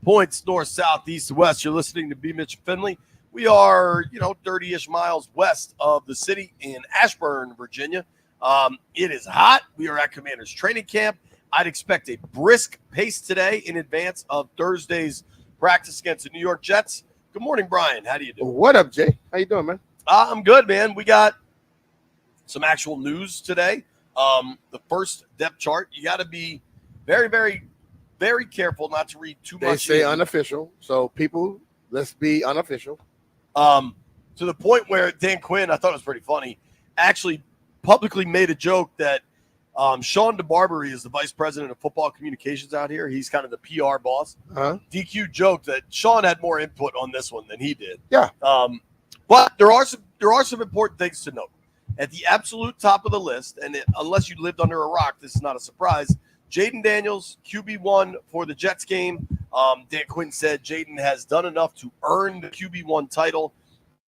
points north, south, east, west. You're listening to B. Mitch Finley. We are, 30-ish miles west of the city in Ashburn, Virginia. It is hot. We are at Commanders training camp. I'd expect a brisk pace today in advance of Thursday's practice against the New York Jets. Good morning, Brian. How do you do? What up, Jay? How you doing, man? I'm good, man. We got some actual news today. The first depth chart, you got to be very, very, very careful not to read too much. They say unofficial, so people, let's be unofficial. To the point where Dan Quinn, I thought it was pretty funny, actually publicly made a joke that Sean DeBarbery is the vice president of football communications out here. He's kind of the PR boss. DQ joked that Sean had more input on this one than he did. Yeah. But there are some important things to note. At the absolute top of the list, and unless you lived under a rock, this is not a surprise, Jaden Daniels, QB1 for the Jets game. Dan Quinn said Jaden has done enough to earn the QB1 title.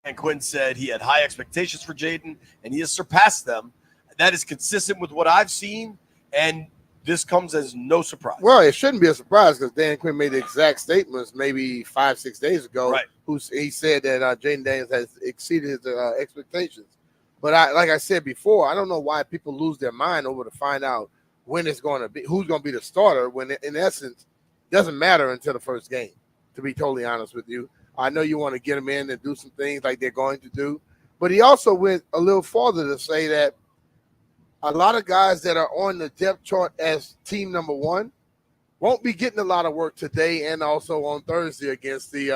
And Quinn said he had high expectations for Jaden, and he has surpassed them. That is consistent with what I've seen, and this comes as no surprise. Well, it shouldn't be a surprise because Dan Quinn made the exact statements maybe 5-6 days ago. Right. He said that Jaden Daniels has exceeded his expectations. But like I said before, I don't know why people lose their mind over to find out when it's going to be, who's going to be the starter, when in essence, it doesn't matter until the first game, to be totally honest with you. I know you want to get them in and do some things like they're going to do. But he also went a little farther to say that a lot of guys that are on the depth chart as team number one won't be getting a lot of work today and also on Thursday against the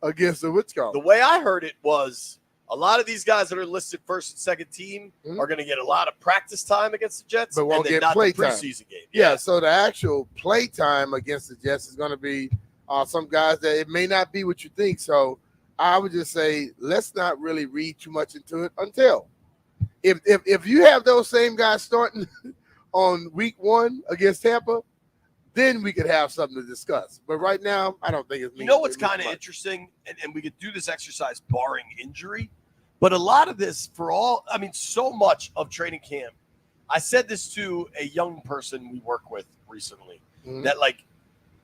White Sox. The way I heard it was a lot of these guys that are listed first and second team are going to get a lot of practice time against the Jets, but won't get not play the time. Preseason game. Yeah, so the actual play time against the Jets is going to be some guys that it may not be what you think. So I would just say let's not really read too much into it until if you have those same guys starting on week 1 against Tampa, then we could have something to discuss. But right now, I don't think it's. You know what's kind of interesting, and we could do this exercise barring injury, but a lot of this so much of training camp. I said this to a young person we work with recently that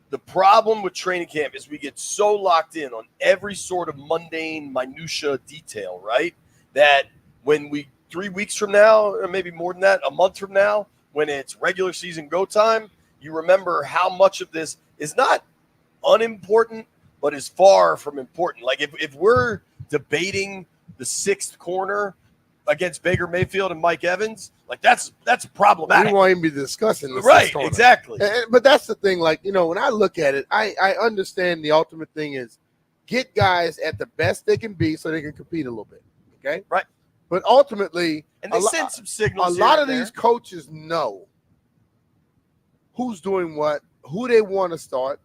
the problem with training camp is we get so locked in on every sort of mundane minutia detail, right? That when 3 weeks from now, or maybe more than that, a month from now, when it's regular season go time, you remember how much of this is not unimportant, but is far from important. Like if we're debating the 6th corner against Baker Mayfield and Mike Evans, like that's problematic. We won't even be discussing this. Right, exactly. But that's the thing. Like, when I look at it, I understand the ultimate thing is get guys at the best they can be so they can compete a little bit. Okay? Right. But ultimately, and they send some signals. A lot of these coaches know who's doing what, who they want to start,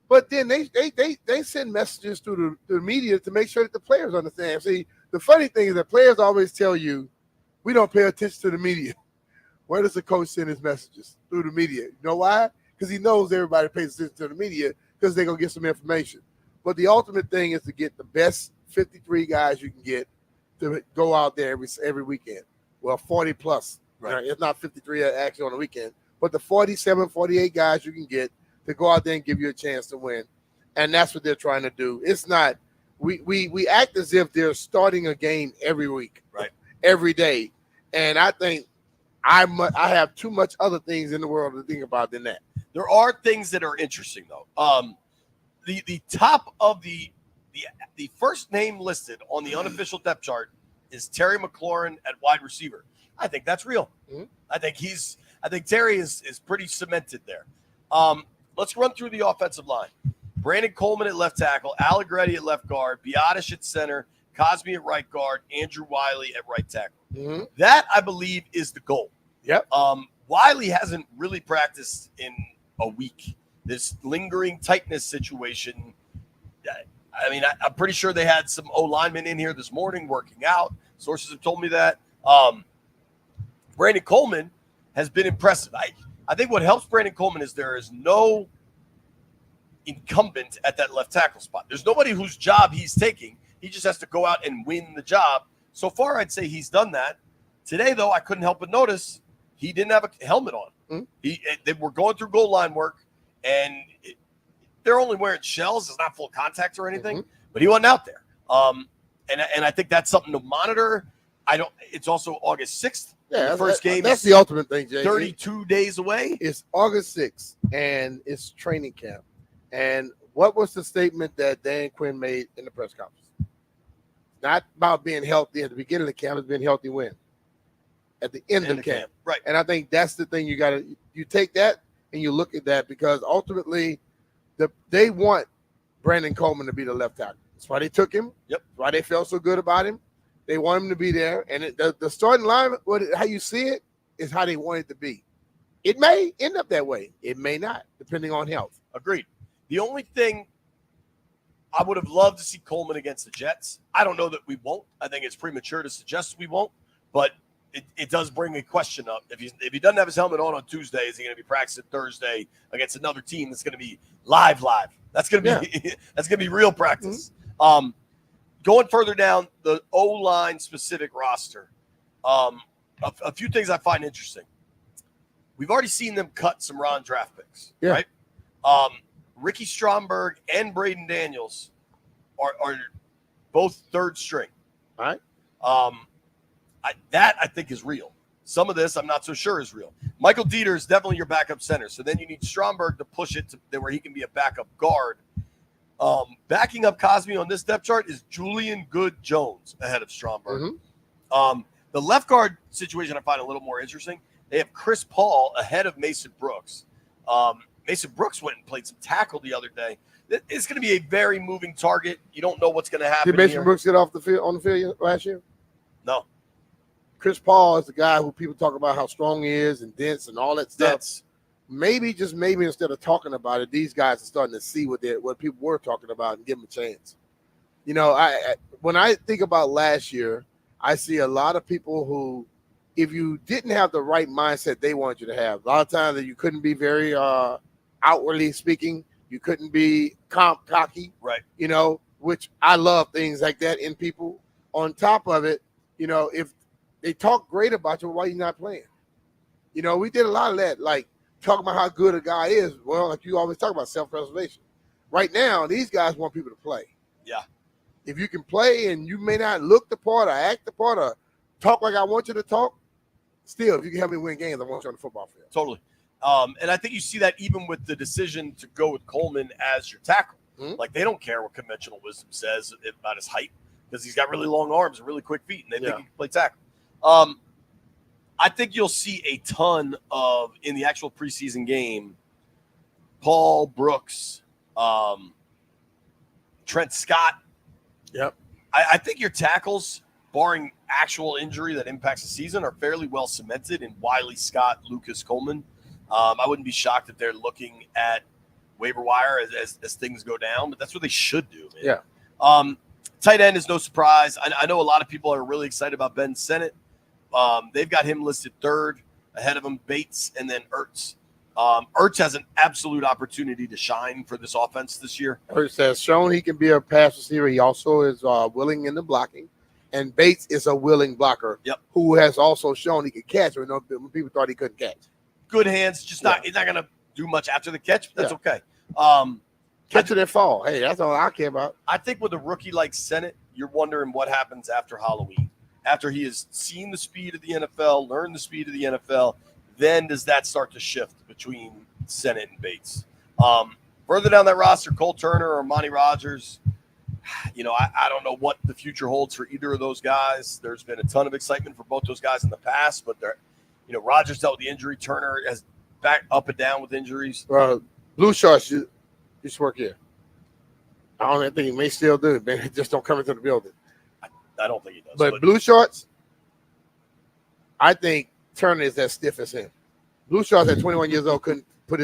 but then they send messages through the media to make sure that the players understand. See, the funny thing is that players always tell you, we don't pay attention to the media. Where does the coach send his messages? Through the media. You know why? Because he knows everybody pays attention to the media because they're going to get some information. But the ultimate thing is to get the best 53 guys you can get to go out there every weekend. Well, 40 plus. Right? It's not 53 actually on the weekend. But the 47, 48 guys you can get to go out there and give you a chance to win. And that's what they're trying to do. It's not we act as if they're starting a game every week, right? Every day. And I think I have too much other things in the world to think about than that. There are things that are interesting though. The top of the first name listed on the unofficial depth chart is Terry McLaurin at wide receiver. I think that's real. Mm-hmm. I think Terry is pretty cemented there. Let's run through the offensive line. Brandon Coleman at left tackle, Allegretti at left guard, Biotish at center, Cosme at right guard, Andrew Wiley at right tackle. Mm-hmm. That, I believe, is the goal. Yep. Wiley hasn't really practiced in a week. This lingering tightness situation, I'm pretty sure they had some O-linemen in here this morning working out. Sources have told me that. Brandon Coleman has been impressive. I think what helps Brandon Coleman is there is no incumbent at that left tackle spot. There's nobody whose job he's taking. He just has to go out and win the job. So far, I'd say he's done that. Today, though, I couldn't help but notice he didn't have a helmet on. Mm-hmm. They were going through goal line work, and they're only wearing shells. It's not full contact or anything, but he wasn't out there. And I think that's something to monitor. It's also August 6th. Yeah, the first game. That's the ultimate thing, Jay. 32 days away. It's August 6th, and it's training camp. And what was the statement that Dan Quinn made in the press conference? Not about being healthy at the beginning of the camp, it's being healthy when? At the end of the camp. Right. And I think that's the thing you take that and you look at that, because ultimately they want Brandon Coleman to be the left tackle. That's why they took him. Yep. That's why they felt so good about him. They want him to be there. And the starting line, how you see it, is how they want it to be. It may end up that way. It may not, depending on health. Agreed. The only thing I would have loved to see Coleman against the Jets. I don't know that we won't. I think it's premature to suggest we won't, but it does bring a question up. If he doesn't have his helmet on Tuesday, is he going to be practicing Thursday against another team that's going to be live? That's going to be that's going to be real practice. Going further down the O-line specific roster, a few things I find interesting. We've already seen them cut some round draft picks, right? Ricky Stromberg and Braden Daniels are both third string. All right. I think is real. Some of this I'm not so sure is real. Michael Dieter is definitely your backup center. So then you need Stromberg to push it to where he can be a backup guard. Backing up Cosme on this depth chart is Julian Good-Jones ahead of Stromberg. The left guard situation I find a little more interesting. They have Chris Paul ahead of Mason Brooks. Mason Brooks went and played some tackle the other day. It's going to be a very moving target. You don't know what's going to happen. Did Mason Brooks get off the field on the field last year? No. Chris Paul is the guy who people talk about how strong he is and dense and all that stuff. Maybe, just maybe, instead of talking about it, these guys are starting to see what people were talking about and give them a chance. You know, when I think about last year, I see a lot of people who, if you didn't have the right mindset they wanted you to have, a lot of times that you couldn't be very outwardly speaking, you couldn't be cocky, right? You know, which I love things like that in people. On top of it, you know, if they talk great about you, why are you not playing? You know, we did a lot of that, like talking about how good a guy is. Well, like you always talk about self-preservation. Right now, these guys want people to play. Yeah. If you can play and you may not look the part or act the part or talk like I want you to talk, still, if you can help me win games, I want you on the football field. Totally. And I think you see that even with the decision to go with Coleman as your tackle. Like, they don't care what conventional wisdom says about his height because he's got really long arms and really quick feet, and they think he can play tackle. I think you'll see a ton of, in the actual preseason game, Paul Brooks, Trent Scott. Yep. I think your tackles, barring actual injury that impacts the season, are fairly well cemented in Wiley, Scott, Lucas, Coleman. I wouldn't be shocked if they're looking at waiver wire as things go down, but that's what they should do, man. Yeah. Tight end is no surprise. I know a lot of people are really excited about Ben Sennett. They've got him listed third, ahead of him Bates and then Ertz. Ertz has an absolute opportunity to shine for this offense this year. Ertz has shown he can be a pass receiver. He also is willing in the blocking. And Bates is a willing blocker who has also shown he can catch when people thought he couldn't catch. Good hands, just not he's not going to do much after the catch, but that's okay. Catch it and fall. Hey, that's all I care about. I think with a rookie like Sennett, you're wondering what happens after Halloween. After he has seen the speed of the NFL, learned the speed of the NFL, then does that start to shift between Sennett and Bates? Further down that roster, Cole Turner or Monty Rogers, you know, I don't know what the future holds for either of those guys. There's been a ton of excitement for both those guys in the past, but they're, you know, Rogers dealt with the injury. Turner has back up and down with injuries. Blue Shorts used to work here. I don't think he may still do it, man. Just don't come into the building. I don't think he does. But Blue Shorts, I think Turner is as stiff as him. Blue Shorts at 21 years old couldn't put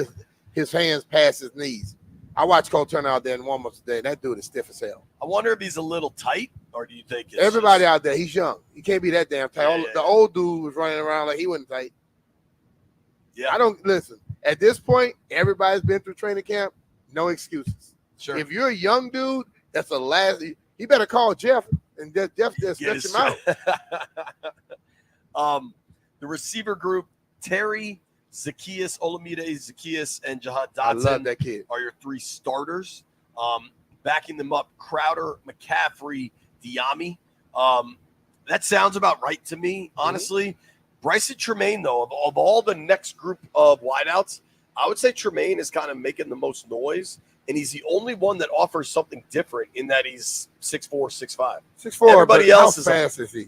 his hands past his knees. I watched Cole Turner out there in warm-ups today. That dude is stiff as hell. I wonder if he's a little tight, or do you think it's everybody out there, he's young. He can't be that damn tight. The old dude was running around like he wasn't tight. Yeah. I don't listen. At this point, everybody's been through training camp. No excuses. Sure. If you're a young dude, that's the last. He better call Jeff and Jeff just stretch him out. The receiver group: Terry, Zaccheaus, and Jahan Dotson I love that kid. are your 3 starters. Backing them up, Crowder, McCaffrey, Diami. That sounds about right to me, honestly. Bryson Tremaine, though, of all the next group of wideouts, I would say Tremaine is kind of making the most noise, and he's the only one that offers something different in that he's 6'4", 6'5". 6'4", Everybody else how is fast is he?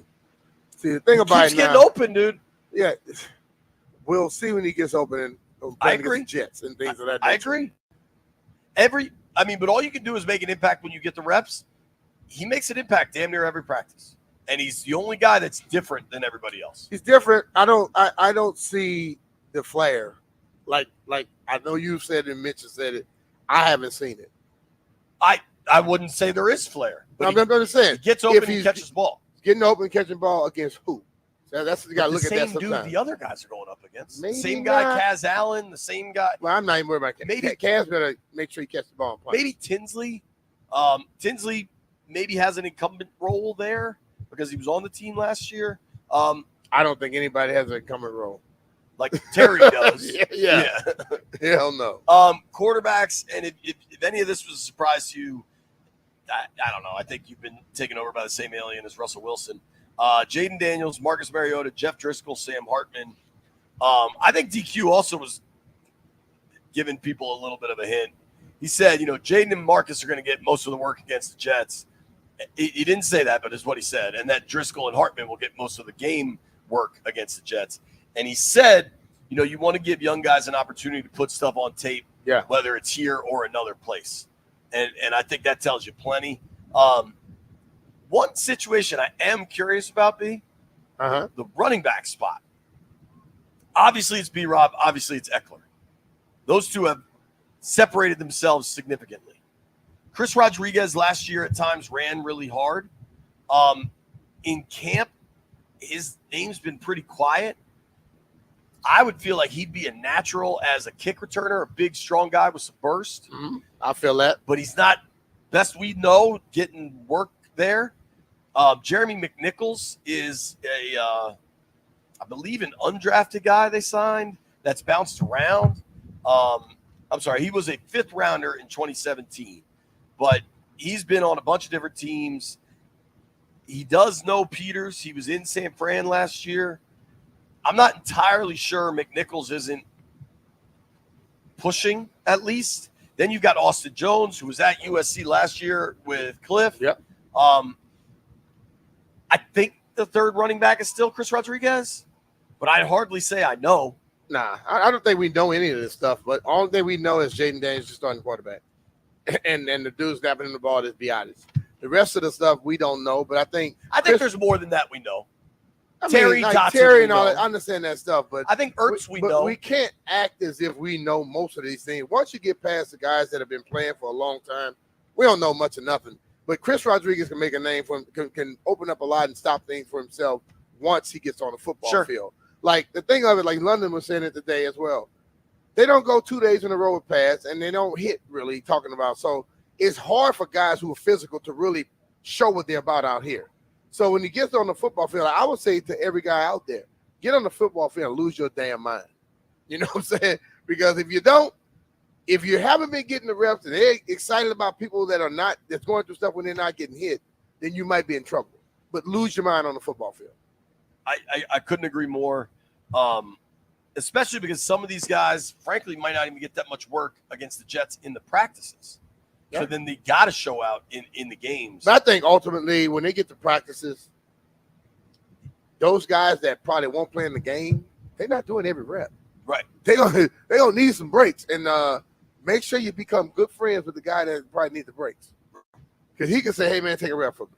See, the thing about keeps it getting now, open, dude. Yeah, we'll see when he gets open and I agree. against the Jets and things of that nature. I agree. But all you can do is make an impact when you get the reps. He makes an impact damn near every practice, and he's the only guy that's different than everybody else. He's different. I don't see the flair. Like I know you said it and Mitch said it. I haven't seen it. I wouldn't say there is flair. But I'm just saying. He gets open and catches the ball. Getting open and catching ball against who? So that's you got to look at that sometimes. The same dude the other guys are going up against. Maybe the same guy, not. Kaz Allen, the same guy. Well, I'm not even worried about Kaz. Maybe Kaz better make sure he catches the ball and punch. Maybe Tinsley. Tinsley maybe has an incumbent role there because he was on the team last year. I don't think anybody has an incumbent role. Like Terry does. yeah. Hell no. Quarterbacks, and if any of this was a surprise to you, I don't know. I think you've been taken over by the same alien as Russell Wilson. Jaden Daniels, Marcus Mariota, Jeff Driscoll, Sam Hartman. I think DQ also was giving people a little bit of a hint. He said, Jaden and Marcus are going to get most of the work against the Jets. He didn't say that, but it's what he said. And that Driscoll and Hartman will get most of the game work against the Jets. And he said, you want to give young guys an opportunity to put stuff on tape, whether it's here or another place. And I think that tells you plenty. One situation I am curious about, the running back spot. Obviously, it's B-Rob. Obviously, it's Eckler. Those two have separated themselves significantly. Chris Rodriguez last year at times ran really hard. In camp, his name's been pretty quiet. I would feel like he'd be a natural as a kick returner, a big, strong guy with some burst. Mm-hmm. I feel that. But he's not, best we know, getting work there. Jeremy McNichols is I believe, an undrafted guy they signed that's bounced around. I'm sorry, he was a 5th rounder in 2017, but he's been on a bunch of different teams. He does know Peters. He was in San Fran last year. I'm not entirely sure McNichols isn't pushing, at least. Then you've got Austin Jones, who was at USC last year with Cliff. Yep. I think the third running back is still Chris Rodriguez, but I'd hardly say I know. Nah, I don't think we know any of this stuff, but all thing we know is Jaden Daniels is starting quarterback. And the dude's snapping in the ball, let's be honest. The rest of the stuff we don't know, but I think there's more than that we know. Terry and all that, I understand that stuff, but I think Ertz we know. We can't act as if we know most of these things. Once you get past the guys that have been playing for a long time, we don't know much of nothing. But Chris Rodriguez can make a name for him, can open up a lot and stop things for himself once he gets on the football field. Like the thing of it, like London was saying it today as well. They don't go 2 days in a row with pass, and they don't hit really talking about. So it's hard for guys who are physical to really show what they're about out here. So when he gets on the football field, I would say to every guy out there, get on the football field and lose your damn mind. You know what I'm saying? Because if you don't, if you haven't been getting the reps and they're excited about people that's going through stuff when they're not getting hit, then you might be in trouble. But lose your mind on the football field. I couldn't agree more, especially because some of these guys, frankly, might not even get that much work against the Jets in the practices. Yeah. So then they got to show out in the games. But I think ultimately when they get to practices, those guys that probably won't play in the game, they're not doing every rep. Right. They're gonna need some breaks. And make sure you become good friends with the guy that probably needs the breaks. Because he can say, hey, man, take a rep from me.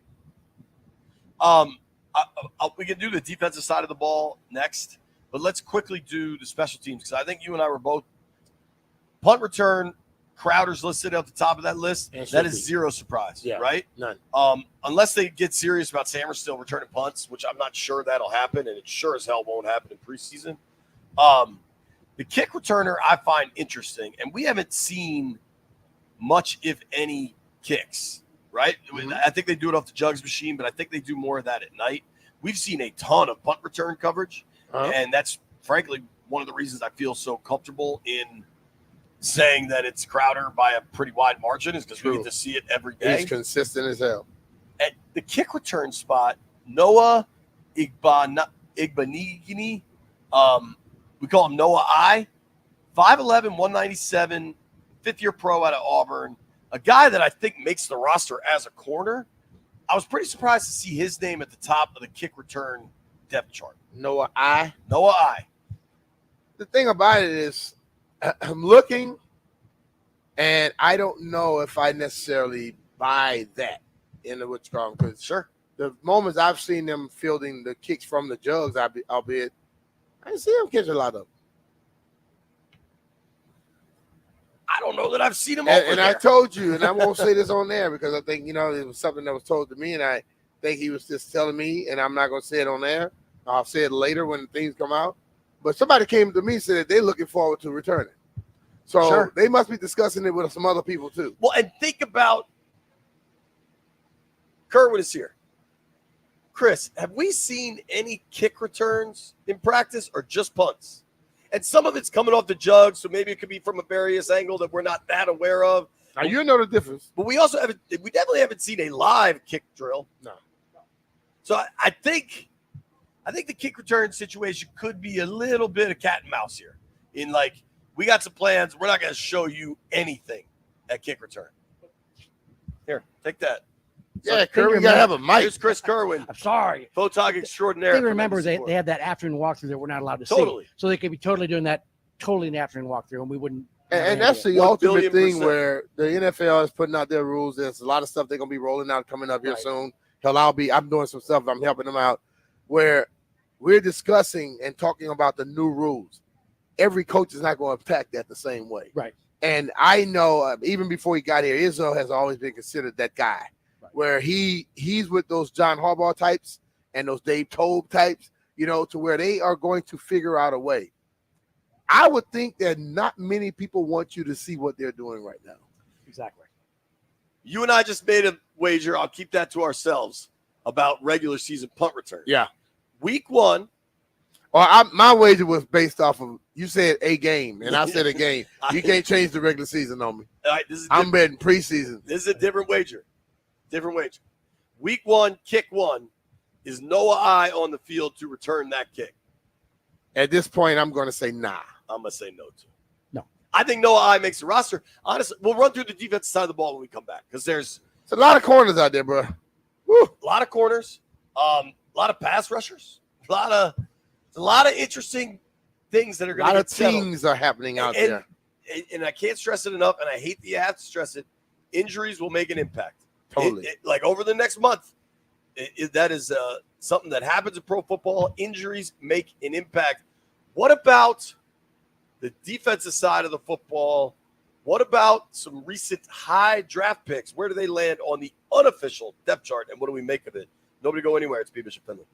We can do the defensive side of the ball next, but let's quickly do the special teams because I think you and I were both punt return. Crowder's listed at the top of that list. That is zero surprise, right? None. Unless they get serious about Sammer still returning punts, which I'm not sure that'll happen, and it sure as hell won't happen in preseason. The kick returner I find interesting, and we haven't seen much, if any, kicks, right? Mm-hmm. I think they do it off the jugs machine, but I think they do more of that at night. We've seen a ton of punt return coverage, and that's frankly one of the reasons I feel so comfortable in saying that it's Crowder by a pretty wide margin is because we get to see it every day. He's consistent as hell. At the kick return spot, Noah Igbanigini, we call him Noah I, 5'11", 197, fifth-year pro out of Auburn, a guy that I think makes the roster as a corner. I was pretty surprised to see his name at the top of the kick return depth chart. Noah I. The thing about it is I'm looking, and I don't know if I necessarily buy that in the withdrawal. Because sure, the moments I've seen them fielding the kicks from the jugs, albeit I didn't see them catch a lot of them. I don't know that I've seen him and I told you, and I won't say this on there because I think, it was something that was told to me, and I think he was just telling me, and I'm not going to say it on there. I'll say it later when things come out. But somebody came to me and said that they're looking forward to returning. So they must be discussing it with some other people too. Well, and think about Kerwin is here. Chris, have we seen any kick returns in practice or just punts? And some of it's coming off the jug, so maybe it could be from a various angle that we're not that aware of. Now you know the difference. But we definitely haven't seen a live kick drill. No. So I think the kick return situation could be a little bit of cat and mouse here. In like, we got some plans. We're not going to show you anything at kick return. Here, take that. Yeah, Kerwin, you got to have a mic. Here's Chris Kerwin. I'm sorry. Photog extraordinaire. They remember they had that afternoon walkthrough that we're not allowed to see. So they could be totally doing that totally in the afternoon walkthrough, and we wouldn't. And that's the ultimate thing where the NFL is putting out their rules. There's a lot of stuff they're going to be rolling out coming up here soon. Hell, I'm doing some stuff. I'm helping them out where we're discussing and talking about the new rules. Every coach is not going to attack that the same way. Right. And I know even before he got here, Izzo has always been considered that guy where he's with those John Harbaugh types and those Dave Tobe types, to where they are going to figure out a way. I would think that not many people want you to see what they're doing right now. Exactly. You and I just made a wager. I'll keep that to ourselves about regular season punt return. Yeah. Week 1. Well, my wager was based off of, you said a game, and I said a game. You can't change the regular season on me. All right, I'm betting preseason. This is a different wager. Week 1, kick 1, is Noah I on the field to return that kick? At this point, I'm going to say nah. I'm going to say no, too. No. I think Noah I makes the roster. Honestly, we'll run through the defensive side of the ball when we come back because there's a lot of corners out there, bro. Woo. A lot of corners, a lot of pass rushers, a lot of interesting things that are going to get settled. A lot of things are happening out there. And I can't stress it enough, and I hate that you have to stress it. Injuries will make an impact. Totally. Like over the next month, that is something that happens in pro football. Injuries make an impact. What about the defensive side of the football? What about some recent high draft picks? Where do they land on the unofficial depth chart, and what do we make of it? Nobody go anywhere. It's B. Bishop Finley.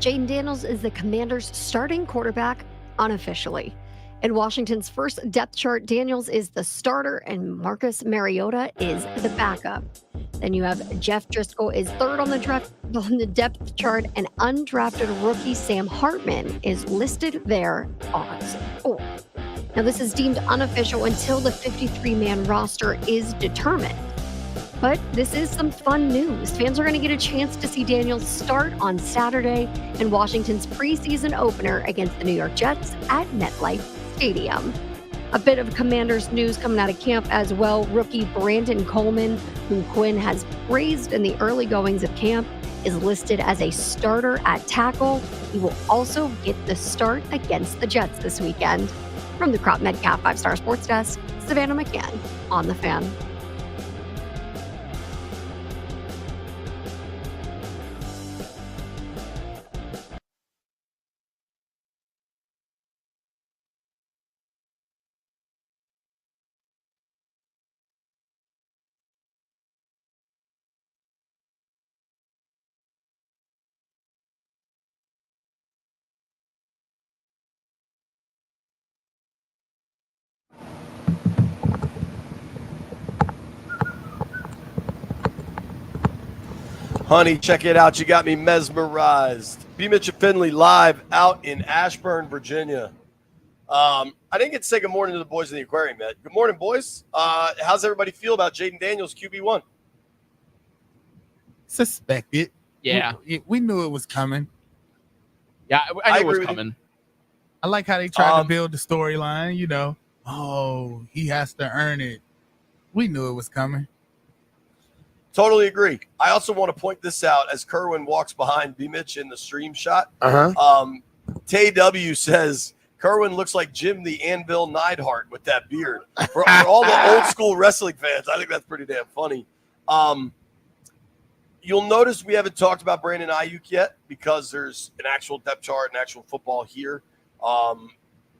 Jaden Daniels is the Commanders' starting quarterback unofficially. In Washington's first depth chart, Daniels is the starter and Marcus Mariota is the backup. Then you have Jeff Driscoll is third on the depth chart, and undrafted rookie Sam Hartman is listed there on fourth. Now, this is deemed unofficial until the 53-man roster is determined. But this is some fun news. Fans are going to get a chance to see Daniels start on Saturday in Washington's preseason opener against the New York Jets at MetLife Stadium. A bit of Commanders news coming out of camp as well. Rookie Brandon Coleman, whom Quinn has praised in the early goings of camp, is listed as a starter at tackle. He will also get the start against the Jets this weekend. From the Crop Metcalf 5-Star Sports Desk, Savannah McCann on The Fan. Honey, check it out. You got me mesmerized. B. Mitch and Finley live out in Ashburn, Virginia. I didn't get to say good morning to the boys in the aquarium yet. Good morning, boys. How's everybody feel about Jaden Daniels, QB1? Suspected. Yeah. We knew it was coming. Yeah, I knew it was agree with coming. I like how they tried to build the storyline, you know. Oh, he has to earn it. We knew it was coming. Totally agree. I also want to point this out as Kerwin walks behind B. Mitch in the stream shot. Tay W says Kerwin looks like Jim the Anvil Neidhart with that beard. For all the old school wrestling fans, I think that's pretty damn funny. You'll notice we haven't talked about Brandon Aiyuk yet because there's an actual depth chart and actual football here.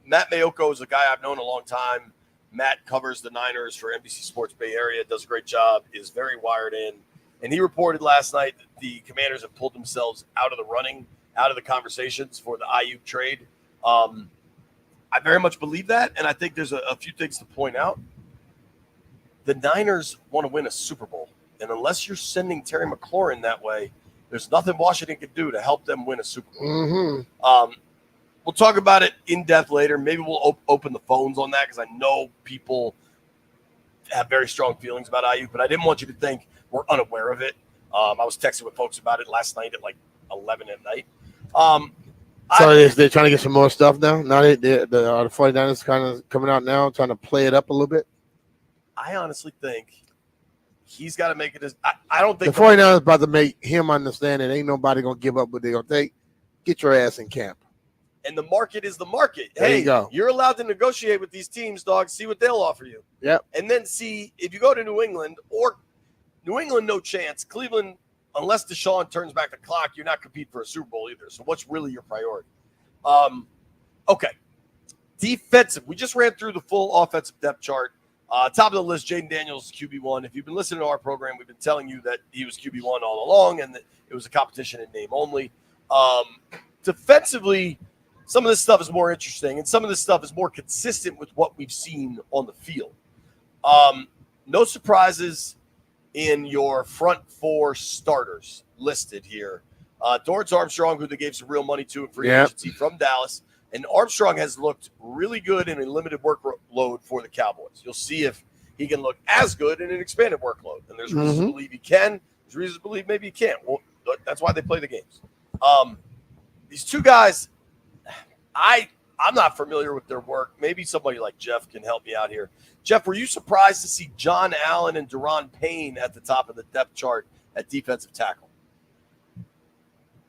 Matt Mayoko is a guy I've known a long time. Matt covers the Niners for NBC Sports Bay Area, does a great job, is very wired in. And he reported last night that the Commanders have pulled themselves out of the running, out of the conversations for the Aiyuk trade. I very much believe that, and I think there's a few things to point out. The Niners want to win a Super Bowl, and unless you're sending Terry McLaurin that way, there's nothing Washington can do to help them win a Super Bowl. We'll talk about it in depth later. Maybe we'll open the phones on that because I know people have very strong feelings about Aiyuk, but I didn't want you to think we're unaware of it. I was texting with folks about it last night at like 11 at night. So they're trying to get some more stuff now? Now the 49ers kind of coming out now, trying to play it up a little bit? I honestly think he's got to make it. I don't think the 49ers about to make him understand that ain't nobody going to give up what they're going to take. Get your ass in camp. And the market is the market. There you go. You're allowed to negotiate with these teams, dog. See what they'll offer you. Yep. And then see if you go to New England, no chance. Cleveland, unless Deshaun turns back the clock, you're not competing for a Super Bowl either. So what's really your priority? Okay. Defensive. We just ran through the full offensive depth chart. Top of the list, Jaden Daniels, QB1. If you've been listening to our program, we've been telling you that he was QB1 all along and that it was a competition in name only. Defensively, some of this stuff is more interesting, and some of this stuff is more consistent with what we've seen on the field. No surprises in your front four starters listed here. Dorrance Armstrong, who they gave some real money to in free agency from Dallas, and Armstrong has looked really good in a limited workload for the Cowboys. You'll see if he can look as good in an expanded workload, and there's reasons to believe he can. There's reasons to believe maybe he can't. Well, that's why they play the games. These two guys, I'm not familiar with their work. Maybe somebody like Jeff can help me out here. Jeff, were you surprised to see John Allen and Daron Payne at the top of the depth chart at defensive tackle?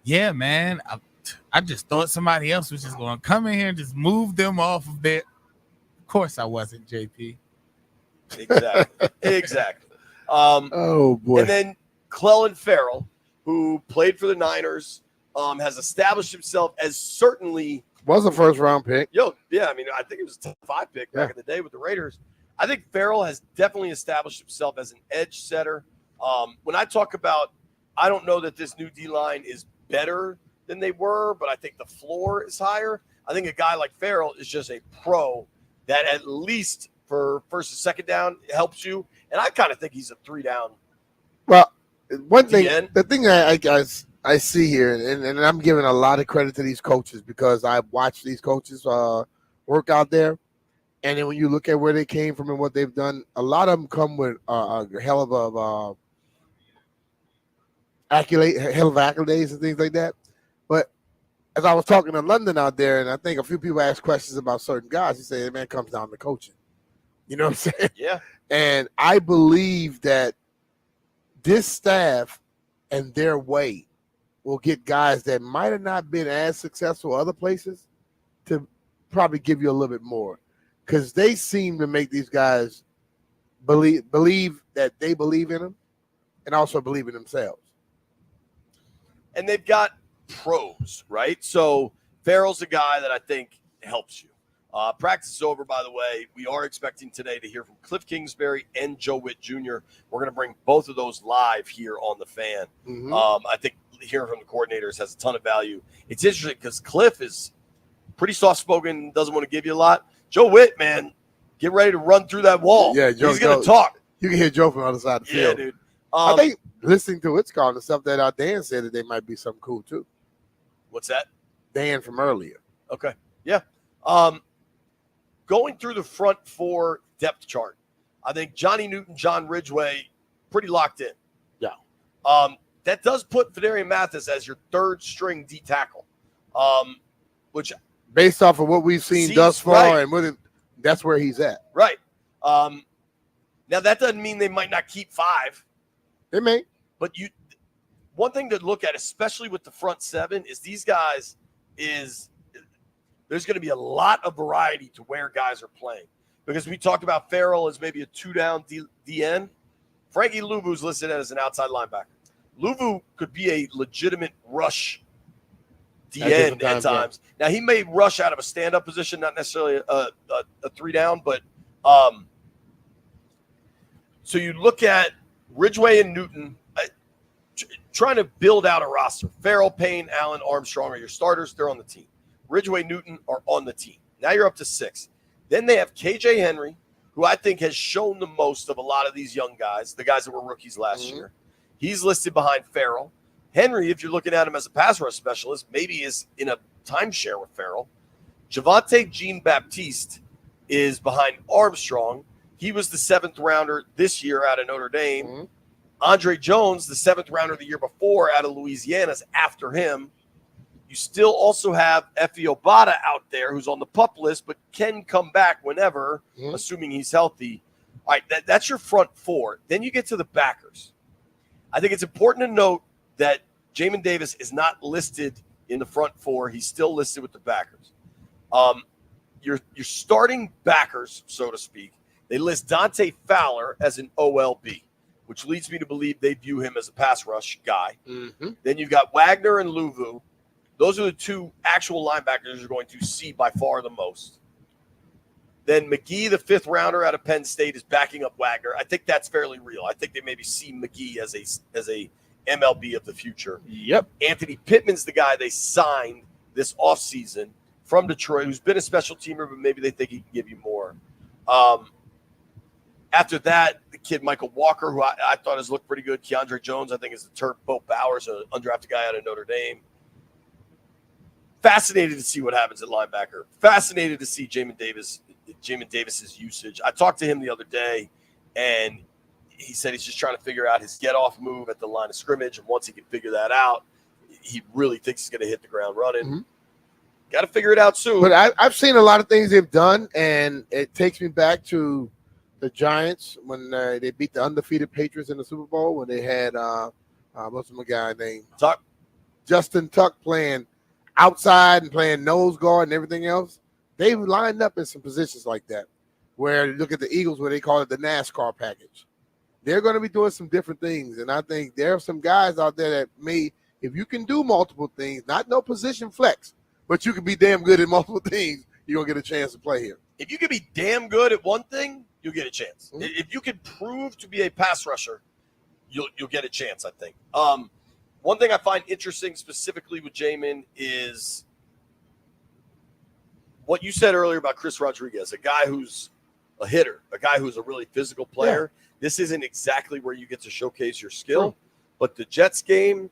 Yeah, man. I just thought somebody else was just going to come in here and just move them off of it. Of course I wasn't, JP. Exactly. Oh, boy. And then Clelin Ferrell, who played for the Niners, has established himself as certainly – was a first-round pick. I mean, I think it was a top 5 pick back in the day with the Raiders. I think Ferrell has definitely established himself as an edge setter. When I talk about, I don't know that this new D-line is better than they were, but I think the floor is higher. I think a guy like Farrell is just a pro that at least for first and second down helps you. And I kind of think he's a 3-down. Well, one thing, DN. the thing I see here, and I'm giving a lot of credit to these coaches because I watched these coaches work out there. And then when you look at where they came from and what they've done, a lot of them come with a hell of accolades and things like that. But as I was talking to London out there, and I think a few people asked questions about certain guys, he said, hey, man, it comes down to coaching. You know what I'm saying? Yeah. And I believe that this staff and their way will get guys that might have not been as successful other places to probably give you a little bit more. Because they seem to make these guys believe that they believe in them and also believe in themselves. And they've got pros, right? So Farrell's a guy that I think helps you. Practice is over, by the way. We are expecting today to hear from Cliff Kingsbury and Joe Witt Jr. We're going to bring both of those live here on The Fan. Mm-hmm. I think hearing from the coordinators has a ton of value. It's interesting because Cliff is pretty soft-spoken, doesn't want to give you a lot. Joe Witt, man, get ready to run through that wall. Yeah, Joe, he's going to talk. You can hear Joe from the other side of the field. Yeah, dude. I think listening to Witt's call and stuff that Dan said that they might be something cool, too. What's that? Dan from earlier. Okay. Yeah. Going through the front four depth chart, I think Johnny Newton, John Ridgeway, pretty locked in. Yeah. That does put Fedarian Mathis as your third string D tackle, which based off of what we've seen thus far, right. And that's where he's at. Right. Now that doesn't mean they might not keep 5. They may. But one thing to look at, especially with the front 7, is these guys there's going to be a lot of variety to where guys are playing. Because we talked about Farrell as maybe a 2-down DN. Frankie Luvu's listed as an outside linebacker. Luvu could be a legitimate rush DN at times. Yeah. Now, he may rush out of a stand-up position, not necessarily a 3-down, but so you look at Ridgeway and Newton trying to build out a roster. Farrell, Payne, Allen, Armstrong are your starters. They're on the team. Ridgeway, Newton are on the team. Now you're up to 6. Then they have KJ Henry, who I think has shown the most of a lot of these young guys, the guys that were rookies last year. He's listed behind Farrell. Henry, if you're looking at him as a pass rush specialist, maybe is in a timeshare with Farrell. Javonte Jean-Baptiste is behind Armstrong. He was the 7th rounder this year out of Notre Dame. Andre Jones, the 7th rounder the year before out of Louisiana, is after him. You still also have Efe Obada out there who's on the PUP list, but can come back whenever, assuming he's healthy. All right, that's your front 4. Then you get to the backers. I think it's important to note that Jamin Davis is not listed in the front 4. He's still listed with the backers. Your starting backers, so to speak, they list Dante Fowler as an OLB, which leads me to believe they view him as a pass rush guy. Then you've got Wagner and Luvu. Those are the 2 actual linebackers you're going to see by far the most. Then McGee, the 5th rounder out of Penn State, is backing up Wagner. I think that's fairly real. I think they maybe see McGee as a MLB of the future. Yep. Anthony Pittman's the guy they signed this offseason from Detroit, who's been a special teamer, but maybe they think he can give you more. After that, the kid Michael Walker, who I thought has looked pretty good. Keandre Jones, I think, is the Turk. Bo Bowers, an undrafted guy out of Notre Dame. Fascinated to see what happens at linebacker. Fascinated to see Jamin Davis's usage. I talked to him the other day, and he said he's just trying to figure out his get-off move at the line of scrimmage, and once he can figure that out, he really thinks he's going to hit the ground running. Got to figure it out soon. But I've seen a lot of things they've done, and it takes me back to the Giants when they beat the undefeated Patriots in the Super Bowl when they had what's my guy named Tuck. Justin Tuck playing outside and playing nose guard and everything else. They've lined up in some positions like that where you look at the Eagles where they call it the NASCAR package. They're going to be doing some different things, and I think there are some guys out there that may, if you can do multiple things, not no position flex, but you can be damn good at multiple things, you're going to get a chance to play here. If you can be damn good at one thing, you'll get a chance. If you can prove to be a pass rusher, you'll get a chance, I think. one thing I find interesting specifically with Jamin is what you said earlier about Chris Rodriguez, a guy who's a hitter, a guy who's a really physical player. Yeah. This isn't exactly where you get to showcase your skill, but the Jets game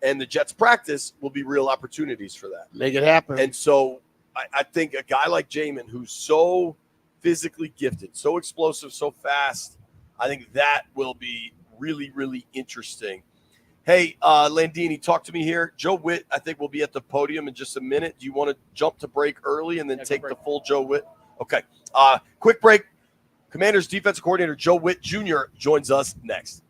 and the Jets practice will be real opportunities for that. Make it happen. And so I think a guy like Jamin, who's so physically gifted, so explosive, so fast, I think that will be really, really interesting. Hey, Landini, talk to me here. Joe Witt, I think, will be at the podium in just a minute. Do you want to jump to break early and then take the full Joe Witt? Okay. Quick break. Commanders defensive coordinator Joe Witt Jr. joins us next.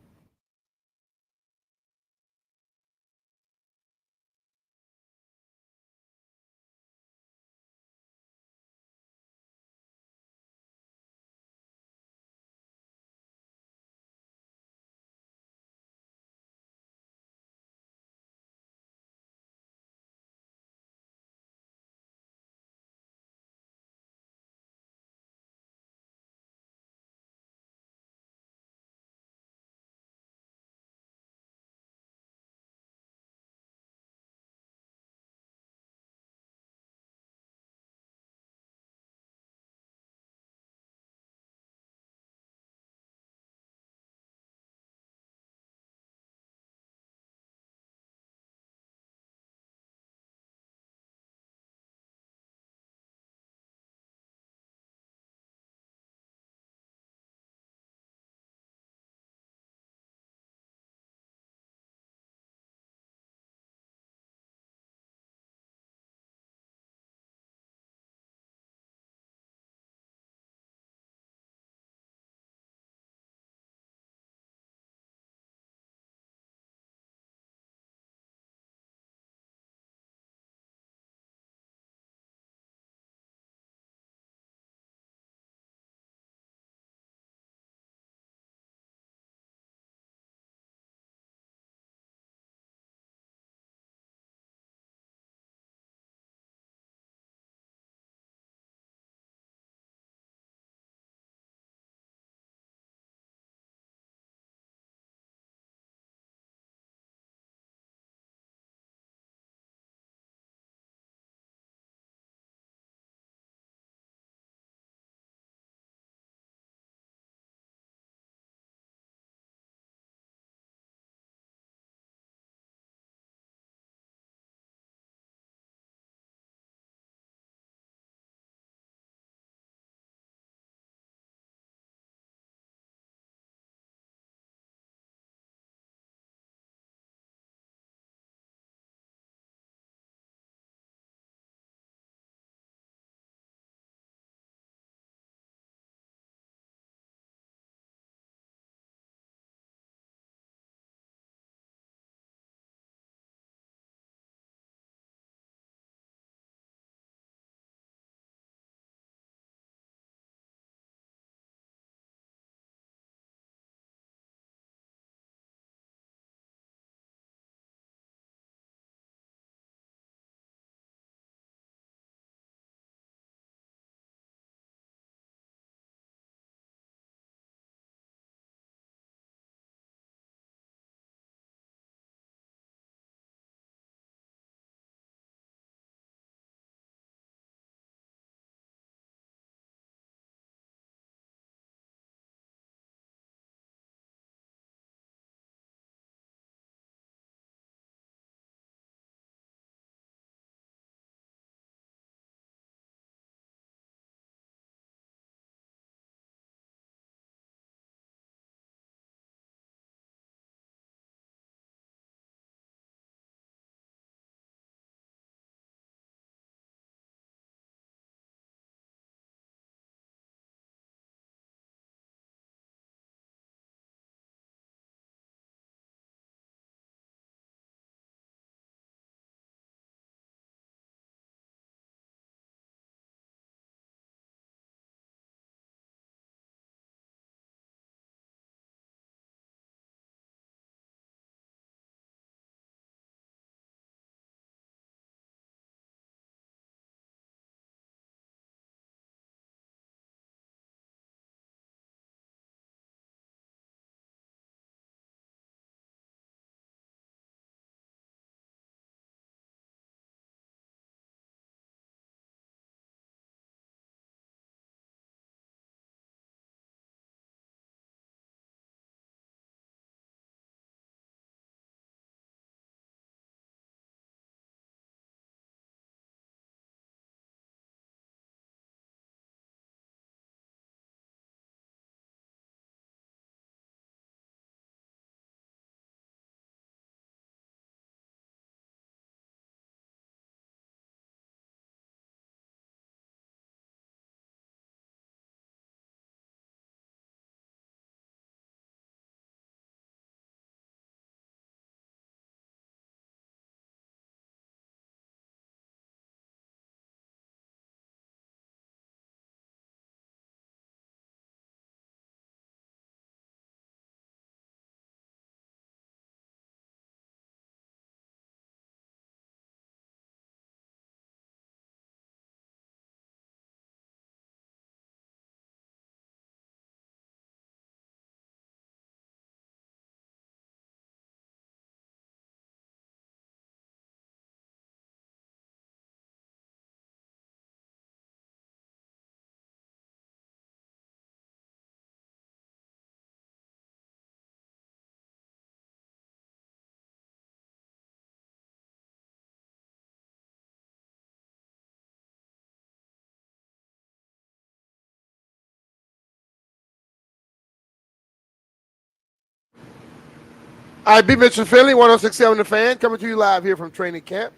All right, B. Mitchell Finley, 106.7 The Fan, coming to you live here from training camp.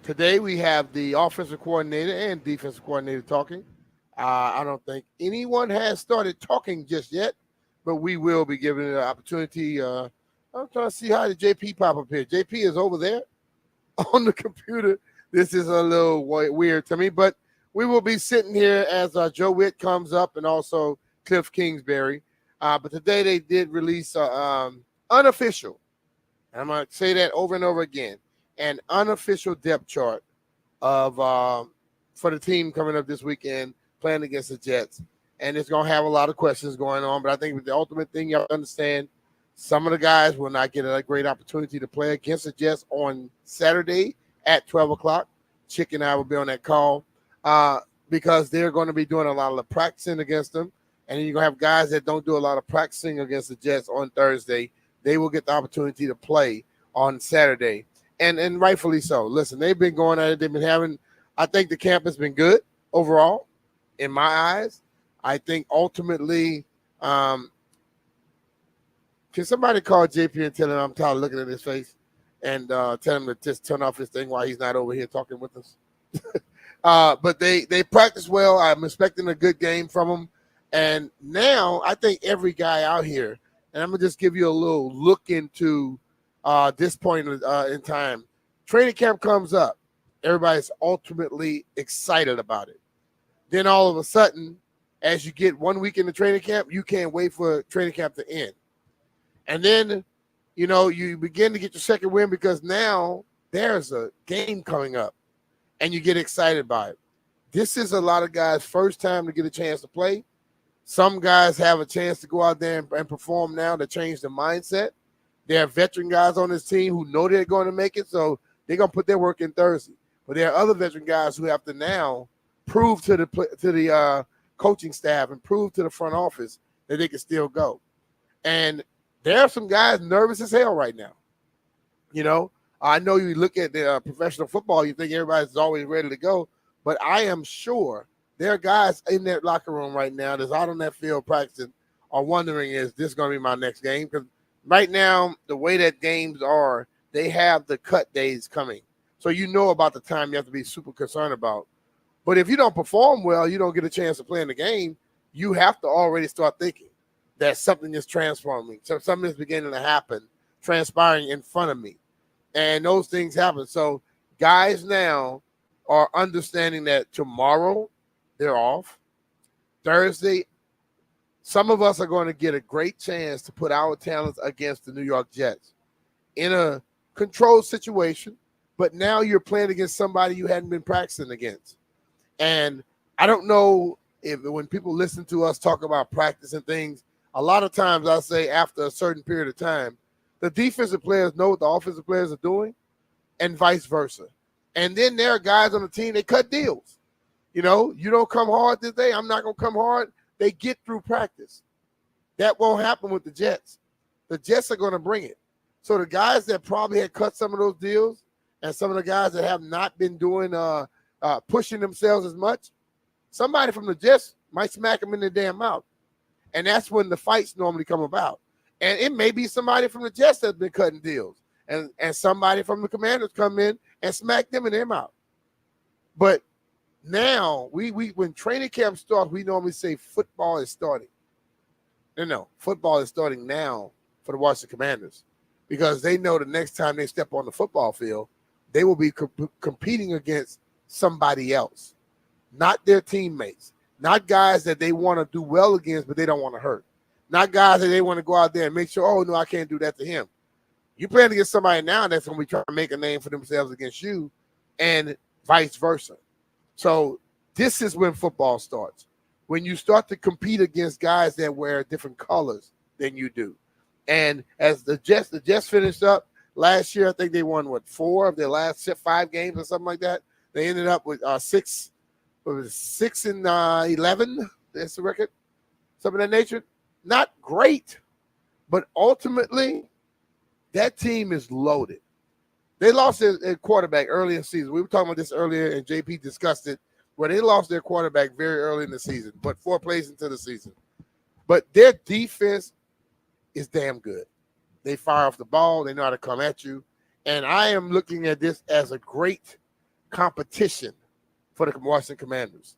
Today we have the offensive coordinator and defensive coordinator talking. I don't think anyone has started talking just yet, but we will be giving it an opportunity. I'm trying to see how the JP pop up here. JP is over there on the computer. This is a little weird to me, but we will be sitting here as Joe Witt comes up and also Cliff Kingsbury. But today they did release unofficial, and I'm going to say that over and over again, an unofficial depth chart of for the team coming up this weekend playing against the Jets. And it's going to have a lot of questions going on, but I think the ultimate thing you have to understand, some of the guys will not get a great opportunity to play against the Jets on Saturday at 12 o'clock. Chick and I will be on that call because they're going to be doing a lot of the practicing against them. And then you're going to have guys that don't do a lot of practicing against the Jets on Thursday. They will get the opportunity to play on Saturday. And rightfully so. Listen, they've been going at it. They've been having – I think the camp has been good overall in my eyes. I think ultimately can somebody call JP and tell him I'm tired of looking at his face and tell him to just turn off his thing while he's not over here talking with us? But they practice well. I'm expecting a good game from them. And now I think every guy out here, and I'm going to just give you a little look into this point in time. Training camp comes up. Everybody's ultimately excited about it. Then all of a sudden, as you get 1 week into training camp, you can't wait for training camp to end. And then, you begin to get your second win because now there's a game coming up, and you get excited by it. This is a lot of guys' first time to get a chance to play. Some guys have a chance to go out there and perform now to change the mindset. There are veteran guys on this team who know they're going to make it, so they're going to put their work in Thursday. But there are other veteran guys who have to now prove to the coaching staff and prove to the front office that they can still go. And there are some guys nervous as hell right now. I know you look at the professional football, you think everybody's always ready to go, but I am sure there are guys in that locker room right now that's out on that field practicing are wondering, is this going to be my next game? Because right now, the way that games are, they have the cut days coming. So you know about the time you have to be super concerned about. But if you don't perform well, you don't get a chance to play in the game, you have to already start thinking that something is transforming. So something is beginning to happen, transpiring in front of me. And those things happen. So guys now are understanding that tomorrow they're off. Thursday, some of us are going to get a great chance to put our talents against the New York Jets in a controlled situation, but now you're playing against somebody you hadn't been practicing against. And I don't know if when people listen to us talk about practice and things, a lot of times I say after a certain period of time, the defensive players know what the offensive players are doing and vice versa. And then there are guys on the team, they cut deals. You don't come hard this day, I'm not going to come hard. They get through practice. That won't happen with the Jets. The Jets are going to bring it. So the guys that probably had cut some of those deals and some of the guys that have not been doing pushing themselves as much, somebody from the Jets might smack them in the damn mouth. And that's when the fights normally come about. And it may be somebody from the Jets that's been cutting deals. And somebody from the Commanders come in and smack them in their mouth. But now, we when training camp starts, we normally say football is starting. No, football is starting now for the Washington Commanders because they know the next time they step on the football field, they will be competing against somebody else, not their teammates, not guys that they want to do well against, but they don't want to hurt, not guys that they want to go out there and make sure, oh, no, I can't do that to him. You're playing against somebody now that's going to be trying to make a name for themselves against you and vice versa. So this is when football starts, when you start to compete against guys that wear different colors than you do. And as the Jets finished up last year, I think they won, 4 of their last 5 games or something like that. They ended up with 6-11. That's the record, something of that nature. Not great, but ultimately that team is loaded. They lost their quarterback early in the season. We were talking about this earlier, and JP discussed it, where they lost their quarterback very early in the season, but 4 plays into the season. But their defense is damn good. They fire off the ball. They know how to come at you. And I am looking at this as a great competition for the Washington Commanders,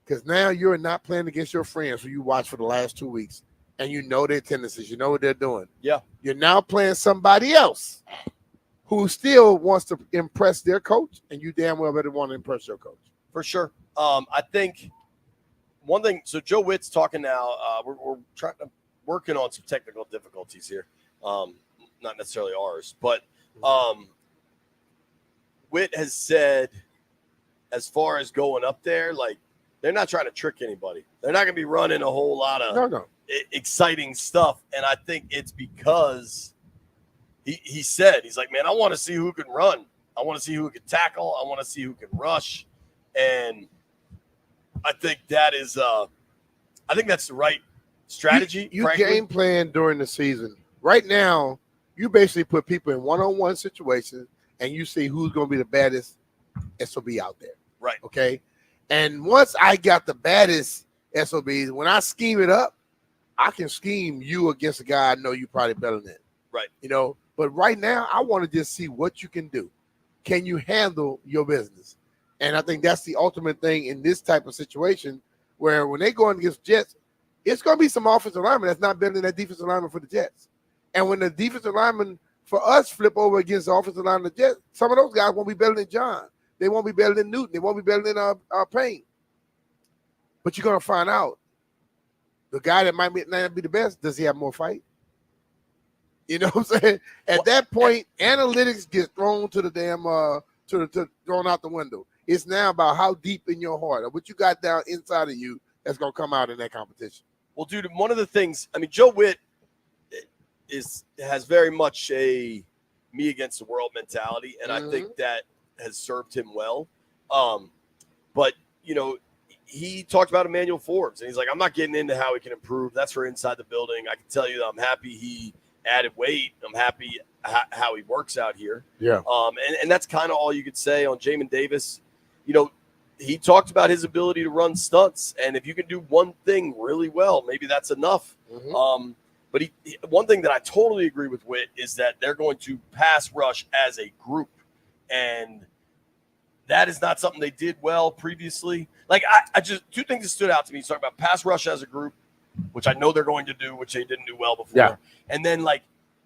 because now you're not playing against your friends who you watched for the last 2 weeks, and you know their tendencies. You know what they're doing. Yeah. You're now playing somebody else who still wants to impress their coach, and you damn well better want to impress your coach. For sure. I think one thing, so Joe Witt's talking now. We're working on some technical difficulties here. Not necessarily ours, but Witt has said, as far as going up there, like, they're not trying to trick anybody. They're not going to be running a whole lot of exciting stuff. And I think it's because he said, he's like, man, I want to see who can run. I want to see who can tackle. I want to see who can rush. And I think that is I think that's the right strategy. You game plan during the season. Right now, you basically put people in one-on-one situations, and you see who's going to be the baddest SOB out there. Right. Okay. And once I got the baddest SOBs, when I scheme it up, I can scheme you against a guy I know you probably better than. Right. You know, but right now I want to just see what you can do. Can you handle your business? And I think that's the ultimate thing in this type of situation, where when they go against Jets, it's going to be some offensive lineman that's not better than that defensive lineman for the Jets. And when the defensive lineman for us flip over against the offensive lineman of the Jets, some of those guys won't be better than John. They won't be better than Newton. They won't be better than Payne. But you're going to find out the guy that might not be the best, does he have more fight? You know what I'm saying? At that point, analytics gets thrown to the damn thrown out the window. It's now about how deep in your heart or what you got down inside of you that's going to come out in that competition. Well, dude, one of the things, I mean, Joe Witt has very much a me against the world mentality, and I think that has served him well. But, you know, he talked about Emmanuel Forbes, and he's like, I'm not getting into how he can improve. That's for inside the building. I can tell you that I'm happy he added weight. I'm happy how he works out here. Yeah. And that's kind of all you could say on Jamin Davis. You know, he talked about his ability to run stunts, and if you can do one thing really well, maybe that's enough. But one thing that I totally agree with Witt is that they're going to pass rush as a group, and that is not something they did well previously. Like, I just, two things that stood out to me. He's talking about pass rush as a group, which I know they're going to do, which they didn't do well before. Yeah. And then, like,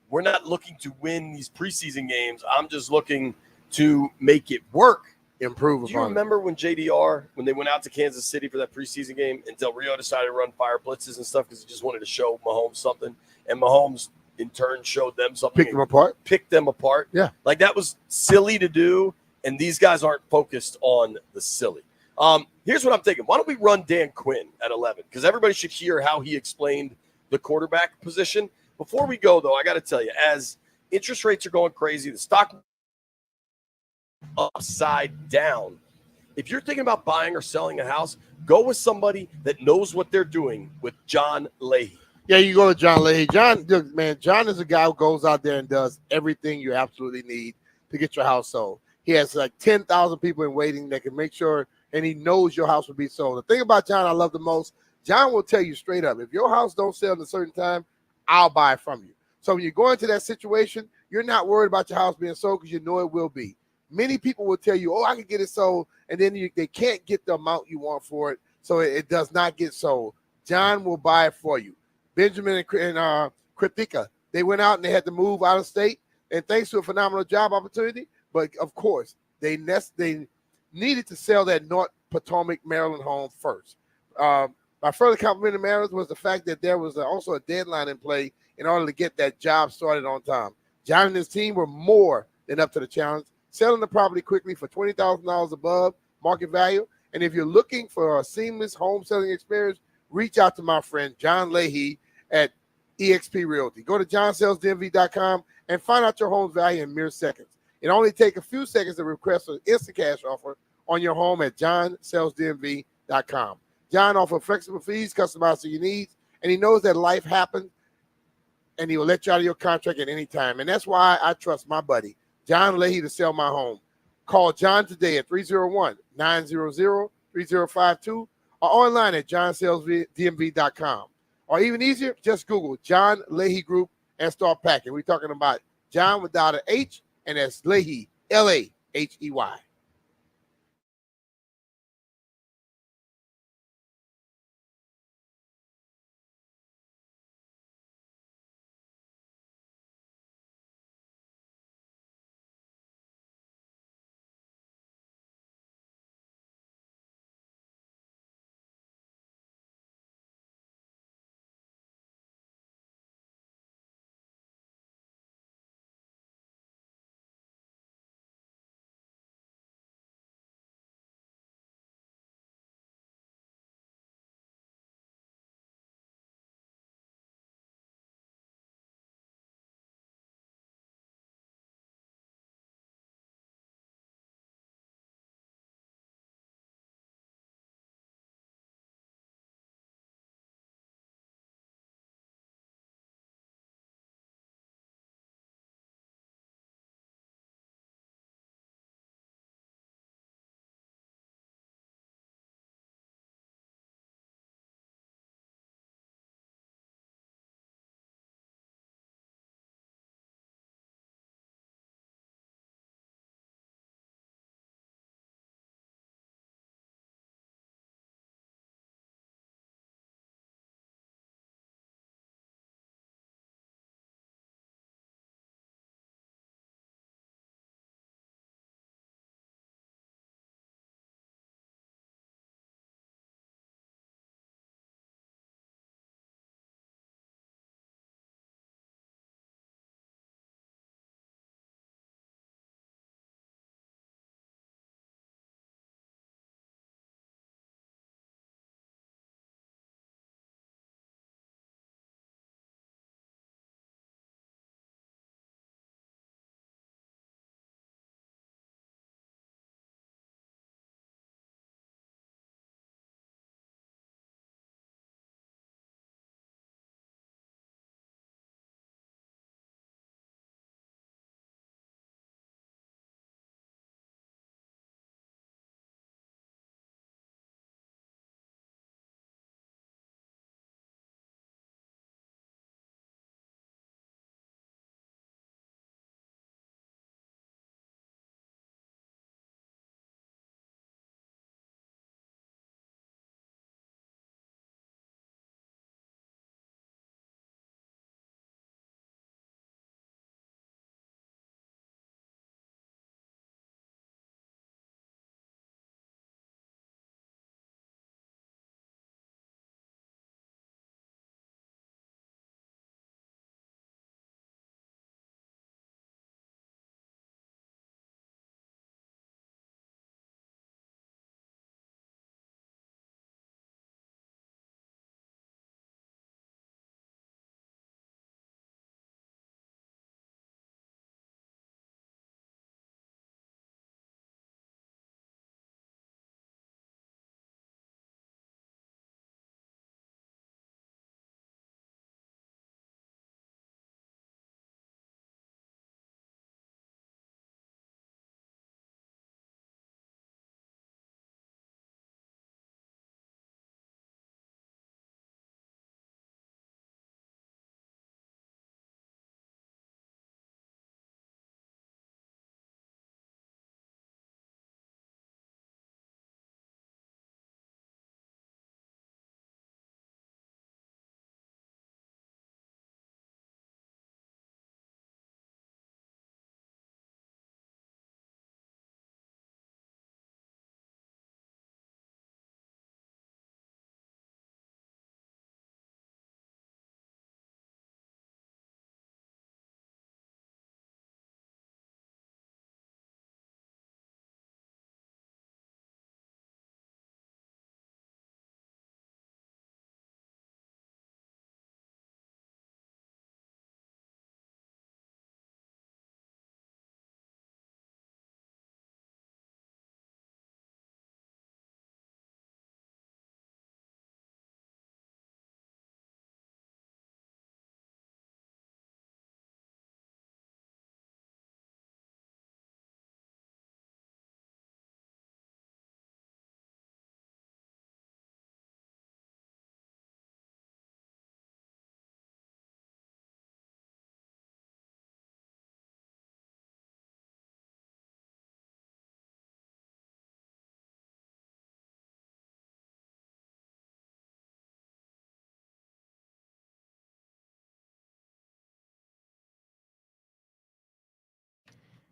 we're not looking to win these preseason games. I'm just looking to make it work. Improve upon. Do you remember when JDR, when they went out to Kansas City for that preseason game, and Del Rio decided to run fire blitzes and stuff because he just wanted to show Mahomes something, and Mahomes in turn showed them something. Picked them apart. Yeah. Like, that was silly to do, and these guys aren't focused on the silly. Here's what I'm thinking. Why don't we run Dan Quinn at 11? Because everybody should hear how he explained the quarterback position. Before we go, though, I got to tell you, as interest rates are going crazy, the stock upside down. If you're thinking about buying or selling a house, go with somebody that knows what they're doing with John Leahy. Yeah, you go to John Leahy. John is a guy who goes out there and does everything you absolutely need to get your house sold. He has like 10,000 people in waiting that can make sure, and he knows your house will be sold. The thing about John I love the most, John will tell you straight up, if your house don't sell at a certain time, I'll buy it from you. So when you go into that situation, you're not worried about your house being sold because you know it will be. Many people will tell you, I can get it sold, and then they can't get the amount you want for it, so it does not get sold. John will buy it for you. Benjamin and Kritika, they went out and they had to move out of state, and thanks to a phenomenal job opportunity, but of course, they needed to sell that North Potomac, Maryland home first. My further complimentary matters was the fact that there was also a deadline in play in order to get that job started on time. John and his team were more than up to the challenge, selling the property quickly for $20,000 above market value. And if you're looking for a seamless home selling experience, reach out to my friend John Leahy at eXp Realty. Go to johnsellsdmv.com and find out your home's value in mere seconds. It only takes a few seconds to request an instant cash offer on your home at johnsellsdmv.com. John offers flexible fees, customized to your needs, and he knows that life happens, and he will let you out of your contract at any time. And that's why I trust my buddy, John Leahy, to sell my home. Call John today at 301-900-3052 or online at johnsellsdmv.com. Or even easier, just Google John Leahy Group and start packing. We're talking about John without an H, and that's Lahey, Lahey.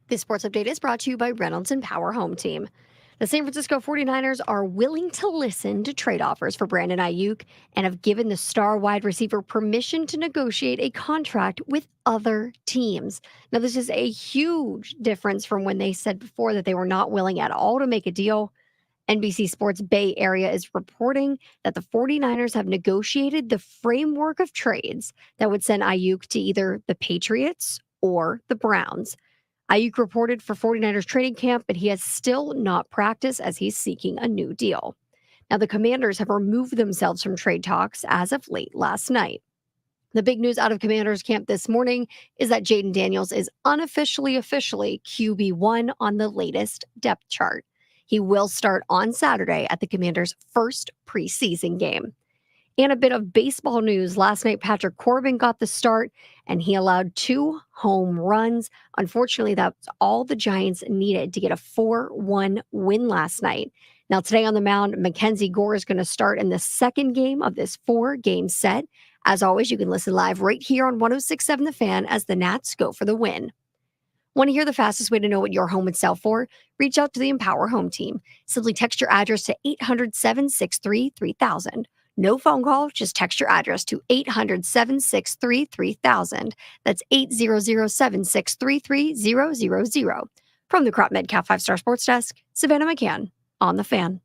This sports update is brought to you by Reynolds and Power Home Team. The San Francisco 49ers are willing to listen to trade offers for Brandon Aiyuk and have given the star wide receiver permission to negotiate a contract with other teams. Now, this is a huge difference from when they said before that they were not willing at all to make a deal. NBC Sports Bay Area is reporting that the 49ers have negotiated the framework of trades that would send Aiyuk to either the Patriots or the Browns. Aiyuk reported for 49ers training camp, but he has still not practiced as he's seeking a new deal. Now, the Commanders have removed themselves from trade talks as of late last night. The big news out of Commanders camp this morning is that Jaden Daniels is officially QB1 on the latest depth chart. He will start on Saturday at the Commanders' first preseason game. And a bit of baseball news. Last night, Patrick Corbin got the start, and he allowed 2 home runs. Unfortunately, that's all the Giants needed to get a 4-1 win last night. Now, today on the mound, Mackenzie Gore is going to start in the second game of this 4-game set. As always, you can listen live right here on 106.7 The Fan as the Nats go for the win. Want to hear the fastest way to know what your home would sell for? Reach out to the Empower Home Team. Simply text your address to 800-763-3000. No phone call, just text your address to 800-763-3000. That's 800-763-3000. From the Crop Medcalf 5-Star Sports Desk, Savannah McCann on The Fan.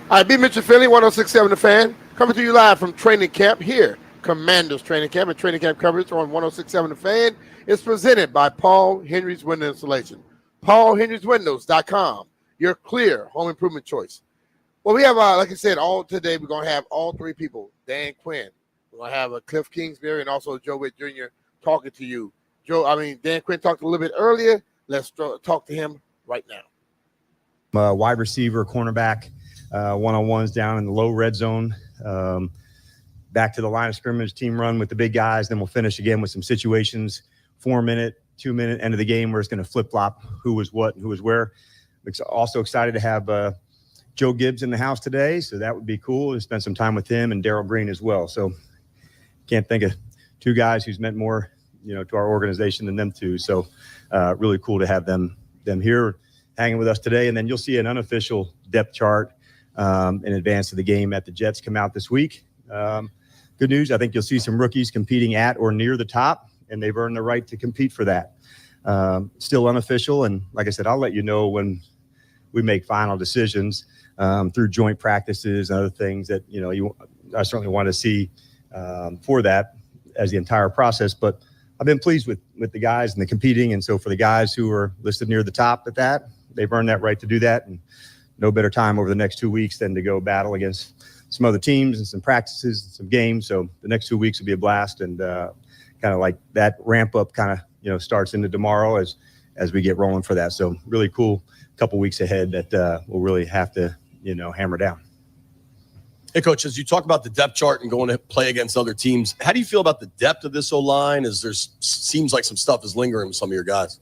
All right, B. Mitchell Philly, 106.7 The Fan, coming to you live from training camp here. Commanders training camp and training camp coverage on 106.7 The Fan is presented by Paul Henry's Window Installation. PaulHenry'sWindows.com, your clear home improvement choice. Well, we have, like I said, all today we're going to have all 3 people. Dan Quinn, we're going to have Cliff Kingsbury and also Joe Witt Jr. talking to you. Dan Quinn talked a little bit earlier. Let's talk to him right now. Wide receiver, cornerback. One-on-ones down in the low red zone, back to the line of scrimmage, team run with the big guys. Then we'll finish again with some situations, 4-minute, 2-minute end of the game where it's going to flip-flop who was what and who was where. Also excited to have Joe Gibbs in the house today, so that would be cool to spend some time with him and Darryl Green as well. So can't think of 2 guys who's meant more, to our organization than them 2. So really cool to have them here hanging with us today. And then you'll see an unofficial depth chart in advance of the game at the Jets come out this week. Good news, I think you'll see some rookies competing at or near the top, and they've earned the right to compete for that. Still unofficial, and like I said, I'll let you know when we make final decisions through joint practices and other things that, I certainly want to see for that as the entire process. But I've been pleased with the guys and the competing, and so for the guys who are listed near the top at that, they've earned that right to do that, and no better time over the next 2 weeks than to go battle against some other teams and some practices and some games. So the next 2 weeks will be a blast, and kind of like that ramp up kind of, starts into tomorrow as we get rolling for that. So really cool couple weeks ahead that we'll really have to, hammer down. Hey, Coach, as you talk about the depth chart and going to play against other teams, how do you feel about the depth of this O-line? As seems like some stuff is lingering with some of your guys.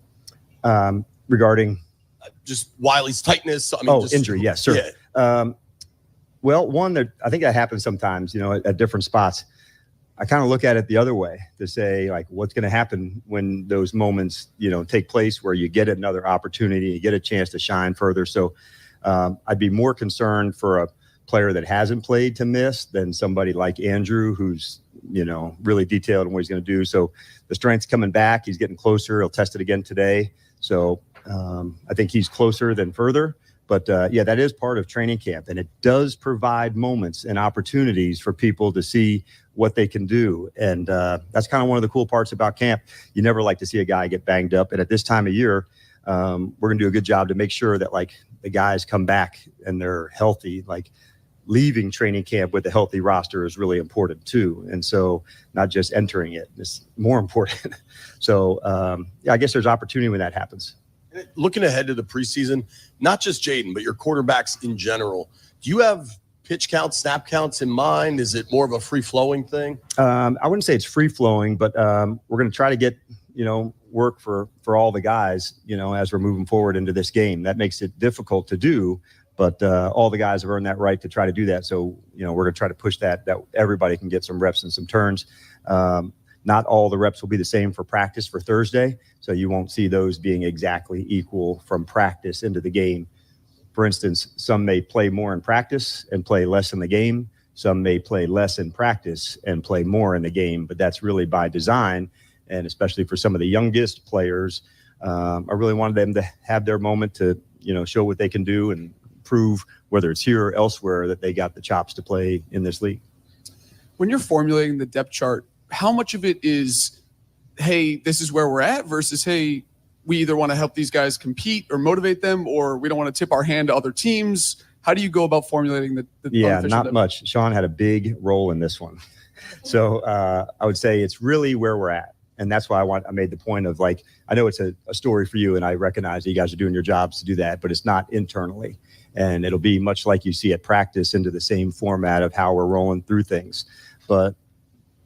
Regarding? Just Wiley's tightness. Injury. Yes, sir. Yeah. Well, I think that happens sometimes, at different spots. I kind of look at it the other way to say, like, what's going to happen when those moments, take place where you get another opportunity, you get a chance to shine further. So I'd be more concerned for a player that hasn't played to miss than somebody like Andrew, who's, really detailed in what he's going to do. So the strength's coming back. He's getting closer. He'll test it again today. So I think he's closer than further. But, that is part of training camp. And it does provide moments and opportunities for people to see what they can do. And that's kind of one of the cool parts about camp. You never like to see a guy get banged up. And at this time of year, we're going to do a good job to make sure that, like, the guys come back and they're healthy. Like, leaving training camp with a healthy roster is really important too. And so not just entering it is more important. So I guess there's opportunity when that happens. Looking ahead to the preseason, not just Jaden, but your quarterbacks in general, do you have pitch counts, snap counts in mind? Is it more of a free-flowing thing? I wouldn't say it's free-flowing, but we're going to try to get, work for all the guys, as we're moving forward into this game. That makes it difficult to do, but all the guys have earned that right to try to do that. So, we're going to try to push that everybody can get some reps and some turns. Not all the reps will be the same for practice for Thursday, so you won't see those being exactly equal from practice into the game. For instance, some may play more in practice and play less in the game. Some may play less in practice and play more in the game, but that's really by design. And especially for some of the youngest players, I really wanted them to have their moment to, show what they can do and prove, whether it's here or elsewhere, that they got the chops to play in this league. When you're formulating the depth chart, how much of it is, hey, this is where we're at, versus, hey, we either want to help these guys compete or motivate them, or we don't want to tip our hand to other teams? How do you go about formulating the Yeah, not much. Sean had a big role in this one. So I would say it's really where we're at. And that's why I made the point of, like, I know it's a story for you, and I recognize that you guys are doing your jobs to do that, but it's not internally. And it'll be much like you see at practice, into the same format of how we're rolling through things. But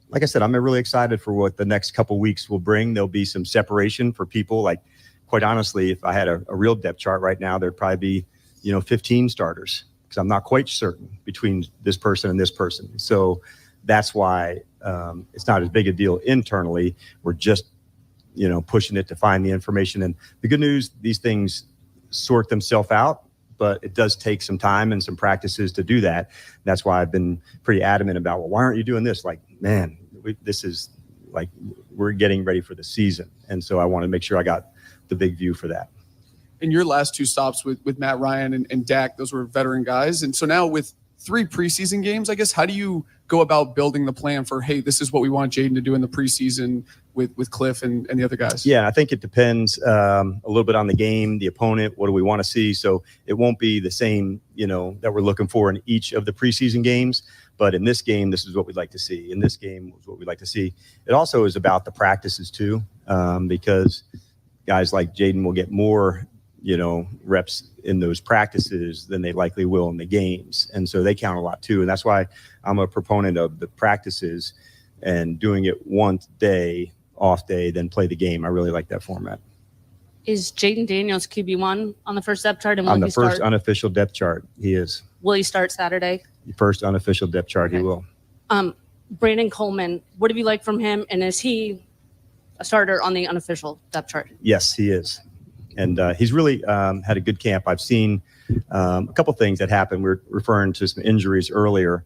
like I said, I'm really excited for what the next couple weeks will bring. There'll be some separation for people. Like, quite honestly, if I had a real depth chart right now, there'd probably be, 15 starters, because I'm not quite certain between this person and this person. So that's why it's not as big a deal internally. We're just, pushing it to find the information. And the good news, these things sort themselves out, but it does take some time and some practices to do that. That's why I've been pretty adamant about, well, why aren't you doing this? Like, man, this is like, we're getting ready for the season. And so I want to make sure I got the big view for that. In your last two stops with Matt Ryan and Dak, those were veteran guys. And so now with 3 preseason games, I guess, how do you go about building the plan for, hey, this is what we want Jaden to do in the preseason with Cliff and the other guys? Yeah, I think it depends a little bit on the game, the opponent, what do we want to see. So it won't be the same, that we're looking for in each of the preseason games. But in this game, this is what we'd like to see. In this game is what we'd like to see. It also is about the practices too, because guys like Jaden will get more, reps in those practices than they likely will in the games. And so they count a lot too. And that's why I'm a proponent of the practices and doing it one day, off day, then play the game. I really like that format. Is Jaden Daniels QB1 on the first depth chart? And on the first unofficial depth chart, he is. Will he start Saturday? The first unofficial depth chart, okay. He will. Brandon Coleman, what do you like from him? And is he a starter on the unofficial depth chart? Yes, he is. And he's really had a good camp. I've seen a couple things that happened. We were referring to some injuries earlier.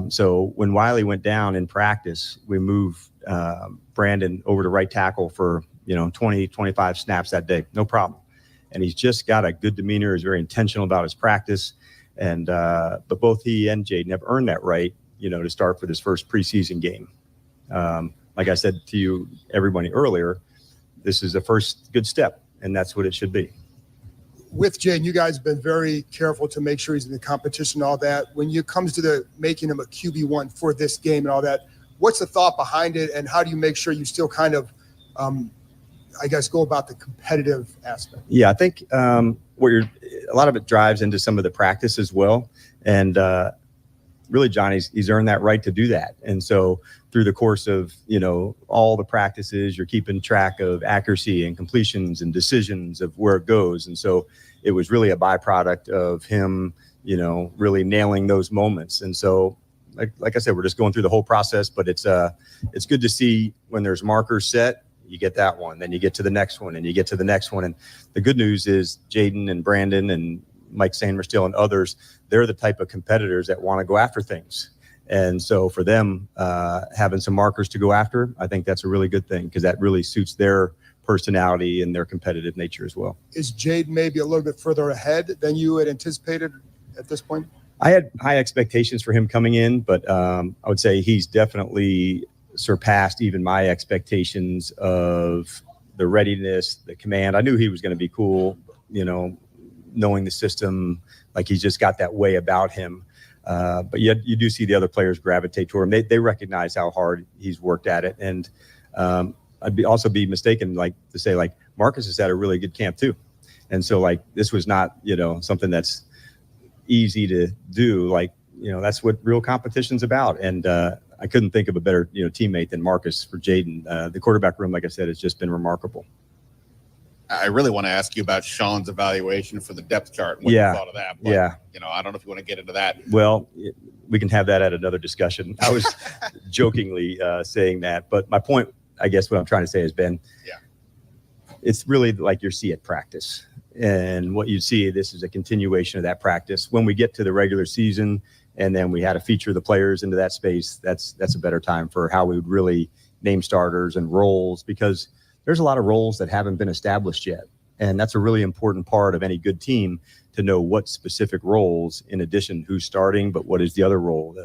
So when Wiley went down in practice, we moved Brandon over to right tackle for 20, 25 snaps that day. No problem. And he's just got a good demeanor. He's very intentional about his practice. And but both he and Jaden have earned that right, to start for this first preseason game. Like I said to you, everybody earlier, this is the first good step, and that's what it should be. With Jaden, you guys have been very careful to make sure he's in the competition and all that. When it comes to the making him a QB1 for this game and all that, what's the thought behind it, and how do you make sure you still kind of, go about the competitive aspect? Yeah, I think a lot of it drives into some of the practice as well, and really, John, he's earned that right to do that. And so through the course of, all the practices, you're keeping track of accuracy and completions and decisions of where it goes. And so it was really a byproduct of him, really nailing those moments. And so, like I said, we're just going through the whole process, but it's good to see when there's markers set, you get that one, then you get to the next one, and you get to the next one. And the good news is Jaden and Brandon and Mike Sandmerstill and others, they're the type of competitors that want to go after things. And so for them, having some markers to go after, I think that's a really good thing, because that really suits their personality and their competitive nature as well. Is Jade maybe a little bit further ahead than you had anticipated at this point? I had high expectations for him coming in, but I would say he's definitely surpassed even my expectations of the readiness, the command. I knew he was going to be cool, knowing the system, like he's just got that way about him. But yet you do see the other players gravitate toward him. They recognize how hard he's worked at it. And I'd also be mistaken to say Marcus has had a really good camp too. And so this was not, something that's easy to do. Like, that's what real competition's about. And I couldn't think of a better, teammate than Marcus for Jaden. The quarterback room, like I said, has just been remarkable. I really want to ask you about Sean's evaluation for the depth chart. What you thought of that? But, I don't know if you want to get into that. Well, we can have that at another discussion. I was jokingly saying that, but my point, I guess, what I'm trying to say has been, it's really like you see at practice, and what you see, this is a continuation of that practice. When we get to the regular season, and then we had to feature the players into that space, that's a better time for how we would really name starters and roles, because there's a lot of roles that haven't been established yet. And that's a really important part of any good team, to know what specific roles, in addition who's starting, but what is the other role,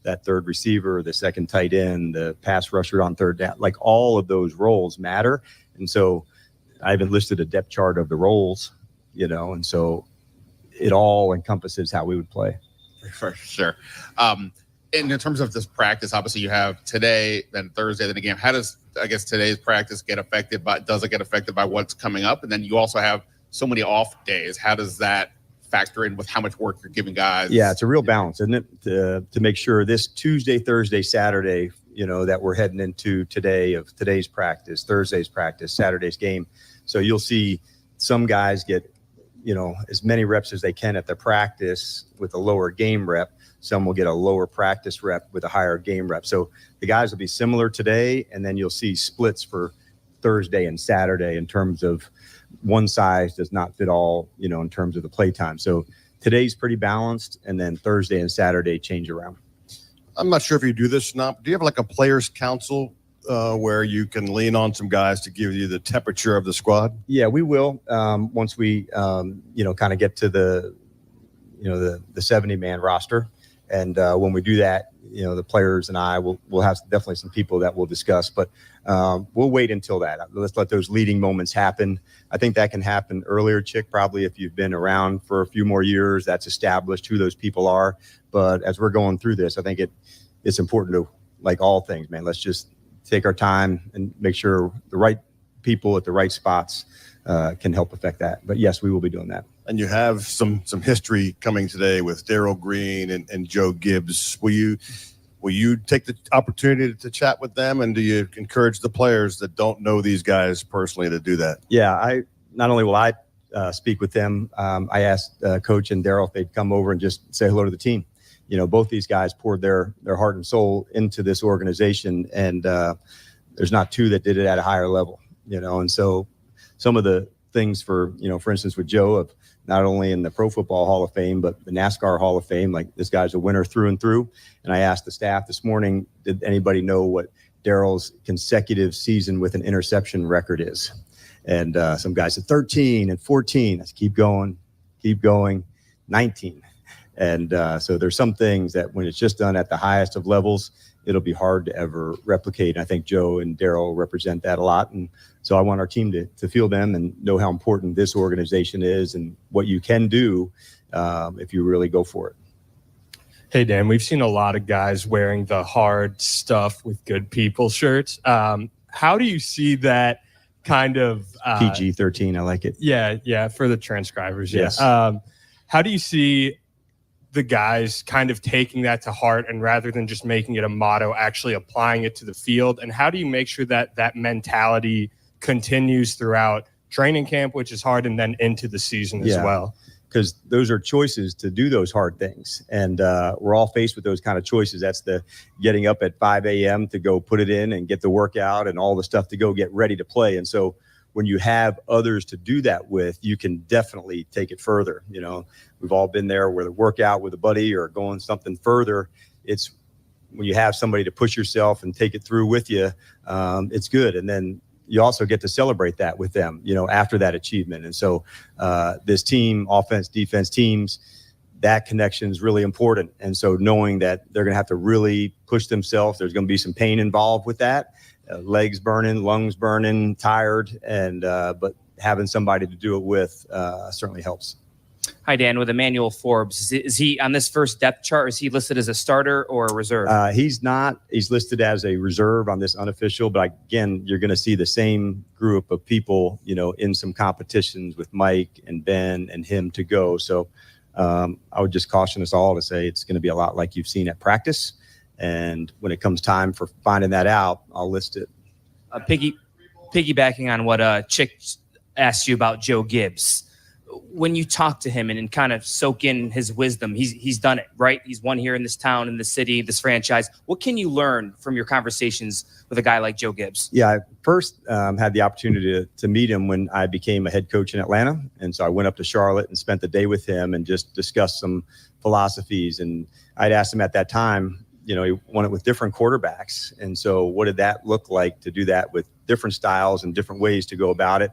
that third receiver, the second tight end, the pass rusher on third down, like all of those roles matter. And so I haven't listed a depth chart of the roles, and so it all encompasses how we would play. For sure. And in terms of this practice, obviously you have today, then Thursday, then a game. How does, I guess, today's practice get affected by, does it get affected by what's coming up? And then you also have so many off days. How does that factor in with how much work you're giving guys? Yeah, it's a real balance, isn't it? To make sure this Tuesday, Thursday, Saturday, that we're heading into today, of today's practice, Thursday's practice, Saturday's game. So you'll see some guys get, as many reps as they can at the practice with a lower game rep. Some will get a lower practice rep with a higher game rep. So the guys will be similar today, and then you'll see splits for Thursday and Saturday in terms of one size does not fit all, in terms of the play time. So today's pretty balanced, and then Thursday and Saturday change around. I'm not sure if you do this or not, but do you have like a players' council where you can lean on some guys to give you the temperature of the squad? Yeah, we will. Once we, kind of get to the 70-man roster. And when we do that, the players and I will have definitely some people that we'll discuss, but we'll wait until that. Let's let those leading moments happen. I think that can happen earlier, Chick, probably if you've been around for a few more years, that's established who those people are. But as we're going through this, I think it's important to, like all things, man, let's just take our time and make sure the right people at the right spots can help affect that. But yes, we will be doing that. And you have some history coming today with Darryl Green and Joe Gibbs. Will you take the opportunity to chat with them, and do you encourage the players that don't know these guys personally to do that? Yeah, not only will I speak with them, I asked Coach and Darryl if they'd come over and just say hello to the team. Both these guys poured their heart and soul into this organization, and there's not two that did it at a higher level. And so some of the things for instance, with Joe, of not only in the Pro Football Hall of Fame, but the NASCAR Hall of Fame, like this guy's a winner through and through. And I asked the staff this morning, did anybody know what Darryl's consecutive season with an interception record is? And some guys said 13 and 14. I said, keep going, 19. And so there's some things that when it's just done at the highest of levels, it'll be hard to ever replicate. And I think Joe and Darryl represent that a lot. And so I want our team to feel them and know how important this organization is and what you can do if you really go for it. Hey, Dan, we've seen a lot of guys wearing the hard stuff with good people shirts. How do you see that kind of PG-13? I like it. Yeah, for the transcribers. Yes. How do you see the guys kind of taking that to heart, and rather than just making it a motto, actually applying it to the field? And how do you make sure that that mentality continues throughout training camp, which is hard, and then into the season as well? Because those are choices to do those hard things. And we're all faced with those kind of choices. That's the getting up at 5 a.m. to go put it in and get the workout and all the stuff to go get ready to play. And so when you have others to do that with, you can definitely take it further. We've all been there with a workout with a buddy or going something further. It's when you have somebody to push yourself and take it through with you, it's good. And then you also get to celebrate that with them, after that achievement. And so this team, offense, defense teams, that connection is really important. And so knowing that they're going to have to really push themselves, there's going to be some pain involved with that. Legs burning, lungs burning, tired, and but having somebody to do it with certainly helps. Hi, Dan. With Emmanuel Forbes, is he on this first depth chart? Is he listed as a starter or a reserve? He's not. He's listed as a reserve on this unofficial. But again, you're going to see the same group of people, in some competitions with Mike and Ben and him to go. So I would just caution us all to say it's going to be a lot like you've seen at practice. And when it comes time for finding that out, I'll list it. Piggybacking on what Chick asked you about Joe Gibbs. When you talk to him and kind of soak in his wisdom, he's done it, right? He's won here in this town, in this city, this franchise. What can you learn from your conversations with a guy like Joe Gibbs? Yeah, I first had the opportunity to meet him when I became a head coach in Atlanta. And so I went up to Charlotte and spent the day with him and just discussed some philosophies. And I'd asked him at that time, he won it with different quarterbacks. And so what did that look like to do that with different styles and different ways to go about it?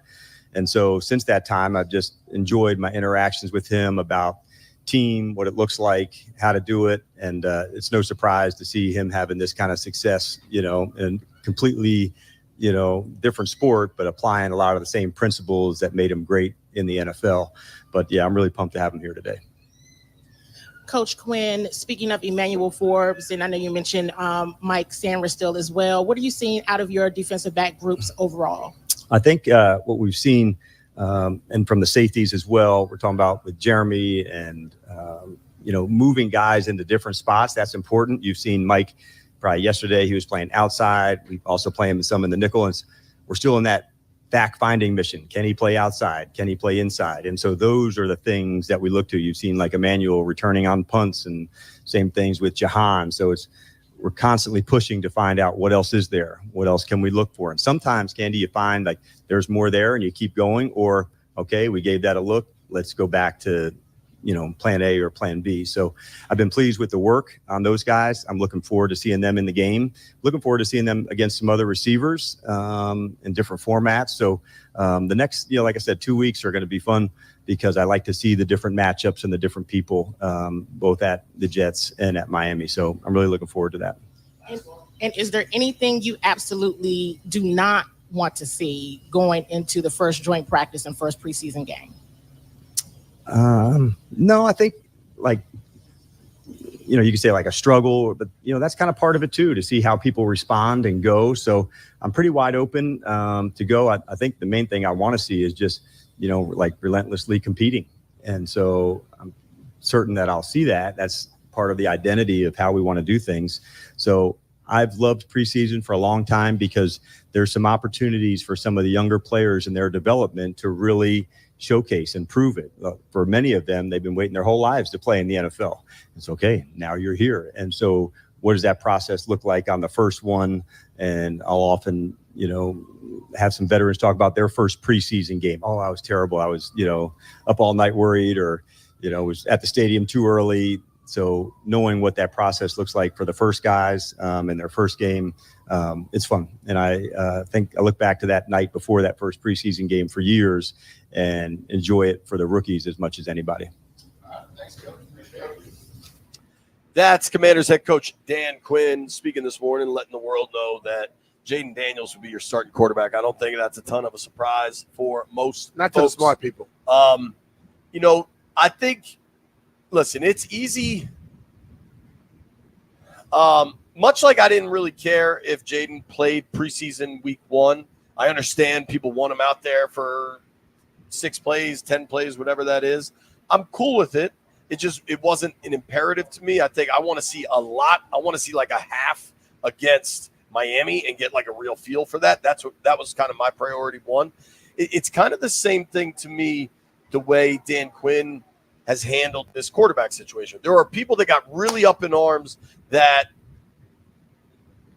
And so since that time, I've just enjoyed my interactions with him about team, what it looks like, how to do it. And it's no surprise to see him having this kind of success, and completely, different sport, but applying a lot of the same principles that made him great in the NFL. But yeah, I'm really pumped to have him here today. Coach Quinn, speaking of Emmanuel Forbes, and I know you mentioned Mike Sainristil as well. What are you seeing out of your defensive back groups overall? I think what we've seen, and from the safeties as well, we're talking about with Jeremy and, moving guys into different spots. That's important. You've seen Mike probably yesterday. He was playing outside. We also play him some in the nickel. And we're still in that fact-finding mission. Can he play outside? Can he play inside? And so those are the things that we look to. You've seen like Emmanuel returning on punts and same things with Jahan. So we're constantly pushing to find out what else is there. What else can we look for? And sometimes, Candy, you find like there's more there and you keep going, or, okay, we gave that a look. Let's go back to, plan A or plan B. So I've been pleased with the work on those guys. I'm looking forward to seeing them in the game. Looking forward to seeing them against some other receivers in different formats. So the next, like I said, 2 weeks are going to be fun because I like to see the different matchups and the different people, both at the Jets and at Miami. So I'm really looking forward to that. And is there anything you absolutely do not want to see going into the first joint practice and first preseason game? No, I think you can say like a struggle, but that's kind of part of it too, to see how people respond and go. So I'm pretty wide open to go. I think the main thing I want to see is just, relentlessly competing. And so I'm certain that I'll see that. That's part of the identity of how we want to do things. So I've loved preseason for a long time because there's some opportunities for some of the younger players in their development to really showcase and prove it. For many of them, they've been waiting their whole lives to play in the NFL. It's okay. Now you're here. And so what does that process look like on the first one? And I'll often, have some veterans talk about their first preseason game. Oh, I was terrible. I was, up all night worried, or, was at the stadium too early. So knowing what that process looks like for the first guys in their first game, it's fun. And I think I look back to that night before that first preseason game for years and enjoy it for the rookies as much as anybody. Thanks, Coach. That's Commanders head coach Dan Quinn speaking this morning, letting the world know that Jaden Daniels will be your starting quarterback. I don't think that's a ton of a surprise for most Not to the smart people. I think, listen, it's easy. Much like I didn't really care if Jaden played preseason week 1. I understand people want him out there for 6 plays, 10 plays, whatever that is. I'm cool with it. It wasn't an imperative to me. I think I want to see a lot. I want to see like a half against Miami and get like a real feel for that. That was kind of my priority 1. It's kind of the same thing to me, the way Dan Quinn has handled this quarterback situation. There are people that got really up in arms that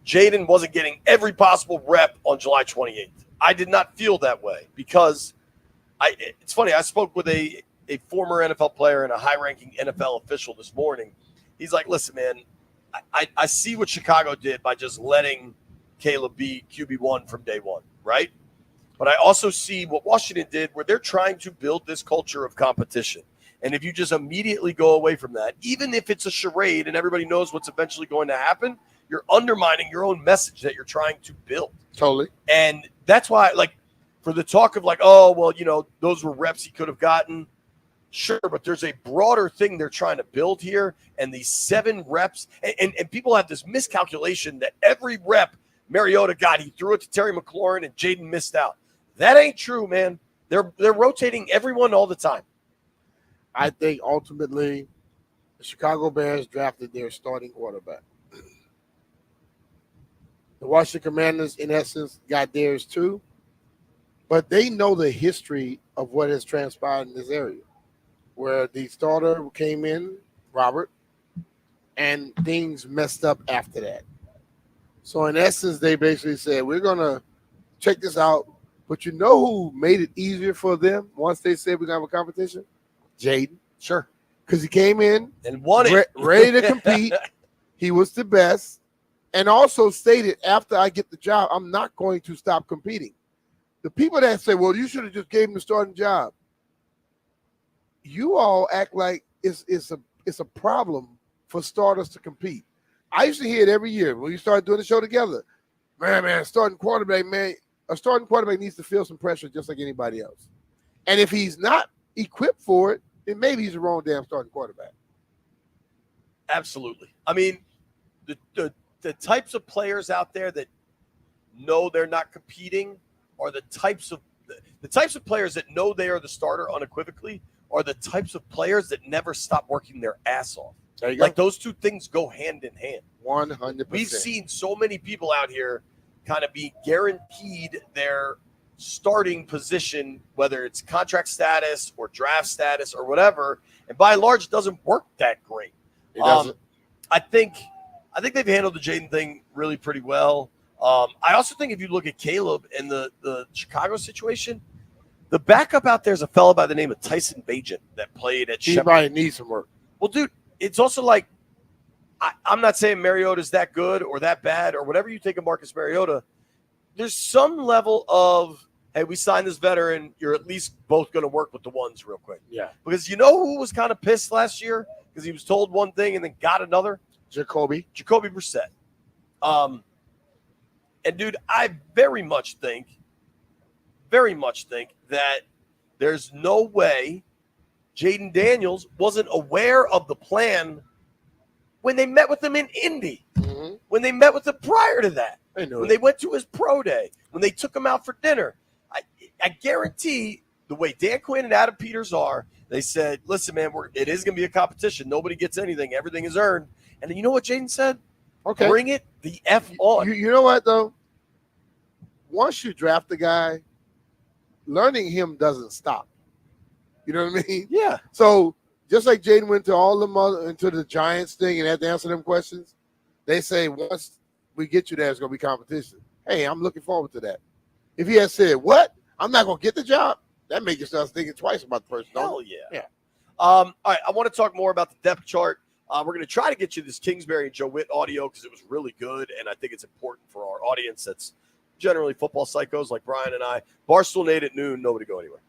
Jaden wasn't getting every possible rep on July 28th. I did not feel that way because it's funny. I spoke with a former NFL player and a high-ranking NFL official this morning. He's like, listen, man, I see what Chicago did by just letting Caleb be QB1 from day one, right? But I also see what Washington did where they're trying to build this culture of competition. And if you just immediately go away from that, even if it's a charade and everybody knows what's eventually going to happen, you're undermining your own message that you're trying to build. Totally. And that's why, for the talk of oh, well, those were reps he could have gotten. Sure, but there's a broader thing they're trying to build here. And these 7 reps, and people have this miscalculation that every rep Mariota got, he threw it to Terry McLaurin and Jaden missed out. That ain't true, man. They're rotating everyone all the time. I think ultimately the Chicago Bears drafted their starting quarterback. The Washington Commanders, in essence, got theirs too. But they know the history of what has transpired in this area, where the starter came in, Robert, and things messed up after that. So in essence, they basically said, we're going to check this out. But you know who made it easier for them once they said we're going to have a competition? Jaden. Sure. Because he came in and won it. Ready to compete. He was the best. And also stated, after I get the job, I'm not going to stop competing. The people that say, well, you should have just gave him the starting job. You all act like it's a problem for starters to compete. I used to hear it every year when we started doing the show together. Man, starting quarterback, man, a starting quarterback needs to feel some pressure just like anybody else. And if he's not equipped for it, then maybe he's the wrong damn starting quarterback. Absolutely. I mean, the types of players out there that know they're not competing are the types of players that know they are the starter unequivocally are the types of players that never stop working their ass off. There you like go. those two things go hand in hand. 100%. We've seen so many people out here kind of be guaranteed their starting position, whether it's contract status or draft status or whatever, and by and large, it doesn't work that great. It doesn't. I think they've handled the Jaden thing really pretty well. I also think if you look at Caleb and the Chicago situation, the backup out there is a fellow by the name of Tyson Bagent that played at He Shepherd. probably needs some work. Well, dude, it's also like I'm not saying Mariota's that good or that bad or whatever you think of Marcus Mariota. There's some level of, hey, we signed this veteran. You're at least both going to work with the ones real quick. Yeah. Because you know who was kind of pissed last year because he was told one thing and then got another? Jacoby Brissett. And, dude, I very much think that there's no way Jaden Daniels wasn't aware of the plan when they met with him in Indy, when they met with him prior to that, when they went to his pro day, when they took him out for dinner. I guarantee the way Dan Quinn and Adam Peters are, they said, listen, man, it is going to be a competition. Nobody gets anything. Everything is earned. And then you know what Jaden said? Okay. Bring it the F on. You know what, though? Once you draft the guy, learning him doesn't stop. You know what I mean? Yeah. So just like Jaden went to all the into the Giants thing and had to answer them questions, they say once we get you there, it's going to be competition. Hey, I'm looking forward to that. If he had said, what? I'm not going to get the job, that makes you start thinking twice about the person. Hell yeah. Yeah. All right, I want to talk more about the depth chart. We're going to try to get you this Kingsbury and Joe Witt audio because it was really good, and I think it's important for our audience that's generally football psychos like Brian and I. Barstool Nate at noon. Nobody go anywhere.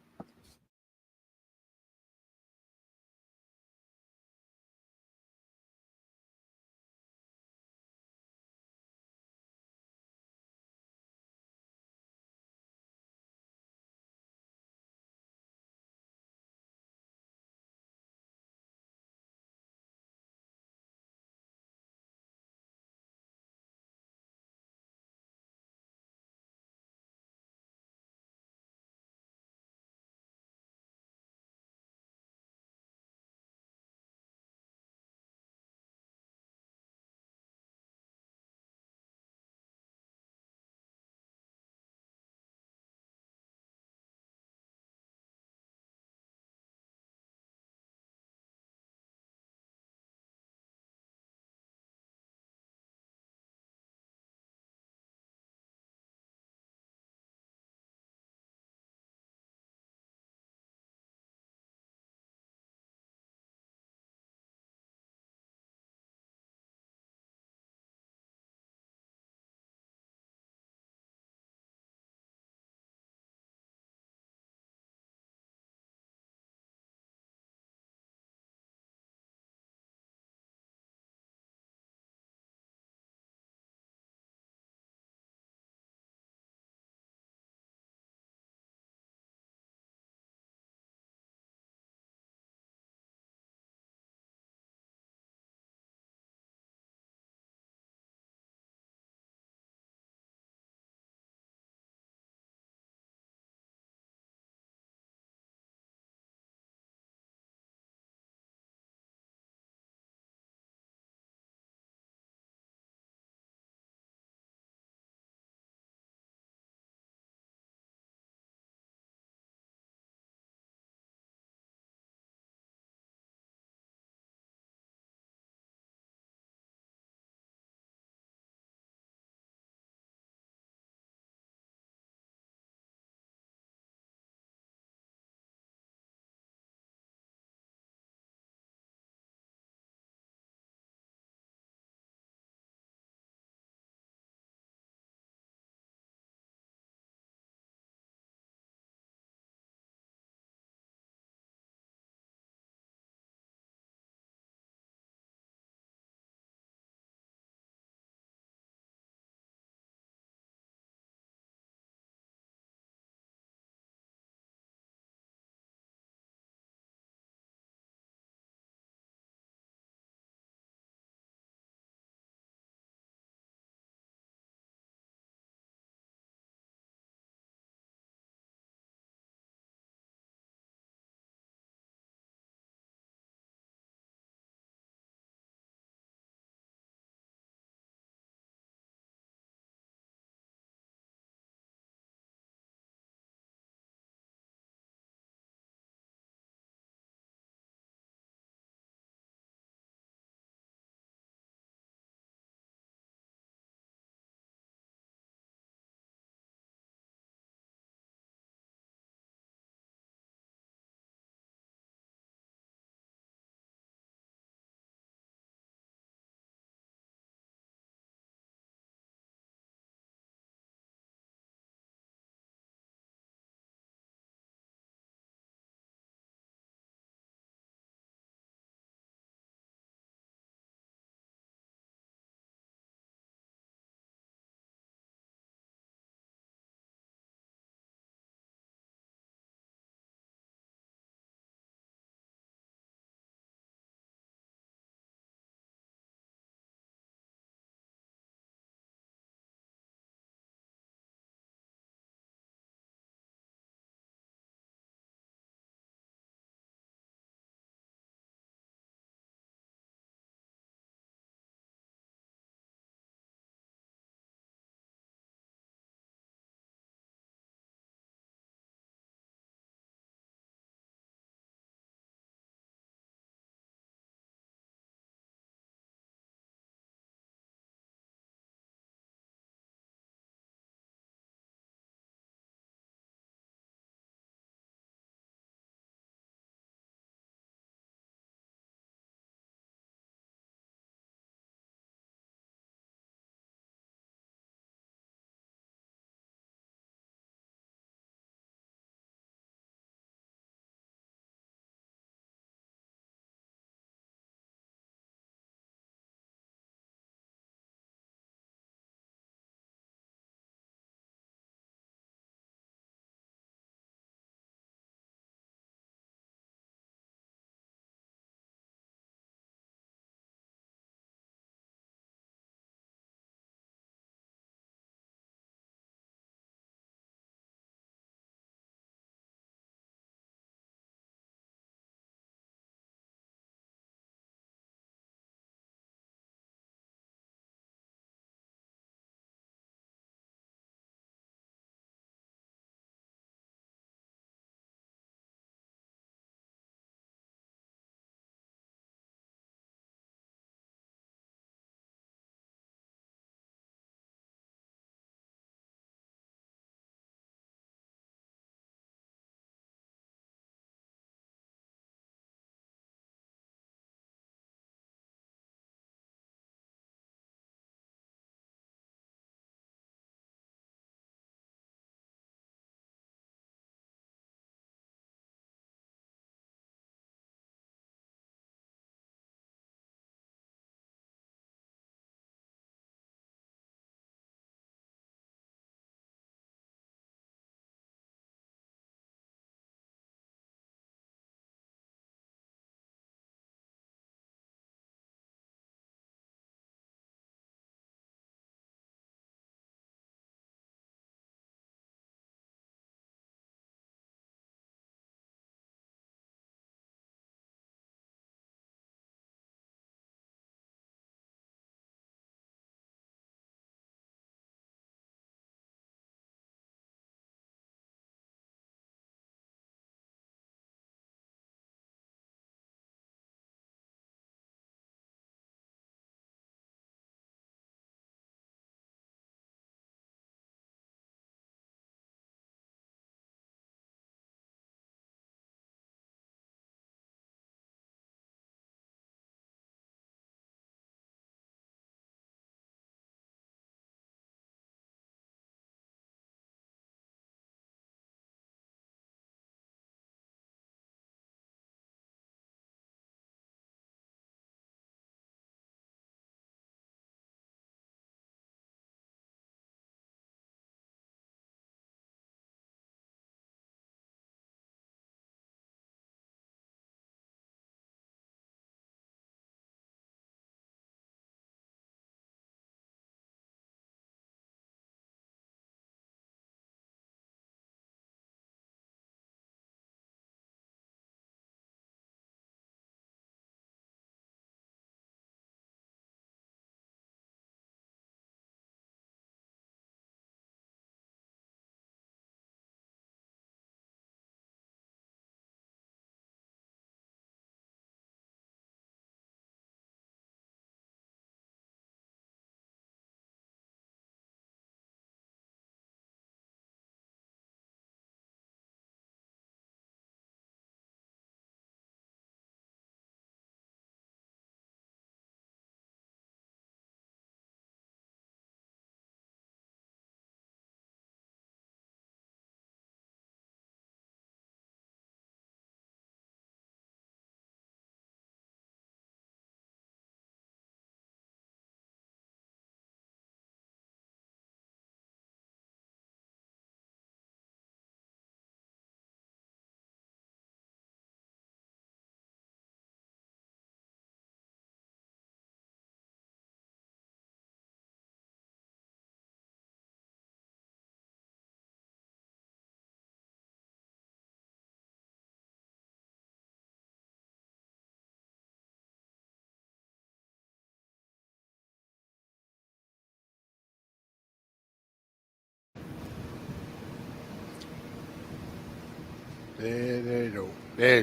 There you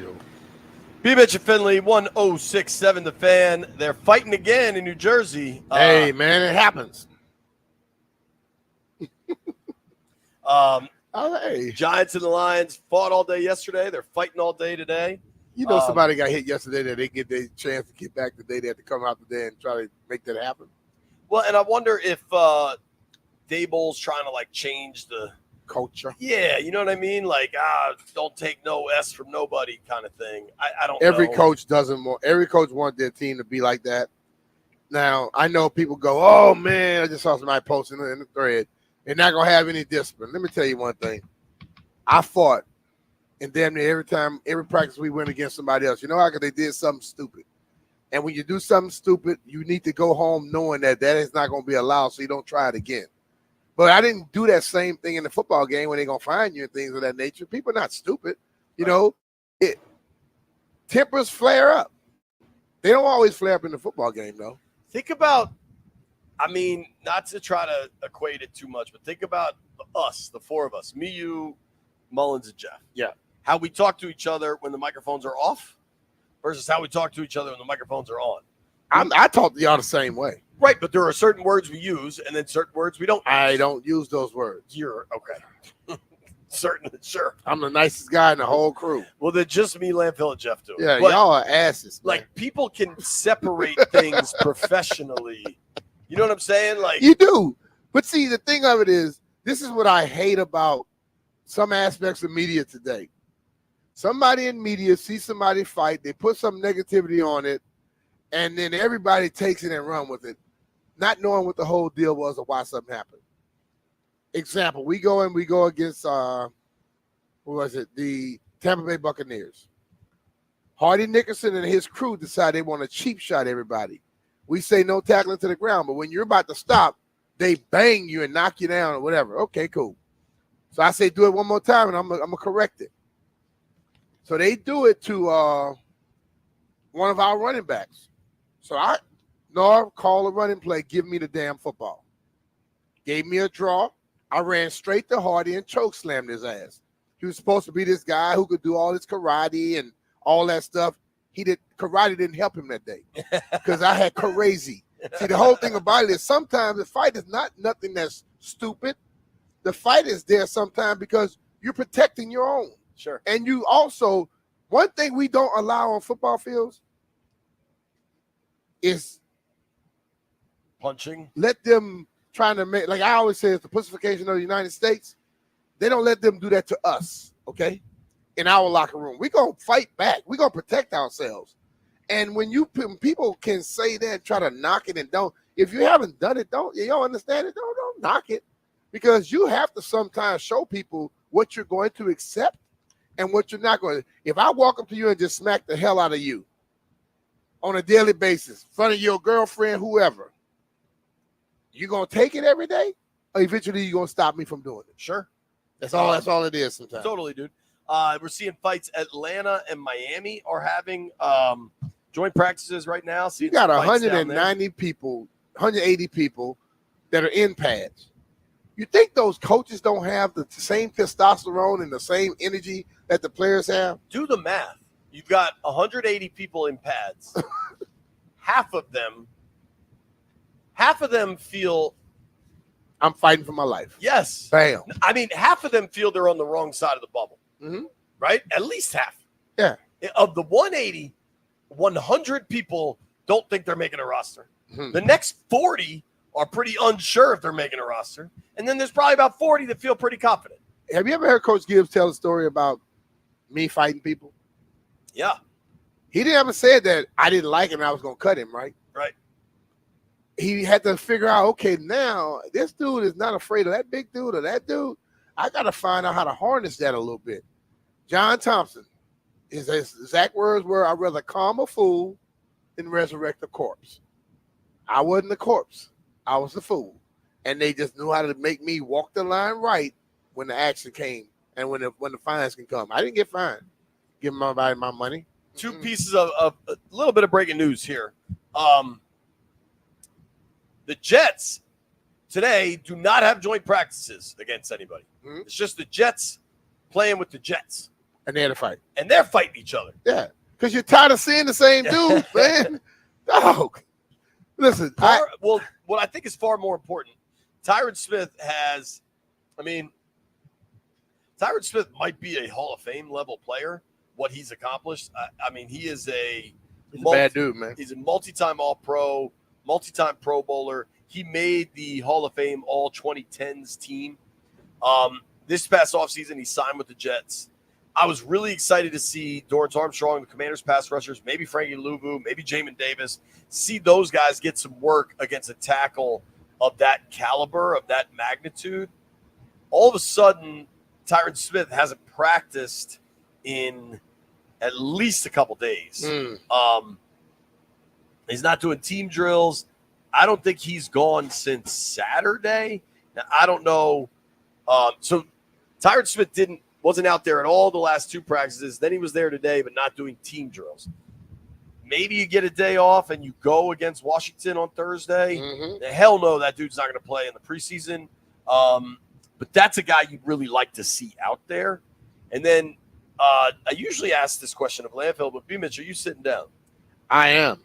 go. B-Mitch and Finley, 1067 The Fan. They're fighting again in New Jersey. Hey, man, it happens. Hey. Giants and the Lions fought all day yesterday. They're fighting all day today. You know, somebody got hit yesterday that they get their chance to get back today. They have to come out today and try to make that happen. Well, and I wonder if Daboll's trying to like change the culture. Yeah, you know what I mean? Like, don't take no S from nobody kind of thing. I don't Every know. coach doesn't want. Every coach wants their team to be like that. Now, I know people go, "Oh man, I just saw somebody posting in the thread. They're not gonna have any discipline." Let me tell you one thing. I fought, and damn near every practice we went against somebody else. You know how? Because they did something stupid. And when you do something stupid, you need to go home knowing that is not going to be allowed, so you don't try it again. But I didn't do that same thing in the football game when they're going to find you and things of that nature. People are not stupid. You know, tempers flare up. They don't always flare up in the football game, though. Think about, I mean, not to try to equate it too much, but think about us, the four of us, me, you, Mullins, and Jeff. Yeah. How we talk to each other when the microphones are off versus how we talk to each other when the microphones are on. I talk to y'all the same way. Right, but there are certain words we use and then certain words we don't use. I don't use those words. You're okay. Certainly, sure. I'm the nicest guy in the whole crew. Well, then just me, Landfill, and Jeff do it. Yeah, But, y'all are asses. Man. like, people can separate things professionally. You know what I'm saying? Like, you do. But see, the thing of it is, this is what I hate about some aspects of media today. Somebody in media sees somebody fight, they put some negativity on it, and then everybody takes it and run with it, not knowing what the whole deal was or why something happened. Example, we go against the Tampa Bay Buccaneers. Hardy Nickerson and his crew decide they want to cheap shot everybody. We say no tackling to the ground, but when you're about to stop, they bang you and knock you down or whatever. Okay, cool. So I say do it one more time, and I'm gonna correct it. So they do it to one of our running backs. So Norv called a running play, give me the damn football. Gave me a draw. I ran straight to Hardy and choke slammed his ass. He was supposed to be this guy who could do all this karate and all that stuff. Karate didn't help him that day because I had crazy. See, the whole thing about it is sometimes the fight is not nothing that's stupid. The fight is there sometimes because you're protecting your own. Sure. And you also, one thing we don't allow on football fields is punching. Let them trying to make, like I always say, it's the pussification of the United States. They don't let them do that to us, okay? In our locker room. We're going to fight back. We're going to protect ourselves. And when people can say that, try to knock it and don't, if you haven't done it, you don't understand it, don't knock it. Because you have to sometimes show people what you're going to accept and what you're not going to. If I walk up to you and just smack the hell out of you on a daily basis, in front of your girlfriend, whoever, you going to take it every day? Or eventually you're going to stop me from doing it? Sure. That's all it is sometimes. Totally, dude. We're seeing fights. Atlanta and Miami are having joint practices right now. You got 190 people, 180 people that are in pads. You think those coaches don't have the same testosterone and the same energy that the players have? Do the math. You've got 180 people in pads. half of them feel I'm fighting for my life. Yes. Bam. I mean, half of them feel they're on the wrong side of the bubble. Mm-hmm. Right? At least half. Yeah. Of the 180, 100 people don't think they're making a roster. Mm-hmm. The next 40 are pretty unsure if they're making a roster. And then there's probably about 40 that feel pretty confident. Have you ever heard Coach Gibbs tell a story about me fighting people? Yeah. He didn't ever say that I didn't like him and I was going to cut him, right? Right. He had to figure out, okay, now this dude is not afraid of that big dude or that dude. I got to find out how to harness that a little bit. John Thompson, his exact words were, I'd rather calm a fool than resurrect a corpse. I wasn't the corpse. I was the fool. And they just knew how to make me walk the line right when the action came and when the fines can come. I didn't get fined. Give everybody my money. Two pieces of a little bit of breaking news here. The Jets today do not have joint practices against anybody. Mm-hmm. It's just the Jets playing with the Jets. And they had a fight. And they're fighting each other. Yeah. Because you're tired of seeing the same dude, man. Dog. Listen. Well, what I think is far more important, Tyron Smith Tyron Smith might be a Hall of Fame level player, what he's accomplished. He is He's a bad dude, man. He's a multi-time All-Pro, multi-time Pro Bowler. He made the Hall of Fame All-2010s team. This past offseason, he signed with the Jets. I was really excited to see Dorrance Armstrong, the Commanders' pass rushers, maybe Frankie Luvu, maybe Jamin Davis, see those guys get some work against a tackle of that caliber, of that magnitude. All of a sudden, Tyron Smith hasn't practiced in at least a couple days. He's not doing team drills. I don't think he's gone since Saturday. Now, I don't know. So Tyron Smith wasn't out there at all the last two practices. Then he was there today, but not doing team drills. Maybe you get a day off and you go against Washington on Thursday. Hell no, that dude's not going to play in the preseason. But that's a guy you'd really like to see out there. And then I usually ask this question of Landfill, but B. Mitch, are you sitting down? I am.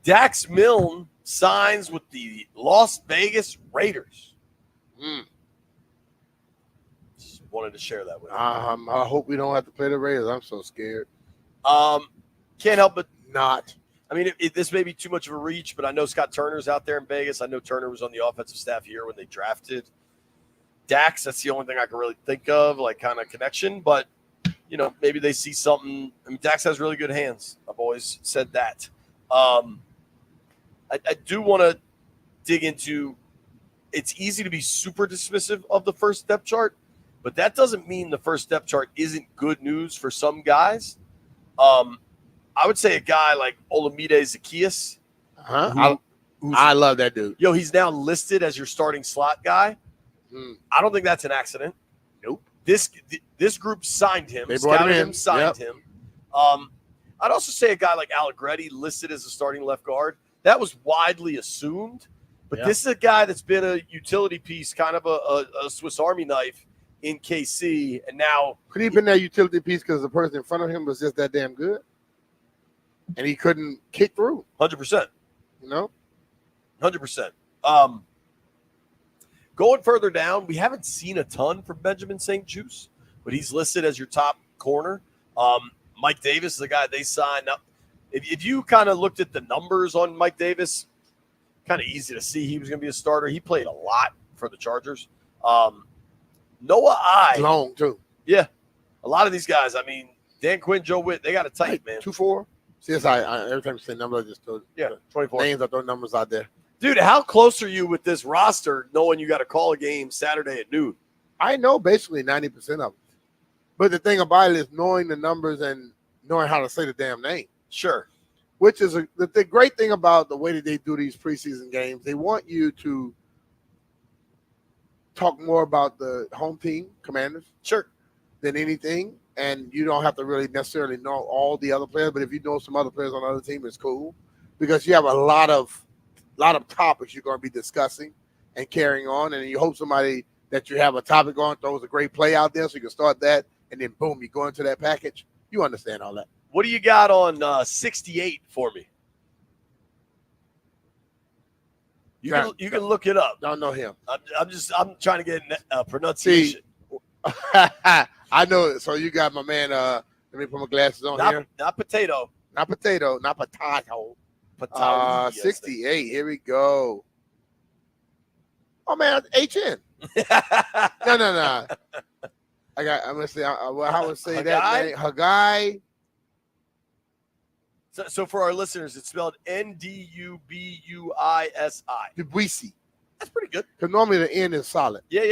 Dax Milne signs with the Las Vegas Raiders. Just wanted to share that with you. I hope we don't have to play the Raiders. I'm so scared. Can't help but not. This may be too much of a reach, but I know Scott Turner's out there in Vegas. I know Turner was on the offensive staff here when they drafted Dax. That's the only thing I can really think of, like kind of connection. But, maybe they see something. Dax has really good hands. I've always said that. I do want to dig into – it's easy to be super dismissive of the first depth chart, but that doesn't mean the first depth chart isn't good news for some guys. I would say a guy like Olamide Zaccheaus. I love that dude. He's now listed as your starting slot guy. I don't think that's an accident. Nope. This group signed him, They brought scouted him in. signed him. I'd also say a guy like Allegretti listed as a starting left guard. That was widely assumed, but this is a guy that's been a utility piece, kind of a Swiss Army knife in KC, and now could he have been that utility piece because the person in front of him was just that damn good, and he couldn't kick through? 100%. 100%. Going further down, we haven't seen a ton from Benjamin St. Juste, but he's listed as your top corner. Mike Davis is the guy they signed. Now, if you kind of looked at the numbers on Mike Davis, kind of easy to see he was going to be a starter. He played a lot for the Chargers. Noah I. Long, too. Yeah. A lot of these guys, Dan Quinn, Joe Witt, they got it tight, man. 2-4. CSI, every time you say numbers, I just throw 24 names, I throw numbers out there. Dude, how close are you with this roster knowing you got to call a game Saturday at noon? I know basically 90% of them. But the thing about it is knowing the numbers and knowing how to say the damn name. Sure. Which is the great thing about the way that they do these preseason games. They want you to talk more about the home team, Commanders. Sure. Than anything. And you don't have to really necessarily know all the other players. But if you know some other players on the other team, it's cool. Because you have a lot of topics you're going to be discussing and carrying on. And you hope somebody that you have a topic on throws a great play out there so you can start that. And then, boom, you go into that package. You understand all that. What do you got on 68 for me? You can look it up. Don't know him. I'm trying to get pronunciation. See, I know it. So you got my man. Let me put my glasses on here. Not potato. Not potato. Not potato. 68. Here we go. Oh man, HN. No. I'm gonna say. I would say that name. Hagai. So for our listeners, it's spelled Ndubuisi. Debuisi. That's pretty good. Because normally the N is solid. Yeah.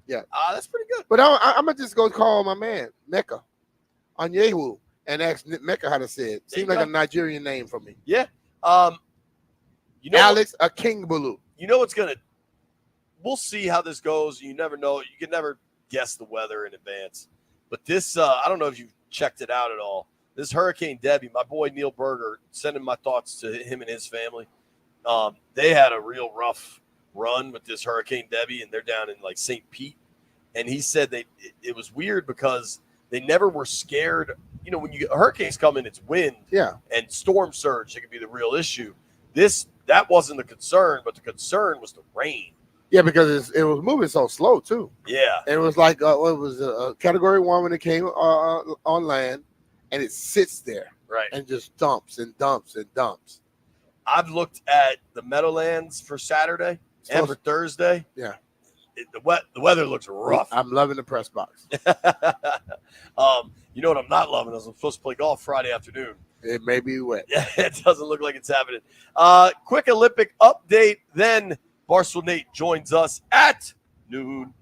That's pretty good. But I'm gonna just go call my man Mecca on Yahoo and ask Mecca how to say it. Seems like a Nigerian name for me. Yeah. Alex Akingbulu. We'll see how this goes. You never know. You can never guess the weather in advance. But this, I don't know if you've checked it out at all. This Hurricane Debbie, my boy Neil Berger, sending my thoughts to him and his family. They had a real rough run with this Hurricane Debbie, and they're down in like St. Pete. And he said it was weird because They never were scared. You know, when you get hurricanes come in, it's wind and storm surge that could be the real issue. That wasn't the concern, but the concern was the rain. Yeah, because it was moving so slow too. Yeah, it was like it was a Category 1 when it came on land, and it sits there and just dumps and dumps and dumps. I've looked at the Meadowlands for Saturday and for Thursday. Yeah. The weather looks rough. I'm loving the press box. You know what I'm not loving is I'm supposed to play golf Friday afternoon. It may be wet. Yeah, it doesn't look like it's happening. Quick Olympic update. Then Barstool Nate joins us at noon.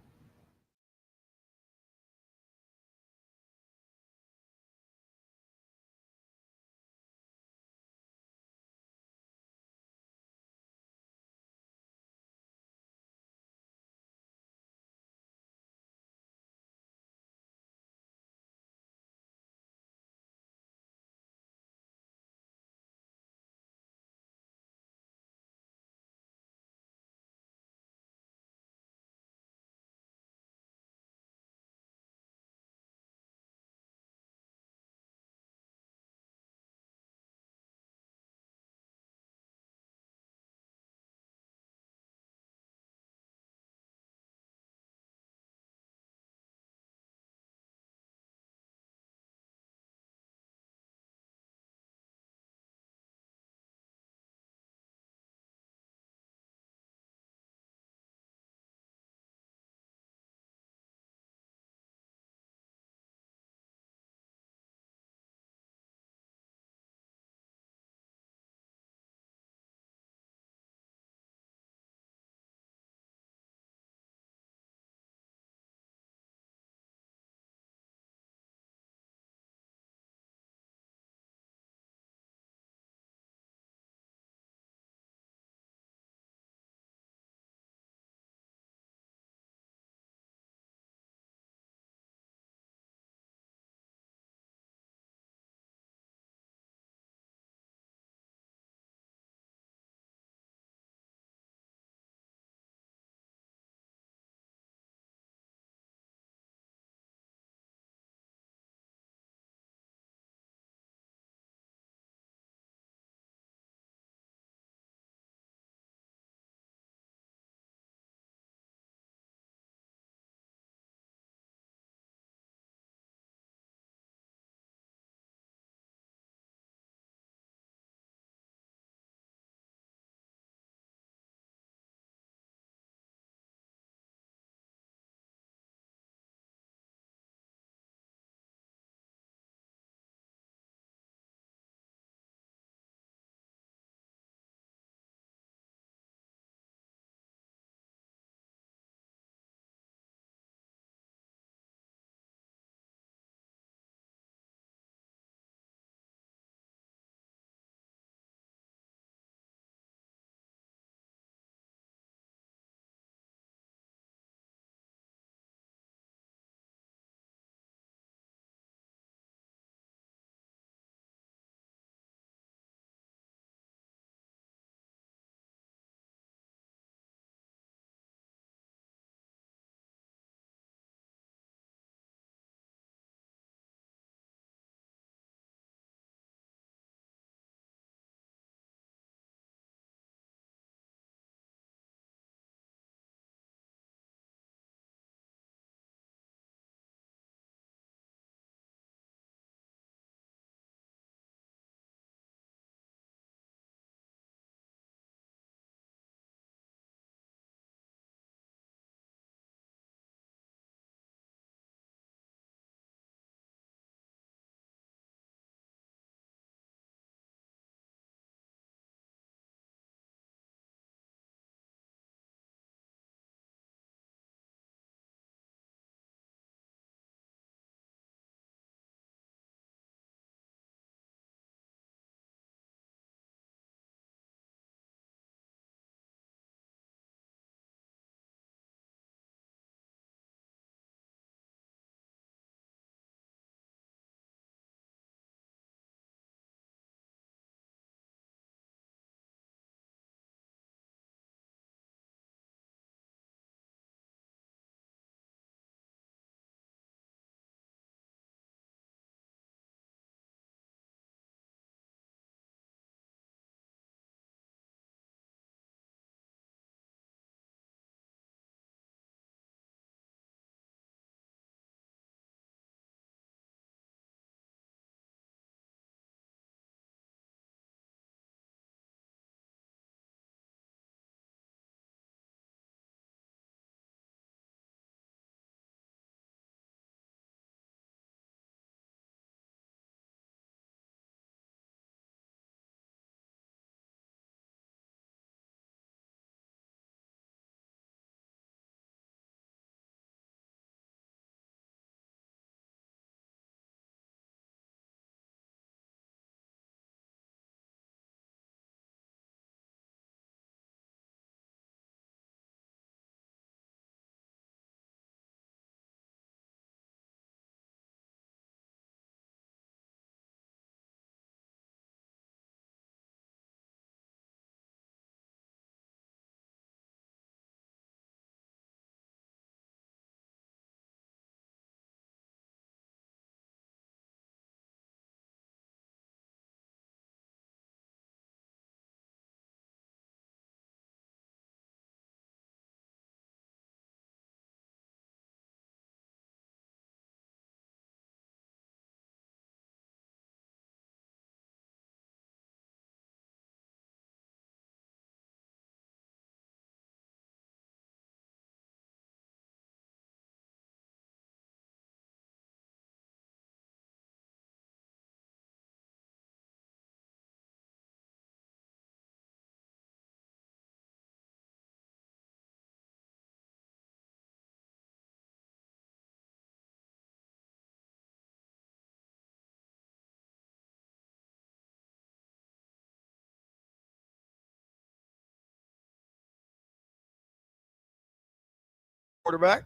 quarterback.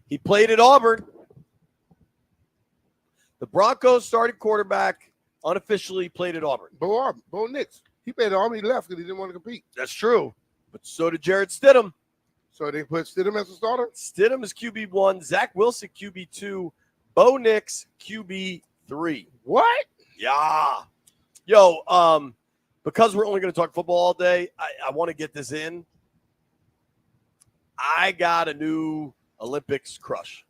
He played at Auburn. The Broncos starting quarterback unofficially played at Auburn. Bo Nix. He played at Auburn. He left because he didn't want to compete. That's true. But so did Jarrett Stidham. So they put Stidham as a starter? Stidham is QB1. Zach Wilson, QB2. Bo Nix, QB3. What? Yeah. Yo, because we're only going to talk football all day, I want to get this in. I got a new Olympics crush.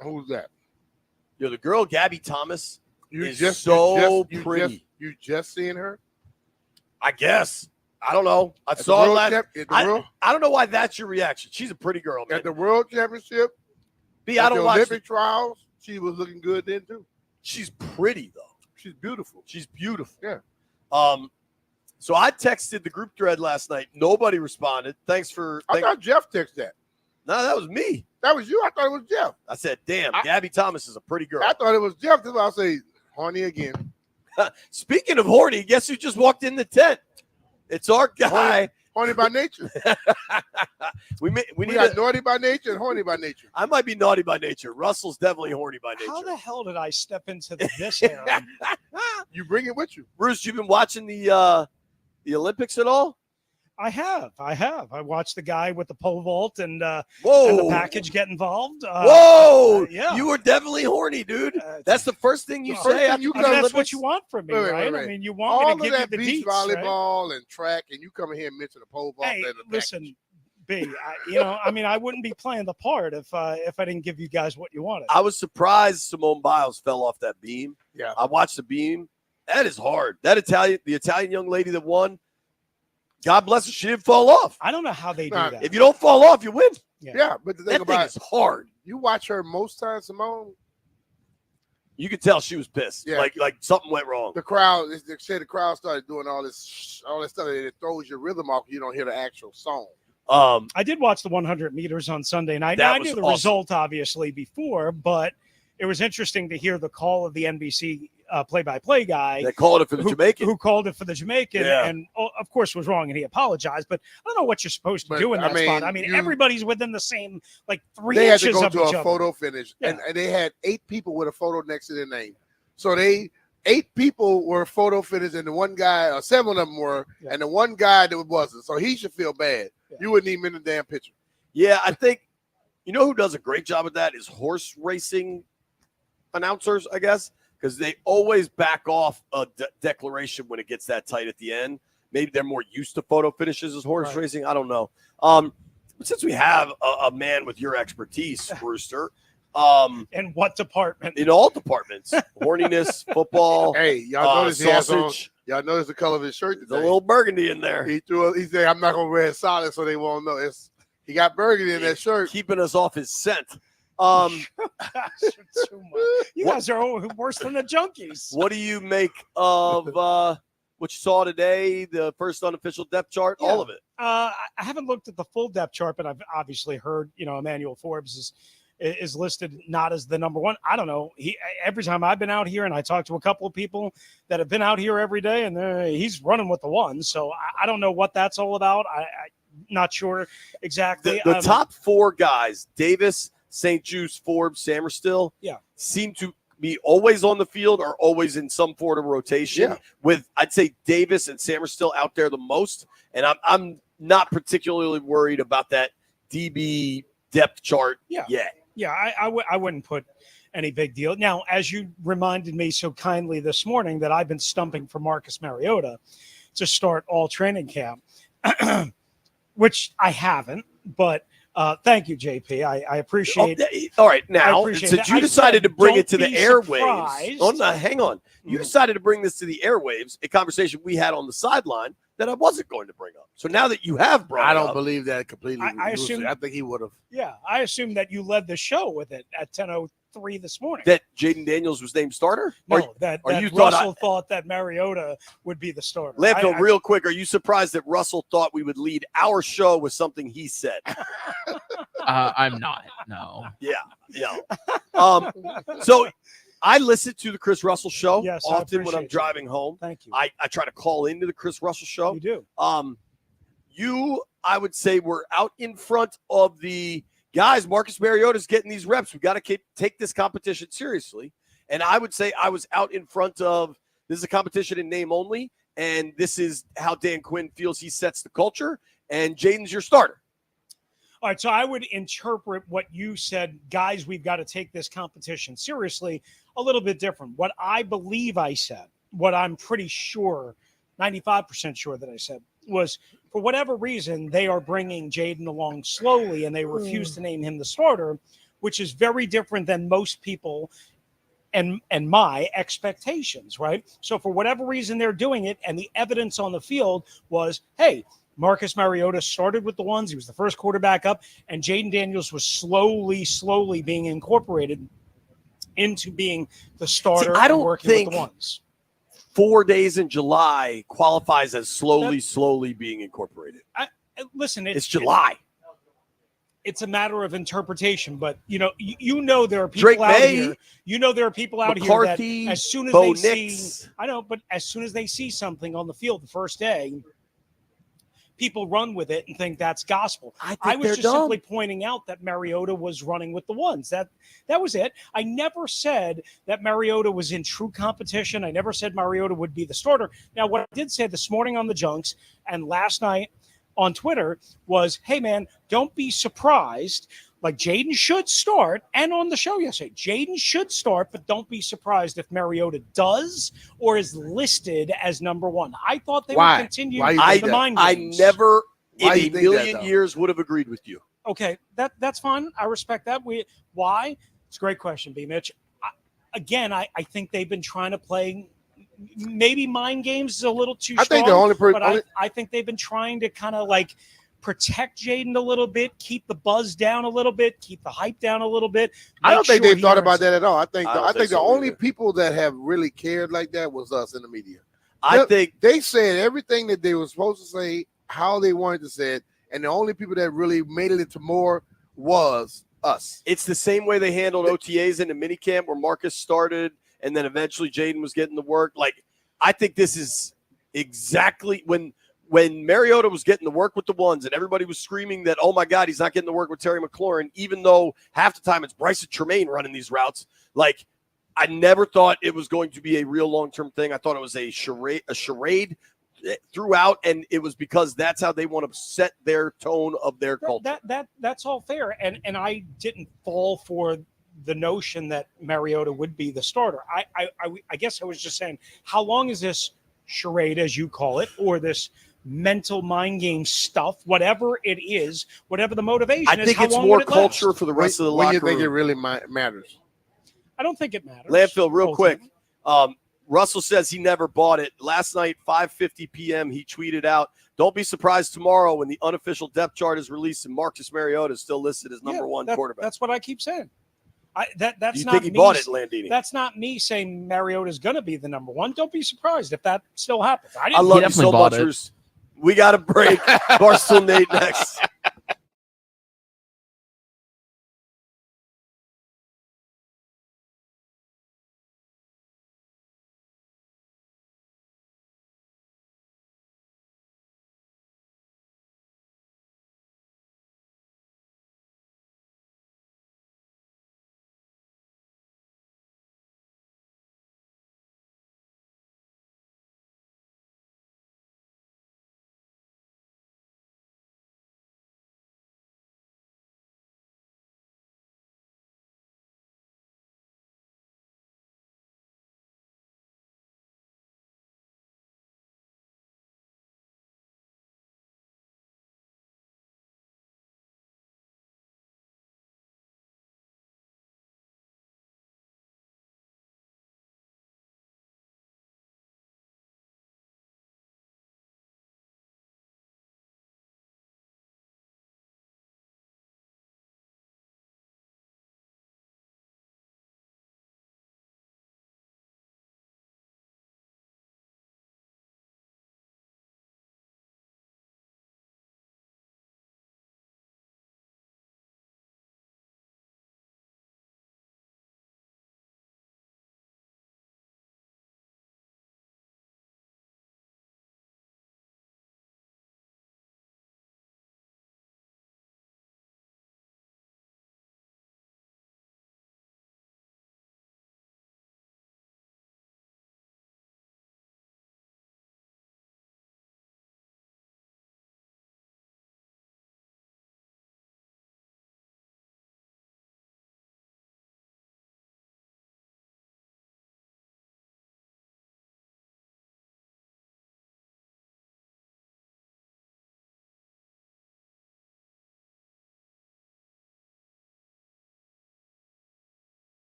Who's that? Yo, the girl, Gabby Thomas, is you pretty. You just seeing her? I guess. I don't know. I saw it last. I don't know why that's your reaction. She's a pretty girl, man. At the World Championship, B, I don't watch Olympic trials. She was looking good then too. She's pretty though. She's beautiful. She's beautiful. Yeah. So I texted the group thread last night. Nobody responded. I thought Jeff texted that. No, that was me. That was you. I thought it was Jeff. I said, "Damn, Gabby Thomas is a pretty girl." I thought it was Jeff. That's why I say horny again. Speaking of horny, guess who just walked in the tent? It's our guy. Horny by nature. we got naughty by nature and horny by nature. I might be naughty by nature. Russell's definitely horny by nature. How the hell did I step into this area? You bring it with you. Bruce, you've been watching the Olympics at all? I have. I watched the guy with the pole vault and the package get involved. Whoa! Yeah. You were definitely horny, dude. That's the first thing you say. That's what you want from me, right? I mean, you want all me to of give that you the beach deets, right? volleyball and track, and you come in here and mention the pole vault. Hey, and the listen, B. I wouldn't be playing the part if I didn't give you guys what you wanted. I was surprised Simone Biles fell off that beam. Yeah, I watched the beam. That is hard. The Italian young lady that won. God bless her. She didn't fall off. I don't know how they do that. If you don't fall off, you win. Yeah, but the thing about it is hard. You watch her most times, Simone. You could tell she was pissed. Yeah. Like something went wrong. The crowd, they say the crowd started doing all this stuff, and it throws your rhythm off. You don't hear the actual song. I did watch the 100 meters on Sunday night. That I was knew the awesome. result obviously before, but it was interesting to hear the call of the NBC play-by-play guy. They called it for the Jamaican. Who called it for the Jamaican, Yeah. and of course was wrong, and he apologized. But I don't know what you're supposed to do in that spot. I mean, everybody's within the same 3 They had inches to go of to each a other. photo finish, Yeah. and they had 8 people with a photo next to their name. So 8 people were photo finished, and the one guy, or 7 of them were, and the one guy that wasn't. So he should feel bad. Yeah. You wouldn't even in the damn picture. Yeah, I think who does a great job with that is horse racing announcers, I guess, because they always back off a declaration when it gets that tight at the end. Maybe they're more used to photo finishes as horse racing. I don't know. But since we have a man with your expertise, Brewster, in what department? In all departments, horniness, football. Hey, y'all notice he has on, sausage. y'all notice the color of his shirt today. There's a little burgundy in there. He said, "I'm not gonna wear it solid so they won't know." He got burgundy in that shirt, keeping us off his scent. You guys are worse than the junkies. What do you make of what you saw today? The first unofficial depth chart, all of it. I haven't looked at the full depth chart, but I've obviously heard, Emmanuel Forbes is listed not as the number one. I don't know. Every time I've been out here and I talked to a couple of people that have been out here every day, and he's running with the one. So I don't know what that's all about. I'm not sure exactly. The top 4 guys, Davis, St. Juice, Forbes, Samerstill, seem to be always on the field or always in some sort of rotation. With I'd say Davis and Samerstill out there the most, and I'm not particularly worried about that DB depth chart yet. Yeah, I wouldn't put any big deal. Now, as you reminded me so kindly this morning that I've been stumping for Marcus Mariota to start all training camp, which I haven't, but thank you, JP. I appreciate it. All right, now, since you decided to bring it to the airwaves. Oh, no, hang on. You decided to bring this to the airwaves, a conversation we had on the sideline that I wasn't going to bring up. So now that you have brought it up. I don't believe that completely. I think he would have. Yeah, I assume that you led the show with it at 10:03 this morning. That Jaden Daniels was named starter? No, that Russell thought that Mariota would be the starter. Landfill, real quick, are you surprised that Russell thought we would lead our show with something he said? I'm not. No. Yeah. So I listen to the Chris Russell show often when I'm driving home. Thank you. I try to call into the Chris Russell show. You do. You, I would say, were out in front of the guys. Marcus Mariota's getting these reps. We've got to take this competition seriously. And I would say I was out in front of, this is a competition in name only, and this is how Dan Quinn feels he sets the culture, and Jaden's your starter. All right, so I would interpret what you said, guys, we've got to take this competition seriously, a little bit different. What I believe I said, what I'm pretty sure, 95% sure that I said, was for whatever reason, they are bringing Jaden along slowly, and they refuse to name him the starter, which is very different than most people and my expectations, right? So for whatever reason, they're doing it, and the evidence on the field was, hey, Marcus Mariota started with the ones. He was the first quarterback up, and Jaden Daniels was slowly being incorporated into being the starter. I don't and working think with the ones. 4 days in July qualifies as slowly being incorporated. Listen, it's July. It's a matter of interpretation, but you know there are people Drake out May, here. You know there are people out McCarthy, here that as soon as Bo they Nix. see, I know, but as soon as they see something on the field the first day, people run with it and think that's gospel. I was just simply pointing out that Mariota was running with the ones. That was it. I never said that Mariota was in true competition. I never said Mariota would be the starter. Now, what I did say this morning on the Junks and last night on Twitter was, hey, man, don't be surprised. Like, Jaden should start. And on the show yesterday, Jaden should start, but don't be surprised if Mariota does or is listed as number one. I thought they would continue the mind games. I never in a million years would have agreed with you. Okay, that's fine. I respect that. Why? It's a great question, B. Mitch. I think they've been trying to play maybe mind games is a little too strong. I think they've been trying to kind of like protect Jaden a little bit, keep the buzz down a little bit, keep the hype down a little bit. I don't think they thought about that at all. I think the only either. people that have really cared like that was us in the media. I think they said everything that they were supposed to say, how they wanted to say it, and the only people that really made it into more was us. It's the same way they handled OTAs in the minicamp where Marcus started and then eventually Jaden was getting the work. Like, I think this is exactly when Mariota was getting the work with the ones and everybody was screaming that, oh, my God, he's not getting the work with Terry McLaurin, even though half the time it's Bryson Tremaine running these routes. Like, I never thought it was going to be a real long-term thing. I thought it was a charade throughout, and it was because that's how they want to set their tone of their culture. That's all fair, and I didn't fall for the notion that Mariota would be the starter. I guess I was just saying, how long is this charade, as you call it, or this mental mind game stuff, whatever it is, whatever the motivation is? I think it's more culture for the rest of the locker room. When you think it really matters? I don't think it matters. Landfill, real quick. Russell says he never bought it. Last night, 5:50 p.m., he tweeted out, don't be surprised tomorrow when the unofficial depth chart is released and Marcus Mariota is still listed as number one quarterback. That's what I keep saying. That's you not think he me, bought it, Landini? That's not me saying Mariota is going to be the number one. Don't be surprised if that still happens. I love you so much, Bruce. We got a break. Barstool Nate next.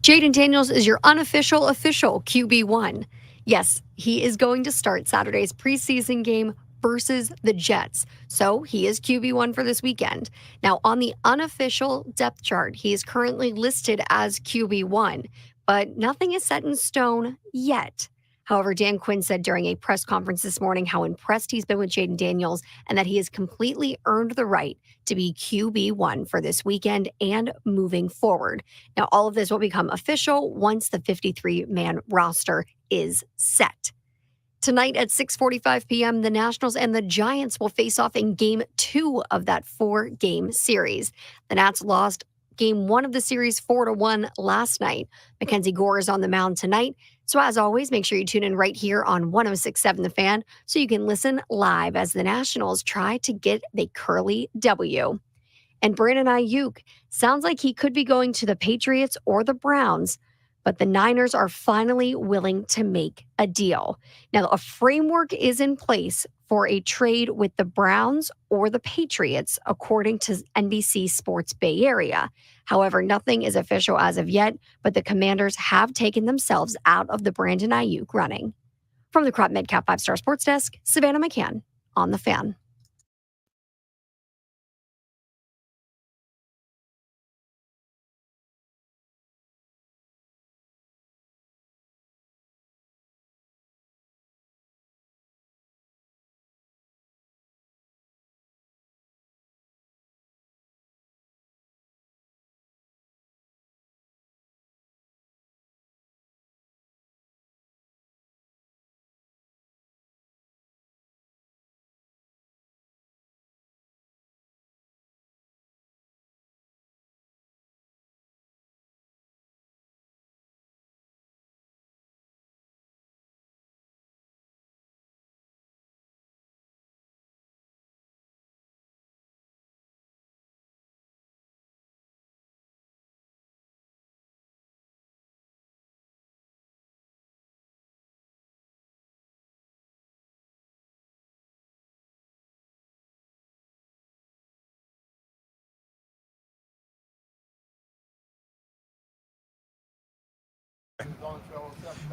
Jaden Daniels is your unofficial official QB1. Yes, he is going to start Saturday's preseason game versus the Jets. So he is QB1 for this weekend. Now, on the unofficial depth chart, he is currently listed as QB1, but nothing is set in stone yet. However, Dan Quinn said during a press conference this morning how impressed he's been with Jaden Daniels and that he has completely earned the right to be QB1 for this weekend and moving forward. Now, all of this will become official once the 53-man roster is set. Tonight at 6:45 p.m., the Nationals and the Giants will face off in Game 2 of that 4-game series. The Nats lost Game 1 of the series 4-1 last night. Mackenzie Gore is on the mound tonight. So as always, make sure you tune in right here on 106.7 The Fan so you can listen live as the Nationals try to get the Curly W. And Brandon Aiyuk sounds like he could be going to the Patriots or the Browns, but the Niners are finally willing to make a deal. Now, a framework is in place for a trade with the Browns or the Patriots, according to NBC Sports Bay Area. However, nothing is official as of yet, but the Commanders have taken themselves out of the Brandon Aiyuk running. From the Crop Midcap 5-Star Sports Desk, Savannah McCann on The Fan.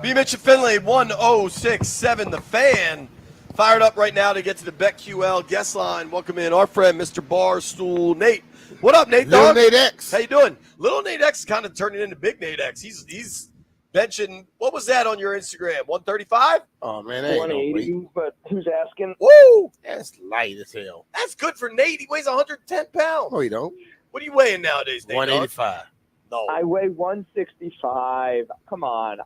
B. Mitch and Finley, 1067 The Fan. Fired up right now to get to the BetQL guest line. Welcome in our friend, Mr. Barstool Nate. What up, Nate? Little dog? Nate X. How you doing? Little Nate X is kind of turning into Big Nate X. He's benching, what was that on your Instagram, 135? Oh, man, that ain't 180, but who's asking? Woo! That's light as hell. That's good for Nate. He weighs 110 pounds. No, he don't. What are you weighing nowadays, Nate? 185. No. I weigh 165. Come on,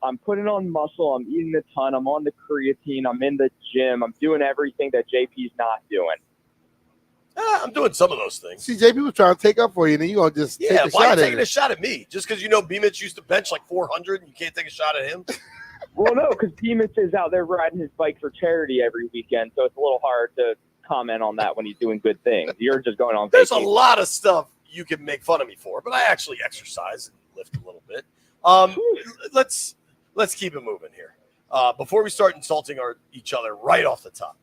I'm putting on muscle. I'm eating a ton. I'm on the creatine. I'm in the gym. I'm doing everything that JP's not doing. I'm doing some of those things. See, JP was trying to take up for you, and then you going to just take a Why are you shot at taking it. a shot at me? Just because you know B-Mitch used to bench like 400 and you can't take a shot at him? Well, no, because P-Mitch is out there riding his bike for charity every weekend, so it's a little hard to comment on that when he's doing good things. You're just going on There's vacation. a lot of stuff you can make fun of me for, but I actually exercise and lift a little bit. Let's keep it moving here. Before we start insulting each other right off the top.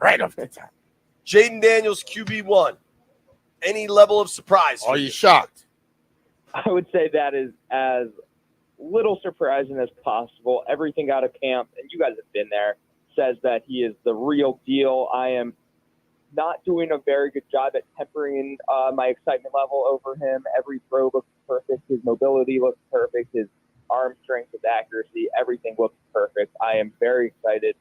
Right off the top. Jaden Daniels, QB1. Any level of surprise? Are you shocked? I would say that is as little surprising as possible. Everything out of camp, and you guys have been there, says that he is the real deal. I am not doing a very good job at tempering my excitement level over him. Every throw looks perfect. His mobility looks perfect. His arm strength, his accuracy, everything looks perfect. I am very excited.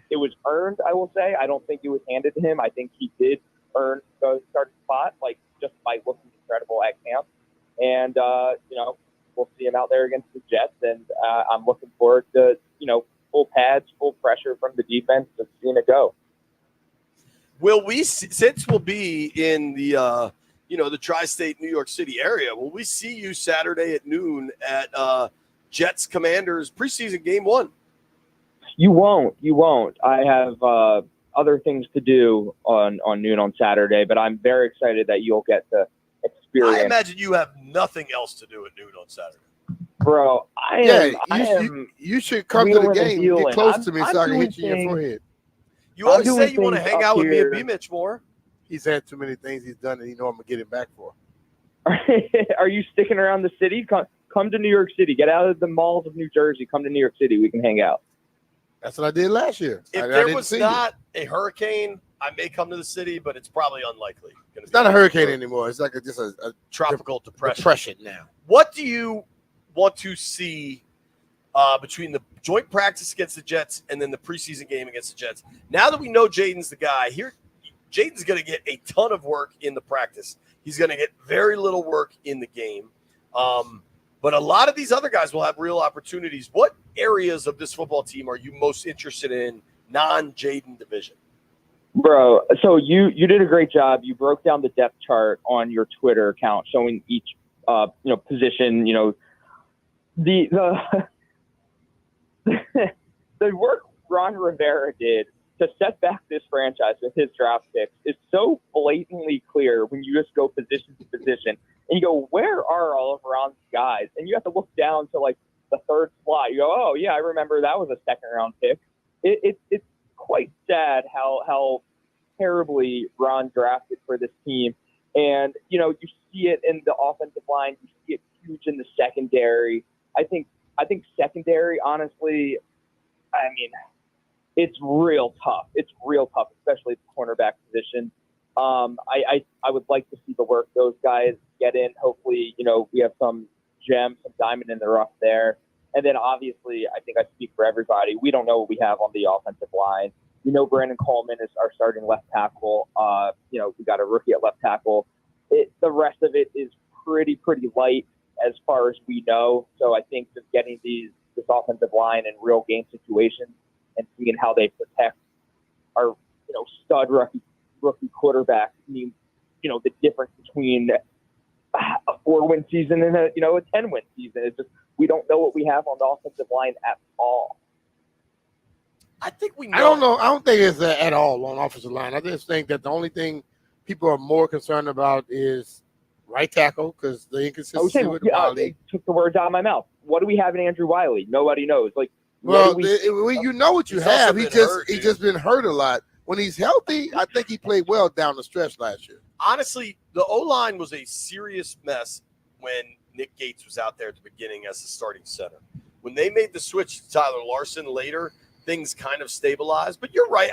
It was earned, I will say. I don't think it was handed to him. I think he did earn the starting spot, like just by looking incredible at camp. And, we'll see him out there against the Jets. And I'm looking forward to, full pads, full pressure from the defense, just seeing it go. Will we, since we'll be in the, the tri-state New York City area, will we see you Saturday at noon at Jets Commanders preseason game 1? You won't. I have other things to do on noon on Saturday, but I'm very excited that you'll get to experience. I imagine you have nothing else to do at noon on Saturday. Bro, you should come to the game. Get close to me so I can hit you in your forehead. You always say you want to hang out with me and B-Mitch more. He's had too many things he's done, and you know I'm going to get him back for. Are you sticking around the city? Come to New York City. Get out of the malls of New Jersey. Come to New York City. We can hang out. That's what I did last year. If there was not a hurricane, I may come to the city, but it's probably unlikely. It's not a hurricane anymore. It's like just a tropical depression. Depression now. What do you want to see between the joint practice against the Jets and then the preseason game against the Jets? Now that we know Jaden's the guy, Jaden's going to get a ton of work in the practice. He's going to get very little work in the game. But a lot of these other guys will have real opportunities. What areas of this football team are you most interested in non-Jaden division? Bro, so you did a great job. You broke down the depth chart on your Twitter account, showing each position. The the work Ron Rivera did to set back this franchise with his draft picks is so blatantly clear when you just go position to position and you go, where are all of Ron's guys? And you have to look down to like the third slot. You go, oh yeah, I remember that was a second round pick. It's quite sad how terribly Ron drafted for this team. And, you see it in the offensive line. You see it huge in the secondary. I think secondary, honestly, it's real tough. It's real tough, especially at the cornerback position. I would like to see the work those guys get in. Hopefully, we have some gem, some diamond in the rough there. And then obviously, I think I speak for everybody. We don't know what we have on the offensive line. Brandon Coleman is our starting left tackle. We got a rookie at left tackle. The rest of it is pretty light as far as we know. So I think just getting this offensive line in real game situations and seeing how they protect our, stud rookie quarterback means, the difference between a 4-win season and a 10-win season. It's just, we don't know what we have on the offensive line at all. I think we know. I don't know. I don't think it's at all on offensive line. I just think that the only thing people are more concerned about is right tackle because the inconsistency with Wiley. Took the words out of my mouth. What do we have in Andrew Wiley? Nobody knows. You know what you have. He's just been hurt a lot. When he's healthy, I think he played well down the stretch last year. Honestly, the O-line was a serious mess when Nick Gates was out there at the beginning as the starting center. When they made the switch to Tyler Larson later, things kind of stabilized. But you're right.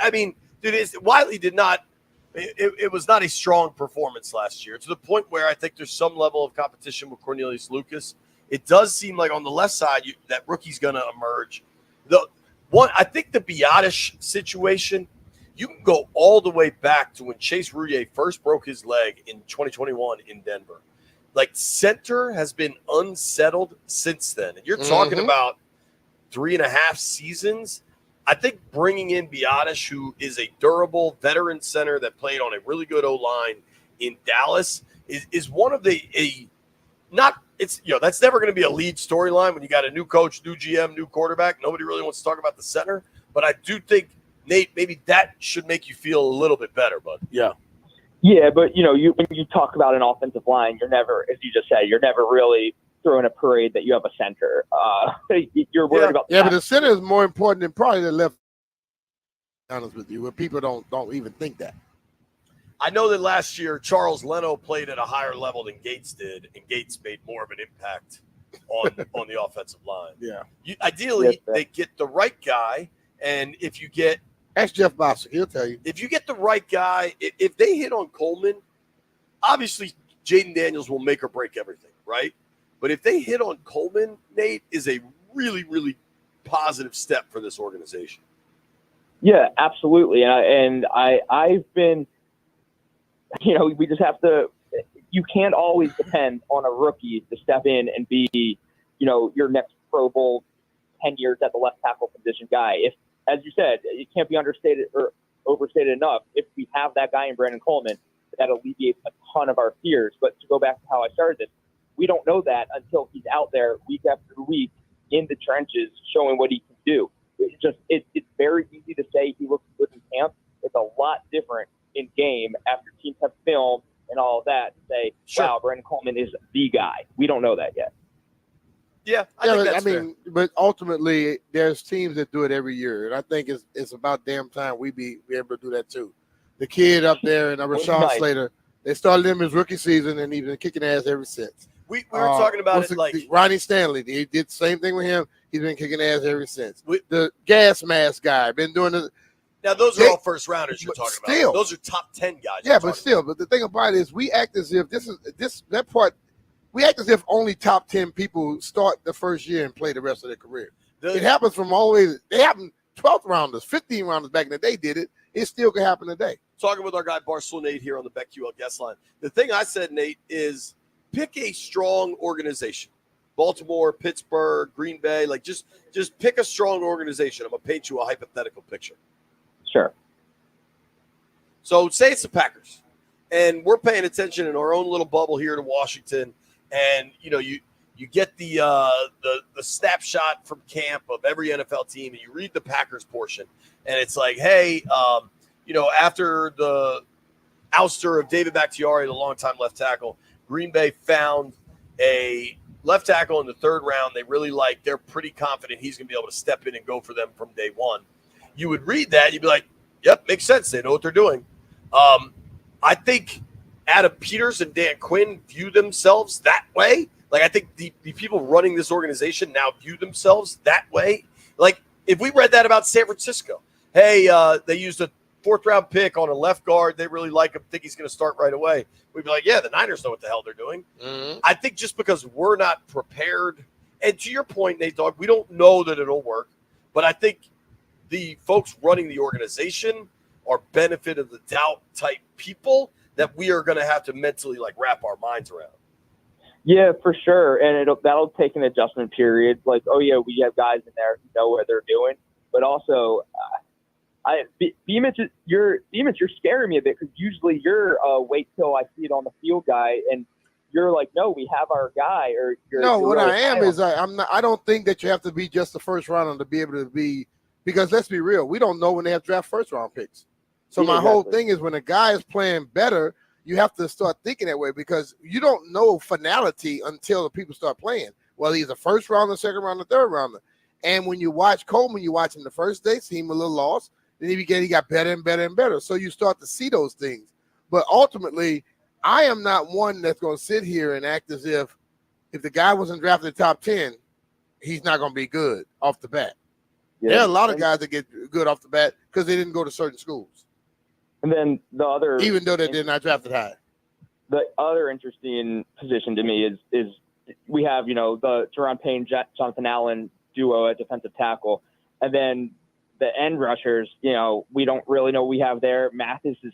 Wiley did not – it was not a strong performance last year to the point where I think there's some level of competition with Cornelius Lucas. It does seem like on the left side that rookie's going to emerge. I think the Biotish situation – you can go all the way back to when Chase Rouillet first broke his leg in 2021 in Denver. Center has been unsettled since then. And you're talking about 3.5 seasons. I think bringing in Biotish, who is a durable veteran center that played on a really good O-line in Dallas, is one of that's never going to be a lead storyline when you got a new coach, new GM, new quarterback. Nobody really wants to talk about the center. But I do think, Nate, maybe that should make you feel a little bit better, bud. Yeah. Yeah, but when you talk about an offensive line, you're never, as you just said, you're never really throwing a parade that you have a center. You're worried about. Yeah, but the center is more important than probably the left. Honest with you, where people don't even think that. I know that last year Charles Leno played at a higher level than Gates did, and Gates made more of an impact on the offensive line. Yeah. Ideally, they get the right guy, and if you get ask Jeff Bosser, he'll tell you. If you get the right guy, if they hit on Coleman, obviously Jaden Daniels will make or break everything, right? But if they hit on Coleman, Nate, is a really, really positive step for this organization. Yeah, absolutely. And I've been, we just have to, you can't always depend on a rookie to step in and be, your next Pro Bowl 10 years at the left tackle position guy. If, as you said, it can't be understated or overstated enough. If we have that guy in Brandon Coleman, that alleviates a ton of our fears. But to go back to how I started this, we don't know that until he's out there week after week in the trenches showing what he can do. It's very easy to say he looks good in camp. It's a lot different in game after teams have film and all of that to say, wow, Brandon Coleman is the guy. We don't know that yet. Yeah, I think that's fair. But ultimately, there's teams that do it every year, and I think it's about damn time we be able to do that too. The kid up there and Rashawn Slater, They started him his rookie season, and he's been kicking ass ever since. We were talking about it like Ronnie Stanley. He did the same thing with him. He's been kicking ass ever since. The gas mask guy been doing it. Now those are all first rounders you're talking about. Those are top 10 guys. Yeah, but still, but the thing about it is we act as if we act as if only top 10 people start the first year and play the rest of their career. It happens from all the way. They happen 12th rounders, 15 rounders back in the day did it. It still can happen today. Talking with our guy Barstool Nate here on the BetQL guest line. The thing I said, Nate, is pick a strong organization. Baltimore, Pittsburgh, Green Bay, like just pick a strong organization. I'm gonna paint you a hypothetical picture. Sure. So say it's the Packers, and we're paying attention in our own little bubble here to Washington, and you get the snapshot from camp of every NFL team, and you read the Packers portion, and it's like, hey, after the ouster of David Bakhtiari, the longtime left tackle, Green Bay found a left tackle in the third round they really like. They're pretty confident he's going to be able to step in and go for them from day one. You would read that, you'd be like, yep, makes sense. They know what they're doing. I think Adam Peters and Dan Quinn view themselves that way. Like, I think the people running this organization now view themselves that way. Like, if we read that about San Francisco, hey, they used a fourth-round pick on a left guard. They really like him, think he's going to start right away. We'd be like, yeah, the Niners know what the hell they're doing. Mm-hmm. I think just because we're not prepared, and to your point, Nate Dogg, we don't know that it'll work, but I think the folks running the organization are benefit of the doubt type people that we are going to have to mentally wrap our minds around. Yeah, for sure. And that'll take an adjustment period. Like, oh yeah, we have guys in there who know what they're doing, but also, Beamish, you're scaring me a bit because usually you're wait till I see it on the field guy, and you're like, no, we have our guy. Or I don't think that you have to be just the first rounder to be able to be, because let's be real, we don't know when they have draft first round picks. So my whole thing is when a guy is playing better, you have to start thinking that way because you don't know finality until the people start playing. Well, he's a first rounder, second rounder, third rounder. And when you watch Coleman, you watch him the first day, see him a little lost. Then he got better and better and better. So you start to see those things. But ultimately, I am not one that's going to sit here and act as if the guy wasn't drafted in the top 10, he's not going to be good off the bat. Yeah. There are a lot of guys that get good off the bat because they didn't go to certain schools. And then even though they did not draft it high. The other interesting position to me is we have, the Jerron Payne, Jonathan Allen duo at defensive tackle. And then the end rushers, we don't really know what we have there. Mathis is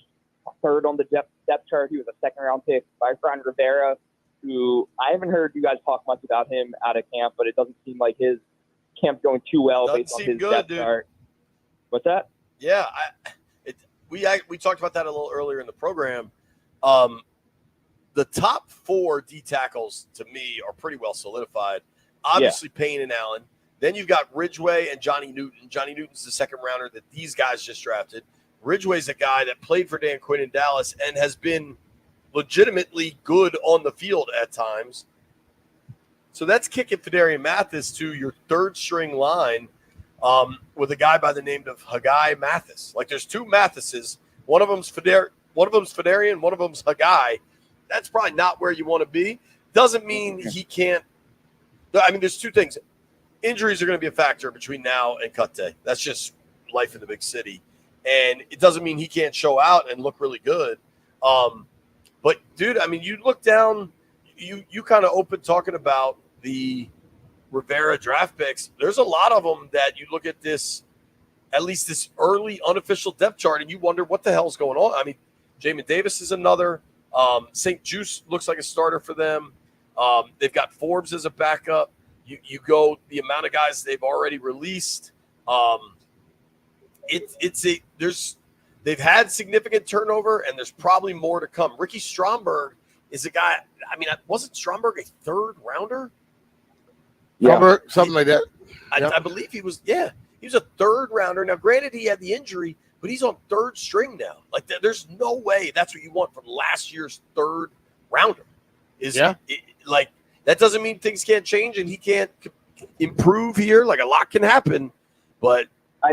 third on the depth chart. He was a second-round pick by Brian Rivera, who I haven't heard you guys talk much about him out of camp, but it doesn't seem like his camp's going too well based on his depth chart. What's that? Yeah, we talked about that a little earlier in the program. The top 4 D tackles to me are pretty well solidified. Obviously, Payne and Allen. Then you've got Ridgeway and Johnny Newton. Johnny Newton's the second rounder that these guys just drafted. Ridgeway's a guy that played for Dan Quinn in Dallas and has been legitimately good on the field at times. So that's kicking Fedarian Mathis to your third string line with a guy by the name of Haggai Mathis. Like there's 2 Mathises. One of them's Fedarian, one of them's Haggai. That's probably not where you want to be. Doesn't mean he can't. I mean, there's 2 things. Injuries are going to be a factor between now and cut day. That's just life in the big city. And it doesn't mean he can't show out and look really good. But, dude, I mean, you look down, you kind of open talking about the Rivera draft picks. There's a lot of them that you look at this, at least this early unofficial depth chart, and you wonder what the hell's going on. I mean, Jamin Davis is another. St. Juice looks like a starter for them. They've got Forbes as a backup. You go the amount of guys they've already released. They've had significant turnover, and there's probably more to come. Ricky Stromberg is a guy. I mean, wasn't Stromberg a third rounder? Yeah, something like that. I believe he was. Yeah, he was a third rounder. Now, granted, he had the injury, but he's on third string now. Like, there's no way that's what you want from last year's third rounder. That doesn't mean things can't change and he can't improve here. Like, a lot can happen, but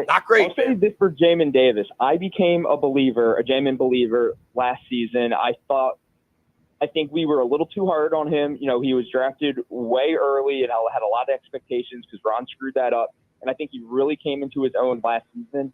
not great. I'll say this for Jamin Davis. I became a Jamin believer last season. I thought I think we were a little too hard on him. You know, he was drafted way early and had a lot of expectations because Ron screwed that up. And I think he really came into his own last season.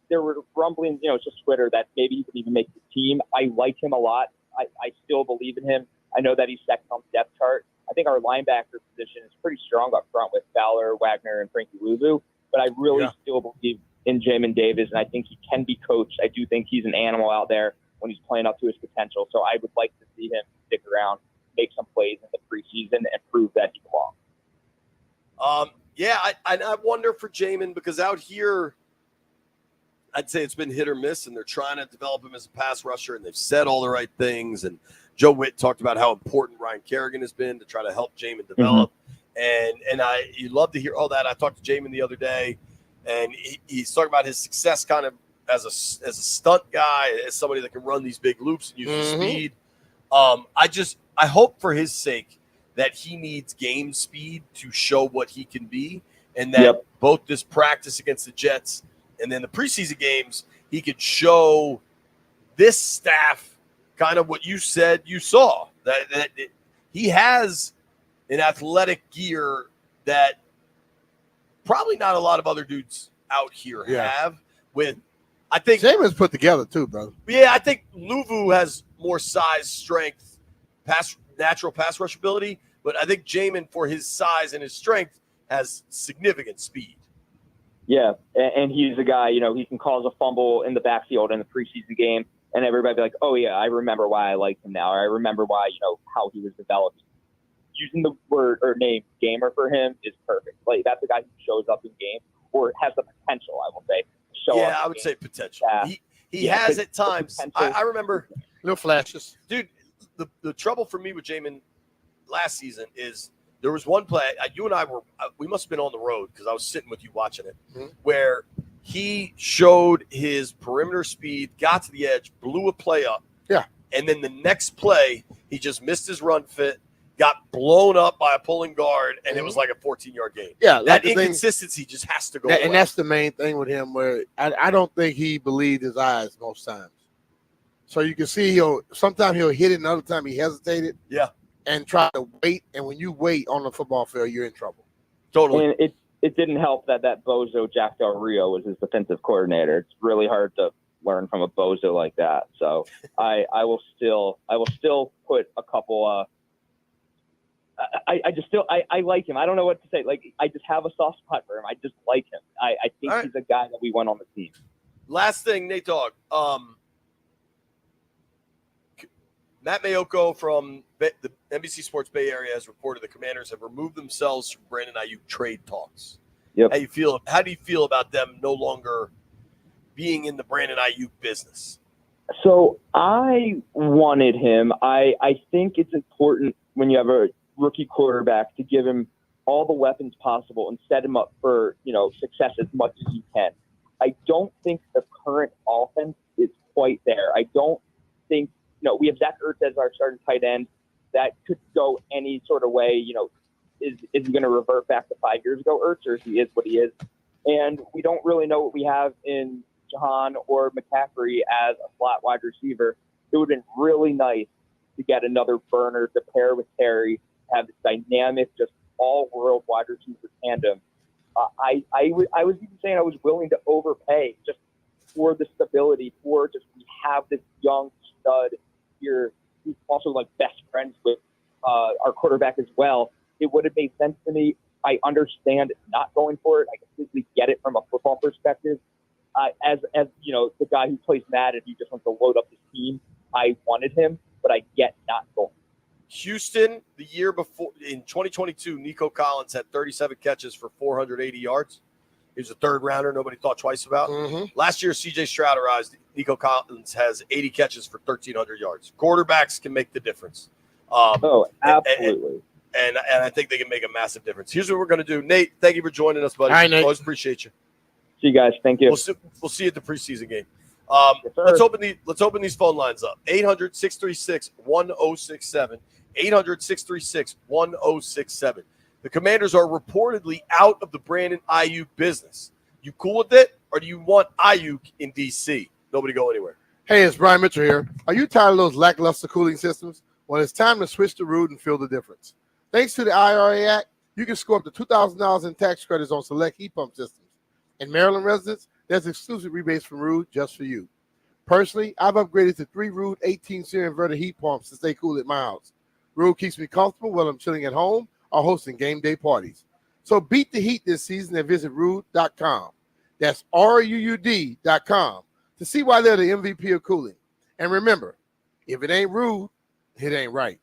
There were rumblings, you know, it's just Twitter, that maybe he could even make the team. I like him a lot. I still believe in him. I know that he's second on the depth chart. I think our linebacker position is pretty strong up front with Fowler, Wagner, and Frankie Louvu. But I really still believe in Jamin Davis, and I think he can be coached. I do think he's an animal out there when he's playing up to his potential. So I would like to see him stick around, make some plays in the preseason, and prove that he belongs. I wonder for Jamin, because out here, I'd say it's been hit or miss, and they're trying to develop him as a pass rusher, and they've said all the right things. And Joe Witt talked about how important Ryan Kerrigan has been to try to help Jamin develop. And you love to hear all that. I talked to Jamin the other day, and he's talking about his success kind of as a stunt guy, as somebody that can run these big loops and use his speed. I hope for his sake that he needs game speed to show what he can be, and that both this practice against the Jets and then the preseason games, he could show this staff kind of what you said you saw, that he has an athletic gear that probably not a lot of other dudes out here have. With, I think Jamin's put together too, bro. Yeah, I think Louvu has more size, strength, natural pass rush ability, but I think Jamin, for his size and his strength, has significant speed. Yeah, and he's a guy, you know, he can cause a fumble in the backfield in the preseason game, and everybody be like, oh, yeah, I remember why I like him now, or I remember why, you know, how he was developed. Using the word or name gamer for him is perfect. Like, that's a guy who shows up in game, or has the potential, I will say. I would say potential. He has at times. I remember. No flashes. Dude, the trouble for me with Jamin last season is there was one play, you and I we must have been on the road because I was sitting with you watching it, where he showed his perimeter speed, got to the edge, blew a play up. Yeah. And then the next play, he just missed his run fit, got blown up by a pulling guard, and it was like a 14-yard gain. Yeah. That inconsistency just has to go away. And that's the main thing with him, where I don't think he believed his eyes most times. So you can see sometimes he'll hit it, another time he hesitated. Yeah. And try to wait, and when you wait on the football field, you're in trouble. Totally. And it didn't help that bozo Jack Del Rio was his defensive coordinator. It's really hard to learn from a bozo like that. So I will still put a couple. I like him. I don't know what to say. Like, I just have a soft spot for him. I just like him. I think he's a guy that we want on the team. Last thing, Nate Dogg. Matt Mayoko from the NBC Sports Bay Area has reported the Commanders have removed themselves from Brandon Aiyuk trade talks. Yep. How do you feel about them no longer being in the Brandon Aiyuk business? So I wanted him. I think it's important when you have a rookie quarterback to give him all the weapons possible and set him up for, you know, success as much as you can. I don't think the current offense is quite there. I don't think, you know, we have Zach Ertz as our starting tight end. That could go any sort of way. You know, is he going to revert back to 5 years ago, Ertz, or he is what he is? And we don't really know what we have in Jahan or McCaffrey as a slot wide receiver. It would have been really nice to get another burner to pair with Terry, have this dynamic, just all-world wide receiver tandem. I was even saying I was willing to overpay just for the stability, for just we have this young stud here who's also like best friends with our quarterback as well. It would have made sense to me. I understand not going for it. I completely get it from a football perspective. As you know, the guy who plays Madden, he just wants to load up his team. I wanted him, but I get not going. Houston, the year before, in 2022, Nico Collins had 37 catches for 480 yards. He was a third rounder nobody thought twice about. Last year, C.J. Stroud-arized. Nico Collins has 80 catches for 1,300 yards. Quarterbacks can make the difference. Absolutely. And I think they can make a massive difference. Here's what we're going to do. Nate, thank you for joining us, buddy. All right, Nate. Always appreciate you. See you guys. Thank you. We'll see you at the preseason game. Let's open these phone lines up. 800-636-1067. 800-636-1067. The Commanders are reportedly out of the Brandon Aiyuk business. You cool with it, or do you want Aiyuk in D.C.? Nobody go anywhere. Hey, it's Brian Mitchell here. Are you tired of those lackluster cooling systems? Well, it's time to switch to Ruud and feel the difference. Thanks to the IRA Act, you can score up to $2,000 in tax credits on select heat pump systems. In Maryland residents, there's exclusive rebates from Ruud just for you. Personally, I've upgraded to 3 Ruud 18-series inverter heat pumps to stay cool at my house. Ruud keeps me comfortable while I'm chilling at home or hosting game day parties. So beat the heat this season and visit Ruud.com. That's RUUD.com to see why they're the MVP of cooling. And remember, if it ain't Ruud, it ain't right.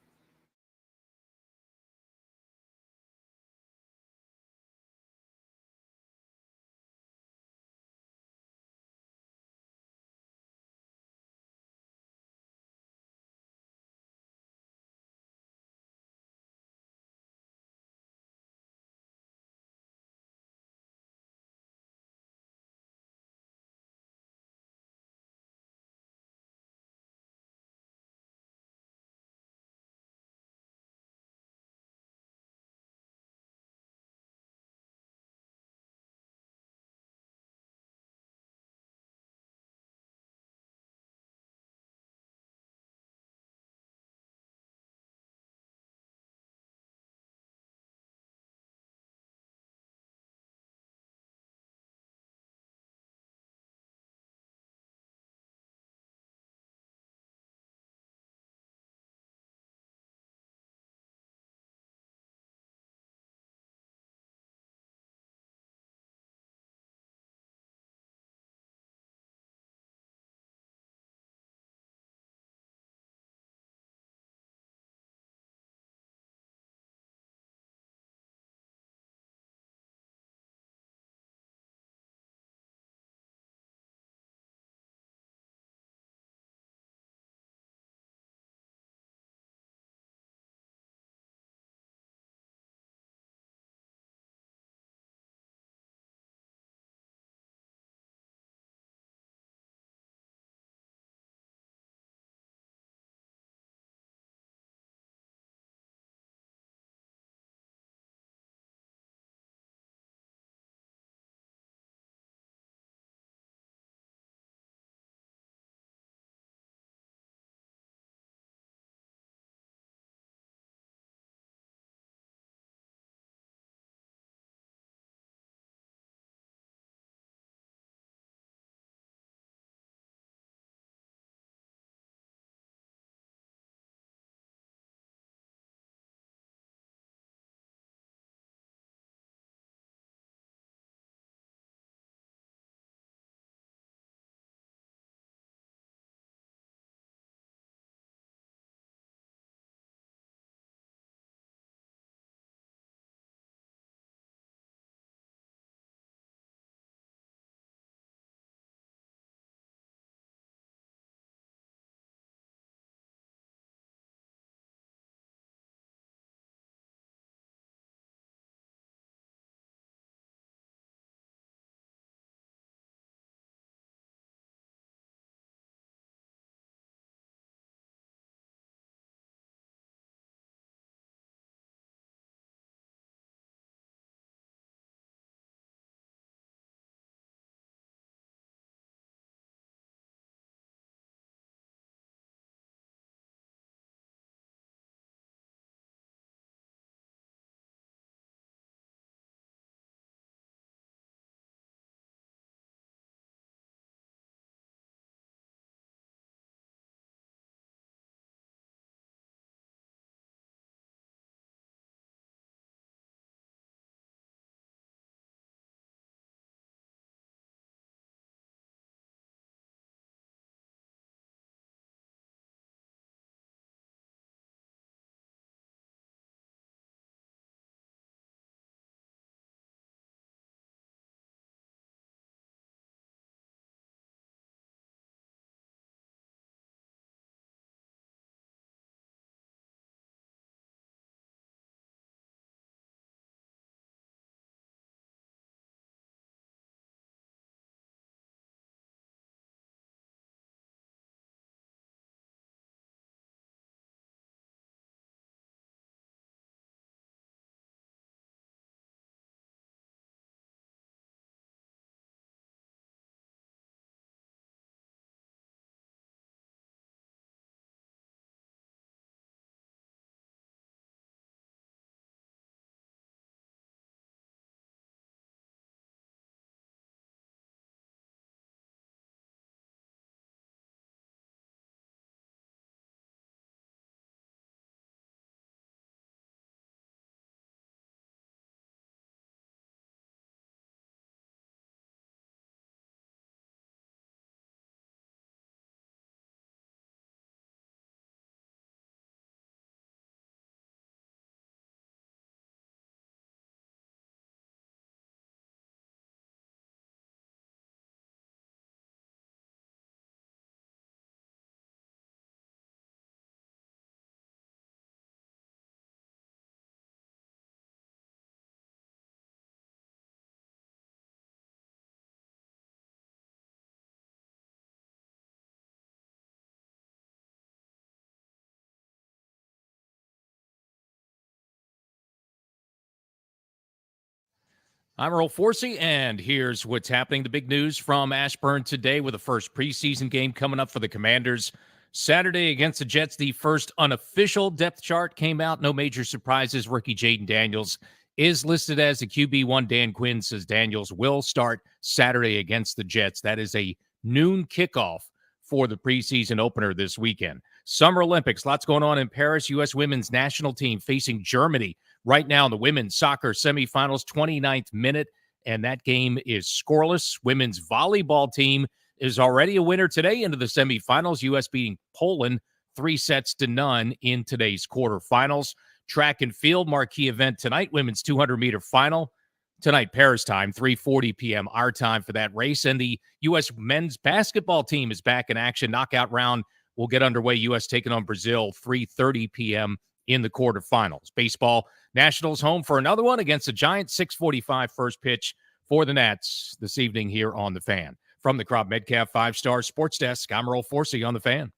I'm Earl Forsey, and here's what's happening. The big news from Ashburn today with the first preseason game coming up for the Commanders. Saturday against the Jets, the first unofficial depth chart came out. No major surprises. Rookie Jaden Daniels is listed as the QB1. Dan Quinn says Daniels will start Saturday against the Jets. That is a noon kickoff for the preseason opener this weekend. Summer Olympics, lots going on in Paris. U.S. women's national team facing Germany right now in the women's soccer semifinals, 29th minute, and that game is scoreless. Women's volleyball team is already a winner today into the semifinals. U.S. beating Poland 3-0 in today's quarterfinals. Track and field marquee event tonight, women's 200-meter final. Tonight, Paris time, 3:40 p.m. our time for that race. And the U.S. men's basketball team is back in action. Knockout round will get underway. U.S. taking on Brazil, 3:30 p.m. in the quarterfinals. Baseball, Nationals home for another one against the Giants, 6:45 first pitch for the Nats this evening here on The Fan. From the Crop Metcalf 5-Star Sports Desk, I'm Earl Forsey on The Fan.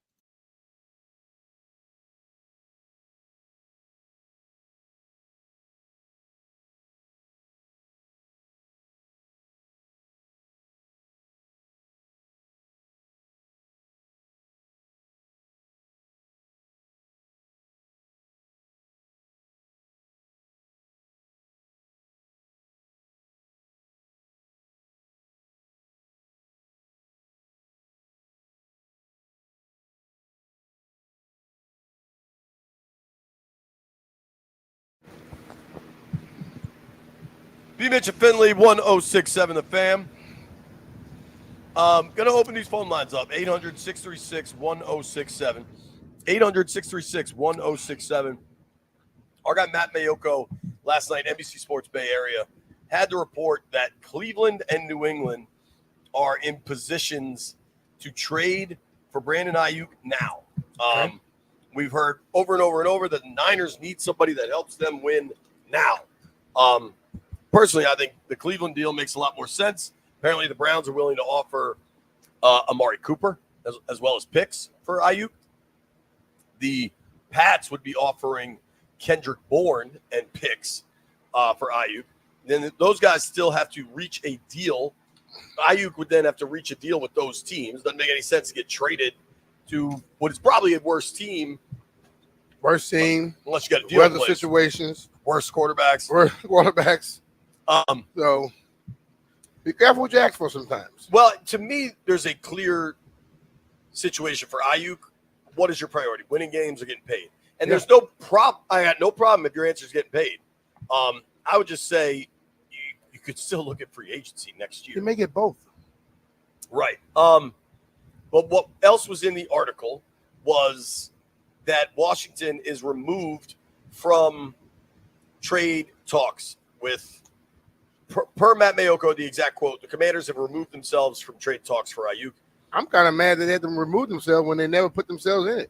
B. Mitch and Finley, 1067 The Fan. Going to open these phone lines up, 800-636-1067. 800-636-1067. Our guy Matt Mayoko last night, NBC Sports Bay Area, had to report that Cleveland and New England are in positions to trade for Brandon Aiyuk now. We've heard over and over and over that the Niners need somebody that helps them win now. Personally, I think the Cleveland deal makes a lot more sense. Apparently, the Browns are willing to offer Amari Cooper as well as picks for Aiyuk. The Pats would be offering Kendrick Bourne and picks for Aiyuk. Then those guys still have to reach a deal. Aiyuk would then have to reach a deal with those teams. Doesn't make any sense to get traded to what is probably a worse team. Worst team. Unless you got a deal. Weather situations. Worse quarterbacks. Worse quarterbacks. So be careful with your ask for sometimes. Well, to me, there's a clear situation for Aiyuk. What is your priority? Winning games or getting paid? And there's no problem. I got no problem if your answer is getting paid. I would just say you could still look at free agency next year. You may get both. Right. But what else was in the article was that Washington is removed from trade talks with, per Matt Mayoko, the exact quote, the Commanders have removed themselves from trade talks for Aiyuk. I'm kind of mad that they had to remove themselves when they never put themselves in it.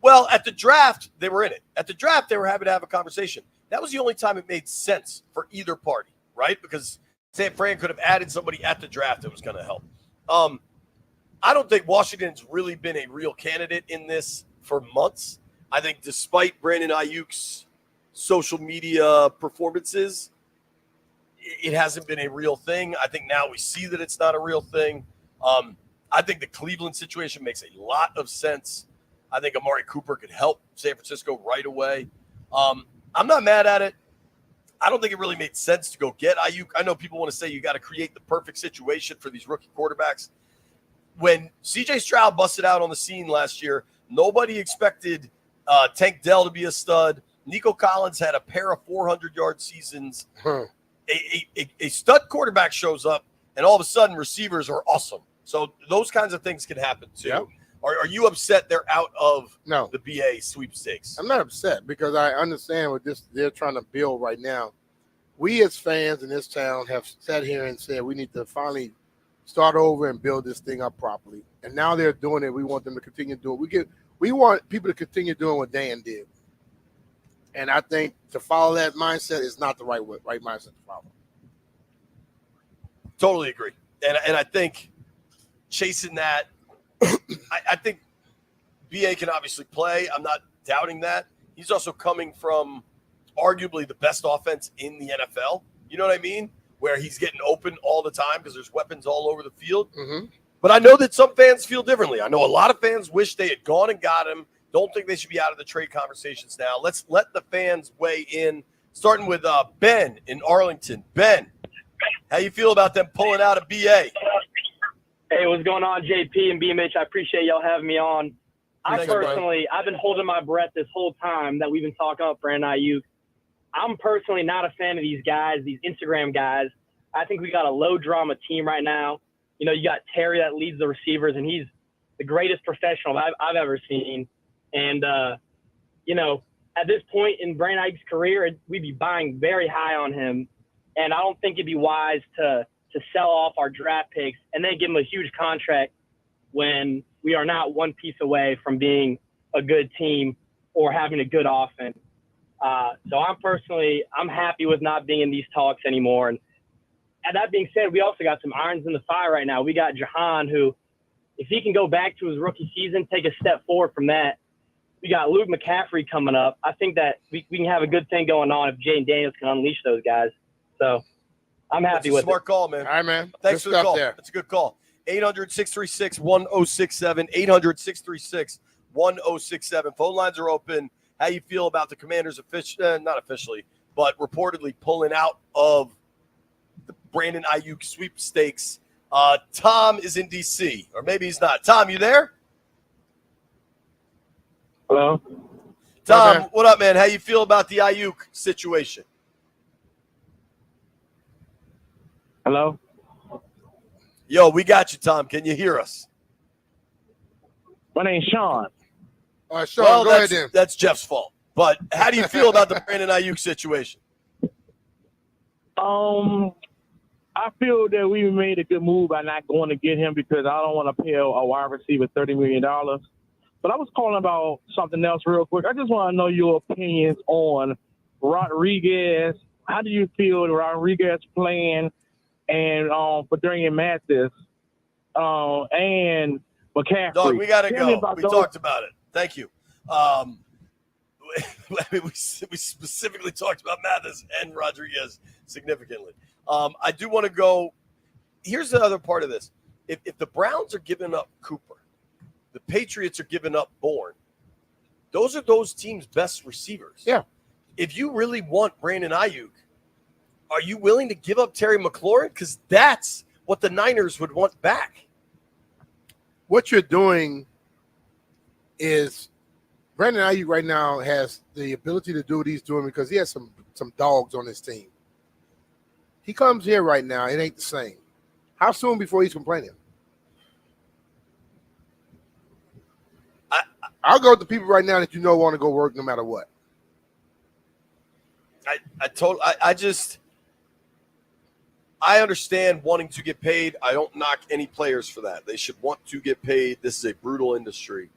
Well, at the draft, they were in it. At the draft, they were happy to have a conversation. That was the only time it made sense for either party, right? Because San Fran could have added somebody at the draft that was going to help. I don't think Washington's really been a real candidate in this for months. I think despite Brandon Aiyuk's social media performances, it hasn't been a real thing. I think now we see that it's not a real thing. I think the Cleveland situation makes a lot of sense. I think Amari Cooper could help San Francisco right away. I'm not mad at it. I don't think it really made sense to go get Aiyuk. I know people want to say you got to create the perfect situation for these rookie quarterbacks. When C.J. Stroud busted out on the scene last year, nobody expected Tank Dell to be a stud. Nico Collins had a pair of 400-yard seasons. A stud quarterback shows up, and all of a sudden receivers are awesome. So those kinds of things can happen too. Yep. Are you upset they're out of the BA sweepstakes? I'm not upset because I understand what they're trying to build right now. We as fans in this town have sat here and said we need to finally start over and build this thing up properly. And now they're doing it. We want them to continue to do it. We want people to continue doing what Dan did. And I think to follow that mindset is not the right mindset to follow. Totally agree. And I think chasing that, I think BA can obviously play. I'm not doubting that. He's also coming from arguably the best offense in the NFL. You know what I mean? where he's getting open all the time because there's weapons all over the field. Mm-hmm. But I know that some fans feel differently. I know a lot of fans wish they had gone and got him. Don't think they should be out of the trade conversations now. Let's let the fans weigh in, starting with Ben in Arlington. Ben, how you feel about them pulling out a BA? Hey, what's going on, JP and B-Mitch? I appreciate y'all having me on. I've been holding my breath this whole time that we've been talking about Brandon Aiyuk. I'm personally not a fan of these guys, these Instagram guys. I think we got a low-drama team right now. You know, you got Terry that leads the receivers, and he's the greatest professional I've ever seen. And, you know, at this point in Brandon Aiyuk's career, we'd be buying very high on him. And I don't think it'd be wise to sell off our draft picks and then give him a huge contract when we are not one piece away from being a good team or having a good offense. So I'm happy with not being in these talks anymore. And that being said, we also got some irons in the fire right now. We got Jahan, who, if he can go back to his rookie season, take a step forward from that. We got Luke McCaffrey coming up. I think that we can have a good thing going on if Jaden Daniels can unleash those guys. So I'm happy with it. Smart call, man. All right, man. Thanks Good for the call. there. That's a good call. 800-636-1067, 800-636-1067. Phone lines are open. How you feel about the Commanders not officially, but reportedly pulling out of the Brandon Aiyuk sweepstakes. Tom is in D.C., or maybe he's not. Tom, you there? Hello? Tom, what up, man? How you feel about the Aiyuk situation? Hello? Yo, we got you, Tom. Can you hear us? My name's Sean. All right, Sean, Well, go ahead then. that's Jeff's fault. But how do you feel about the Brandon Aiyuk situation? I feel that we made a good move by not going to get him because I don't want to pay a wide receiver $30 million. But I was calling about something else real quick. I just want to know your opinions on Rodriguez. How do you feel Rodriguez playing and for Darian Mathis and McCaffrey? Dog, we got to Tell me go. about We those. talked about it. Thank you. We specifically talked about Mathis and Rodriguez significantly. I do want to go. Here's the other part of this. If the Browns are giving up Cooper, the Patriots are giving up Bourne, those are those teams' best receivers. Yeah. If you really want Brandon Aiyuk, are you willing to give up Terry McLaurin? Because that's what the Niners would want back. What you're doing is Brandon Aiyuk right now has the ability to do what he's doing because he has some dogs on his team. He comes here right now, it ain't the same. How soon before he's complaining? I'll go with the people right now that you know want to go work no matter what. I understand wanting to get paid. I don't knock any players for that. They should want to get paid. This is a brutal industry.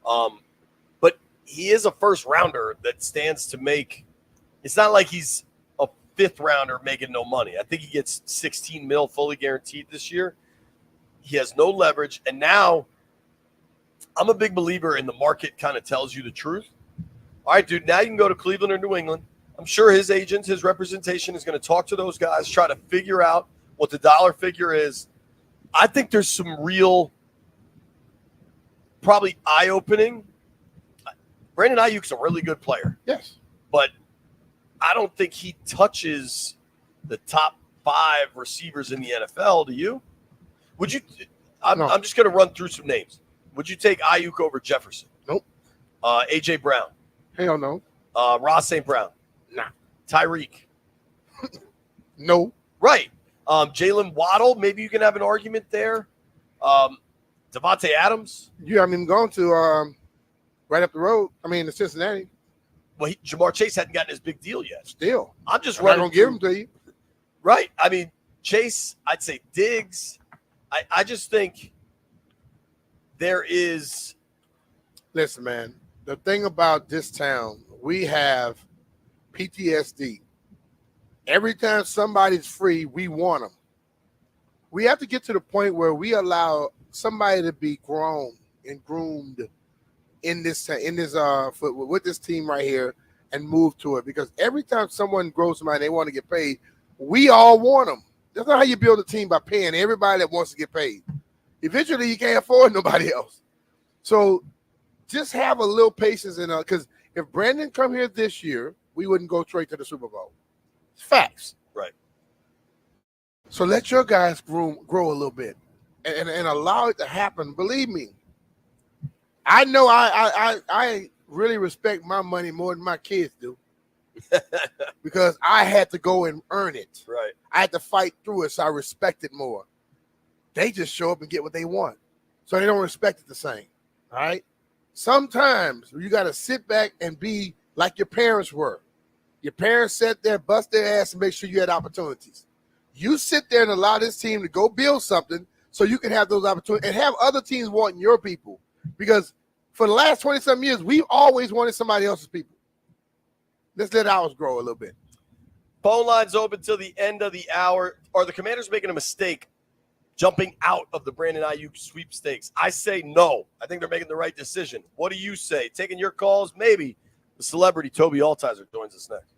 But he is a first rounder that stands to make. It's not like he's a fifth rounder making no money. I think he gets $16 million fully guaranteed this year. He has no leverage. And now I'm a big believer in the market kind of tells you the truth. All right, dude, now you can go to Cleveland or New England. I'm sure his agents, his representation is going to talk to those guys, try to figure out what the dollar figure is. I think there's some real, probably eye-opening. Brandon Aiyuk's a really good player. Yes. But I don't think he touches the top 5 receivers in the NFL. Do you? Would you? I'm just going to run through some names. Would you take Aiyuk over Jefferson? Nope. A.J. Brown? Hell no. Ross St. Brown? Nah. Tyreek? No. Right. Jalen Waddle, maybe you can have an argument there. Devontae Adams? You haven't even gone to right up the road. I mean, to Cincinnati. Well, Jamar Chase hadn't gotten his big deal yet. Still. I'm just not going to give him to you. Right. I mean, Chase, I'd say Diggs. I just think there is. Listen, man, the thing about this town, we have PTSD. Every time somebody's free, we want them. We have to get to the point where we allow somebody to be grown and groomed in this with this team right here and move to it. Because every time someone grows somebody, they want to get paid. We all want them. That's not how you build a team, by paying everybody that wants to get paid. Eventually, you can't afford nobody else. So just have a little patience because if Brandon come here this year, we wouldn't go straight to the Super Bowl. It's facts. Right. So let your guys grow a little bit and allow it to happen. Believe me, I know I really respect my money more than my kids do. Because I had to go and earn it. Right. I had to fight through it, so I respect it more. They just show up and get what they want. So they don't respect it the same. All right. Sometimes you got to sit back and be like your parents were. Your parents sat there, bust their ass, and make sure you had opportunities. You sit there and allow this team to go build something so you can have those opportunities and have other teams wanting your people. Because for the last 20-something years, we've always wanted somebody else's people. Let's let ours grow a little bit. Phone lines open till the end of the hour. Are the Commanders making a mistake jumping out of the Brandon Aiyuk sweepstakes? I say no. I think they're making the right decision. What do you say? Taking your calls? Maybe. The celebrity Toby Altizer joins us next.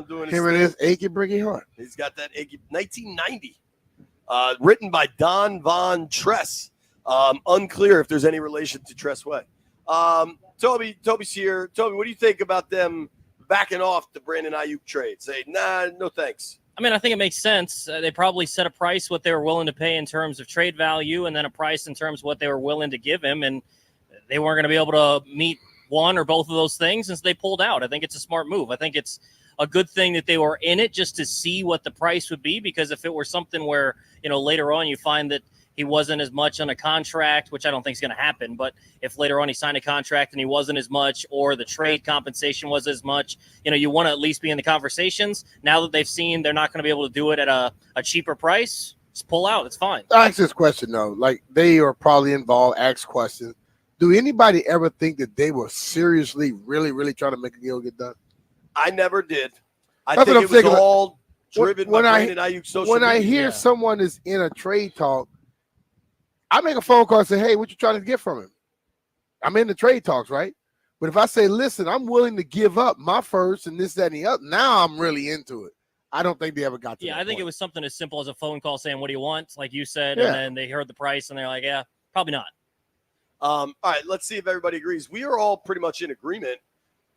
Doing Here it is, achy breaky heart. He's got that achy 1990. Written by Don Von Tress. Unclear if there's any relation to Tress Way. Toby's here. Toby, what do you think about them backing off the Brandon Aiyuk trade? Say, nah, no thanks. I mean, I think it makes sense. They probably set a price what they were willing to pay in terms of trade value, and then a price in terms of what they were willing to give him, and they weren't going to be able to meet one or both of those things, and so they pulled out. I think it's a smart move. I think it's a good thing that they were in it just to see what the price would be, because if it were something where, later on you find that he wasn't as much on a contract, which I don't think is going to happen, but if later on he signed a contract and he wasn't as much, or the trade compensation was as much, you want to at least be in the conversations. Now that they've seen they're not going to be able to do it at a cheaper price, just pull out. It's fine. I ask this question, though. Like, they are probably involved, ask questions. Do anybody ever think that they were seriously, really, really trying to make a deal get done? I never did. I think it was all driven by Brandon Aiyuk social media. When I hear someone is in a trade talk, I make a phone call and say, hey, what you trying to get from him? I'm in the trade talks, right? But if I say, listen, I'm willing to give up my first and this, that, and the other, now I'm really into it. I don't think they ever got to that I think point. it was something as simple as a phone call saying, what do you want? Like you said, Yeah. and then they heard the price and they're like, yeah, probably not. All right, let's see if everybody agrees. We are all pretty much in agreement.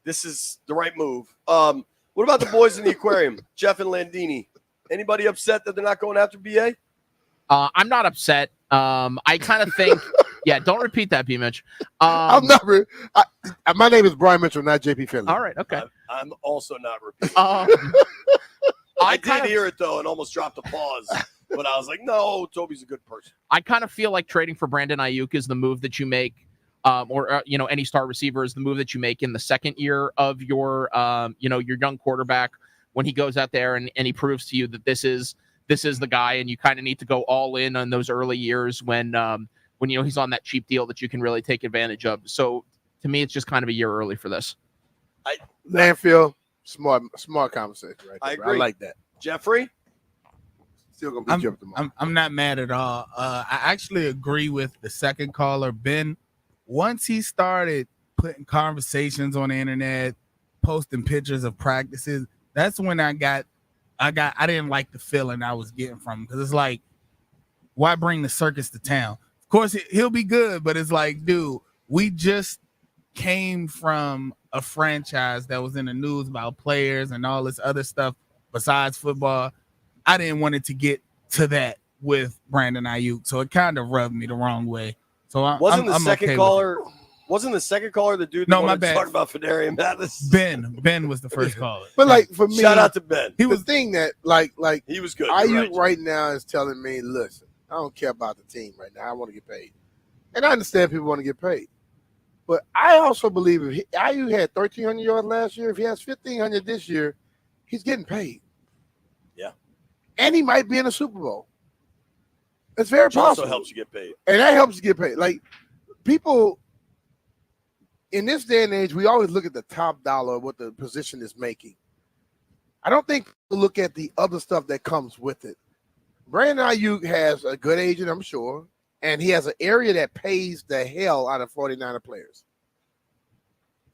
This is the right move. What about the boys in the aquarium, Jeff and Landini? Anybody upset that they're not going after BA? I'm not upset. I kind of think, don't repeat that, B. Mitch. I'm not. My name is Brian Mitchell, not JP Finley. All right, okay. I'm also not repeating. I did hear it, though, and almost dropped a pause. But I was like, no, Toby's a good person. I kind of feel like trading for Brandon Aiyuk is the move that you make, or any star receiver is the move that you make in the second year of your your young quarterback, when he goes out there and he proves to you that this is the guy, and you kind of need to go all in on those early years when he's on that cheap deal that you can really take advantage of. So to me, it's just kind of a year early for this. Landfill, smart conversation, right? I there. agree. I like that. Jeffrey? Still gonna be jumped tomorrow. I'm not mad at all. I actually agree with the second caller, Ben. Once he started putting conversations on the internet, posting pictures of practices, that's when I didn't like the feeling I was getting from him, because it's like, why bring the circus to town? Of course, he'll be good, but it's like, dude, we just came from a franchise that was in the news about players and all this other stuff besides football. I didn't want it to get to that with Brandon Aiyuk, so it kind of rubbed me the wrong way. So Wasn't I'm the second okay caller the dude that No, my wanted to bad. talk about Fedarian Mathis? Ben was the first caller. But like, for me, Shout out to Ben. The thing that like he was good. Aiyuk You're right now is telling me, listen, I don't care about the team right now. I want to get paid, and I understand people want to get paid. But I also believe if Aiyuk had 1,300 yards last year, if he has 1,500 this year, he's getting paid. Yeah, and he might be in a Super Bowl. It's very Which possible. also helps you get paid. And that helps you get paid. Like, people in this day and age, we always look at the top dollar of what the position is making. I don't think people look at the other stuff that comes with it. Brandon Aiyuk has a good agent, I'm sure, and he has an area that pays the hell out of 49er players.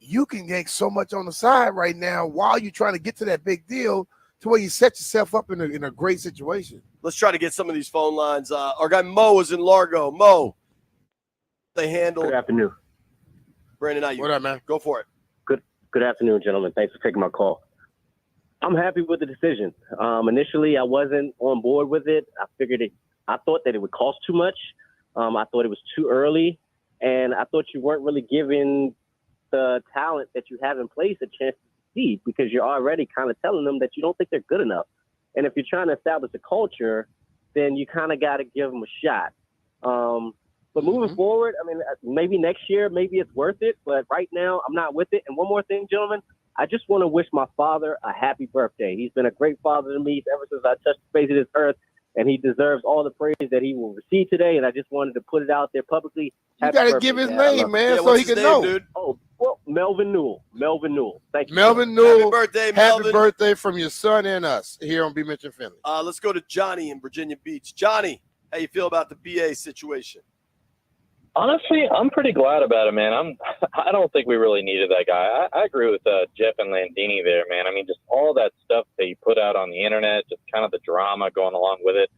You can make so much on the side right now while you're trying to get to that big deal, to where you set yourself up in a great situation. Let's try to get some of these phone lines. Our guy Mo is in Largo. Mo, they handle. Good afternoon. Brandon Aiyuk. What up, man? Go for it. Good afternoon, gentlemen. Thanks for taking my call. I'm happy with the decision. Initially, I wasn't on board with it. I thought that it would cost too much. I thought it was too early, and I thought you weren't really giving the talent that you have in place a chance to succeed, because you're already kind of telling them that you don't think they're good enough. And if you're trying to establish a culture, then you kind of got to give them a shot. But moving forward, I mean, maybe next year, maybe it's worth it. But right now, I'm not with it. And one more thing, gentlemen, I just want to wish my father a happy birthday. He's been a great father to me ever since I touched the face of this earth, and he deserves all the praise that he will receive today. And I just wanted to put it out there publicly. You got to give his name, man, so he can know. Dude? Oh, well, Melvin Newell. Thank you. Melvin Newell. Happy birthday, Happy Melvin. birthday from your son and us here on B. Mitch and Finley. Let's go to Johnny in Virginia Beach. Johnny, how you feel about the BA situation? Honestly, I'm pretty glad about it, man. I don't think we really needed that guy. I agree with Jeff and Landini there, man. I mean, just all that stuff that he put out on the internet, just kind of the drama going along with it.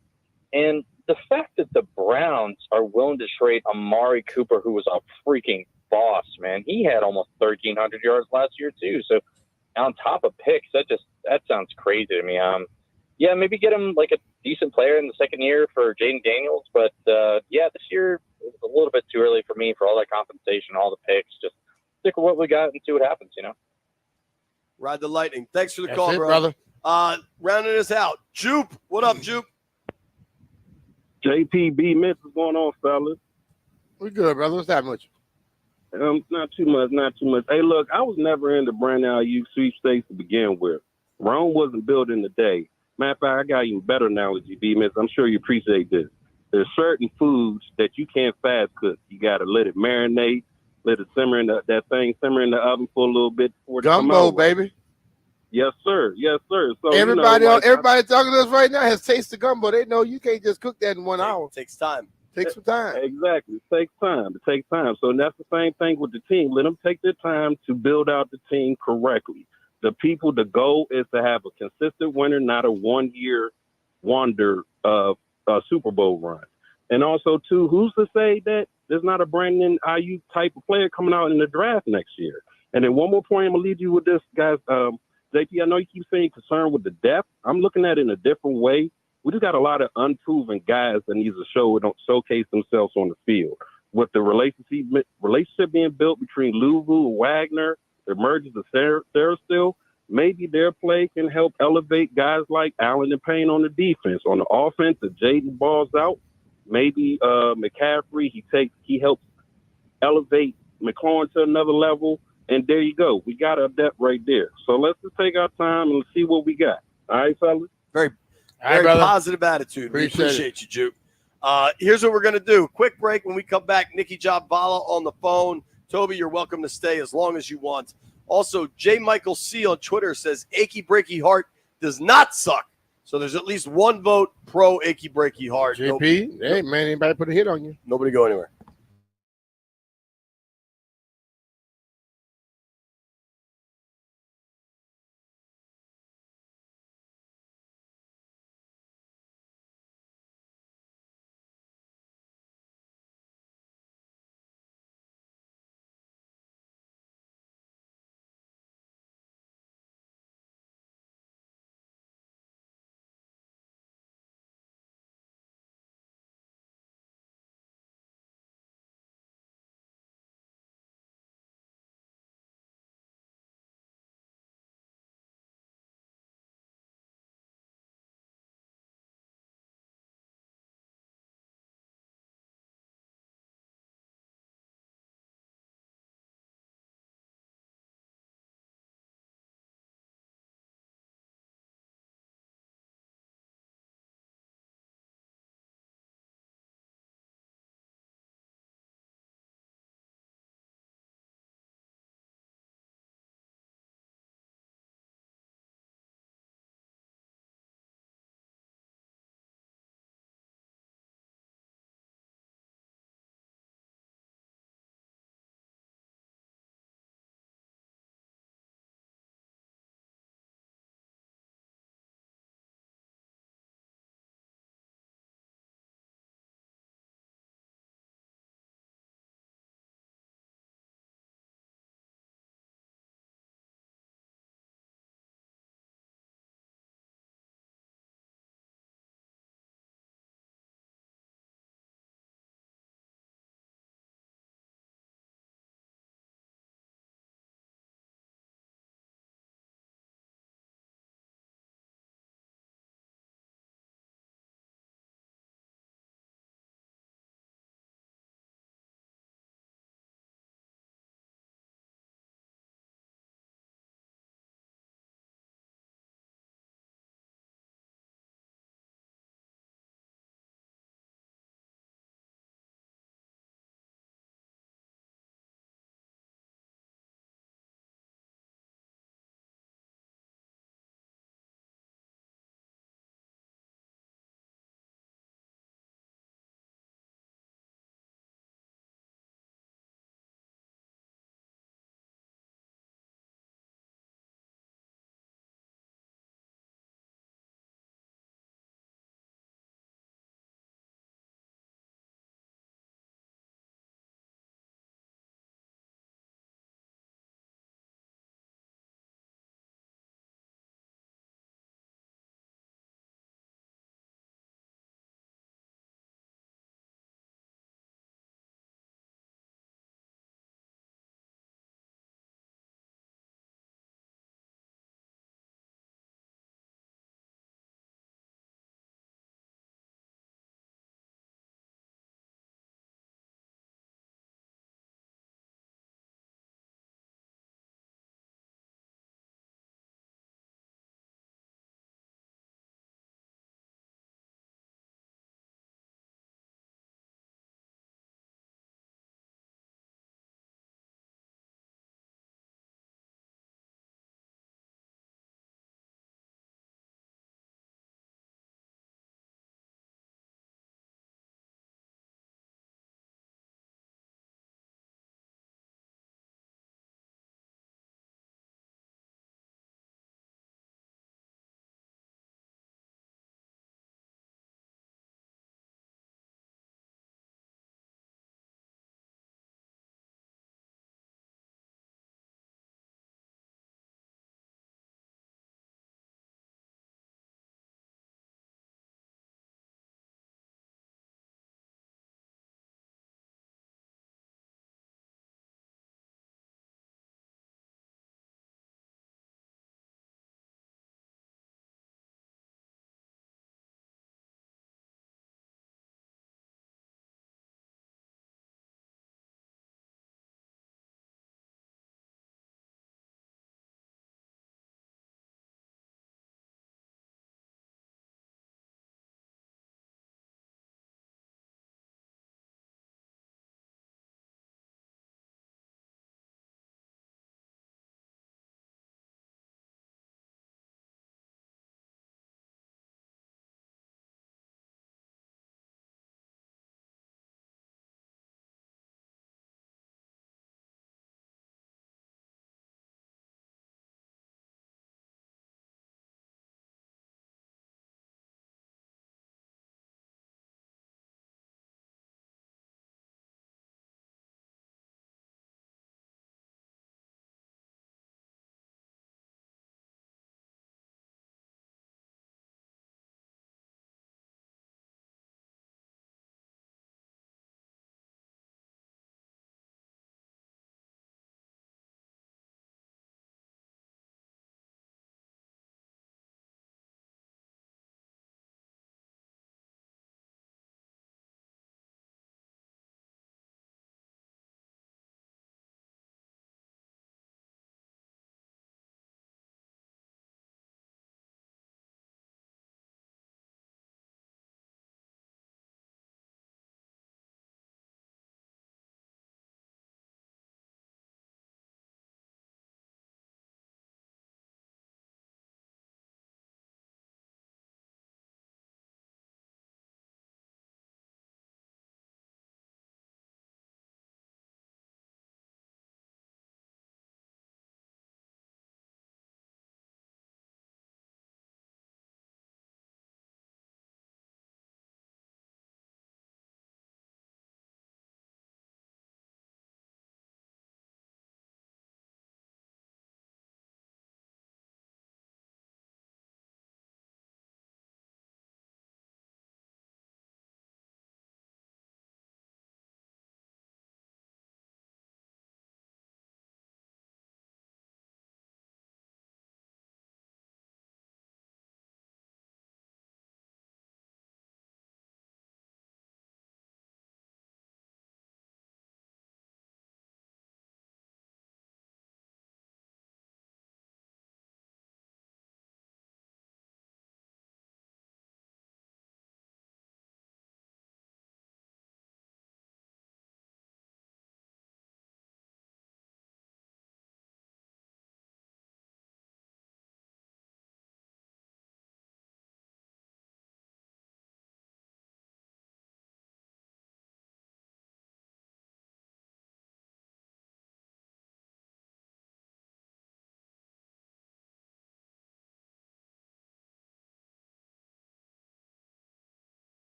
And the fact that the Browns are willing to trade Amari Cooper, who was a freaking boss, man. He had almost 1,300 yards last year, too. So on top of picks, that sounds crazy to me. Yeah, maybe get him like a decent player in the second year for Jaden Daniels. But, yeah, this year it was a little bit too early for me for all that compensation, all the picks. Just stick with what we got and see what happens, you know? Ride the lightning. Thanks for the That's call, it, bro. brother. Rounding us out. Jupe. What up, Jupe? JPB Mitch, what's going on, fellas? We good, brother. What's happening with you? Not too much. Hey, look, I was never into Brandon Aiyuk sweepstakes to begin with. Rome wasn't built in a day. Matter of fact, I got even better analogy, B Mitch. I'm sure you appreciate this. There's certain foods that you can't fast cook. You got to let it marinate, let it simmer in simmer in the oven for a little bit before it come Gumbo, out. baby. Yes, sir. Yes, sir. So Everybody, like, everybody talking to us right now has tasted gumbo. They know you can't just cook that in 1 hour. It takes time. Takes some time. Exactly. It takes time. So that's the same thing with the team. Let them take their time to build out the team correctly. The goal is to have a consistent winner, not a 1 year wonder of a Super Bowl run. And also, too, who's to say that there's not a Brandon Aiyuk type of player coming out in the draft next year? And then one more point, I'm going to leave you with this, guys. JP, I know you keep saying concerned with the depth. I'm looking at it in a different way. We just got a lot of unproven guys that need to don't showcase themselves on the field. With the relationship being built between Louvu and Wagner, the emergence of Sarah still, maybe their play can help elevate guys like Allen and Payne on the defense. On the offense, if Jaden balls out, maybe McCaffrey, he helps elevate McLaurin to another level. And there you go. We got a depth right there. So let's just take our time and see what we got. All right, fellas? Very brother. positive attitude. We appreciate you, Jupe. Here's what we're going to do. Quick break. When we come back, Nikki Jobvala on the phone. Toby, you're welcome to stay as long as you want. Also, J. Michael C. on Twitter says, achy breaky heart does not suck. So there's at least one vote pro achy breaky heart. JP, hey, man, anybody put a hit on you? Nobody go anywhere.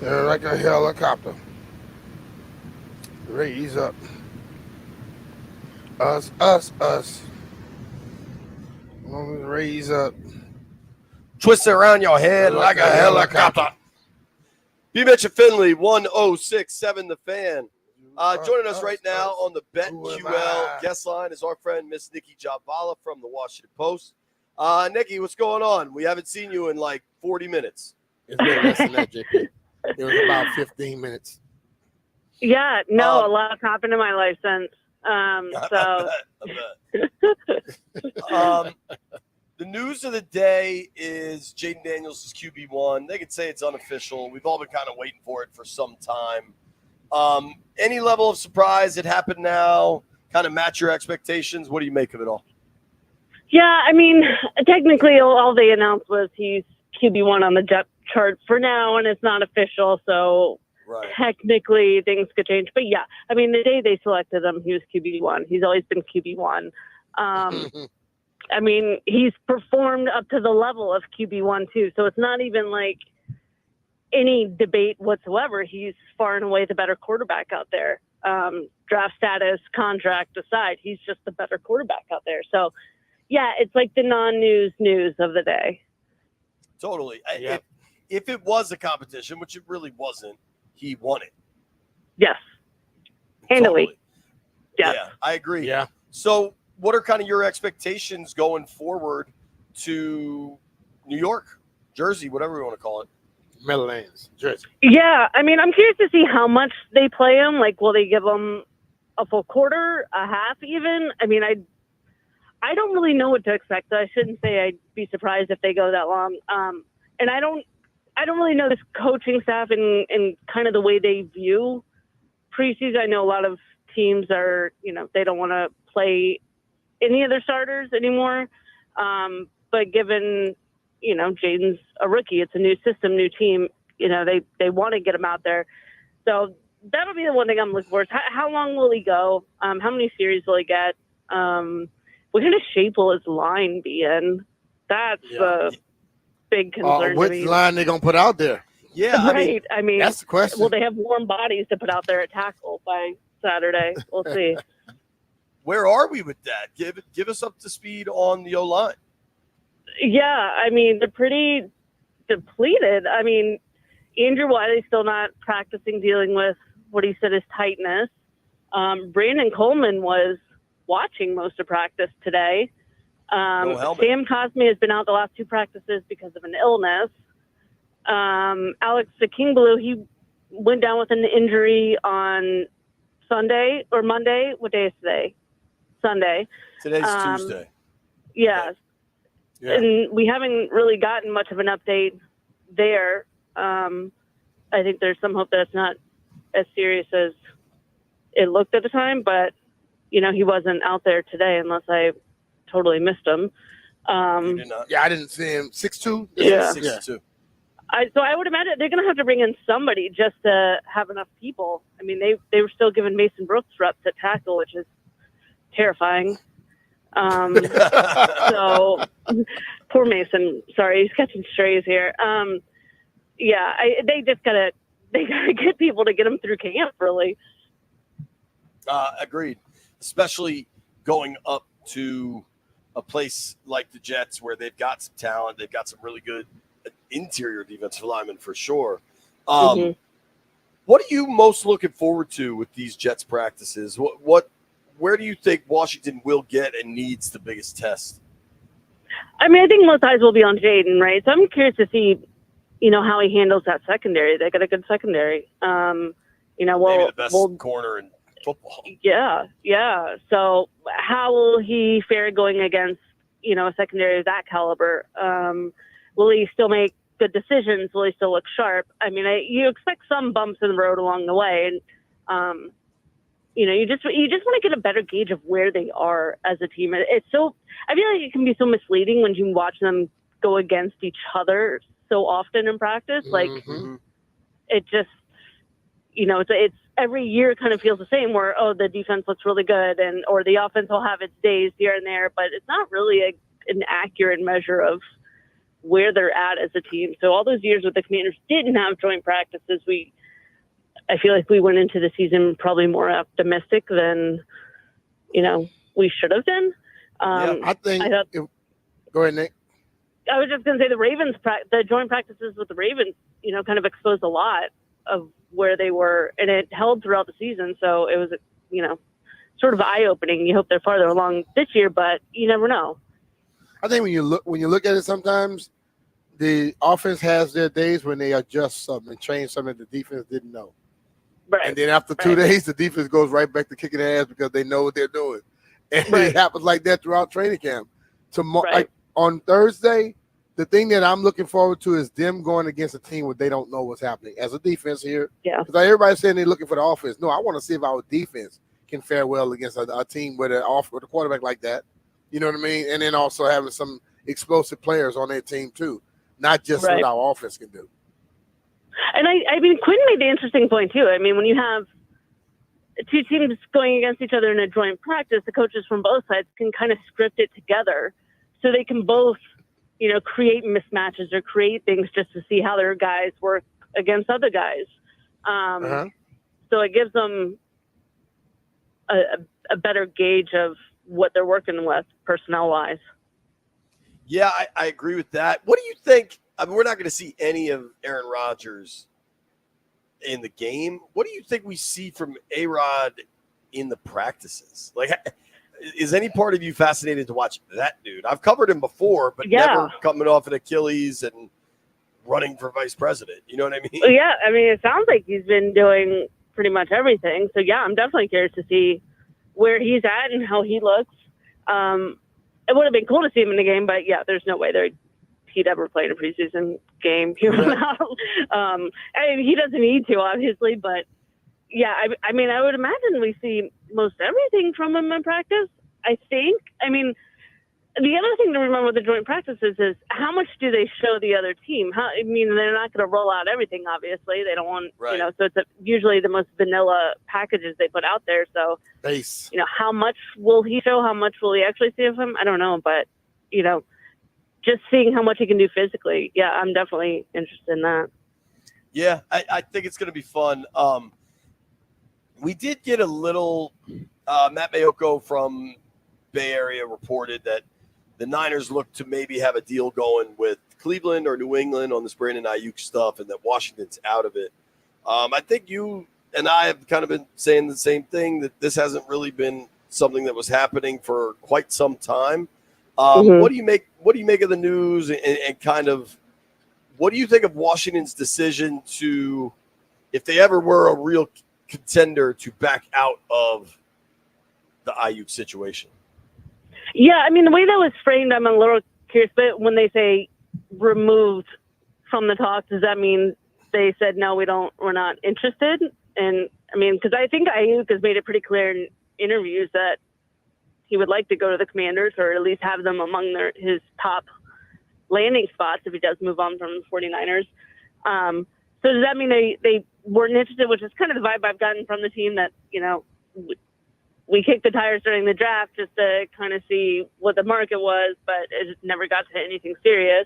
They're like a helicopter. Raise up. Us. Raise up. Twist it around your head like a helicopter. B-Mitch and Finley, 1067 The Fan. Joining us right now on the BetQL guest line is our friend Miss Nikki Javala from the Washington Post. Nikki, what's going on? We haven't seen you in like 40 minutes. It's been less than that, JP. It was about 15 minutes. Yeah, no, a lot's happened in my life since. The news of the day is Jaden Daniels is QB1. They could say it's unofficial. We've all been kind of waiting for it for some time. Any level of surprise? It happened now. Kind of match your expectations. What do you make of it all? Yeah, I mean, technically, all they announced was he's QB1 on the depth chart for now, and it's not official. So technically, things could change. But yeah, I mean, the day they selected him, he was QB1. He's always been QB1. I mean, he's performed up to the level of QB1 too. So it's not even like any debate whatsoever. He's far and away the better quarterback out there. Draft status, contract aside, he's just the better quarterback out there. So yeah, it's like the non-news news of the day. Totally. If it was a competition, which it really wasn't, he won it. Yes. Handily. Totally. Yeah, I agree. Yeah. So what are kind of your expectations going forward to New York, Jersey, whatever you want to call it? Meadowlands, Jersey. Yeah, I mean, I'm curious to see how much they play him. Like, will they give him a full quarter, a half even? I mean, I don't really know what to expect. So I shouldn't say I'd be surprised if they go that long. And I don't really know this coaching staff and kind of the way they view preseason. I know a lot of teams are, they don't want to play any of their starters anymore. But given, Jaden's a rookie, it's a new system, new team, they want to get him out there. So that'll be the one thing I'm looking for. How long will he go? How many series will he get? What kind of shape will his line be in? That's a big concern. Which line they going to put out there? Yeah, right. I mean, that's the question. Will they have warm bodies to put out there at tackle by Saturday? We'll see. Where are we with that? Give us up to speed on the O-line. Yeah, I mean, they're pretty depleted. I mean, Andrew Wiley's still not practicing dealing with what he said is tightness. Brandon Coleman was watching most of practice today. Sam Cosme has been out the last two practices because of an illness. Alex Kingblu, he went down with an injury on Sunday or Monday. What day is today? Sunday. Today's Tuesday. Yeah. And we haven't really gotten much of an update there. I think there's some hope that it's not as serious as it looked at the time, but he wasn't out there today unless I totally missed him. I didn't see him. 6'2"? Yeah. 6'2". So I would imagine they're going to have to bring in somebody just to have enough people. I mean, they were still giving Mason Brooks reps at tackle, which is terrifying. So poor Mason. Sorry, he's catching strays here. They gotta get people to get him through camp, really. Agreed. Especially going up to a place like the Jets where they've got some talent, they've got some really good interior defensive linemen for sure. What are you most looking forward to with these Jets practices? Where do you think Washington will get and needs the biggest test? I mean, I think most eyes will be on Jaden, right? So I'm curious to see, how he handles that secondary. They got a good secondary. Maybe the best corner in football. Yeah. So how will he fare going against, a secondary of that caliber? Will he still make good decisions? Will he still look sharp? I mean, you expect some bumps in the road along the way, and you just want to get a better gauge of where they are as a team. I feel like it can be so misleading when you watch them go against each other so often in practice. Like it just, it's every year kind of feels the same where, the defense looks really good or the offense will have its days here and there, but it's not really an accurate measure of where they're at as a team. So all those years with the Commanders didn't have joint practices. I feel like we went into the season probably more optimistic than, we should have been. I think. Go ahead, Nick. I was just going to say the joint practices with the Ravens, kind of exposed a lot of where they were, and it held throughout the season. So it was, sort of eye-opening. You hope they're farther along this year, but you never know. I think when you look at it, sometimes the offense has their days when they adjust something and change something that the defense didn't know. Right. And then after 2 days, the defense goes right back to kicking their ass because they know what they're doing. And it happens like that throughout training camp. Like on Thursday, the thing that I'm looking forward to is them going against a team where they don't know what's happening as a defense here. Yeah. Because everybody's saying they're looking for the offense. No, I want to see if our defense can fare well against a team with a quarterback like that. You know what I mean? And then also having some explosive players on their team too, not just what our offense can do. And I mean, Quinn made the interesting point too. I mean, when you have two teams going against each other in a joint practice, the coaches from both sides can kind of script it together so they can both, create mismatches or create things just to see how their guys work against other guys. So it gives them a better gauge of what they're working with personnel-wise. Yeah, I agree with that. What do you think? I mean, we're not going to see any of Aaron Rodgers in the game. What do you think we see from A-Rod in the practices? Like, is any part of you fascinated to watch that dude? I've covered him before, but never coming off an Achilles and running for vice president. You know what I mean? Well, yeah, I mean, it sounds like he's been doing pretty much everything. So, yeah, I'm definitely curious to see where he's at and how he looks. It would have been cool to see him in the game, but, yeah, there's no way he'd ever played a preseason game. I mean, he doesn't need to, obviously, but, yeah, I mean, I would imagine we see most everything from him in practice, I think. I mean, the other thing to remember with the joint practices is how much do they show the other team? They're not going to roll out everything, obviously. They don't want, so it's usually the most vanilla packages they put out there. So, how much will he show? How much will he actually see of him? I don't know. But, just seeing how much he can do physically, yeah, I'm definitely interested in that. Yeah, I think it's going to be fun. We did get a little Matt Mayoko from Bay Area reported that the Niners look to maybe have a deal going with Cleveland or New England on this Brandon Aiyuk stuff and that Washington's out of it. I think you and I have kind of been saying the same thing, that this hasn't really been something that was happening for quite some time. What do you make of the news and kind of what do you think of Washington's decision to, if they ever were a real contender, to back out of the Aiyuk situation? Yeah, I mean, the way that was framed, I'm a little curious, but when they say removed from the talks, does that mean they said, no, we're not interested? And I mean, because I think Aiyuk has made it pretty clear in interviews that he would like to go to the Commanders, or at least have them among his top landing spots if he does move on from the 49ers. So does that mean they weren't interested, which is kind of the vibe I've gotten from the team, that, we kicked the tires during the draft just to kind of see what the market was, but it never got to anything serious.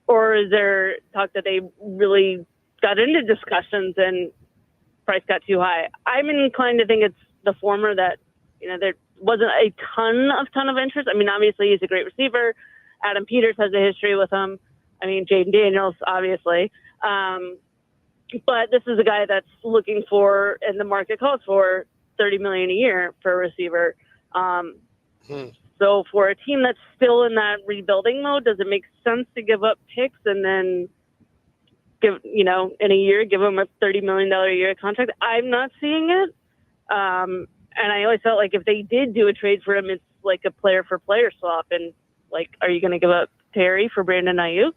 Or is there talk that they really got into discussions and price got too high? I'm inclined to think it's the former, that, there wasn't a ton of interest. I mean, obviously he's a great receiver. Adam Peters has a history with him. I mean, Jaden Daniels, obviously. But this is a guy that's looking for, and the market calls for, $30 million a year for a receiver. So for a team that's still in that rebuilding mode, does it make sense to give up picks and then give in a year, give him a $30 million a year contract? I'm not seeing it. And I always felt like if they did do a trade for him, it's like a player for player swap. And like, are you going to give up Terry for Brandon Aiyuk?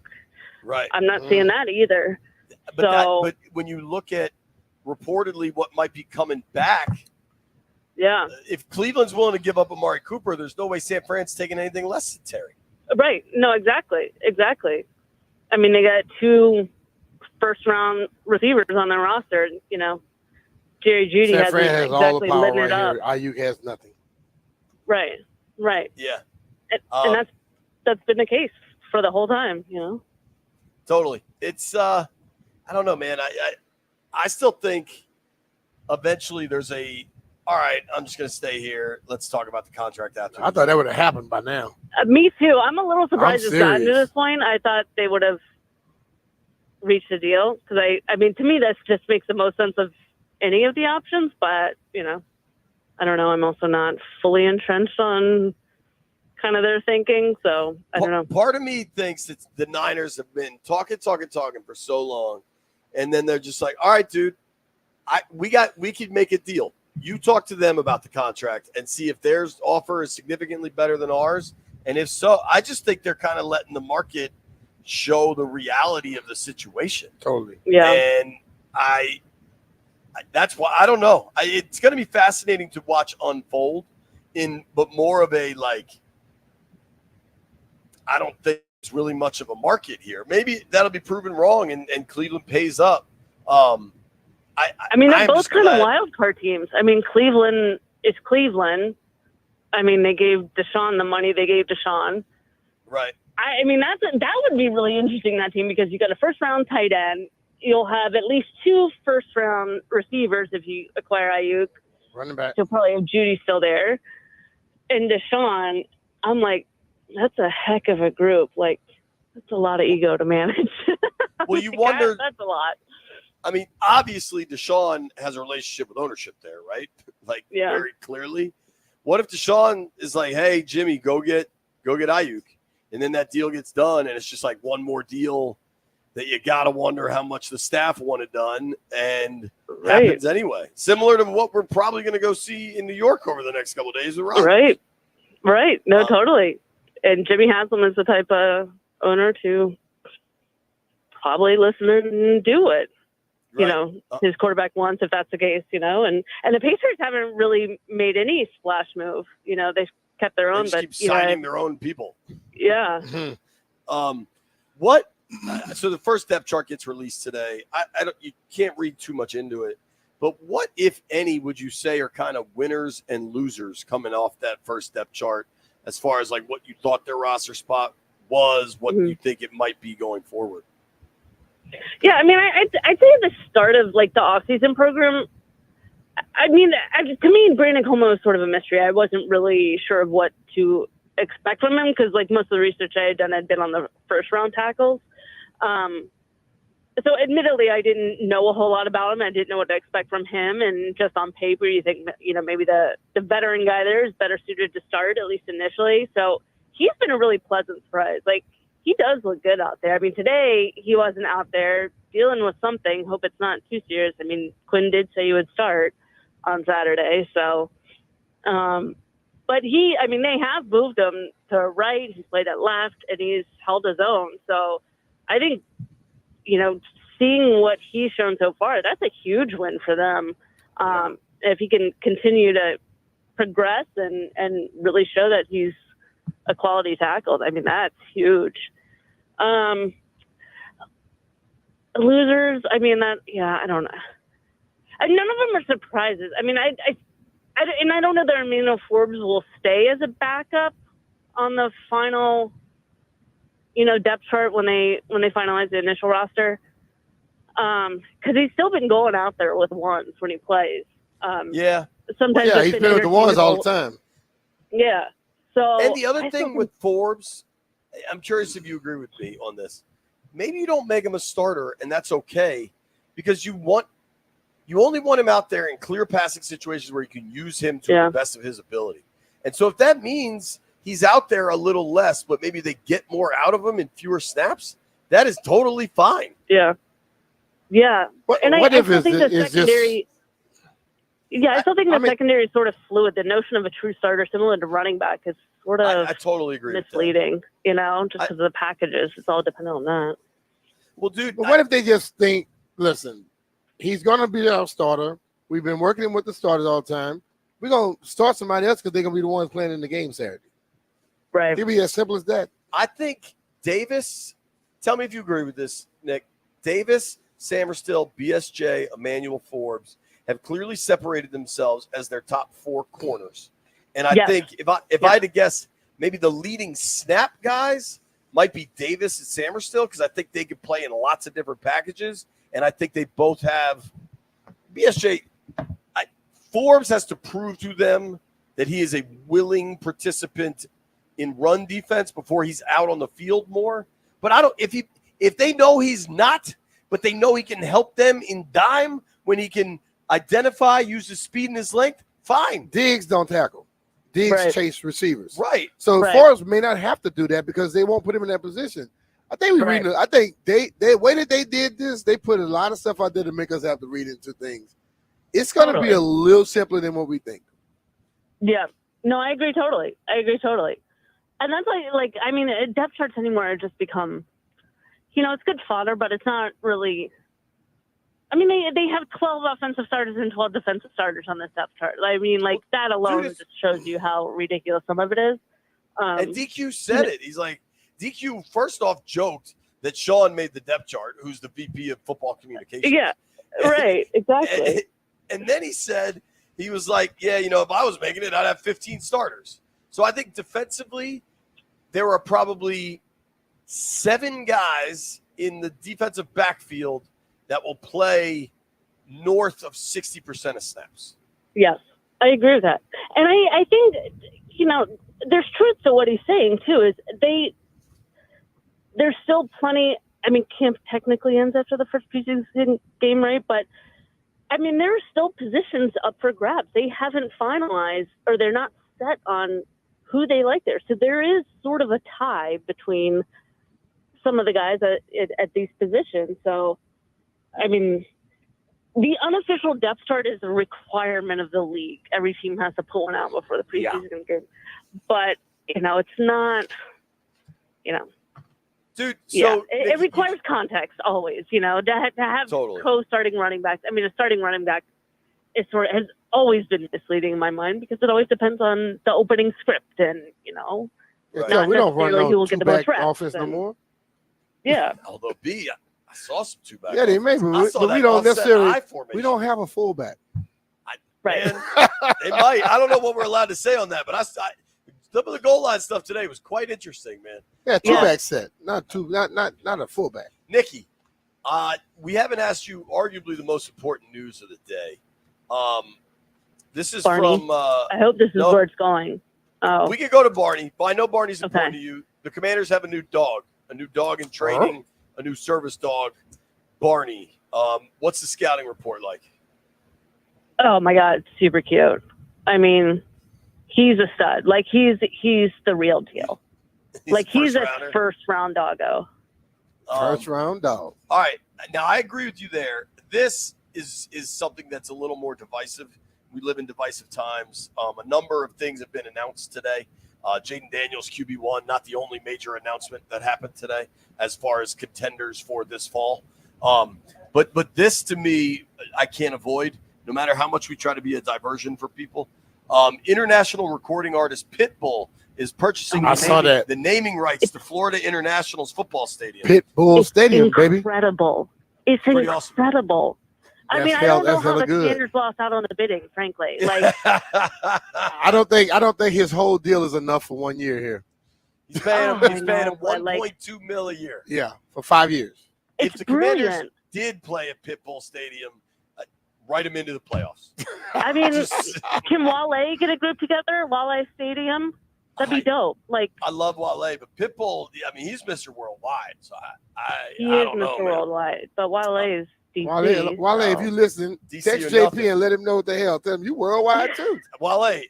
Right. I'm not seeing that either. But when you look at reportedly what might be coming back, if Cleveland's willing to give up Amari Cooper, there's no way San Fran's taking anything less than Terry. Right. No, exactly. I mean, they got 2 first-round receivers on their roster. Jerry Jeudy San Fran has exactly all the power lit right it up. here. Aiyuk has nothing. Right. Yeah. And that's been the case for the whole time, you know? Totally. It's I don't know, man. I still think eventually there's all right, I'm just going to stay here. Let's talk about the contract after. I thought that would have happened by now. Me too. I'm a little surprised it's gotten to serious. this point. I thought they would have reached a deal because I mean, to me, that just makes the most sense of any of the options. But you know, I don't know. I'm also not fully entrenched on kind of their thinking, so I don't know. Part of me thinks that the Niners have been talking for so long, and then they're just like, all right, dude, we could make a deal. You talk to them about the contract and see if their offer is significantly better than ours. And if so, I just think they're kind of letting the market show the reality of the situation. Totally. Yeah. And that's why I don't know. It's going to be fascinating to watch unfold but more of a I don't think it's really much of a market here. Maybe that'll be proven wrong and Cleveland pays up. I mean, they're both kind of wild card teams. I mean, Cleveland is Cleveland. I mean, they gave Deshaun the money they gave Deshaun. Right. I mean, that would be really interesting, that team, because you got a first-round tight end. You'll have at least 2 first-round receivers if you acquire Aiyuk. Running back. You'll probably have Judy still there. And Deshaun, I'm like, that's a heck of a group. Like, that's a lot of ego to manage. Well, you wonder. That's a lot. I mean, obviously, Deshaun has a relationship with ownership there, right? Very clearly. What if Deshaun is like, hey, Jimmy, go get Aiyuk, and then that deal gets done, and it's just like one more deal that you got to wonder how much the staff wanted done, and happens anyway. Similar to what we're probably going to go see in New York over the next couple of days with Rodgers. Right. No, totally. And Jimmy Haslam is the type of owner to probably listen and do it. You know, his quarterback wants, if that's the case, you know, and the Pacers haven't really made any splash move. You know, they've kept their own, but keep signing their own people. Yeah. So the first depth chart gets released today. You can't read too much into it, but what, if any, would you say are kind of winners and losers coming off that first depth chart, as far as like what you thought their roster spot was, what you think it might be going forward? Yeah, I mean, I'd say at the start of like the offseason program, I mean, to me, Brandon Como is sort of a mystery. I wasn't really sure of what to expect from him because like most of the research I had done had been on the first round tackles. So admittedly, I didn't know a whole lot about him. I didn't know what to expect from him. And just on paper, you think, you know, maybe the veteran guy there is better suited to start, at least initially. So he's been a really pleasant surprise. Like, he does look good out there. I mean, today he wasn't out there dealing with something. Hope it's not too serious. I mean, Quinn did say he would start on Saturday. So, but they have moved him to right. He's played at left and he's held his own. So I think, you know, seeing what he's shown so far, that's a huge win for them. If he can continue to progress and really show that he's a quality tackle, I mean, that's huge. Losers, I mean, I don't know. None of them are surprises. I mean, I don't know that Emmanuel Forbes will stay as a backup on the final, you know, depth chart when they finalize the initial roster. Because he's still been going out there with ones when he plays. Sometimes he's been with the ones all the time. Yeah. So, and the other thing with Forbes, I'm curious if you agree with me on this. Maybe you don't make him a starter, and that's okay, because you only want him out there in clear passing situations where you can use him to the best of his ability. And so if that means he's out there a little less, but maybe they get more out of him in fewer snaps, that is totally fine. Yeah. Yeah. And I still think the secondary. I still think the secondary is sort of fluid. The notion of a true starter, similar to running back, is sort of I totally agree misleading, you know, just because of the packages. It's all dependent on that. Well, dude. But what if they just think, listen, he's going to be our starter. We've been working him with the starters all the time. We're going to start somebody else because they're going to be the ones playing in the game Saturday. Right. It'll be as simple as that. I think Davis, tell me if you agree with this, Nick. Davis, Samerstill, BSJ, Emmanuel Forbes have clearly separated themselves as their top 4 corners. And I think if I had to guess, maybe the leading snap guys, might be Davis and Samerstill, because I think they could play in lots of different packages, and I think they both have BSJ. Forbes has to prove to them that he is a willing participant in run defense before he's out on the field more. But I don't if they know he's not, but they know he can help them in dime when he can identify, use his speed and his length, fine. Diggs don't tackle. Diggs chase receivers. Right. So Forbes may not have to do that because they won't put him in that position. I think I think they way that they did this, they put a lot of stuff out there to make us have to read into things. It's going to be a little simpler than what we think. Yeah. No, I agree totally. And that's like I mean, depth charts anymore have just become, it's good fodder, but it's not really. I mean, they have 12 offensive starters and 12 defensive starters on this depth chart. I mean, like that alone just shows you how ridiculous some of it is. And DQ said it. He's like, DQ first off joked that Sean made the depth chart, who's the VP of football communications. Yeah, right, exactly. And then he said, he was like, yeah, if I was making it, I'd have 15 starters. So I think defensively, there are probably 7 guys in the defensive backfield that will play north of 60% of snaps. Yes, I agree with that. And I think, there's truth to what he's saying, too, is there's still plenty. I mean, camp technically ends after the first preseason game, right? But, I mean, there are still positions up for grabs. They haven't finalized, or they're not set on who they like there. So there is sort of a tie between some of the guys at these positions. So, I mean, the unofficial depth chart is a requirement of the league. Every team has to pull one out before the preseason game. But, it's not, Dude, so it requires context always, to have co-starting running backs. I mean, a starting running back is has always been misleading in my mind because it always depends on the opening script and, we not don't run necessarily who will no get the most two-back reps. offense no more. Yeah. Although I saw some two-back. Yeah, they may, but we don't necessarily. We don't have a fullback. Right. They might. I don't know what we're allowed to say on that, but some of the goal line stuff today was quite interesting, man. Yeah, two-back set, not a fullback. Nikki, we haven't asked you arguably the most important news of the day. This is Barney. from. I hope this is where it's going. Oh. We could go to Barney, but I know Barney's important to you. The Commanders have a new dog in training, a new service dog. Barney, what's the scouting report like? Oh my God, super cute. I mean, he's a stud. Like he's the real deal. He's a first round doggo. First round dog. All right. Now I agree with you there. This is something that's a little more divisive. We live in divisive times. A number of things have been announced today. Jaden Daniels, QB1, not the only major announcement that happened today as far as contenders for this fall. But this to me, I can't avoid, no matter how much we try to be a diversion for people. International recording artist Pitbull is purchasing the naming rights to Florida International's football stadium. Pitbull Stadium, baby. Incredible. It's incredible. I mean, I don't know how the Commanders lost out on the bidding, frankly. Like, I don't think his whole deal is enough for 1 year here. He's paying him $1.2 million a year. Yeah, for 5 years. If the Commanders did play at Pitbull Stadium, write him into the playoffs. I mean, can Wale get a group together? Wale Stadium? That'd be dope. Like, I love Wale, but Pitbull, I mean, he's Mr. Worldwide. So I don't know, Mr. Worldwide, but Wale is DC. Wale, if you listen, text JP and let him know what the hell. Tell him you worldwide too. Wale,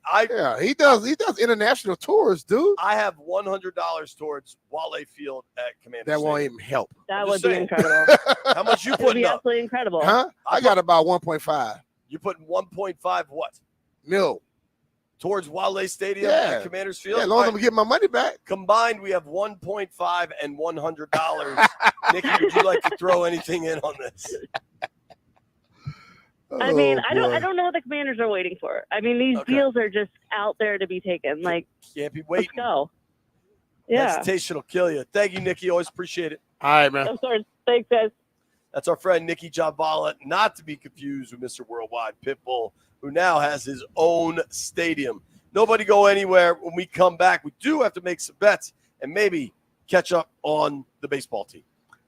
he does international tours, dude. I have $100 towards Wale Field at Commander. That won't even help. That would be incredible. How much you It would putting be up? absolutely incredible. Huh? I got about 1.5. You putting 1.5 what? Mil. Towards Wale Stadium at Commanders Field? Yeah, as long as I'm getting my money back. Combined, we have 1.5 and $100. Nikki, would you like to throw anything in on this? I mean, I don't know what the Commanders are waiting for. I mean, these deals are just out there to be taken. Like, can't be waiting. Let's go. Yeah. Hesitation will kill you. Thank you, Nikki. Always appreciate it. All right, man. Of course. Thanks, guys. That's our friend Nikki Javala, not to be confused with Mr. Worldwide Pitbull, who now has his own stadium. Nobody go anywhere. When we come back, we do have to make some bets and maybe catch up on the baseball team.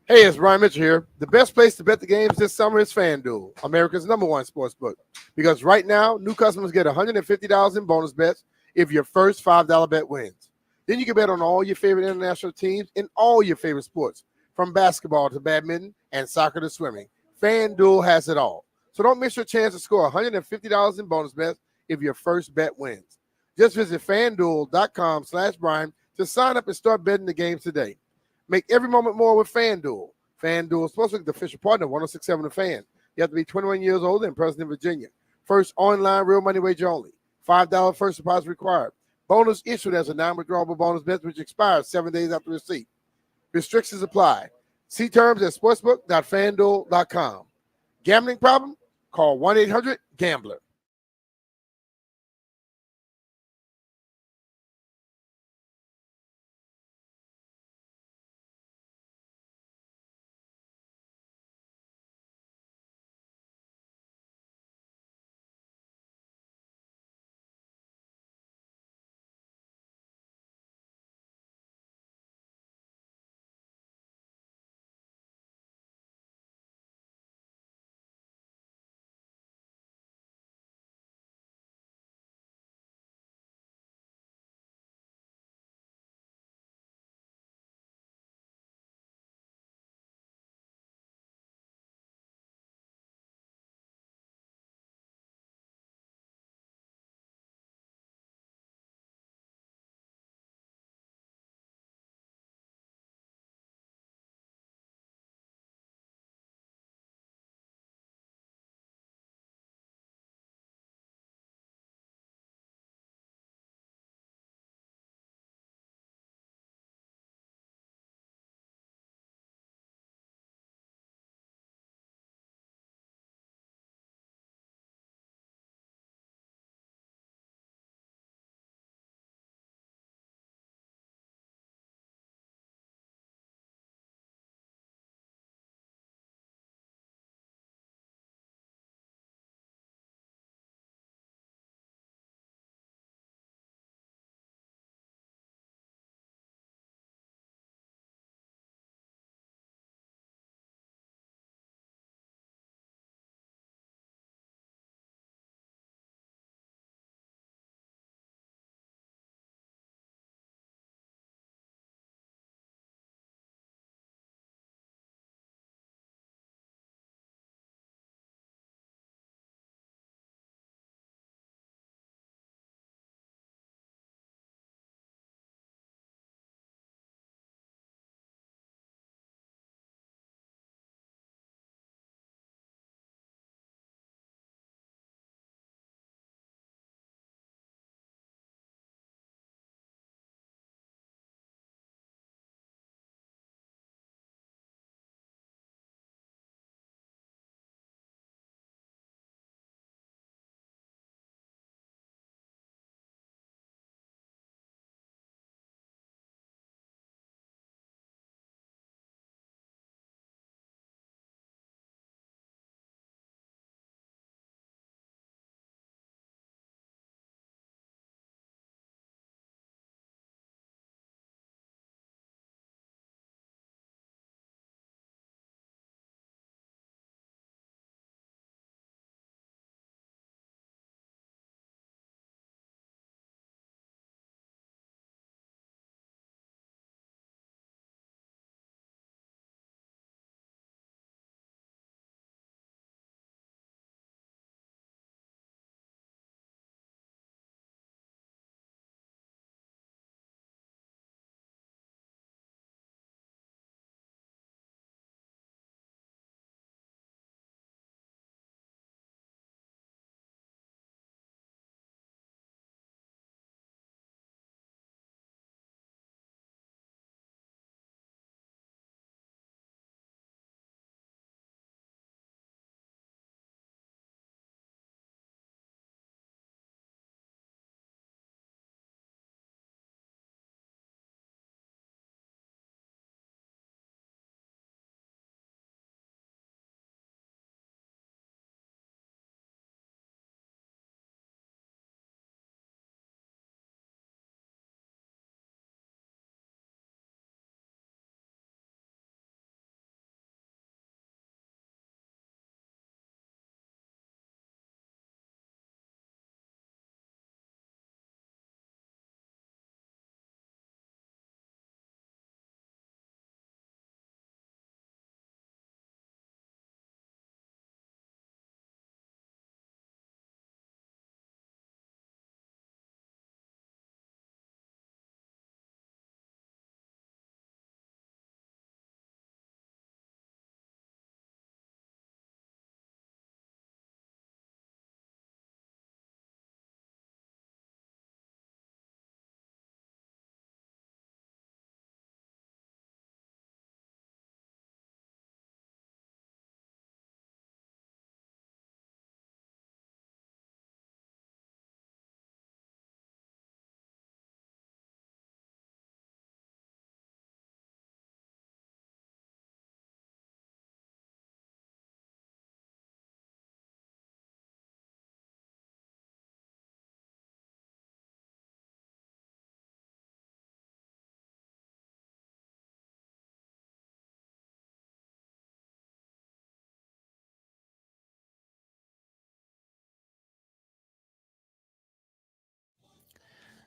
Hey, it's Ryan Mitchell here. The best place to bet the games this summer is FanDuel, America's #1 sports book. Because right now, new customers get $150 in bonus bets if your first $5 bet wins. Then you can bet on all your favorite international teams in all your favorite sports, from basketball to badminton and soccer to swimming. FanDuel has it all. So don't miss your chance to score $150 in bonus bets if your first bet wins. Just visit FanDuel.com/Brian to sign up and start betting the games today. Make every moment more with FanDuel. FanDuel is supposed to be the official partner of 106.7 The Fan. You have to be 21 years old and present in Virginia. First online real money wager only. $5 first deposit required. Bonus issued as a non-withdrawable bonus bet which expires 7 days after receipt. Restrictions apply. See terms at sportsbook.fanduel.com. Gambling problem? Call 1-800-GAMBLER.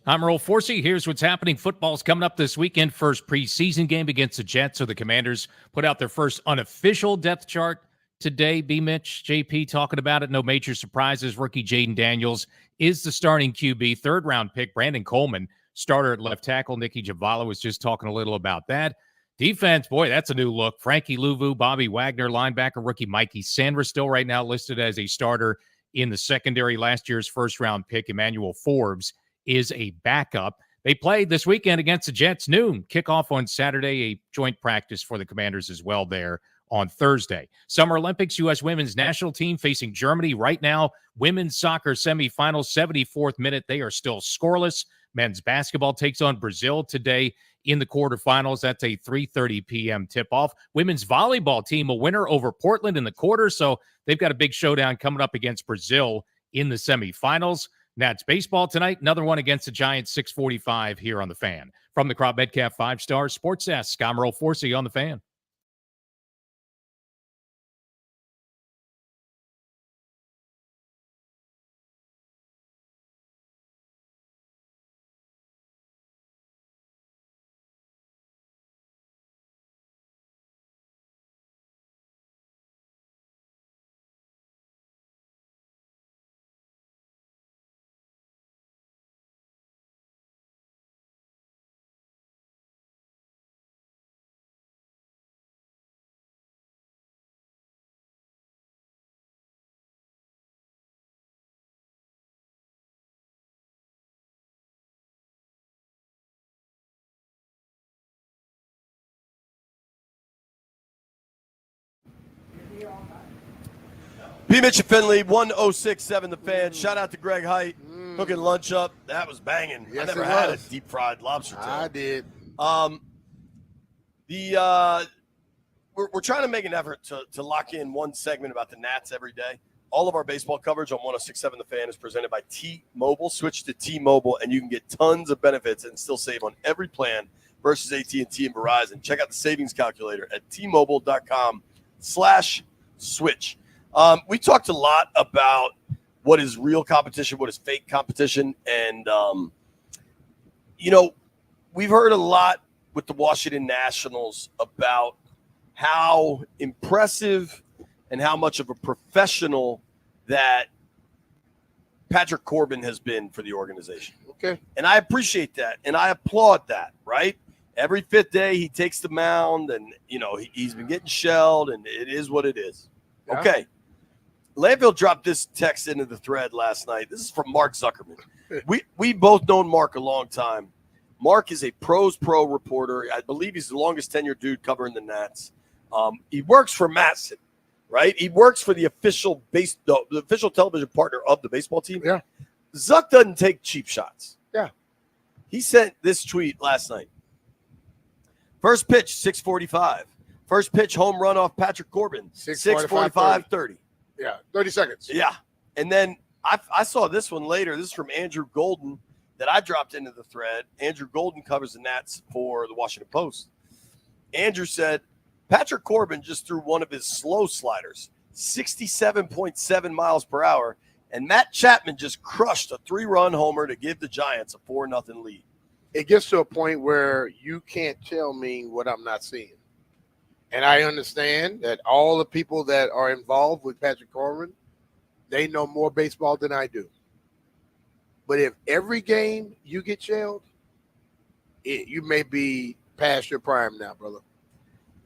I'm Earl Forsey. Here's what's happening. Football's coming up this weekend. First preseason game against the Jets. So the Commanders put out their first unofficial depth chart today. B. Mitch, JP talking about it. No major surprises. Rookie Jaden Daniels is the starting QB. Third-round pick, Brandon Coleman, starter at left tackle. Nicky Javala was just talking a little about that. Defense, boy, that's a new look. Frankie Louvu, Bobby Wagner, linebacker, rookie Mikey Sandra, still right now listed as a starter in the secondary. Last year's first-round pick, Emmanuel Forbes, is a backup. They played this weekend against the Jets noon. Kickoff on Saturday, a joint practice for the Commanders as well there on Thursday. Summer Olympics, U.S. women's national team facing Germany right now. Women's soccer semifinals, 74th minute. They are still scoreless. Men's basketball takes on Brazil today in the quarterfinals. That's a 3:30 p.m. tip-off. Women's volleyball team, a winner over Portland in the quarter, so they've got a big showdown coming up against Brazil in the semifinals. Nats baseball tonight, another one against the Giants, 6:45 here on The Fan. From the Crop Metcalf 5-Star Sports Desk, I'm Earl Forsey on The Fan. B. Mitch and Finley, 1067 The Fan. Shout out to Greg Height, hooking lunch up. That was banging. Yes, I never it had was. a deep fried lobster tail. I did. We're trying to make an effort to lock in one segment about the Nats every day. All of our baseball coverage on 1067 The Fan is presented by T-Mobile. Switch to T-Mobile, and you can get tons of benefits and still save on every plan versus AT&T and Verizon. Check out the savings calculator at T-Mobile.com/switch. We talked a lot about what is real competition, what is fake competition. And, we've heard a lot with the Washington Nationals about how impressive and how much of a professional that Patrick Corbin has been for the organization. Okay. And I appreciate that. And I applaud that, right? Every fifth day he takes the mound and, he's been getting shelled and it is what it is. Yeah. Okay. Landfill dropped this text into the thread last night. This is from Mark Zuckerman. We both known Mark a long time. Mark is a pro reporter. I believe he's the longest tenured dude covering the Nats. He works for Matson, right? He works for the official the official television partner of the baseball team. Yeah. Zuck doesn't take cheap shots. Yeah. He sent this tweet last night. First pitch, 6:45. First pitch, home run off Patrick Corbin, 6:45:30. Yeah, 30 seconds. Yeah. And then I saw this one later. This is from Andrew Golden that I dropped into the thread. Andrew Golden covers the Nats for the Washington Post. Andrew said, Patrick Corbin just threw one of his slow sliders, 67.7 miles per hour, and Matt Chapman just crushed a 3-run homer to give the Giants a 4-0 lead. It gets to a point where you can't tell me what I'm not seeing. And I understand that all the people that are involved with Patrick Corbin, they know more baseball than I do. But if every game you get shelled, you may be past your prime now, brother.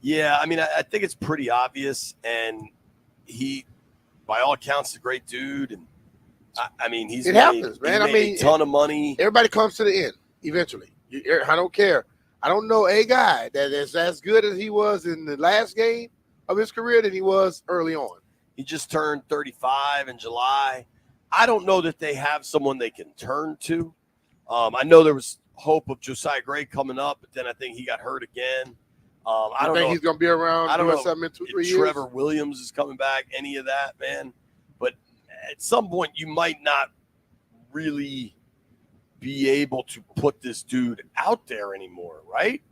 Yeah, I mean, I think it's pretty obvious. And he, by all accounts, is a great dude. And It happens, man. A ton of money. Everybody comes to the end eventually. I don't care. I don't know a guy that is as good as he was in the last game of his career than he was early on. He just turned 35 in July. I don't know that they have someone they can turn to. I know there was hope of Josiah Gray coming up, but then I think he got hurt again. I don't think he's going to be around. I don't know something in 2-3 years. Trevor Williams is coming back. Any of that, man. But at some point, you might not really be able to put this dude out there anymore, right?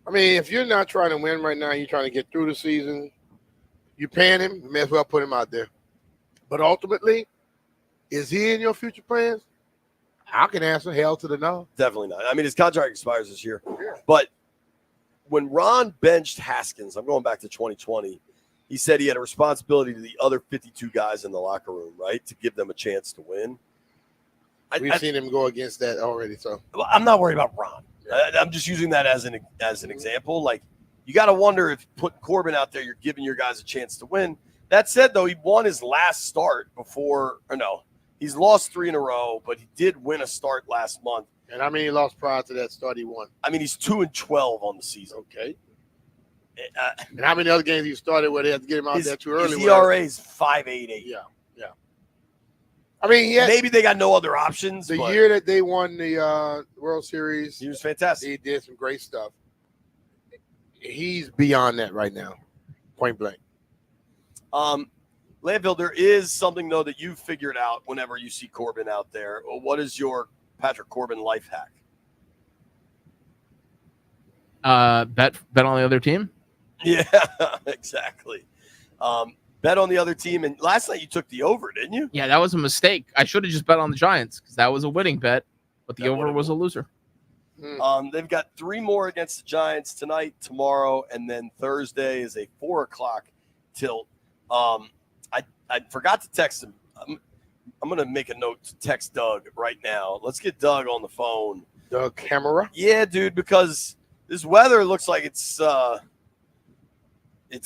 I mean, if you're not trying to win right now, you're trying to get through the season, you're paying him, you may as well put him out there. But ultimately, is he in your future plans? I can answer hell to the no. Definitely not. I mean, his contract expires this year. But when Ron benched Haskins, I'm going back to 2020, he said he had a responsibility to the other 52 guys in the locker room, right, to give them a chance to win. We've seen him go against that already. So I'm not worried about Ron. I'm just using that as an example. Like, you got to wonder if putting Corbin out there, you're giving your guys a chance to win. That said, though, he won his last start before, or no, he's lost 3 in a row, but he did win a start last month. And how many he lost prior to that start he won? I mean, he's 2-12 on the season. Okay. And how many other games he started where they had to get him out there too early? His ERA is 5.88. Yeah. I mean, maybe they got no other options. The but year that they won the World Series, he was fantastic. He did some great stuff. He's beyond that right now, point blank. Landfill, there is something, though, that you figured out whenever you see Corbin out there. What is your Patrick Corbin life hack? Bet on the other team? Yeah, exactly. Bet on the other team. And last night you took the over, didn't you? Yeah, that was a mistake. I should have just bet on the Giants because that was a winning bet, but the over was a loser. They've got 3 more against the Giants tonight, tomorrow, and then Thursday is a 4:00 tilt. I forgot to text him. I'm going to make a note to text Doug right now. Let's get Doug on the phone. Doug Camera? Yeah, dude, because this weather looks like it's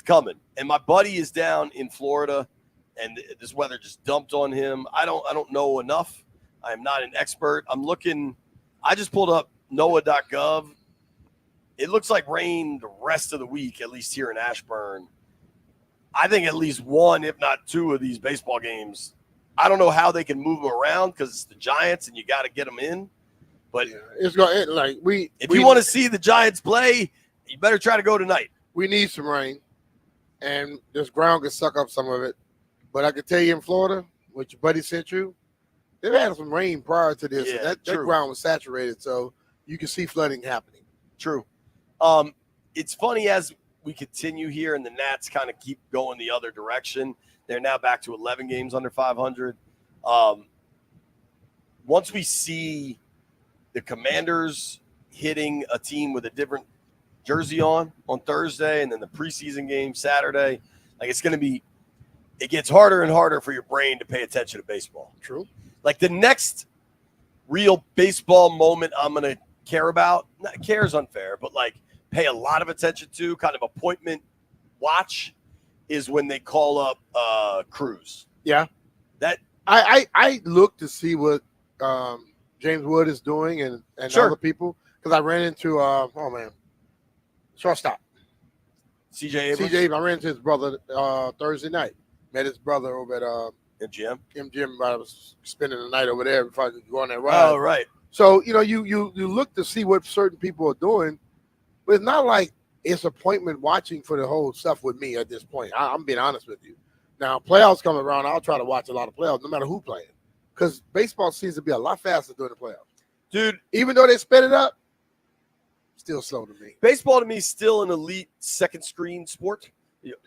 coming. And my buddy is down in Florida, and this weather just dumped on him. I don't know enough. I am not an expert. I'm looking. I just pulled up NOAA.gov. It looks like rain the rest of the week, at least here in Ashburn. I think at least 1, if not 2, of these baseball games. I don't know how they can move them around because it's the Giants and you got to get them in. But it's going if you want to see the Giants play, you better try to go tonight. We need some rain, and this ground can suck up some of it. But I can tell you in Florida, what your buddy sent you, they've had some rain prior to this. Yeah, that ground was saturated, so you can see flooding happening. True. It's funny as we continue here and the Nats kind of keep going the other direction. They're now back to 11 games under 500. Once we see the Commanders hitting a team with a different jersey on Thursday and then the preseason game Saturday, like it's going to be – it gets harder and harder for your brain to pay attention to baseball. True. Like the next real baseball moment I'm going to care about – care is unfair, but like pay a lot of attention to, kind of appointment watch – is when they call up Cruz. Yeah. That I look to see what James Wood is doing and other people, because I ran into shortstop. CJ Abrams. I ran into his brother Thursday night. Met his brother over at MGM. I was spending the night over there before I could go on that ride. Oh, right. So, you look to see what certain people are doing, but it's not like it's appointment watching for the whole stuff with me at this point. I'm being honest with you. Now, playoffs come around, I'll try to watch a lot of playoffs, no matter who playing, because baseball seems to be a lot faster during the playoffs. Dude, even though they sped it up, still slow to me. Baseball to me is still an elite second screen sport.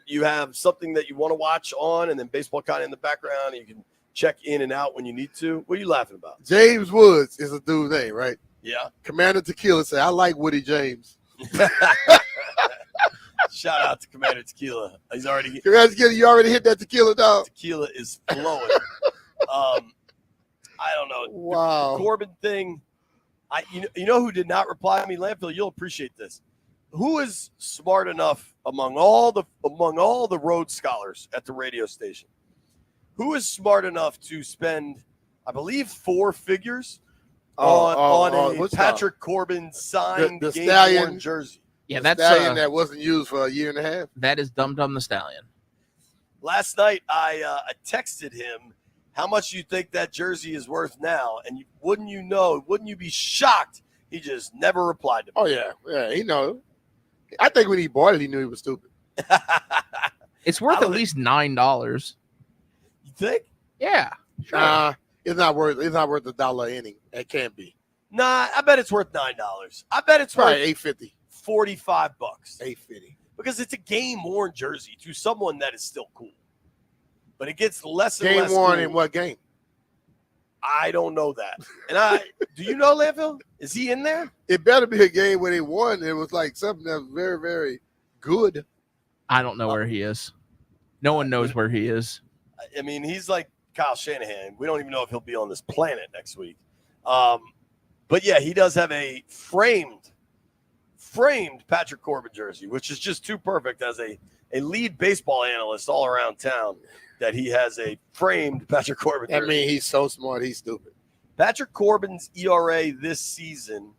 You have something that you want to watch on, and then baseball kind of in the background, and you can check in and out when you need to. What are you laughing about? James Woods is a dude's name, right? Yeah. Commander Tequila said, I like Woody James. Shout out to Commander Tequila. He's already Commander Tequila, you already hit that tequila, dog. Tequila is flowing. I don't know. Wow. The Corbin thing. You know who did not reply to me, Landfill? You'll appreciate this. Who is smart enough among all the Rhodes scholars at the radio station? Who is smart enough to spend, I believe, 4 figures on a Patrick Corbin signed the game-worn jersey? Yeah, the that's stallion that wasn't used for a year and a half. That is Dum Dum the Stallion. Last night, I texted him how much you think that jersey is worth now, and wouldn't you be shocked? He just never replied to me. Oh yeah, he knows. I think when he bought it, he knew he was stupid. It's worth at least $9. You think? Yeah. Sure. It's not worth $1 inning. It can't be. Nah, I bet it's worth $9. I bet it's worth $8.50. $45. $8.50. Because it's a game-worn jersey to someone that is still cool. But it gets less and game less worn cool. in what game? I don't know that. And do you know, Landfill? Is he in there? It better be a game where they won. It was like something that was very, very good. I don't know where he is. No one knows where he is. I mean, he's like Kyle Shanahan. We don't even know if he'll be on this planet next week. But yeah, he does have a framed Patrick Corbin jersey, which is just too perfect as a lead baseball analyst all around town that he has a framed Patrick Corbin jersey. I mean, he's so smart, he's stupid. Patrick Corbin's ERA this season,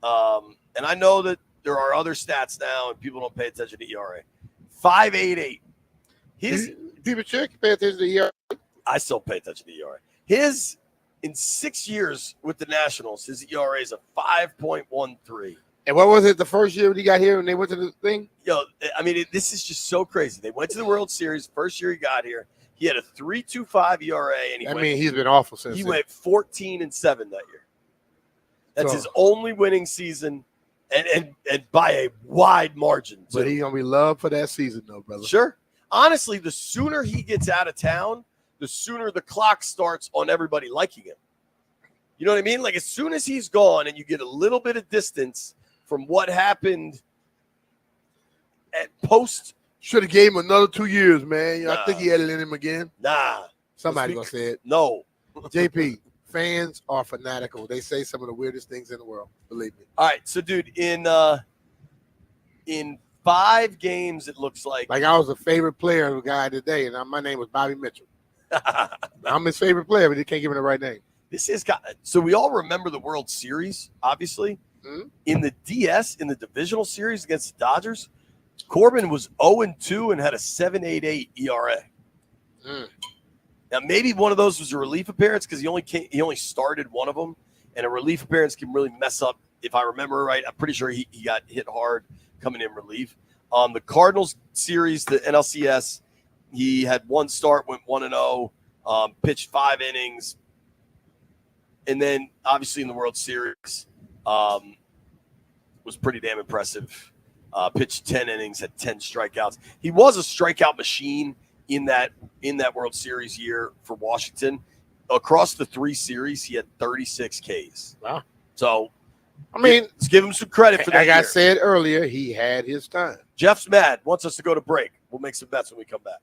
and I know that there are other stats now and people don't pay attention to ERA. 5.88. People should pay attention to ERA. I still pay attention to ERA. His in 6 years with the Nationals, his ERA is a 5.13. And what was it the first year when he got here and they went to the thing? Yo, I mean, this is just so crazy. They went to the World Series first year he got here. He had a 3.25 ERA, and he's been awful since. He then. went 14-7 that year. That's So- his only winning season, and by a wide margin. Too. But he's gonna be loved for that season, though, brother. Sure. Honestly, the sooner he gets out of town, the sooner the clock starts on everybody liking him. You know what I mean? Like as soon as he's gone and you get a little bit of distance from what happened at post. Should have gave him another 2 years, man. Nah. I think he had it in him again. Nah. Somebody gonna say it. No. JP, fans are fanatical. They say some of the weirdest things in the world. Believe me. All right, so dude, in 5 games, it looks like I was a favorite player of a guy today, and my name was Bobby Mitchell. I'm his favorite player, but he can't give me the right name. This is so we all remember the World Series, obviously. Mhm. In the DS, in the divisional series against the Dodgers, Corbin was 0-2 and had a 7.88 ERA. Now maybe one of those was a relief appearance because he only started one of them, and a relief appearance can really mess up. If I remember right, I'm pretty sure he got hit hard coming in relief. The Cardinals series, the NLCS, he had one start, went 1-0, pitched 5 innings, and then obviously in the World Series, was pretty damn impressive. Pitched 10 innings, had 10 strikeouts. He was a strikeout machine in that World Series year for Washington. Across the 3 series, he had 36 Ks. Wow. So, I mean, let's give him some credit for that. Like I year. said earlier, he had his time. Jeff's mad, wants us to go to break. We'll make some bets when we come back.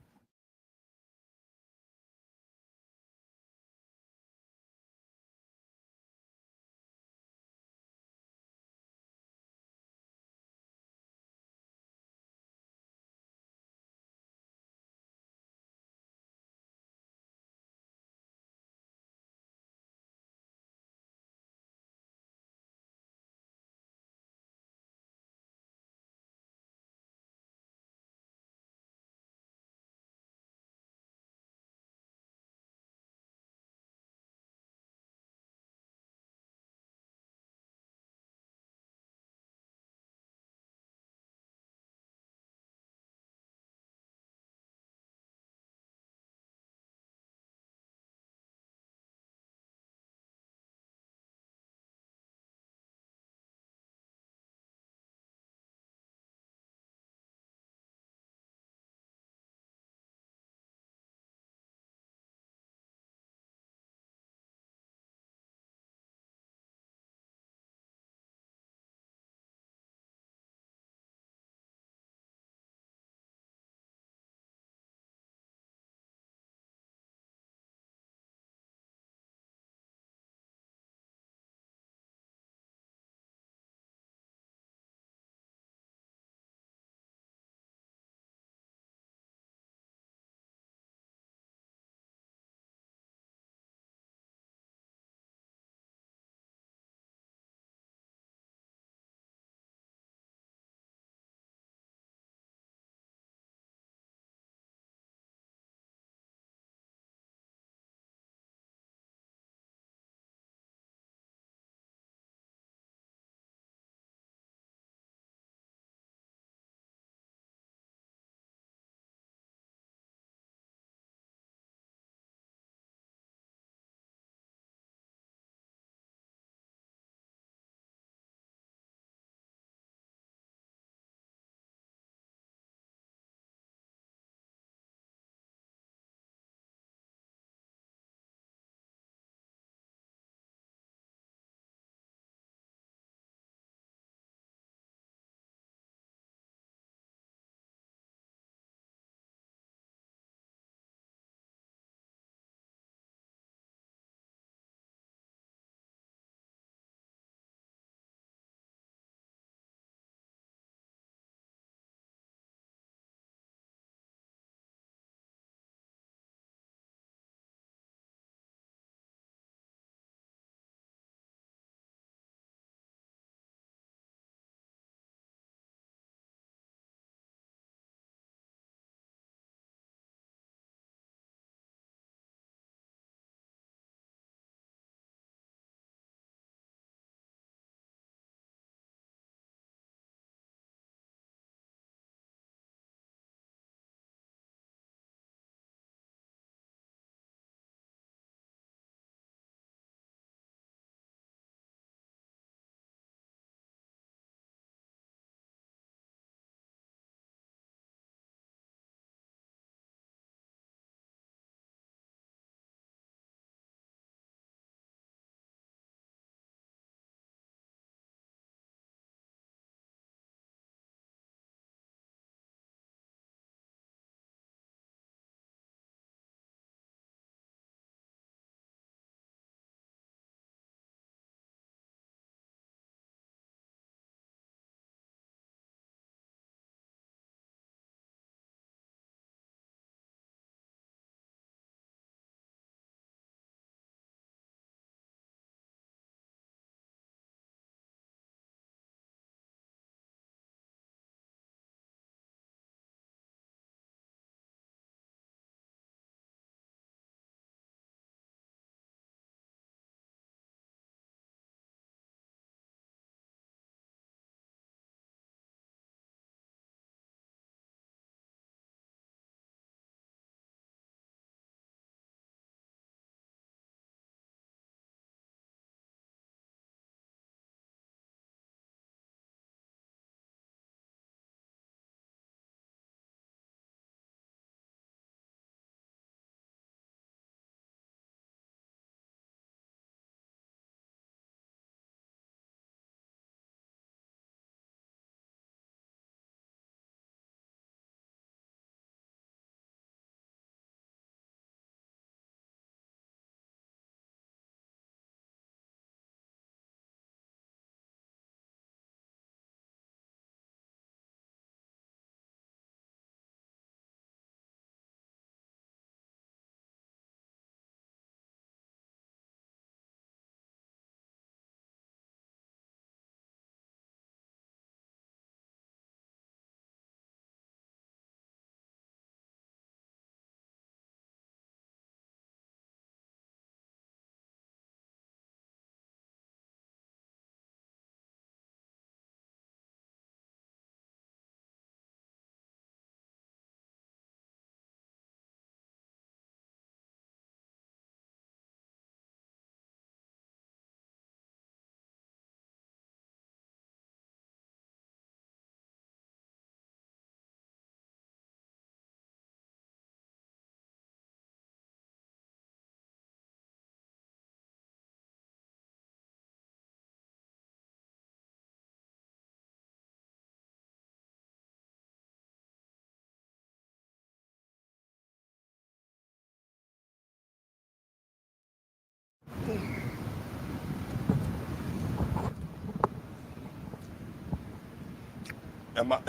Am I?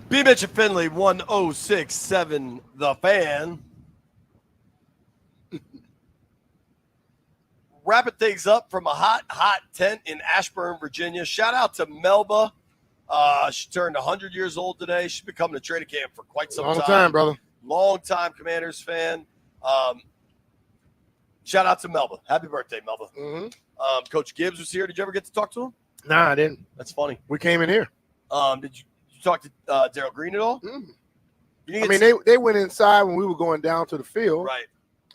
B. Mitch and Finley, 1067 The Fan. Wrapping things up from a hot tent in Ashburn, Virginia. Shout out to Melba. She turned 100 years old today. She's been coming to training camp for quite some Long time, brother. Long time Commanders fan. Shout out to Melba. Happy birthday, Melba. Mm-hmm. Coach Gibbs was here. Did you ever get to talk to him? Nah, I didn't. That's funny. We came in here. Did you talk to Daryl Green at all? Mm. You didn't I get mean, they went inside when we were going down to the field. Right.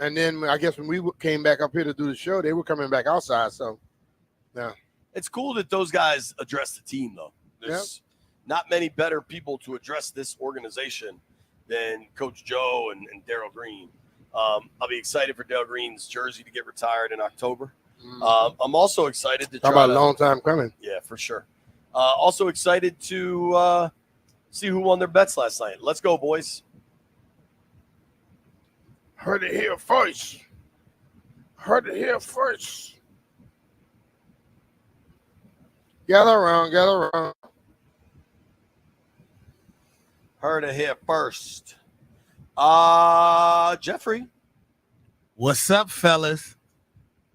And then I guess when we came back up here to do the show, they were coming back outside. So, yeah. It's cool that those guys address the team, though. There's not many better people to address this organization than Coach Joe and Daryl Green. I'll be excited for Daryl Green's jersey to get retired in October. I'm also excited to Talk about a long time coming. Yeah, for sure. Also excited to see who won their bets last night. Let's go, boys. Heard it here first. Heard it here first. Gather around, gather around. Heard it here first. Jeffrey. What's up, fellas?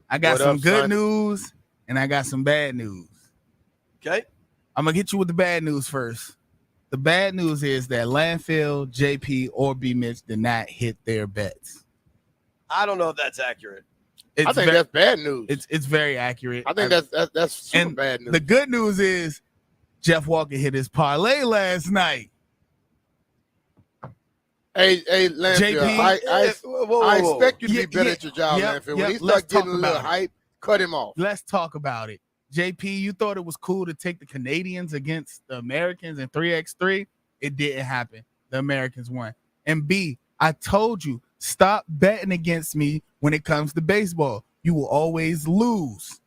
I got What some up, good son? news and I got some bad news. Okay. I'm going to get you with the bad news first. The bad news is that Landfill, JP, or B. Mitch did not hit their bets. I don't know if that's accurate. I think that's bad news. It's very accurate. I think that's super bad news. The good news is Jeff Walker hit his parlay last night. Hey, Landfill, JP, I expect you to be better at your job, Landfill. When he starts getting a little hype, cut him off. Let's talk about it. JP, you thought it was cool to take the Canadians against the Americans in 3x3. It didn't happen. The Americans won. And B, I told you, stop betting against me when it comes to baseball. You will always lose.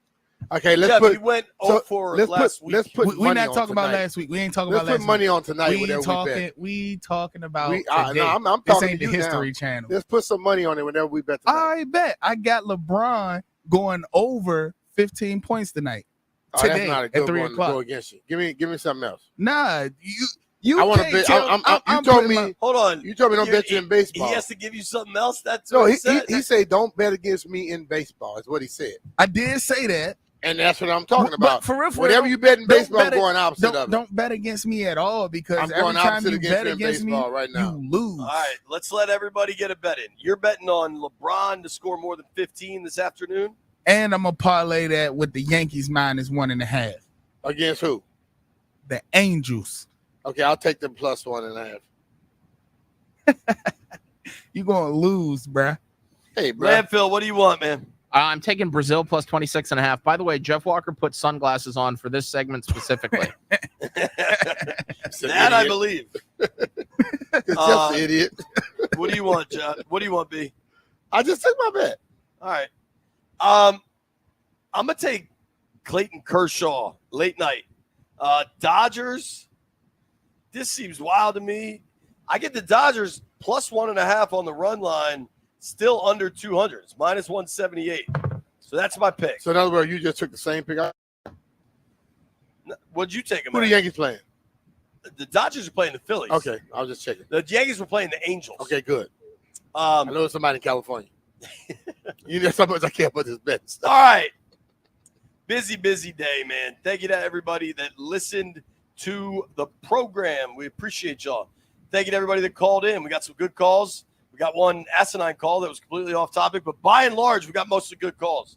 Okay, we went 0 last week. Let's put We're money not on talking about tonight. last week. We ain't talking Let's about last put money week. on tonight. We Whatever talking, we bet. we talking about I'm today. talking This to ain't the you History now. Channel. Let's put some money on it whenever we bet tonight. I bet. I got LeBron going over 15 points tonight. Oh, Today that's not a at good 3 one to o'clock. go against you. Give me something else. Nah, you I want to can't bet. tell- I'm You told putting me. my- Hold on. You told me don't bet you in baseball. He has to give you something else. That's No, what he he said. he said don't bet against me in baseball. Is what he said. I did say that. And that's what I'm talking But about. for real, Whatever you bet in don't baseball, I'm bet going opposite don't, of it. Don't bet against me at all because I'm every going time opposite you against bet you in against me, baseball right now. you lose. All right, let's let everybody get a bet in. You're betting on LeBron to score more than 15 this afternoon? And I'm gonna parlay that with the Yankees -1.5 Against who? the Angels. Okay, I'll take them plus 1.5. You're gonna lose, bruh. Hey, bro. Landfill, what do you want, man? I'm taking Brazil plus 26.5. By the way, Jeff Walker put sunglasses on for this segment specifically. That I believe. Just an idiot. What do you want, John? What do you want, B? I just took my bet. All right. I'm gonna take Clayton Kershaw late night. Dodgers. This seems wild to me. I get the Dodgers plus 1.5 on the run line, still under 200. It's -178. So that's my pick. So in other words, you just took the same pick. What'd you take him? Who the Yankees playing? The Dodgers are playing the Phillies. Okay, I was just checking. The Yankees were playing the Angels. Okay, good. I know it's somebody in California. You know so much I can't put this bet. All right. Busy day, man. Thank you to everybody that listened to the program. We appreciate y'all. Thank you to everybody that called in. We got some good calls. We got one asinine call that was completely off topic, but by and large, we got most of the good calls.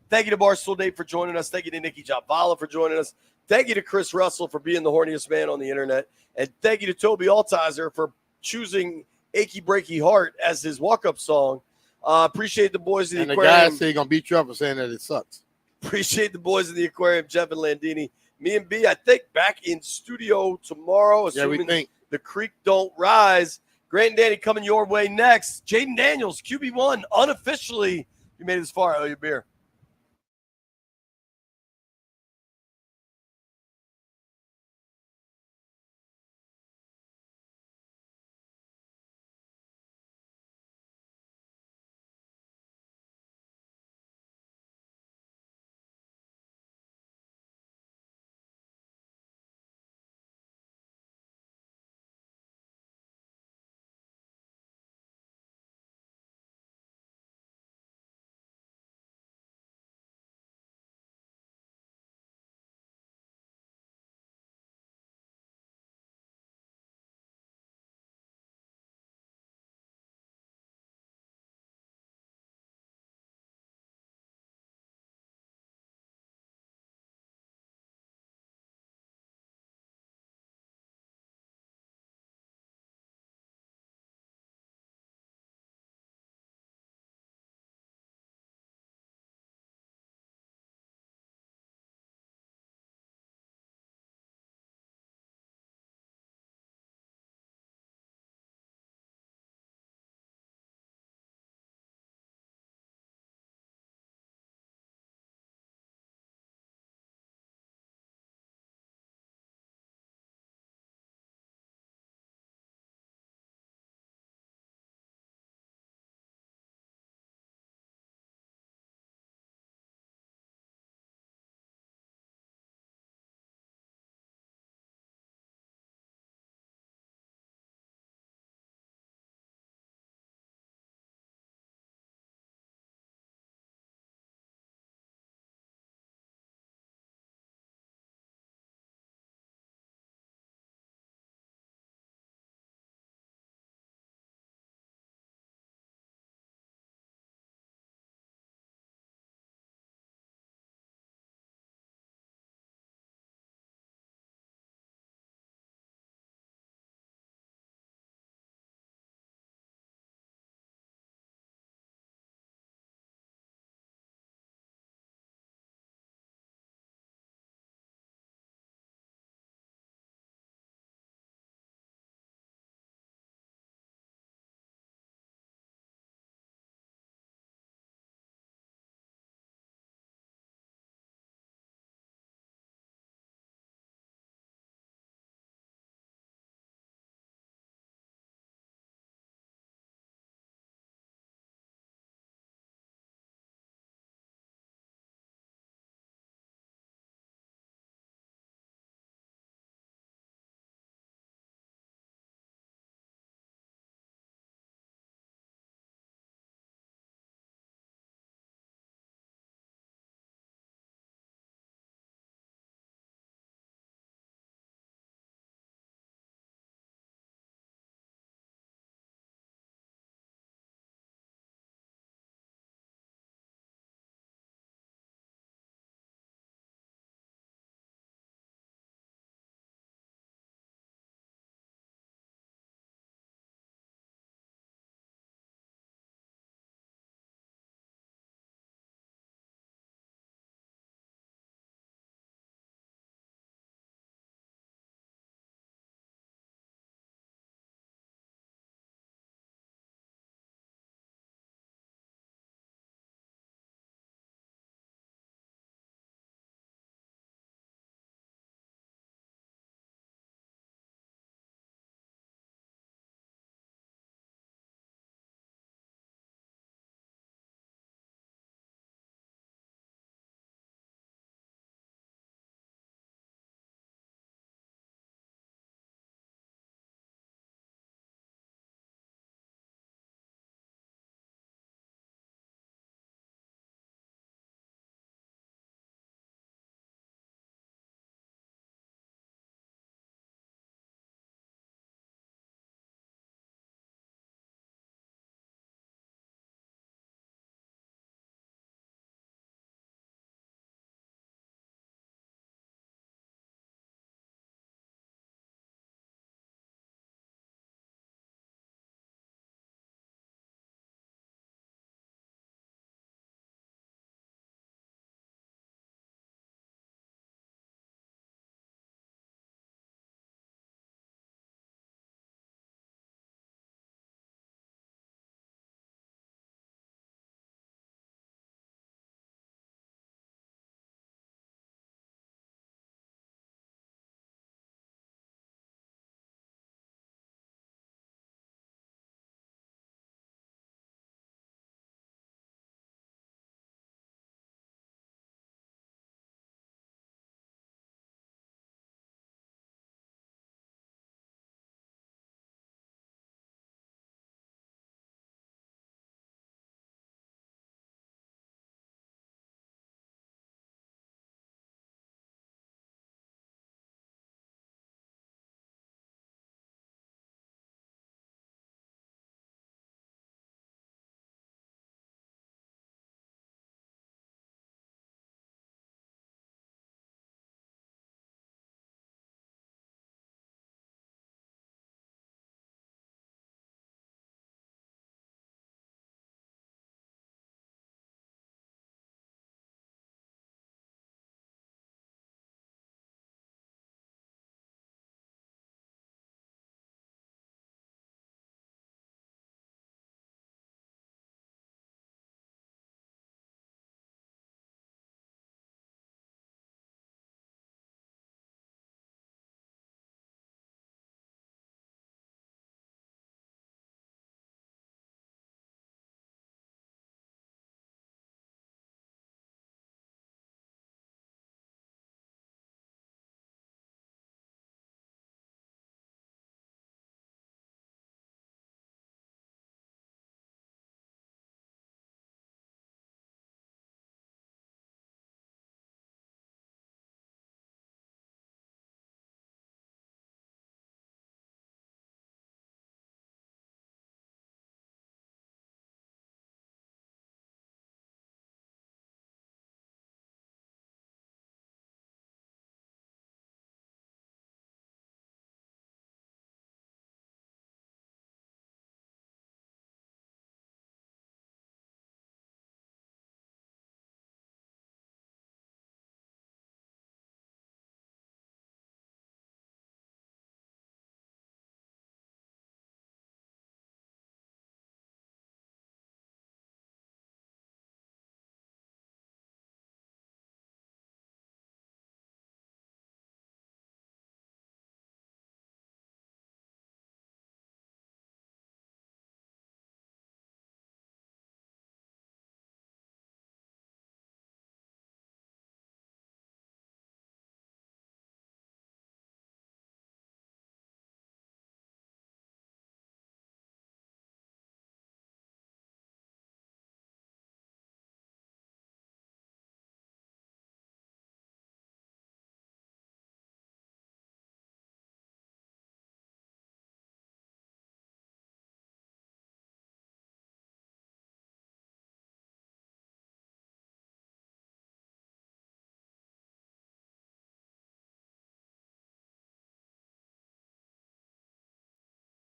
Thank you to Barstool Dave for joining us. Thank you to Nikki Javala for joining us. Thank you to Chris Russell for being the horniest man on the internet. And thank you to Toby Altizer for choosing Achy Breaky Heart as his walk-up song. Appreciate the boys in the And the aquarium. guy said he's going to beat you up for saying that it sucks. Appreciate the boys in the aquarium, Jeff and Landini. Me and B, I think, back in studio tomorrow, Yeah, we assuming think. the creek don't rise. Grant and Danny coming your way next. Jaden Daniels, QB1, unofficially. You made it this far. I owe you a beer.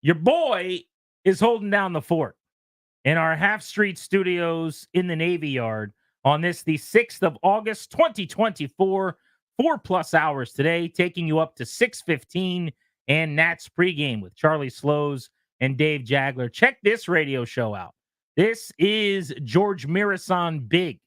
Your boy is holding down the fort in our Half Street Studios in the Navy Yard on this, the 6th of August, 2024. 4+ hours today, taking you up to 6:15 and Nats pregame with Charlie Slows and Dave Jagler. Check this radio show out. This is George Mirasan Big.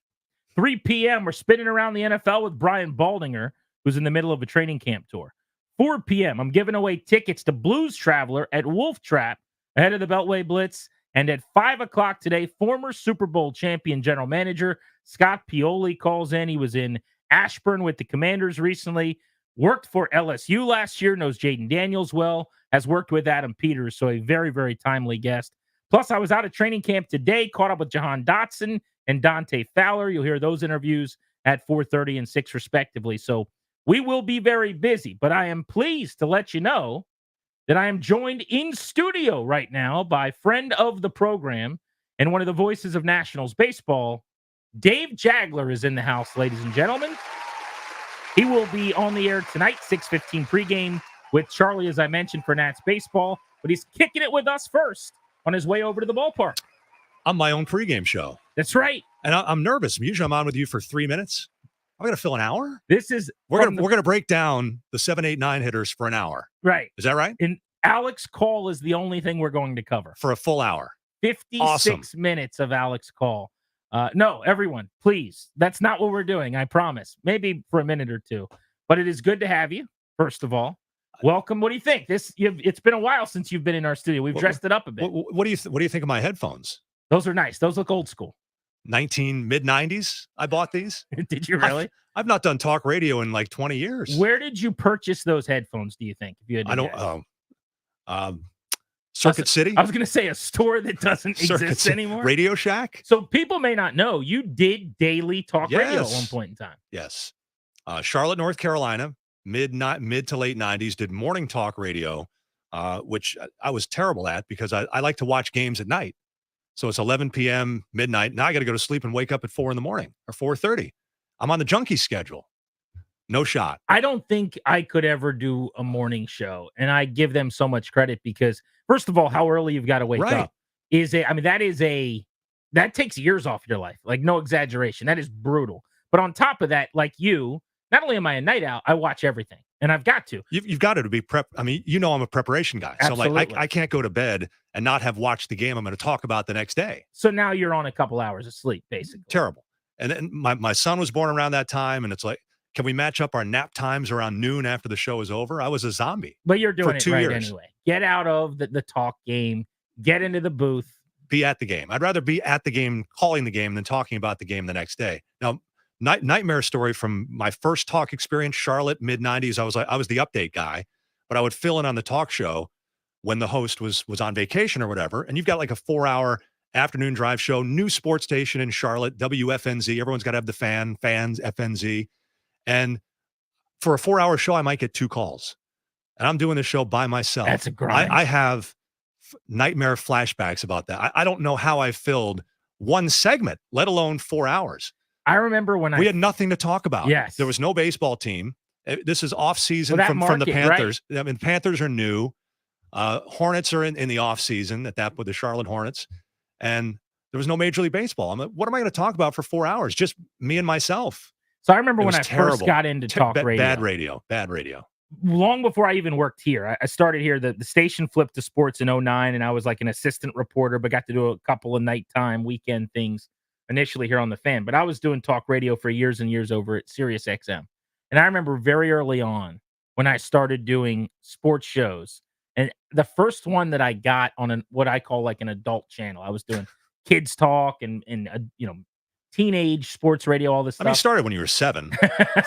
3 p.m., we're spinning around the NFL with Brian Baldinger, who's in the middle of a training camp tour. 4 p.m., I'm giving away tickets to Blues Traveler at Wolf Trap ahead of the Beltway Blitz. And at 5 o'clock today, former Super Bowl champion general manager Scott Pioli calls in. He was in Ashburn with the Commanders recently, worked for LSU last year, knows Jaden Daniels well, has worked with Adam Peters, so a very, very timely guest. Plus, I was out at training camp today, caught up with Jahan Dotson and Dante Fowler. You'll hear those interviews at 4:30 and 6 respectively. So we will be very busy, but I am pleased to let you know that I am joined in studio right now by friend of the program and one of the voices of Nationals baseball. Dave Jagler is in the house, ladies and gentlemen. He will be on the air tonight, 6:15 pregame with Charlie, as I mentioned, for Nats baseball. But he's kicking it with us first on his way over to the ballpark. I'm my own pregame show. That's right. And I'm nervous. Usually I'm on with you for 3 minutes. I'm going to fill an hour. We're going to break down the 7, 8, 9 hitters for an hour. Right. Is that right? And Alex Call is the only thing we're going to cover for a full hour. 56 minutes of Alex Call. No, everyone, please. That's not what we're doing. I promise. Maybe for a minute or two, but it is good to have you. First of all, welcome. What do you think? It's been a while since you've been in our studio. We've dressed it up a bit. What do you think of my headphones? Those are nice. Those look old school. Mid-90s. I bought these. Did you really? I've not done talk radio in like 20 years. Where did you purchase those headphones? Do you think? If you had, I don't. Circuit City. I was going to say a store that doesn't exist anymore. Radio Shack. So people may not know you did daily talk radio at one point in time. Yes. Charlotte, North Carolina, mid to late 90s, did morning talk radio, which I was terrible at because I like to watch games at night. So it's 11 p.m., midnight. Now I got to go to sleep and wake up at 4 in the morning or 4:30. I'm on the junkie schedule. No shot. I don't think I could ever do a morning show. And I give them so much credit because, first of all, how early you've got to wake up that takes years off your life. Like, no exaggeration. That is brutal. But on top of that, like you, not only am I a night owl, I watch everything. And I've got to. You've got to be prep. I mean, I'm a preparation guy. Absolutely. So like I can't go to bed and not have watched the game I'm going to talk about the next day. So now you're on a couple hours of sleep, basically. Terrible. And then my son was born around that time, and it's like, can we match up our nap times around noon after the show is over? I was a zombie. But you're doing for it 2 right years. Anyway. Get out of the talk game. Get into the booth. Be at the game. I'd rather be at the game, calling the game, than talking about the game the next day. Now, nightmare story from my first talk experience, Charlotte, mid-90s. I was the update guy, but I would fill in on the talk show when the host was on vacation or whatever. And you've got like a 4-hour afternoon drive show, new sports station in Charlotte, WFNZ. Everyone's got to have the fans, FNZ. And for a 4-hour show, I might get 2 calls. And I'm doing the show by myself. That's a grind. I have nightmare flashbacks about that. I don't know how I filled one segment, let alone 4 hours. I remember when we had nothing to talk about. Yes. There was no baseball team. This is off season from the market, Panthers. right? I mean, Panthers are new. Hornets are in the off season with the Charlotte Hornets. And there was no Major League Baseball. I'm like, what am I going to talk about for 4 hours? Just me and myself. So I remember when I first got into talk radio. Bad radio. Long before I even worked here. I started here. The station flipped to sports in 2009, and I was like an assistant reporter, but got to do a couple of nighttime weekend things initially here on the Fan. But I was doing talk radio for years and years over at Sirius XM. And I remember very early on when I started doing sports shows, and the first one that I got on what I call like an adult channel, I was doing kids talk and teenage sports radio, all this stuff. I mean, you started when you were 7,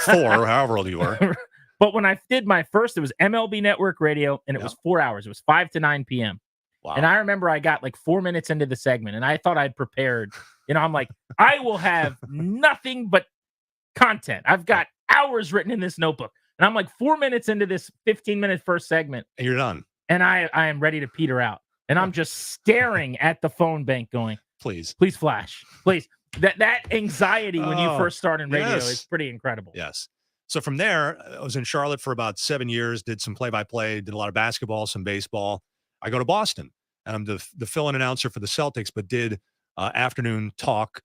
4, however old you were. But when I did my first, it was MLB Network Radio, and it was 4 hours. It was 5 to 9 p.m. Wow. And I remember I got like 4 minutes into the segment, and I thought I'd prepared. I'm like, I will have nothing but content. I've got hours written in this notebook. And I'm like 4 minutes into this 15-minute first segment. And you're done. And I am ready to peter out. And I'm just staring at the phone bank going, please flash. Please. That anxiety when you first start in radio is pretty incredible. Yes. So from there, I was in Charlotte for about 7 years, did some play-by-play, did a lot of basketball, some baseball. I go to Boston, and I'm the fill-in announcer for the Celtics, but did afternoon talk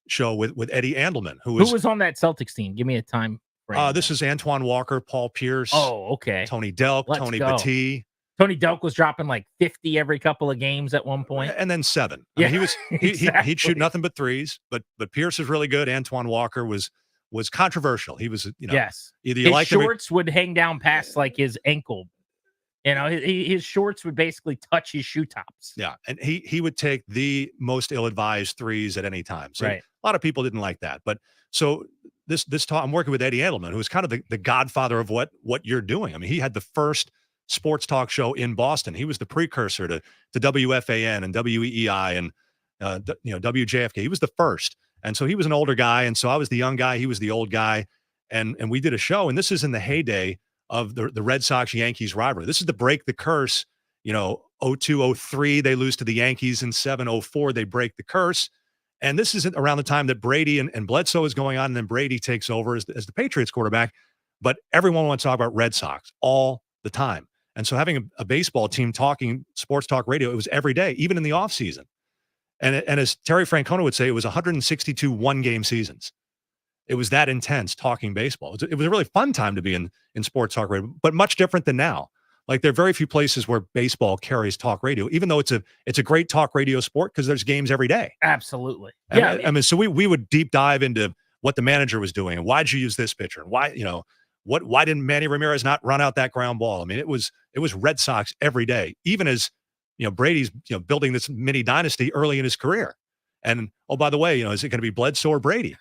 show with Eddie Andelman, who was on that Celtics team. Give me a time frame. This is Antoine Walker, Paul Pierce. Oh, okay. Tony Delk, Let's Tony go. Battie. Tony Delk was dropping like 50 every couple of games at one point. And then 7. Yeah, I mean, he'd shoot nothing but threes, but Pierce was really good. Antoine Walker was controversial. He was, yes. Either you his liked him or- shorts would hang down past like his ankle. His shorts would basically touch his shoe tops. Yeah, and he would take the most ill-advised threes at any time. So Right. a lot of people didn't like that. But so this talk, I'm working with Eddie Edelman, who is kind of the godfather of what you're doing. I mean, he had the first sports talk show in Boston. He was the precursor to WFAN and WEEI and WJFK. He was the first. And so he was an older guy, and so I was the young guy, he was the old guy, and we did a show, and this is in the heyday of the Red Sox Yankees rivalry. This is to break the curse. 02-03 they lose to the Yankees, in 07-04 they break the curse. And this is around the time that Brady and Bledsoe is going on, and then Brady takes over as the Patriots quarterback. But everyone wants to talk about Red Sox all the time. And so having a baseball team talking sports talk radio, it was every day, even in the offseason. And as Terry Francona would say, it was 162 one-game seasons. It was that intense talking baseball. It was a really fun time to be in sports talk radio, but much different than now. Like, there are very few places where baseball carries talk radio, even though it's a great talk radio sport because there's games every day. Absolutely. I mean, so we would deep dive into what the manager was doing and why'd you use this pitcher and why, why didn't Manny Ramirez not run out that ground ball? I mean, it was Red Sox every day, even as Brady's building this mini dynasty early in his career. And oh, by the way, is it going to be Bledsoe or Brady?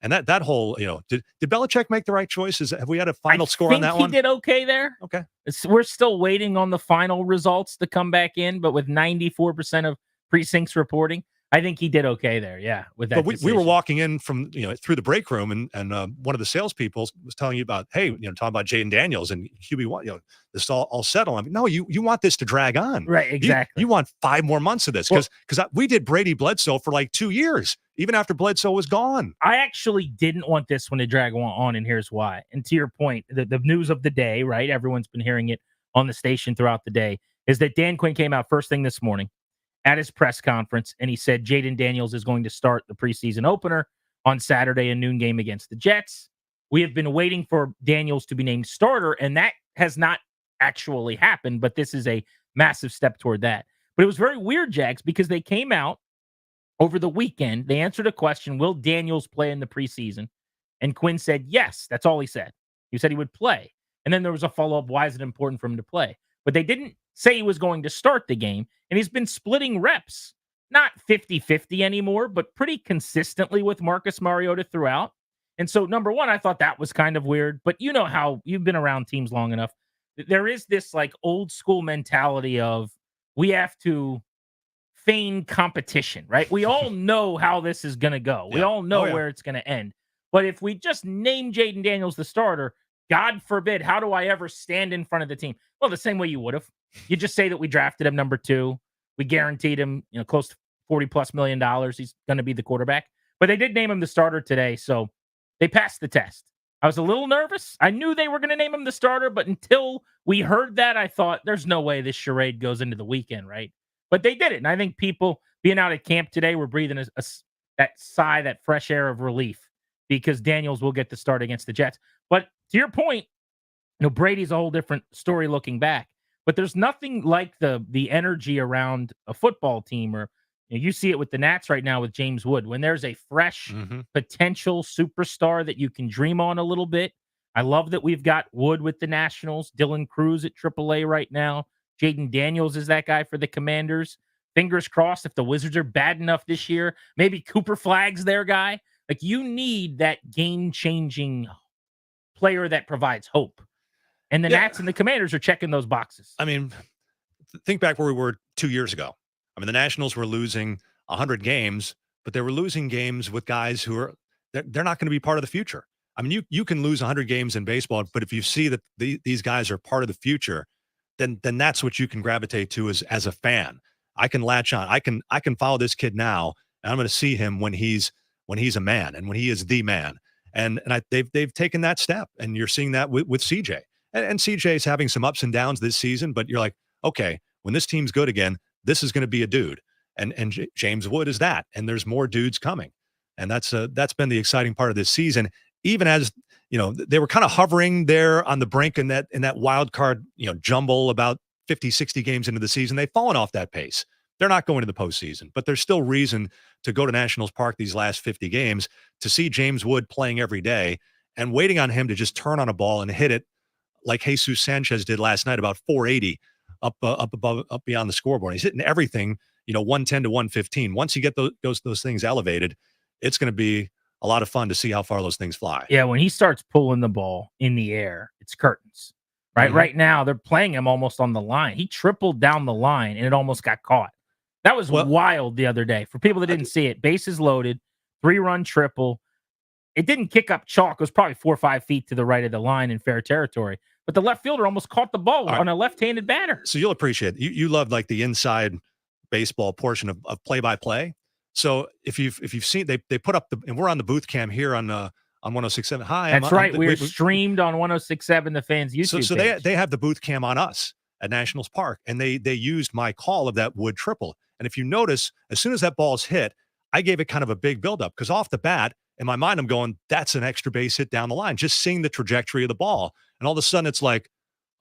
And that whole, did Belichick make the right choices? Have we had a final score on that one? I think he did okay there. Okay. We're still waiting on the final results to come back in, but with 94% of precincts reporting, I think he did okay there. Yeah, with that. But we were walking in from through the break room, and one of the salespeople was telling you about, hey, talking about Jaden Daniels and QB1. This all settled. I mean, no, you want this to drag on, right? Exactly. You want 5 more months of this because we did Brady Bledsoe for like 2 years, even after Bledsoe was gone. I actually didn't want this one to drag on, and here's why. And to your point, the news of the day, right? Everyone's been hearing it on the station throughout the day, is that Dan Quinn came out first thing this morning at his press conference, and he said Jaden Daniels is going to start the preseason opener on Saturday, a noon game against the Jets. We have been waiting for Daniels to be named starter, and that has not actually happened, but this is a massive step toward that. But it was very weird, Jags, because they came out over the weekend. They answered a question, will Daniels play in the preseason? And Quinn said yes. That's all he said. He said he would play. And then there was a follow-up, why is it important for him to play? But they didn't say he was going to start the game, and he's been splitting reps. Not 50-50 anymore, but pretty consistently with Marcus Mariota throughout. And so, number one, I thought that was kind of weird, but you know how you've been around teams long enough. There is this like old school mentality of we have to feign competition, right? We all know how this is going to go. We all know where it's going to end. But if we just name Jaden Daniels the starter, God forbid, how do I ever stand in front of the team? Well, the same way you would have. You just say that we drafted him number 2. We guaranteed him, close to $40+ million. He's going to be the quarterback. But they did name him the starter today, so they passed the test. I was a little nervous. I knew they were going to name him the starter, but until we heard that, I thought there's no way this charade goes into the weekend, right? But they did it, and I think people being out at camp today were breathing that sigh, that fresh air of relief, because Daniels will get the start against the Jets. But to your point, Brady's a whole different story looking back. But there's nothing like the energy around a football team, or you see it with the Nats right now with James Wood. When there's a fresh potential superstar that you can dream on a little bit. I love that we've got Wood with the Nationals, Dylan Cruz at AAA right now. Jaden Daniels is that guy for the Commanders. Fingers crossed if the Wizards are bad enough this year, maybe Cooper Flagg's their guy. Like, you need that game-changing player that provides hope. And the Nats and the Commanders are checking those boxes. I mean, think back where we were 2 years ago. I mean, the Nationals were losing 100 games, but they were losing games with guys who are they're not going to be part of the future. I mean, you can lose 100 games in baseball, but if you see that these guys are part of the future, then that's what you can gravitate to as a fan. I can latch on. I can follow this kid now, and I'm going to see him when he's a man and when he is the man. And they've taken that step, and you're seeing that with CJ. And CJ is having some ups and downs this season, but you're like, okay, when this team's good again, this is going to be a dude. And James Wood is that. And there's more dudes coming. And that's been the exciting part of this season. Even as, they were kind of hovering there on the brink in that wild card, jumble about 50, 60 games into the season. They've fallen off that pace. They're not going to the postseason, but there's still reason to go to Nationals Park these last 50 games to see James Wood playing every day and waiting on him to just turn on a ball and hit it like Jesus Sanchez did last night, about 480 up beyond the scoreboard. He's hitting everything, 110 to 115. Once you get those things elevated, it's going to be a lot of fun to see how far those things fly. Yeah, when he starts pulling the ball in the air, it's curtains. Right? Mm-hmm. Right now, they're playing him almost on the line. He tripled down the line, and it almost got caught. That was wild the other day. For people that didn't see it, bases loaded, 3-run triple. It didn't kick up chalk. It was probably 4 or 5 feet to the right of the line in fair territory. But the left fielder almost caught the ball on a left-handed batter. So you'll appreciate it. You love like the inside baseball portion of play-by-play. So if you've seen, they put up and we're on the booth cam here on 106.7. Hi, that's right. We're streamed on 106.7, the Fans YouTube. So page. they have the booth cam on us at Nationals Park, and they used my call of that Wood triple. And if you notice, as soon as that ball's hit, I gave it kind of a big buildup because off the bat, in my mind, I'm going, that's an extra base hit down the line, just seeing the trajectory of the ball. And all of a sudden, it's like,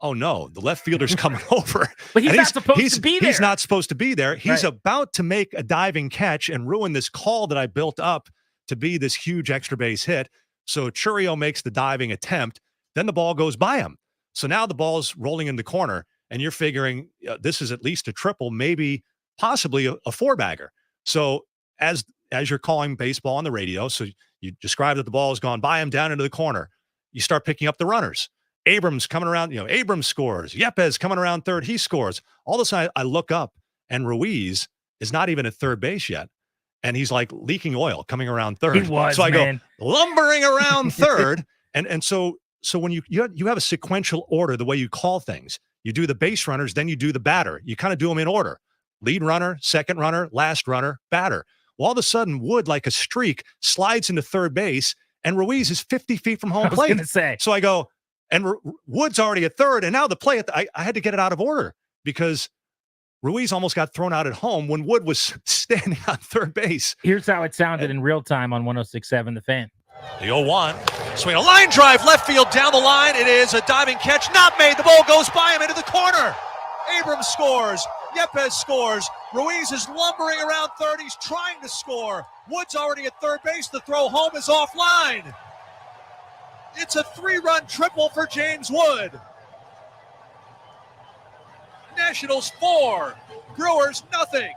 oh no, the left fielder's coming over. But he's not supposed to be there. He's not supposed to be there. He's about to make a diving catch and ruin this call that I built up to be this huge extra base hit. So Churio makes the diving attempt. Then the ball goes by him. So now the ball's rolling in the corner, and you're figuring this is at least a triple, maybe possibly a four-bagger. So as you're calling baseball on the radio, so you describe that the ball has gone by him down into the corner. You start picking up the runners. Abrams coming around, Abrams scores. Yepes coming around third, he scores. All of a sudden, I look up, and Ruiz is not even at third base yet. And he's like leaking oil coming around third. He was, so I man. go lumbering around third. and so when you have a sequential order, the way you call things, you do the base runners, then you do the batter. You kind of do them in order. Lead runner, second runner, last runner, batter. Well, all of a sudden, Wood, like a streak, slides into third base, and Ruiz is 50 feet from home plate. I was going to say. So I go, and Wood's already at third, and now the play, I had to get it out of order because Ruiz almost got thrown out at home when Wood was standing on third base. Here's how it sounded in real time on 106.7 The Fan. The 0-1. Swing a line drive, left field down the line. It is a diving catch, not made. The ball goes by him into the corner. Abrams scores. Yepes scores. Ruiz is lumbering around third. He's trying to score. Wood's already at third base. The throw home is offline. It's a 3-run triple for James Wood. Nationals 4, Brewers nothing.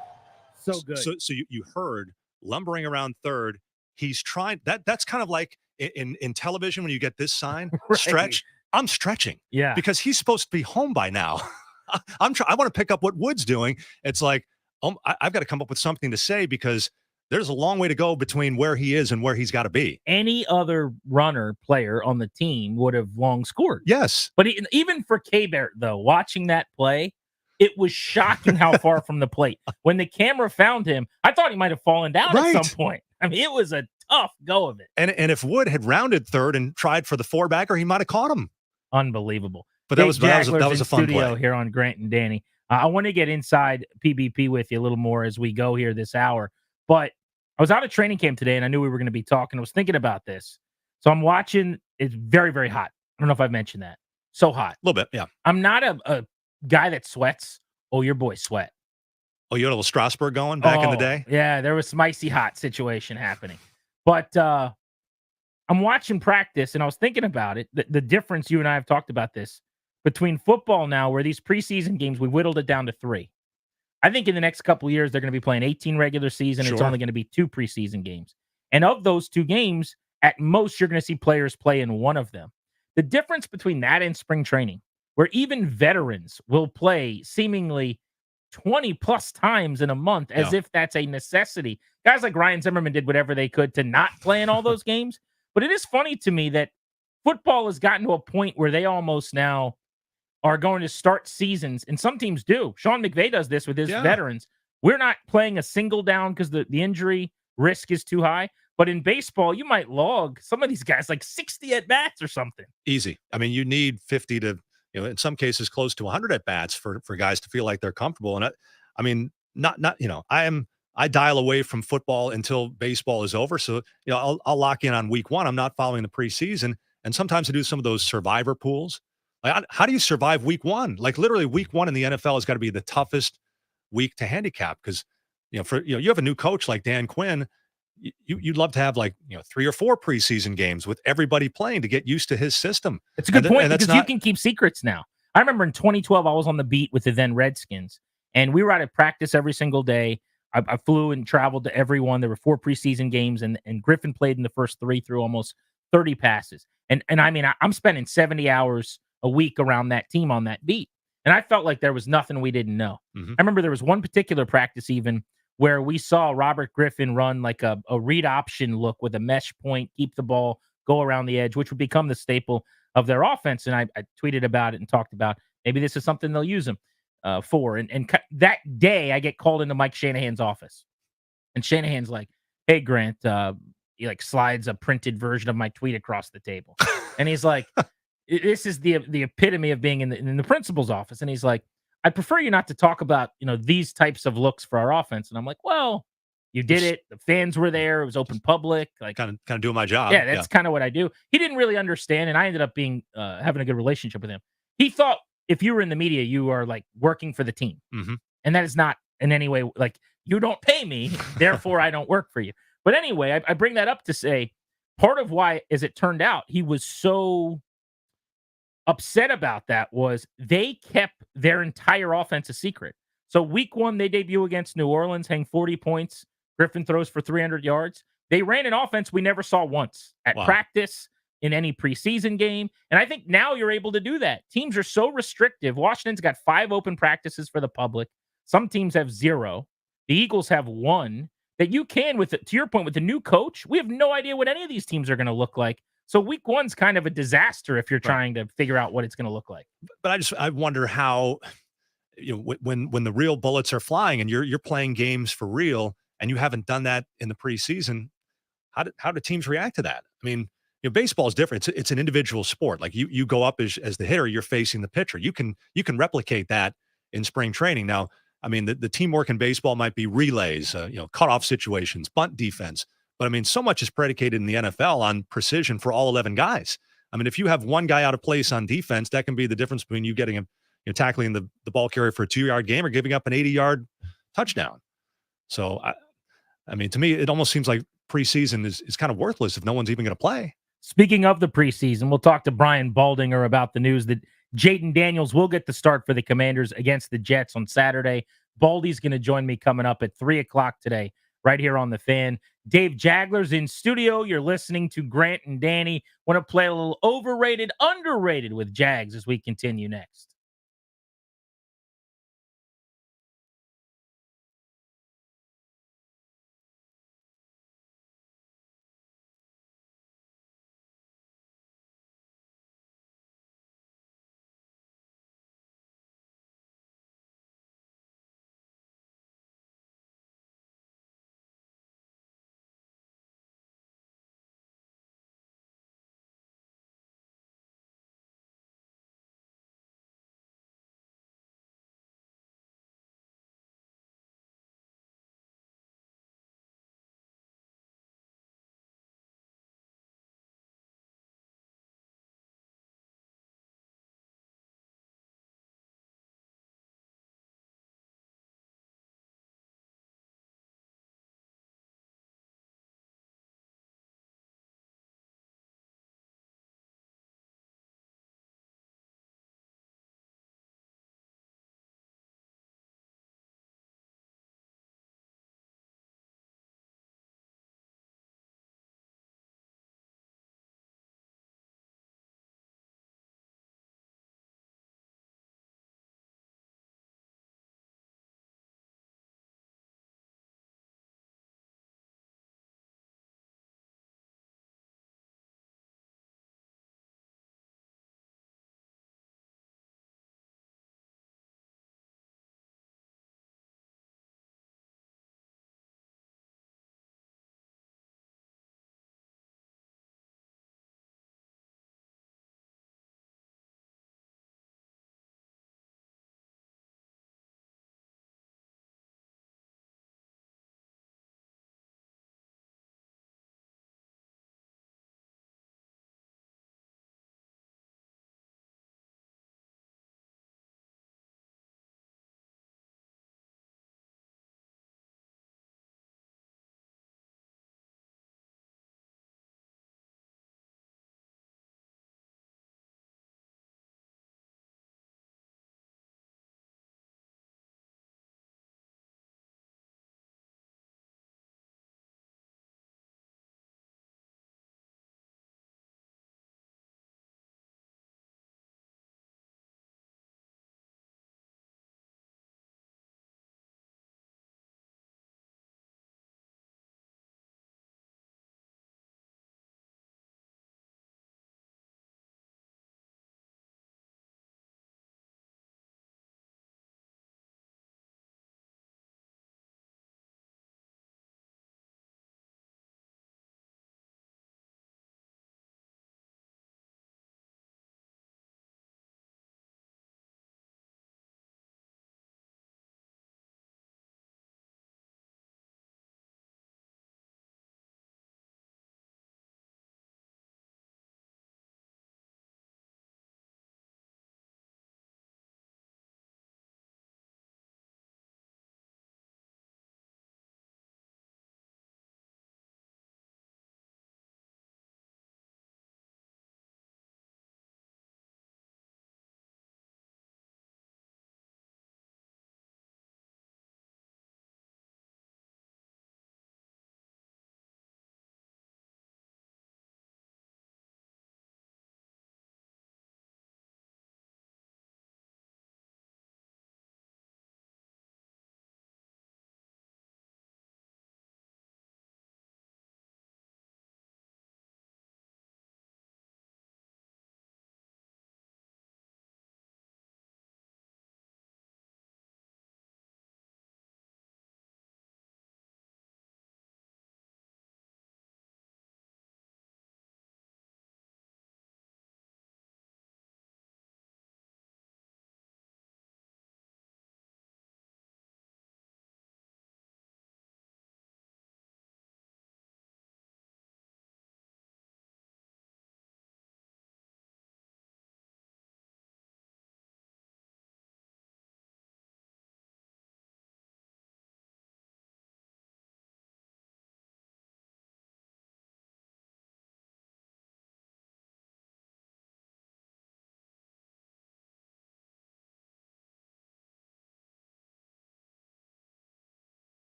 So good. So you heard lumbering around third. He's trying. That's kind of like in television when you get this sign, stretch. I'm stretching. Yeah. Because he's supposed to be home by now. I want to pick up what Wood's doing. It's like, I've got to come up with something to say because there's a long way to go between where he is and where he's got to be. Any other runner player on the team would have long scored. Yes. But even for K-Bert, though, watching that play, it was shocking how far from the plate. When the camera found him, I thought he might have fallen down at some point. I mean, it was a tough go of it. And if Wood had rounded third and tried for the four-bagger, he might have caught him. Unbelievable. But that was a fun studio play. Here on Grant and Danny. I want to get inside PBP with you a little more as we go here this hour. But I was out at training camp today, and I knew we were going to be talking. I was thinking about this. So I'm watching. It's very, very hot. I don't know if I've mentioned that. So hot. A little bit, yeah. I'm not a guy that sweats. Oh, your boy sweat. Oh, you had a little Strasburg going back in the day? Yeah, there was some icy hot situation happening. But I'm watching practice, and I was thinking about it. The difference, you and I have talked about this, between football now, where these preseason games, we whittled it down to 3. I think in the next couple of years, they're going to be playing 18 regular season. It's only going to be 2 preseason games. And of those 2 games, at most, you're going to see players play in one of them. The difference between that and spring training, where even veterans will play seemingly 20 plus times in a month as if that's a necessity. Guys like Ryan Zimmerman did whatever they could to not play in all those games. But it is funny to me that football has gotten to a point where they almost now are going to start seasons, and some teams do. Sean McVay does this with his veterans. We're not playing a single down because the injury risk is too high. But in baseball, you might log some of these guys like 60 at-bats or something. Easy. I mean, you need 50 to in some cases close to 100 at bats for guys to feel like they're comfortable. And I mean, not I dial away from football until baseball is over. So I'll lock in on week 1. I'm not following the preseason, and sometimes I do some of those survivor pools. Like, how do you survive week 1? Like literally, week 1 in the NFL has got to be the toughest week to handicap because you have a new coach like Dan Quinn. You'd love to have 3 or 4 preseason games with everybody playing to get used to his system. It's a good point because you can keep secrets now. I remember in 2012, I was on the beat with the then Redskins, and we were out at practice every single day. I flew and traveled to every one. There were 4 preseason games, and Griffin played in the first 3 through almost 30 passes. And I mean, I'm spending 70 hours a week around that team on that beat. And I felt like there was nothing we didn't know. Mm-hmm. I remember there was one particular practice even where we saw Robert Griffin run like a read option look with a mesh point, keep the ball, go around the edge, which would become the staple of their offense. And I tweeted about it and talked about maybe this is something they'll use him for. And that day I get called into Mike Shanahan's office. And Shanahan's like, hey, Grant, he slides a printed version of my tweet across the table. And he's like, this is the epitome of being in the principal's office. And he's like, I prefer you not to talk about, these types of looks for our offense. And I'm like, well, you did it. The fans were there. It was open public. Like kind of doing my job. Yeah, that's kind of what I do. He didn't really understand. And I ended up being having a good relationship with him. He thought if you were in the media, you are working for the team. Mm-hmm. And that is not in any way you don't pay me. Therefore, I don't work for you. But anyway, I bring that up to say part of why, as it turned out, he was so upset about that was they kept their entire offense a secret. So week 1, they debut against New Orleans, hang 40 points. Griffin throws for 300 yards. They ran an offense we never saw once at practice, in any preseason game. And I think now you're able to do that. Teams are so restrictive. Washington's got 5 open practices for the public. Some teams have 0. The Eagles have 1. That you can, to your point, with the new coach, we have no idea what any of these teams are going to look like. So week 1's kind of a disaster if you're trying to figure out what it's going to look like. But I wonder how, when the real bullets are flying and you're playing games for real and you haven't done that in the preseason, how do teams react to that? I mean, baseball is different. It's an individual sport. Like you go up as the hitter, you're facing the pitcher. You can replicate that in spring training. Now, I mean, the teamwork in baseball might be relays, cutoff situations, bunt defense. But I mean, so much is predicated in the NFL on precision for all 11 guys. I mean, if you have one guy out of place on defense, that can be the difference between you getting him, tackling the ball carrier for a 2-yard game or giving up an 80-yard touchdown. So, I mean, to me, it almost seems like preseason is kind of worthless if no one's even going to play. Speaking of the preseason, we'll talk to Brian Baldinger about the news that Jaden Daniels will get the start for the Commanders against the Jets on Saturday. Baldy's going to join me coming up at 3 o'clock today, right here on The Fan. Dave Jagler's in studio. You're listening to Grant and Danny. Want to play a little overrated, underrated with Jags as we continue next.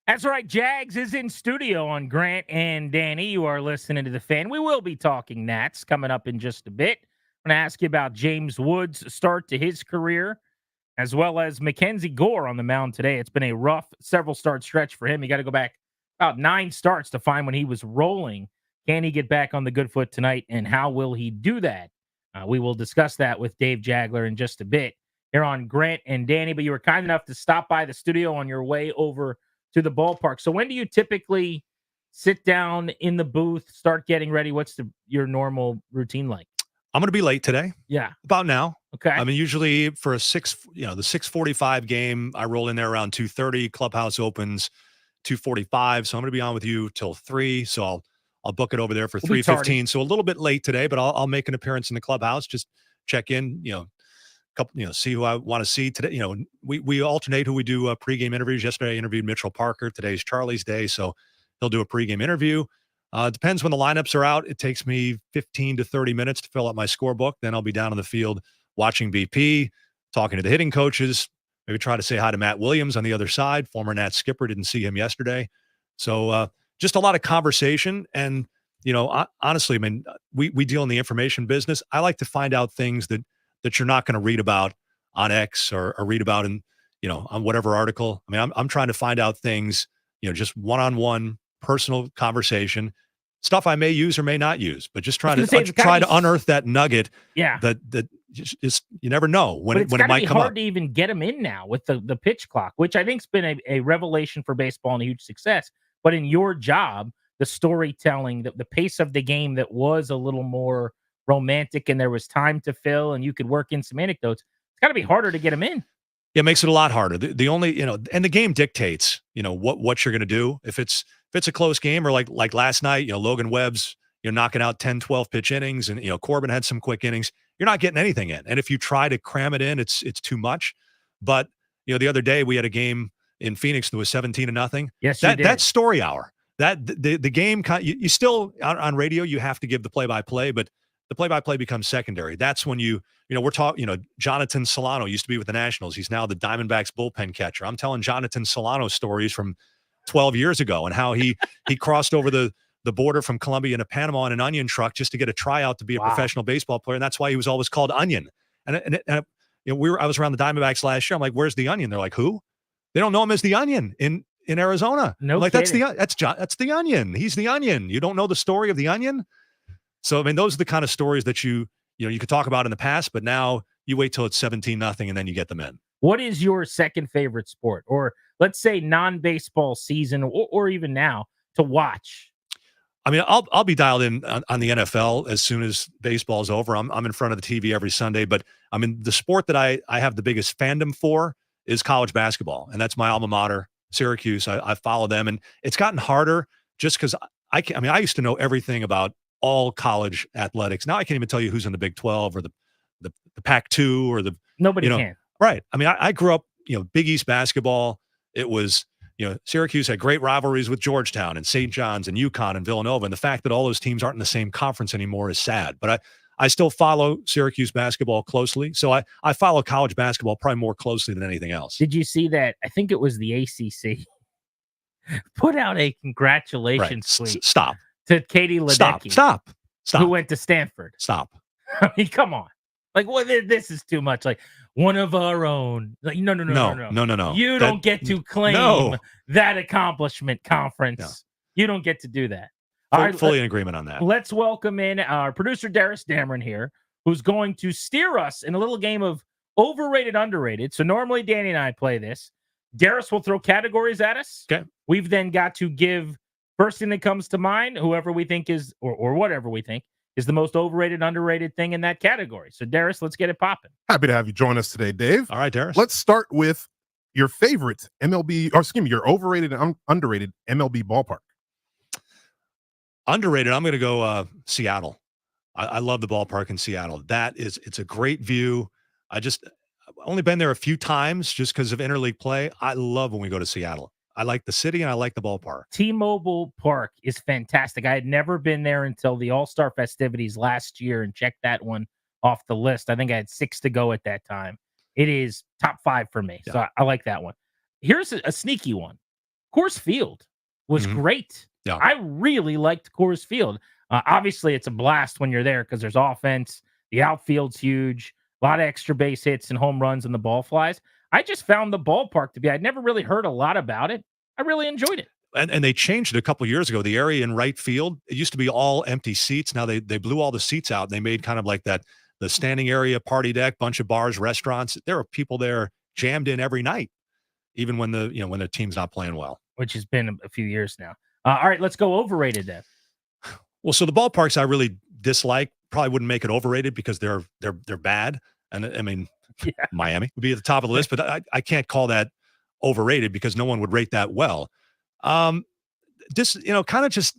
That's right. Jags is in studio on Grant and Danny. You are listening to The Fan. We will be talking Nats coming up in just a bit. I'm going to ask you about James Wood's start to his career, as well as Mackenzie Gore on the mound today. It's been a rough several start stretch for him. You got to go back about 9 starts to find when he was rolling. Can he get back on the good foot tonight, and how will he do that? We will discuss that with Dave Jagler in just a bit here on Grant and Danny. But you were kind enough to stop by the studio on your way over to the ballpark. So when do you typically sit down in the booth, start getting ready? What's your normal routine like? I'm going to be late today. Yeah. About now. Okay. I mean, usually for the 6:45 game, I roll in there around 2:30. Clubhouse opens 2:45. So I'm going to be on with you till 3. So I'll book it over there for 3:15. So a little bit late today, but I'll make an appearance in the clubhouse. Just check in, see who I want to see today. We alternate who we do pregame interviews. Yesterday I interviewed Mitchell Parker. Today's Charlie's day, so he'll do a pregame interview. It depends when the lineups are out. It takes me 15 to 30 minutes to fill out my scorebook. Then I'll be down on the field watching BP, talking to the hitting coaches, maybe try to say hi to Matt Williams on the other side, former Nats skipper. Didn't see him yesterday. So just a lot of conversation. And, honestly, I mean, we deal in the information business. I like to find out things that you're not going to read about on X or read about in, on whatever article. I mean, I'm trying to find out things, just one-on-one personal conversation, stuff I may use or may not use, but just try to unearth that nugget. Yeah. That just you never know when it might come up. It's hard to even get them in now with the pitch clock, which I think's been a revelation for baseball and a huge success. But in your job, the storytelling, the pace of the game that was a little more romantic and there was time to fill and you could work in some anecdotes, it's got to be harder to get them in. Yeah, it makes it a lot harder. The only, and the game dictates, what you're going to do. If it's a close game or like last night, Logan Webb's, knocking out 10, 12 pitch innings and, Corbin had some quick innings, you're not getting anything in. And if you try to cram it in, it's too much. But, the other day we had a game in Phoenix that was 17-0. Yes, you did. That's story hour. That the game, you still on radio, you have to give the play-by-play, but the play-by-play becomes secondary. That's when we're talking, Jonathan Solano used to be with the Nationals. He's now the Diamondbacks bullpen catcher. I'm telling Jonathan Solano stories from 12 years ago and how he crossed over the border from Colombia into Panama in an onion truck just to get a tryout to be a professional baseball player. And that's why he was always called Onion. And I was around the Diamondbacks last year. I'm like, where's the Onion? They're like, who? They don't know him as the Onion in Arizona. No, like that's the Onion. He's the Onion. You don't know the story of the Onion. So, I mean, those are the kind of stories that you could talk about in the past, but now you wait till it's 17-0 and then you get them in. What is your second favorite sport, or let's say non-baseball season, or even now to watch? I mean, I'll be dialed in on the NFL as soon as baseball's over. I'm in front of the TV every Sunday, but I mean, the sport that I have the biggest fandom for is college basketball, and that's my alma mater, Syracuse. I follow them, and it's gotten harder just because I used to know everything about all college athletics. Now I can't even tell you who's in the Big 12 or the Pac-2 or nobody can. Right. I mean, I grew up, Big East basketball. It was, Syracuse had great rivalries with Georgetown and St. John's and UConn and Villanova. And the fact that all those teams aren't in the same conference anymore is sad. But I still follow Syracuse basketball closely. So I follow college basketball probably more closely than anything else. Did you see that? I think it was the ACC put out a congratulations tweet. Stop. To Katie Ledecky. Stop. Who went to Stanford. Stop. I mean, come on. Like, this is too much. Like, one of our own. Like, no. You don't get to claim that accomplishment, conference. No. You don't get to do that. Fully in agreement on that. Let's welcome in our producer, Darius Dameron here, who's going to steer us in a little game of overrated, underrated. So normally Danny and I play this. Darius will throw categories at us. Okay. We've then got to give first thing that comes to mind, whoever we think is, or whatever we think is the most overrated, underrated thing in that category. So, Darius, let's get it popping. Happy to have you join us today, Dave. All right, Darius. Let's start with your favorite your overrated and underrated MLB ballpark. Underrated, I'm going to go Seattle. I love the ballpark in Seattle. It's a great view. I've only been there a few times just because of interleague play. I love when we go to Seattle. I like the city and I like the ballpark. T-Mobile Park is fantastic. I had never been there until the All-Star festivities last year and checked that one off the list. I think I had 6 to go at that time. It is top 5 for me. Yeah. So I like that one. Here's a sneaky one. Coors Field was great. Yeah. I really liked Coors Field. Obviously, it's a blast when you're there because there's offense. The outfield's huge. A lot of extra base hits and home runs and the ball flies. I just found the ballpark to be, I'd never really heard a lot about it. I really enjoyed it. And they changed it a couple years ago. The area in right field, it used to be all empty seats. Now they blew all the seats out and they made kind of like that, the standing area, party deck, bunch of bars, restaurants. There are people there jammed in every night, even when the team's not playing well. Which has been a few years now. All right, let's go overrated then. Well, so the ballparks I really dislike probably wouldn't make it overrated because they're bad. And I mean, Miami would be at the top of the list, but I can't call that overrated because no one would rate that well. This, kind of just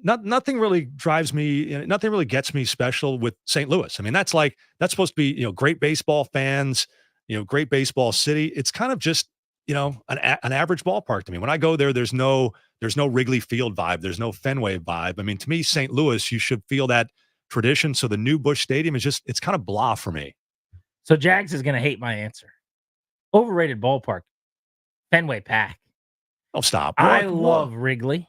nothing really drives me. Nothing really gets me special with St. Louis. I mean, that's supposed to be, great baseball fans, great baseball city. It's kind of just, an average ballpark to me. When I go there, there's no Wrigley Field vibe. There's no Fenway vibe. I mean, to me, St. Louis, you should feel that tradition. So the new Busch Stadium it's kind of blah for me. So Jags is going to hate my answer. Overrated ballpark, Fenway Pack. Oh, stop. I love Wrigley.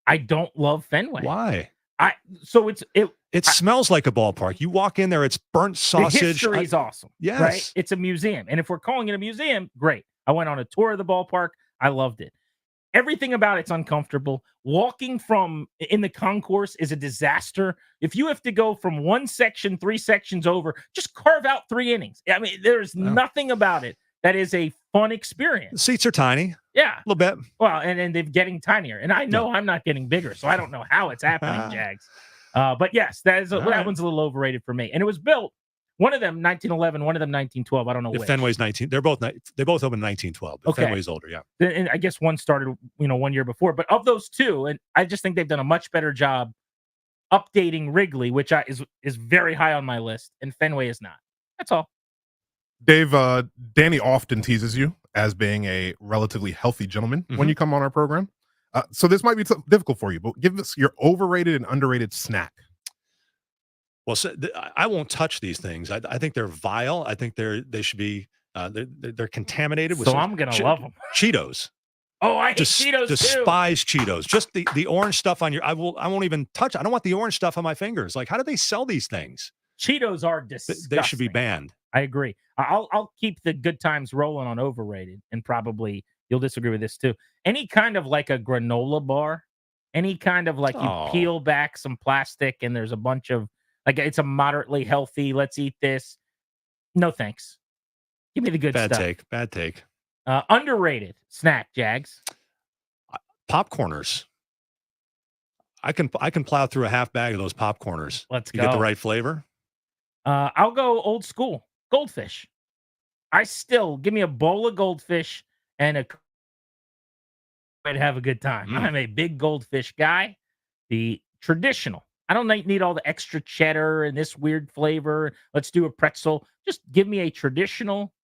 I don't love Fenway. Why? It smells like a ballpark. You walk in there, it's burnt sausage. The history is awesome. Yes. Right? It's a museum. And if we're calling it a museum, great. I went on a tour of the ballpark. I loved it. Everything about it's uncomfortable. Walking in the concourse is a disaster. If you have to go from one section, 3 sections over, just carve out 3 innings. I mean, there's nothing about it that is a fun experience. The seats are tiny. Yeah. A little bit. Well, and they're getting tinier. And I know I'm not getting bigger, so I don't know how it's happening, Jags. But yes, that one's a little overrated for me. And it was built, one of them 1911, one of them 1912. I don't know which. Fenway's 19. They both opened in 1912. But Okay. Fenway's older, yeah. And I guess one started, 1 year before. But of those two, and I just think they've done a much better job updating Wrigley, which is very high on my list, and Fenway is not. That's all. Dave, Danny often teases you as being a relatively healthy gentleman when you come on our program. So this might be difficult for you, but give us your overrated and underrated snack. Well, so I won't touch these things. I think they're vile. I think they should be they're contaminated with. So I'm gonna love them. Cheetos. Oh, I hate Cheetos too. Despise Cheetos. Just the orange stuff on your. I won't even touch. I don't want the orange stuff on my fingers. Like, how do they sell these things? Cheetos are disgusting. They should be banned. I agree. I'll keep the good times rolling on overrated, and probably you'll disagree with this too. Any kind of like a granola bar, any kind of like you peel back some plastic and there's a bunch of like it's a moderately healthy. Let's eat this. No thanks. Give me the good stuff. Bad take. Underrated snack, Jags. Popcorners. I can plow through a half bag of those popcorners. Let's go. You get the right flavor. I'll go old school. Goldfish. Give me a bowl of goldfish and a way to have a good time. I'm a big goldfish guy. The traditional. I don't need all the extra cheddar and this weird flavor. Let's do a pretzel. Just give me a traditional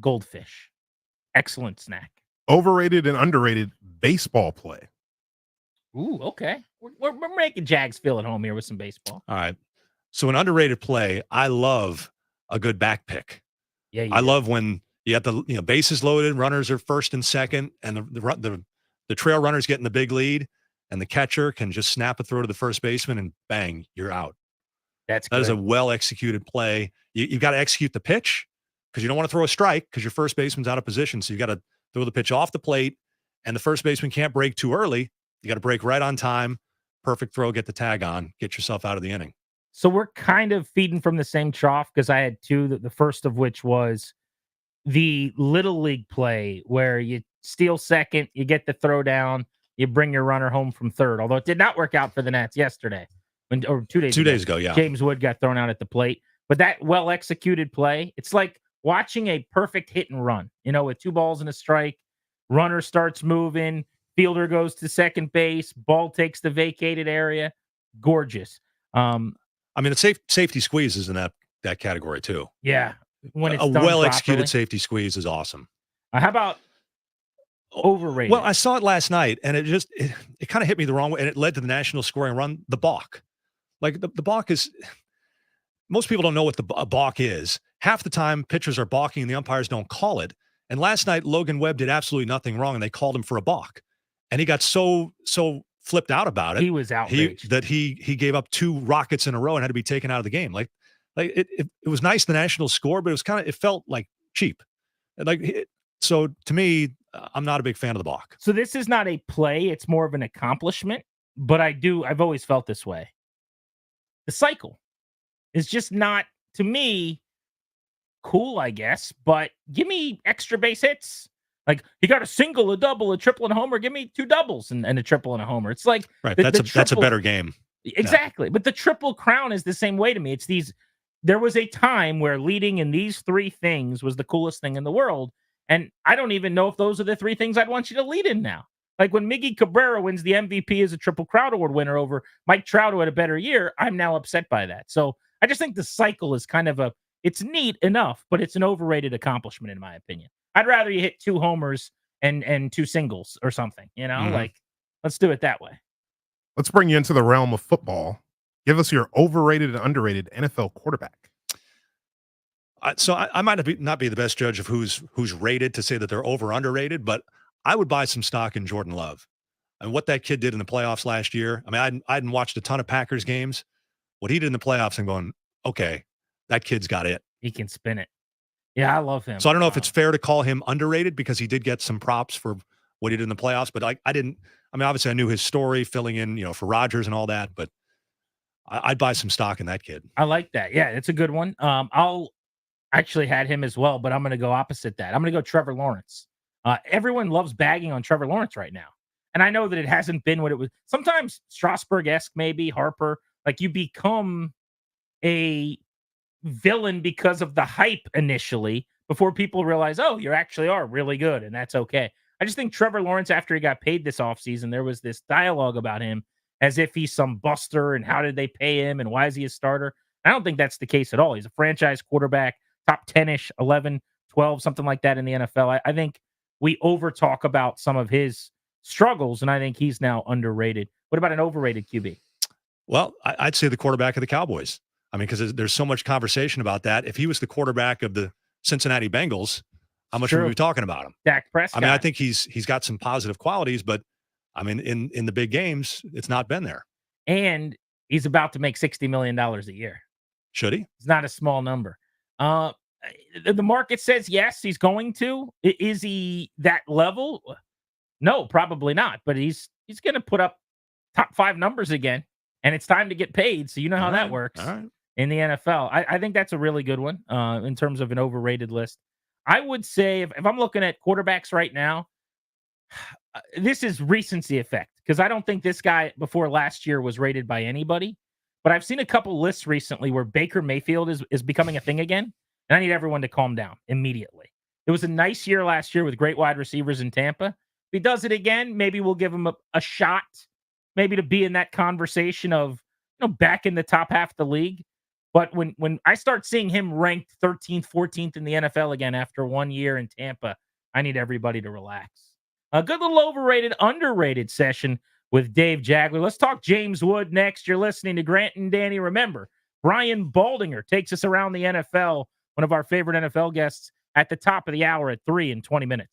goldfish. Excellent snack. Overrated and underrated baseball play. Ooh, okay. We're making Jags feel at home here with some baseball. All right. So an underrated play, I love a good back pick. Yeah, I love when you have the bases loaded, runners are first and second, and the trail runners getting the big lead, and the catcher can just snap a throw to the first baseman, and bang, you're out. That is a well executed play. You've got to execute the pitch because you don't want to throw a strike because your first baseman's out of position. So you got to throw the pitch off the plate, and the first baseman can't break too early. You got to break right on time. Perfect throw, get the tag on, get yourself out of the inning. So we're kind of feeding from the same trough because I had two, the first of which was the little league play where you steal second, you get the throw down, you bring your runner home from third. Although it did not work out for the Nats yesterday, or 2 days ago. 2 days ago, yeah. James Wood got thrown out at the plate. But that well-executed play, it's like watching a perfect hit and run, with 2 balls and a strike. Runner starts moving, fielder goes to second base, ball takes the vacated area. Gorgeous. I mean, the safety squeeze is in that category too. Yeah, when it's a done well-executed properly. safety squeeze is awesome. How about overrated? Well, I saw it last night, and it kind of hit me the wrong way, and it led to the national scoring run. The balk, like the balk is. Most people don't know what a balk is. Half the time, pitchers are balking, and the umpires don't call it. And last night, Logan Webb did absolutely nothing wrong, and they called him for a balk. And he got so flipped out about it. He was outraged. That he gave up 2 rockets in a row and had to be taken out of the game. Like it was nice, the national score, but it felt like cheap. So to me, I'm not a big fan of the balk. So this is not a play. It's more of an accomplishment. But I've always felt this way. The cycle is just not, to me, cool, I guess. But give me extra base hits. Like, he got a single, a double, a triple, and a homer. Give me 2 doubles and a triple and a homer. It's like, right. That's a better game. Exactly. Yeah. But the Triple Crown is the same way to me. It's there was a time where leading in these 3 things was the coolest thing in the world. And I don't even know if those are the 3 things I'd want you to lead in now. Like when Miggy Cabrera wins the MVP as a Triple Crown Award winner over Mike Trout, who had a better year, I'm now upset by that. So I just think the cycle is kind of it's neat enough, but it's an overrated accomplishment in my opinion. I'd rather you hit 2 homers and 2 singles or something, like let's do it that way. Let's bring you into the realm of football. Give us your overrated and underrated NFL quarterback. So I might not be the best judge of who's rated to say that they're over underrated, but I would buy some stock in Jordan Love. And what that kid did in the playoffs last year, I mean, I hadn't watched a ton of Packers games. What he did in the playoffs, I'm going, okay, that kid's got it. He can spin it. Yeah, I love him. So I don't know if it's fair to call him underrated because he did get some props for what he did in the playoffs, but obviously I knew his story filling in, for Rodgers and all that, but I'd buy some stock in that kid. I like that. Yeah, it's a good one. I'll actually had him as well, but I'm going to go opposite that. I'm going to go Trevor Lawrence. Everyone loves bagging on Trevor Lawrence right now. And I know that it hasn't been what it was. Sometimes Strasburg-esque, maybe Harper, like you become a villain because of the hype initially before people realize, oh, you actually are really good. And that's okay. I just think Trevor Lawrence, after he got paid this offseason, there was this dialogue about him as if he's some buster and how did they pay him and why is he a starter? I don't think that's the case at all. He's a franchise quarterback, top 10-ish, 11, 12, something like that in the NFL. I think we over talk about some of his struggles, and I think he's now underrated. What about an overrated QB? Well, I'd say the quarterback of the Cowboys. I mean, because there's so much conversation about that. If he was the quarterback of the Cincinnati Bengals, how much would we be talking about him? Dak Prescott. I mean, I think he's got some positive qualities, but I mean, in the big games, it's not been there. And he's about to make $60 million a year. Should he? It's not a small number. The market says yes, he's going to. Is he that level? No, probably not. But he's going to put up top 5 numbers again, and it's time to get paid. So you know how that works in the NFL. I think that's a really good one in terms of an overrated list. I would say if I'm looking at quarterbacks right now, this is recency effect because I don't think this guy before last year was rated by anybody. But I've seen a couple lists recently where Baker Mayfield is becoming a thing again. And I need everyone to calm down immediately. It was a nice year last year with great wide receivers in Tampa. If he does it again, maybe we'll give him a shot, maybe to be in that conversation of, back in the top half of the league. But when I start seeing him ranked 13th, 14th in the NFL again after 1 year in Tampa, I need everybody to relax. A good little overrated, underrated session with Dave Jagler. Let's talk James Wood next. You're listening to Grant and Danny. Remember, Brian Baldinger takes us around the NFL, one of our favorite NFL guests, at the top of the hour at 3:20.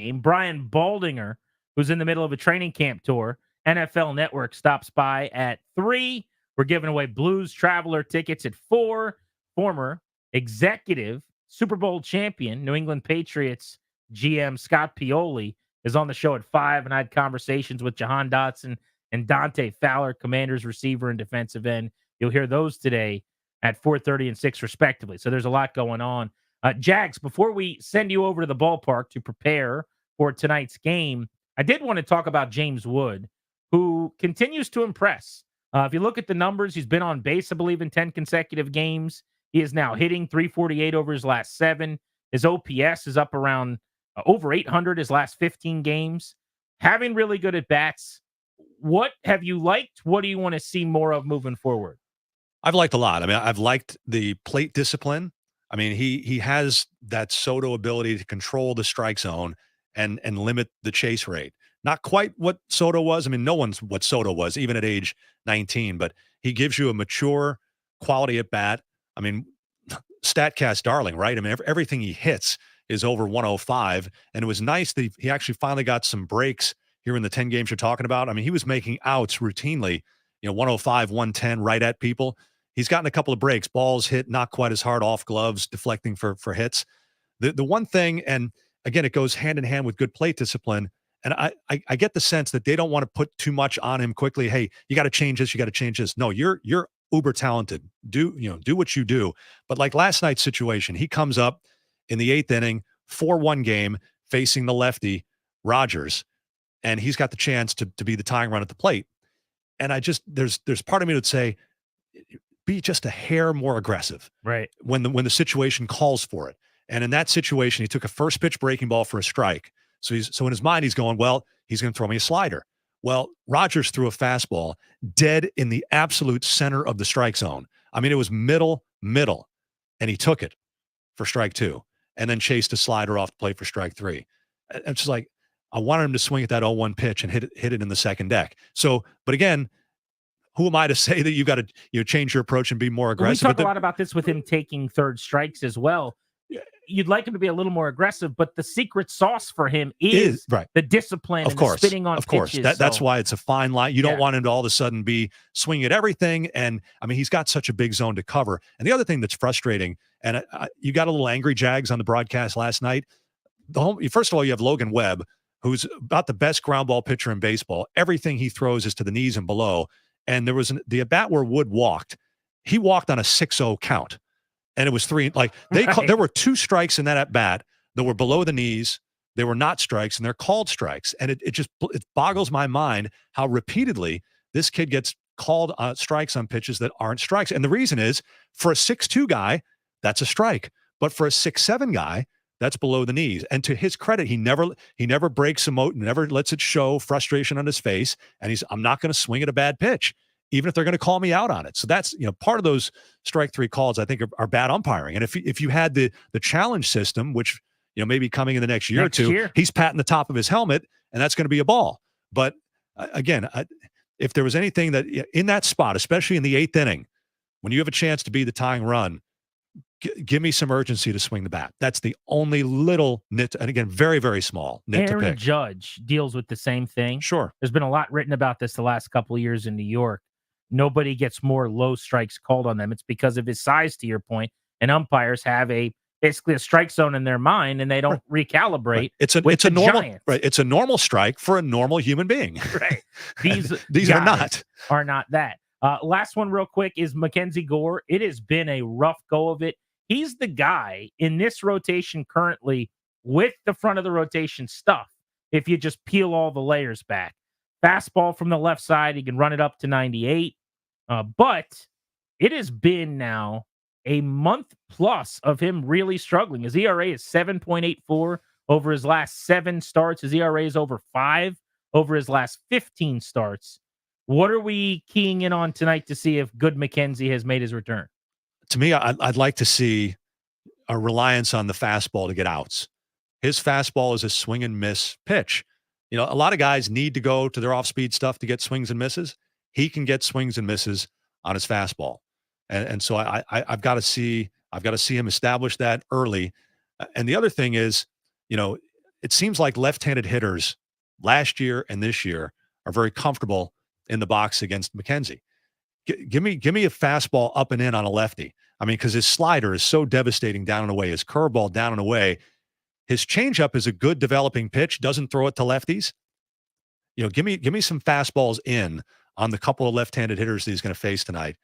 game, Brian Baldinger, who's in the middle of a training camp tour, NFL Network stops by at 3. We're giving away Blues Traveler tickets at 4. Former executive Super Bowl champion, New England Patriots GM Scott Pioli is on the show at 5, and I had conversations with Jahan Dotson and Dante Fowler, Commanders receiver and defensive end. You'll hear those today at 4:30 and 6 respectively. So there's a lot going on. Jags, before we send you over to the ballpark to prepare for tonight's game, I did want to talk about James Wood, who continues to impress. If you look at the numbers, he's been on base, I believe, in 10 consecutive games. He is now hitting 348 over his last 7. His OPS is up around over 800 his last 15 games. Having really good at bats. What have you liked? What do you want to see more of moving forward? I've liked a lot. I mean, I've liked the plate discipline. I mean, he has that Soto ability to control the strike zone and limit the chase rate. Not quite what Soto was. I mean, no one's what Soto was, even at age 19, but he gives you a mature quality at bat. I mean, StatCast darling, right? I mean, everything he hits is over 105. And it was nice that he actually finally got some breaks here in the 10 games you're talking about. I mean, he was making outs routinely, 105, 110 right at people. He's gotten a couple of breaks, balls hit not quite as hard off gloves, deflecting for hits. The one thing, and again, it goes hand in hand with good plate discipline. And I get the sense that they don't want to put too much on him quickly. Hey, you got to change this. You got to change this. No, you're uber talented. Do what you do. But like last night's situation, he comes up in the 8th inning, 4-1 game facing the lefty Rogers, and he's got the chance to be the tying run at the plate. And there's part of me that would say, be just a hair more aggressive, right? When the situation calls for it. And in that situation, he took a first pitch breaking ball for a strike. So in his mind, he's going, well, he's going to throw me a slider. Well, Rogers threw a fastball dead in the absolute center of the strike zone. I mean, it was middle, and he took it for strike 2 and then chased a slider off the plate for strike 3. It's just like, I wanted him to swing at that 0-1 pitch and hit it in the second deck. So, but again, who am I to say that you got to change your approach and be more aggressive? We talk a lot about this with him taking third strikes as well. You'd like him to be a little more aggressive, but the secret sauce for him is right. the discipline and the spitting on pitches. That's why it's a fine line. You don't want him to all of a sudden be swinging at everything. And I mean, he's got such a big zone to cover. And the other thing that's frustrating, and you got a little angry, Jags, on the broadcast last night. First of all, you have Logan Webb, who's about the best ground ball pitcher in baseball. Everything he throws is to the knees and below. And there was the at-bat where Wood walked. He walked on a 6-0 count. And it was 3. Like there were 2 strikes in that at bat that were below the knees. They were not strikes, and they're called strikes. And it boggles my mind how repeatedly this kid gets called strikes on pitches that aren't strikes. And the reason is, for a 6'2" guy, that's a strike. But for a 6'7" guy, that's below the knees. And to his credit, he never breaks emote, never lets it show frustration on his face. And I'm not going to swing at a bad pitch, even if they're going to call me out on it. So that's, part of those strike 3 calls, I think, are bad umpiring. And if you had the challenge system, which, maybe coming in the next year or two, he's patting the top of his helmet, and that's going to be a ball. But again, if there was anything that in that spot, especially in the 8th inning, when you have a chance to be the tying run, give me some urgency to swing the bat. That's the only little nit, and again, very, very small nit to pick. Aaron Judge deals with the same thing. Sure. There's been a lot written about this the last couple of years in New York. Nobody gets more low strikes called on them. It's because of his size, to your point, and umpires have basically a strike zone in their mind, and they don't recalibrate. Right. It's a normal Giants. Right. It's a normal strike for a normal human being. Right. These are not that. Last one, real quick, is Mackenzie Gore. It has been a rough go of it. He's the guy in this rotation currently with the front of the rotation stuff. If you just peel all the layers back, fastball from the left side, he can run it up to 98. But it has been now a month plus of him really struggling. His ERA is 7.84 over his last 7 starts. His ERA is over 5 over his last 15 starts. What are we keying in on tonight to see if good McKenzie has made his return? To me, I'd like to see a reliance on the fastball to get outs. His fastball is a swing and miss pitch. A lot of guys need to go to their off-speed stuff to get swings and misses. He can get swings and misses on his fastball. And so I've got to see him establish that early. And the other thing is, it seems like left-handed hitters last year and this year are very comfortable in the box against McKenzie. Give me a fastball up and in on a lefty. I mean, because his slider is so devastating down and away, his curveball down and away. His changeup is a good developing pitch, doesn't throw it to lefties. Give me some fastballs in on the couple of left-handed hitters that he's going to face tonight.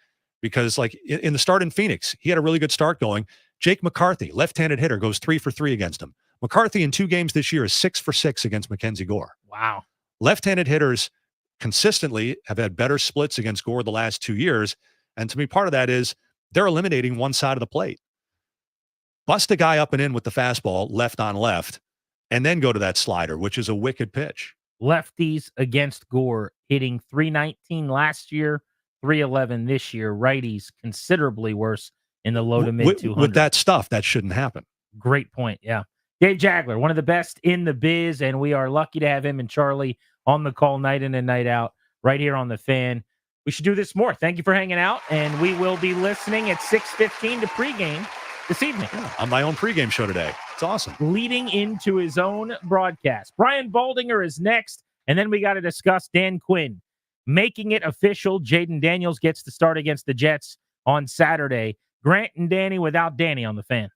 Because like in the start in Phoenix, he had a really good start going. Jake McCarthy, left-handed hitter, goes 3 for 3 against him. McCarthy in 2 games this year is 6 for 6 against Mackenzie Gore. Wow. Left-handed hitters consistently have had better splits against Gore the last 2 years. And to me, part of that is they're eliminating one side of the plate. Bust a guy up and in with the fastball, left on left, and then go to that slider, which is a wicked pitch. Lefties against Gore hitting 319 last year, 311 this year. Righties considerably worse in the low to mid 200s. With that stuff, that shouldn't happen. Great point. Yeah. Dave Jagler, one of the best in the biz, and we are lucky to have him and Charlie on the call night in and night out right here on the Fan. We should do this more. Thank you for hanging out, and we will be listening at 6:15 to pregame this evening. Yeah, on my own pregame show today. It's awesome. Leading into his own broadcast. Brian Baldinger is next, and then we got to discuss Dan Quinn. Making it official, Jaden Daniels gets to start against the Jets on Saturday. Grant and Danny without Danny on the Fan.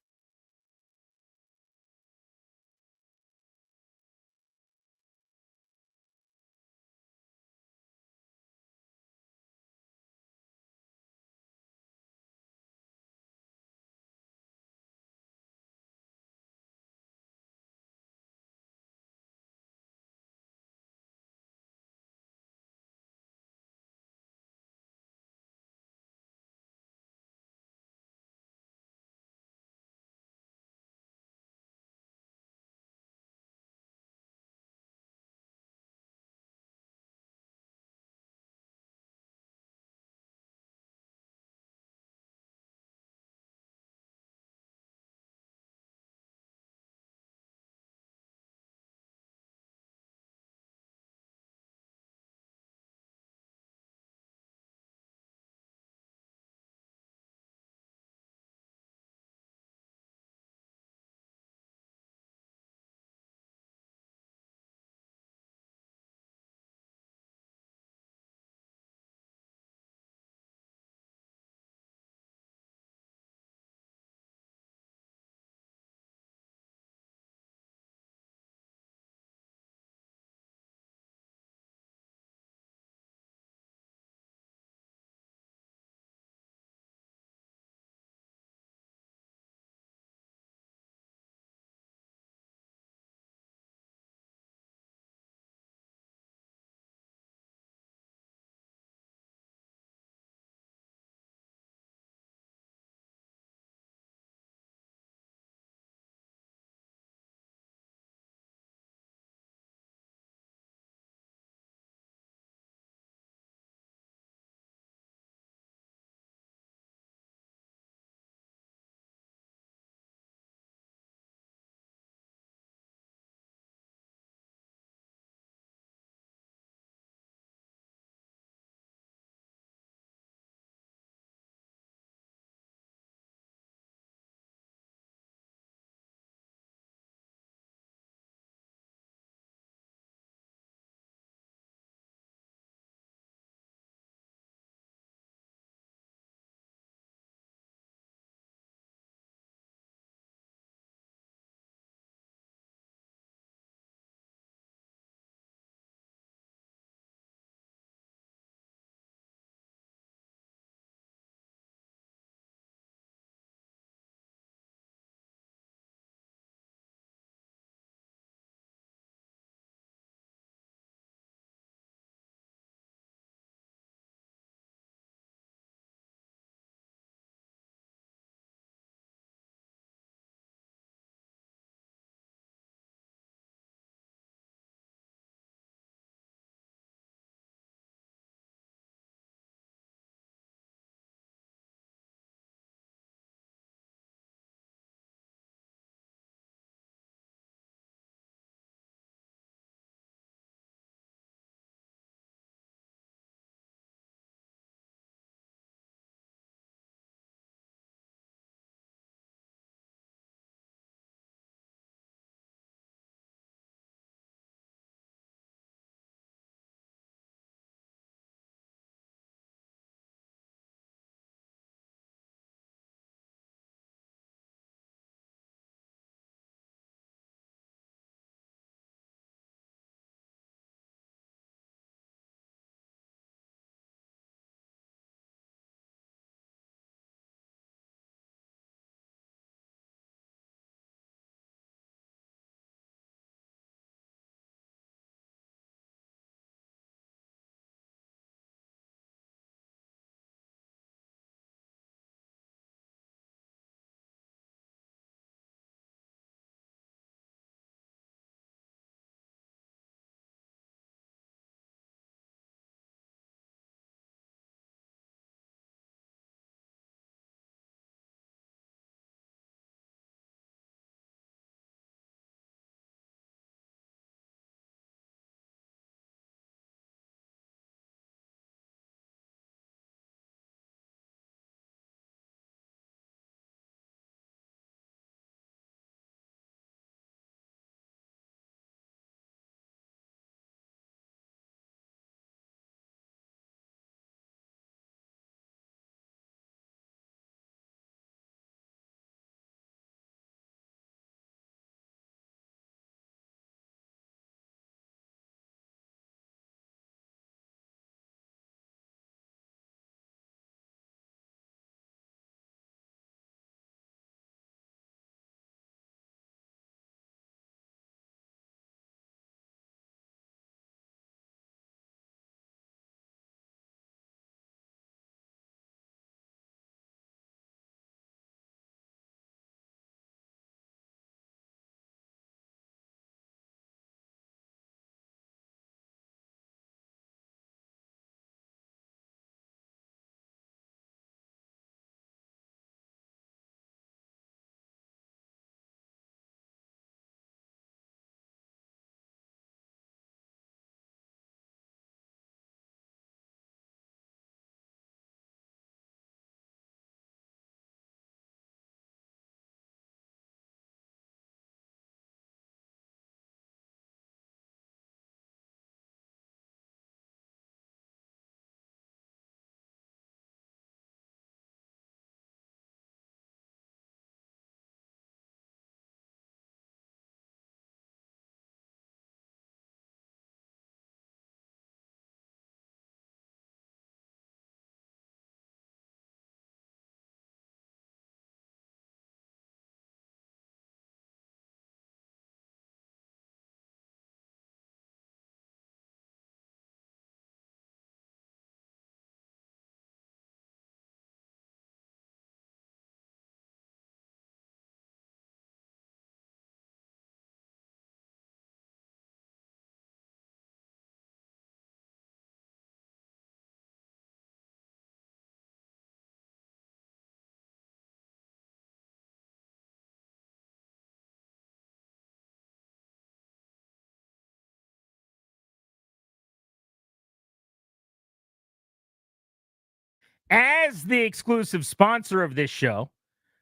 As the exclusive sponsor of this show,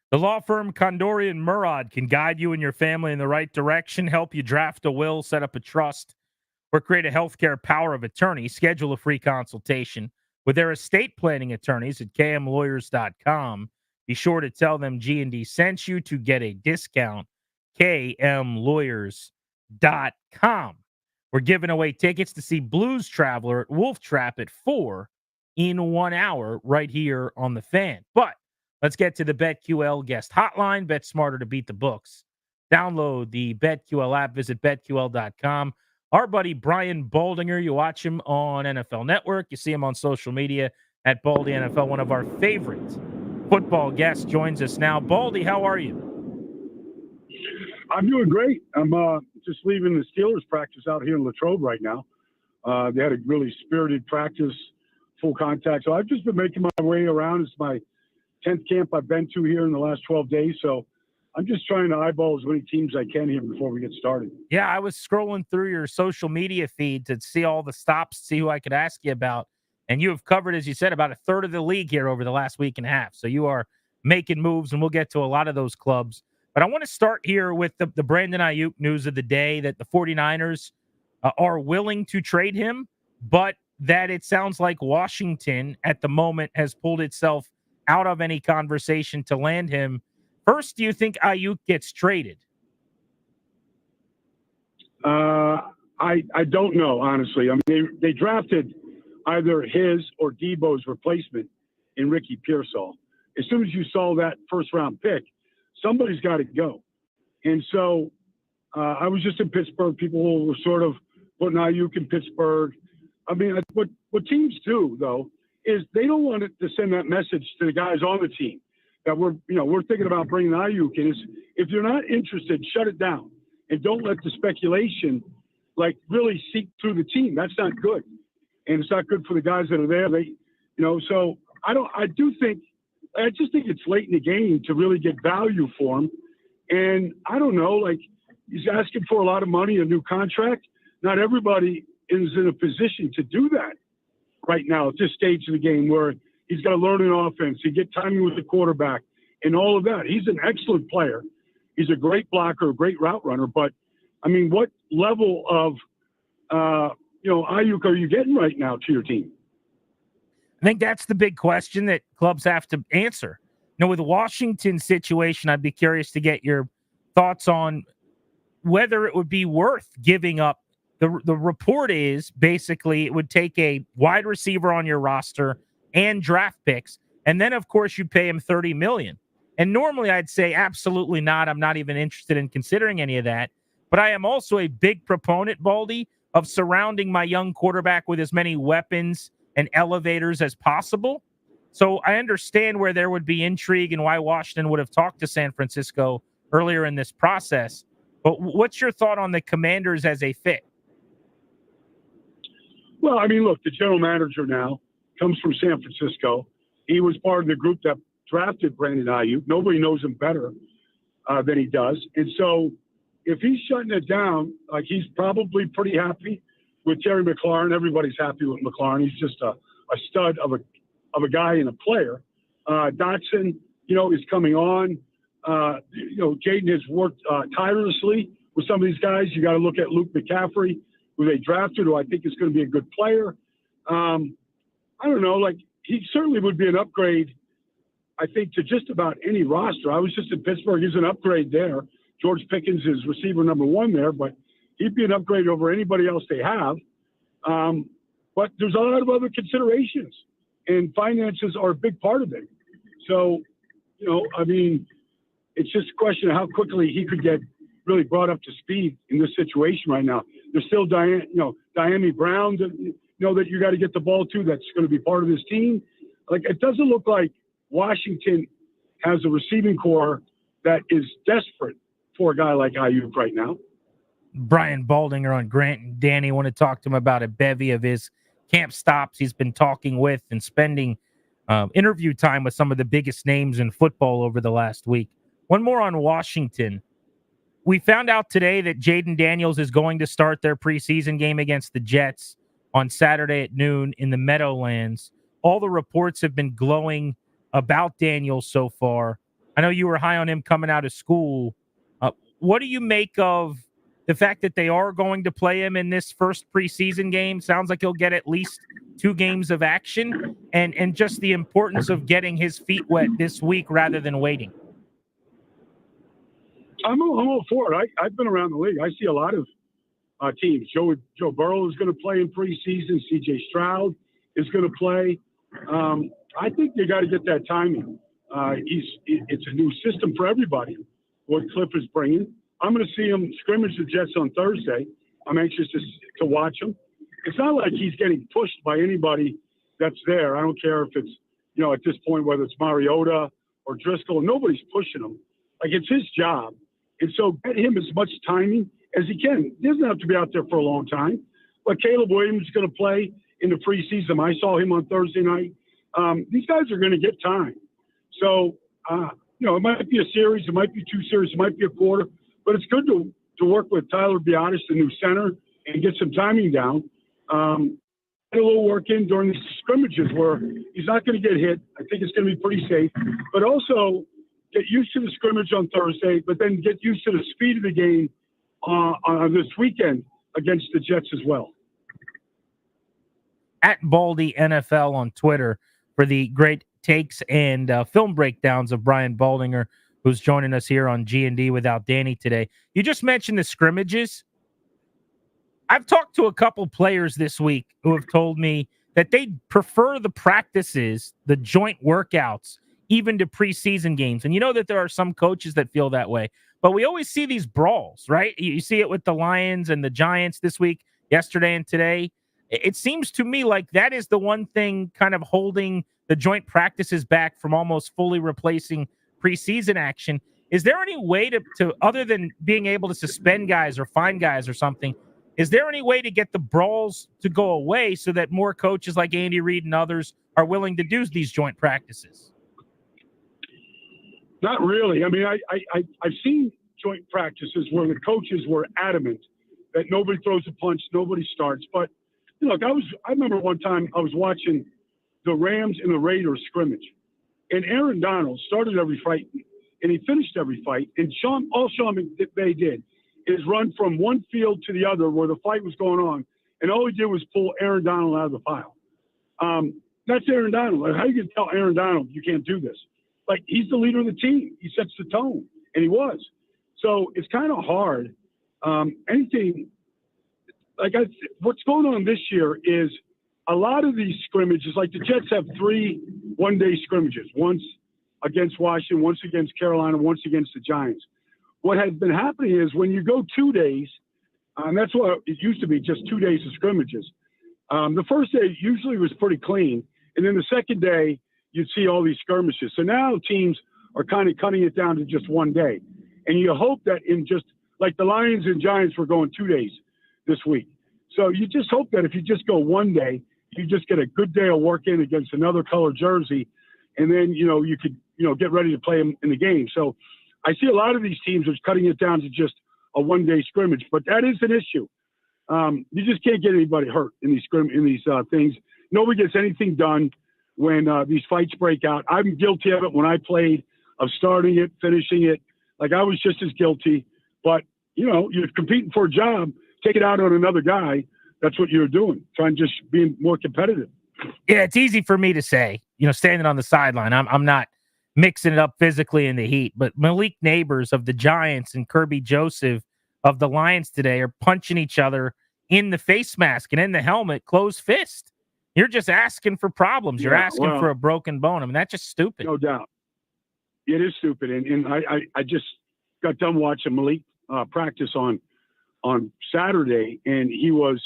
the law firm Condori and Murad can guide you and your family in the right direction, help you draft a will, set up a trust, or create a healthcare power of attorney. Schedule a free consultation with their estate planning attorneys at kmlawyers.com. Be sure to tell them G&D sent you to get a discount. kmlawyers.com. We're giving away tickets to see Blues Traveler at Wolf Trap at 4 in 1 hour right here on the Fan. But let's get to the BetQL guest hotline. Bet smarter to beat the books. Download the BetQL app. Visit betql.com. Our buddy Brian Baldinger, you watch him on NFL Network. You see him on social media at Baldy NFL. One of our favorite football guests joins us now. Baldy, how are you? I'm doing great. I'm just leaving the Steelers practice out here in Latrobe right now. They had a really spirited practice, full contact. So I've just been making my way around. It's my 10th camp I've been to here in the last 12 days. So I'm just trying to eyeball as many teams I can here before we get started. Yeah, I was scrolling through your social media feed to see all the stops, see who I could ask you about. And you have covered, as you said, about a third of the league here over the last week and a half. So you are making moves, and we'll get to a lot of those clubs. But I want to start here with the Brandon Aiyuk news of the day, that the 49ers are willing to trade him, but that it sounds like Washington at the moment has pulled itself out of any conversation to land him. First, do you think Aiyuk gets traded? I don't know, honestly. I mean, they drafted either his or Debo's replacement in Ricky Pearsall. As soon as you saw that first-round pick, somebody's got to go. And so I was just in Pittsburgh. People were sort of putting Aiyuk in Pittsburgh. I mean, what teams do, though, is they don't want to send that message to the guys on the team that we're thinking about bringing Aiyuk in. If you're not interested, shut it down and don't let the speculation really seep through the team. That's not good, and it's not good for the guys that are there. So I just think it's late in the game to really get value for him. And I don't know, he's asking for a lot of money, a new contract. Not everybody is in a position to do that right now at this stage of the game, where he's got to learn an offense, he get timing with the quarterback and all of that. He's an excellent player. He's a great blocker, a great route runner. But I mean, what level of, Aiyuk are you getting right now to your team? I think that's the big question that clubs have to answer. With the Washington situation, I'd be curious to get your thoughts on whether it would be worth giving up. The report is basically it would take a wide receiver on your roster and draft picks, and then of course you pay him $30 million. And normally I'd say absolutely not. I'm not even interested in considering any of that. But I am also a big proponent, Baldy, of surrounding my young quarterback with as many weapons and elevators as possible. So I understand where there would be intrigue and why Washington would have talked to San Francisco earlier in this process. But what's your thought on the Commanders as a fit? Well, I mean, look, the general manager now comes from San Francisco. He was part of the group that drafted Brandon Aiyuk. Nobody knows him better than he does. And so if he's shutting it down, he's probably pretty happy with Terry McLaurin. Everybody's happy with McLaurin. He's just a stud of a guy and a player. Dotson, is coming on. Jaden has worked tirelessly with some of these guys. You got to look at Luke McCaffrey, who they drafted, who I think is going to be a good player. I don't know. He certainly would be an upgrade, I think, to just about any roster. I was just in Pittsburgh. He's an upgrade there. George Pickens is receiver number one there, but he'd be an upgrade over anybody else they have. But there's a lot of other considerations, and finances are a big part of it. So, it's just a question of how quickly he could get really brought up to speed in this situation right now. There's still Diami Brown, that you got to get the ball to. That's going to be part of this team. It doesn't look like Washington has a receiving core that is desperate for a guy like Aiyuk right now. Brian Baldinger on Grant and Danny. Want to talk to him about a bevy of his camp stops he's been talking with and spending interview time with some of the biggest names in football over the last week. One more on Washington. We found out today that Jaden Daniels is going to start their preseason game against the Jets on Saturday at noon in the Meadowlands. all the reports have been glowing about Daniels so far. I know you were high on him coming out of school. What do you make of the fact that they are going to play him in this first preseason game? Sounds like he'll get at least 2 games of action, and just the importance of getting his feet wet this week rather than waiting. I'm all for it. I've been around the league. I see a lot of teams. Joe Burrow is going to play in preseason. C.J. Stroud is going to play. I think you got to get that timing. It's a new system for everybody, what Cliff is bringing. I'm going to see him scrimmage the Jets on Thursday. I'm anxious to watch him. It's not like he's getting pushed by anybody that's there. I don't care if it's, at this point, whether it's Mariota or Driscoll. Nobody's pushing him. Like, it's his job. And so get him as much timing as he can. He doesn't have to be out there for a long time. But Caleb Williams is going to play in the preseason. I saw him on Thursday night. These guys are going to get time. So, it might be a series. It might be 2 series. It might be a quarter. But it's good to work with Tyler Biotis, the new center, and get some timing down. Get a little work in during these scrimmages where he's not going to get hit. I think it's going to be pretty safe. But also get used to the scrimmage on Thursday, but then get used to the speed of the game on this weekend against the Jets as well. At Baldy NFL on Twitter for the great takes and film breakdowns of Brian Baldinger, who's joining us here on G&D Without Danny today. You just mentioned the scrimmages. I've talked to a couple players this week who have told me that they prefer the practices, the joint workouts, even to preseason games. And you know that there are some coaches that feel that way. But we always see these brawls, right? You see it with the Lions and the Giants this week, yesterday and today. It seems to me like that is the one thing kind of holding the joint practices back from almost fully replacing preseason action. Is there any way to other than being able to suspend guys or fine guys or something, is there any way to get the brawls to go away so that more coaches like Andy Reid and others are willing to do these joint practices? Not really. I mean, I've seen joint practices where the coaches were adamant that nobody throws a punch, nobody starts. But, look, I remember one time I was watching the Rams and the Raiders scrimmage, and Aaron Donald started every fight, and he finished every fight. And all Sean McVay did is run from one field to the other where the fight was going on, and all he did was pull Aaron Donald out of the pile. That's Aaron Donald. Like, how you can tell Aaron Donald you can't do this? Like, he's the leader of the team. He sets the tone, and he was. So it's kind of hard. What's going on this year is a lot of these scrimmages, like the Jets have 3 one-day scrimmages, once against Washington, once against Carolina, once against the Giants. What has been happening is when you go 2 days, and that's what it used to be, just 2 days of scrimmages. The first day usually was pretty clean, and then the second day you'd see all these skirmishes. So now teams are kind of cutting it down to just 1 day. And you hope that in just like the Lions and Giants were going 2 days this week. So you just hope that if you just go 1 day, you just get a good day of work in against another color jersey. And then, you could, get ready to play them in the game. So I see a lot of these teams are cutting it down to just a 1 day scrimmage, but that is an issue. You just can't get anybody hurt in these things. Nobody gets anything done when these fights break out. I'm guilty of it when I played, of starting it, finishing it. Like, I was just as guilty. But, you're competing for a job, take it out on another guy. That's what you're doing, trying to just be more competitive. Yeah, it's easy for me to say, standing on the sideline. I'm not mixing it up physically in the heat. But Malik Neighbors of the Giants and Kirby Joseph of the Lions today are punching each other in the face mask and in the helmet, closed fist. You're just asking for problems. You're asking for a broken bone. I mean, that's just stupid. No doubt. It is stupid. And I just got done watching Malik practice on Saturday, and he was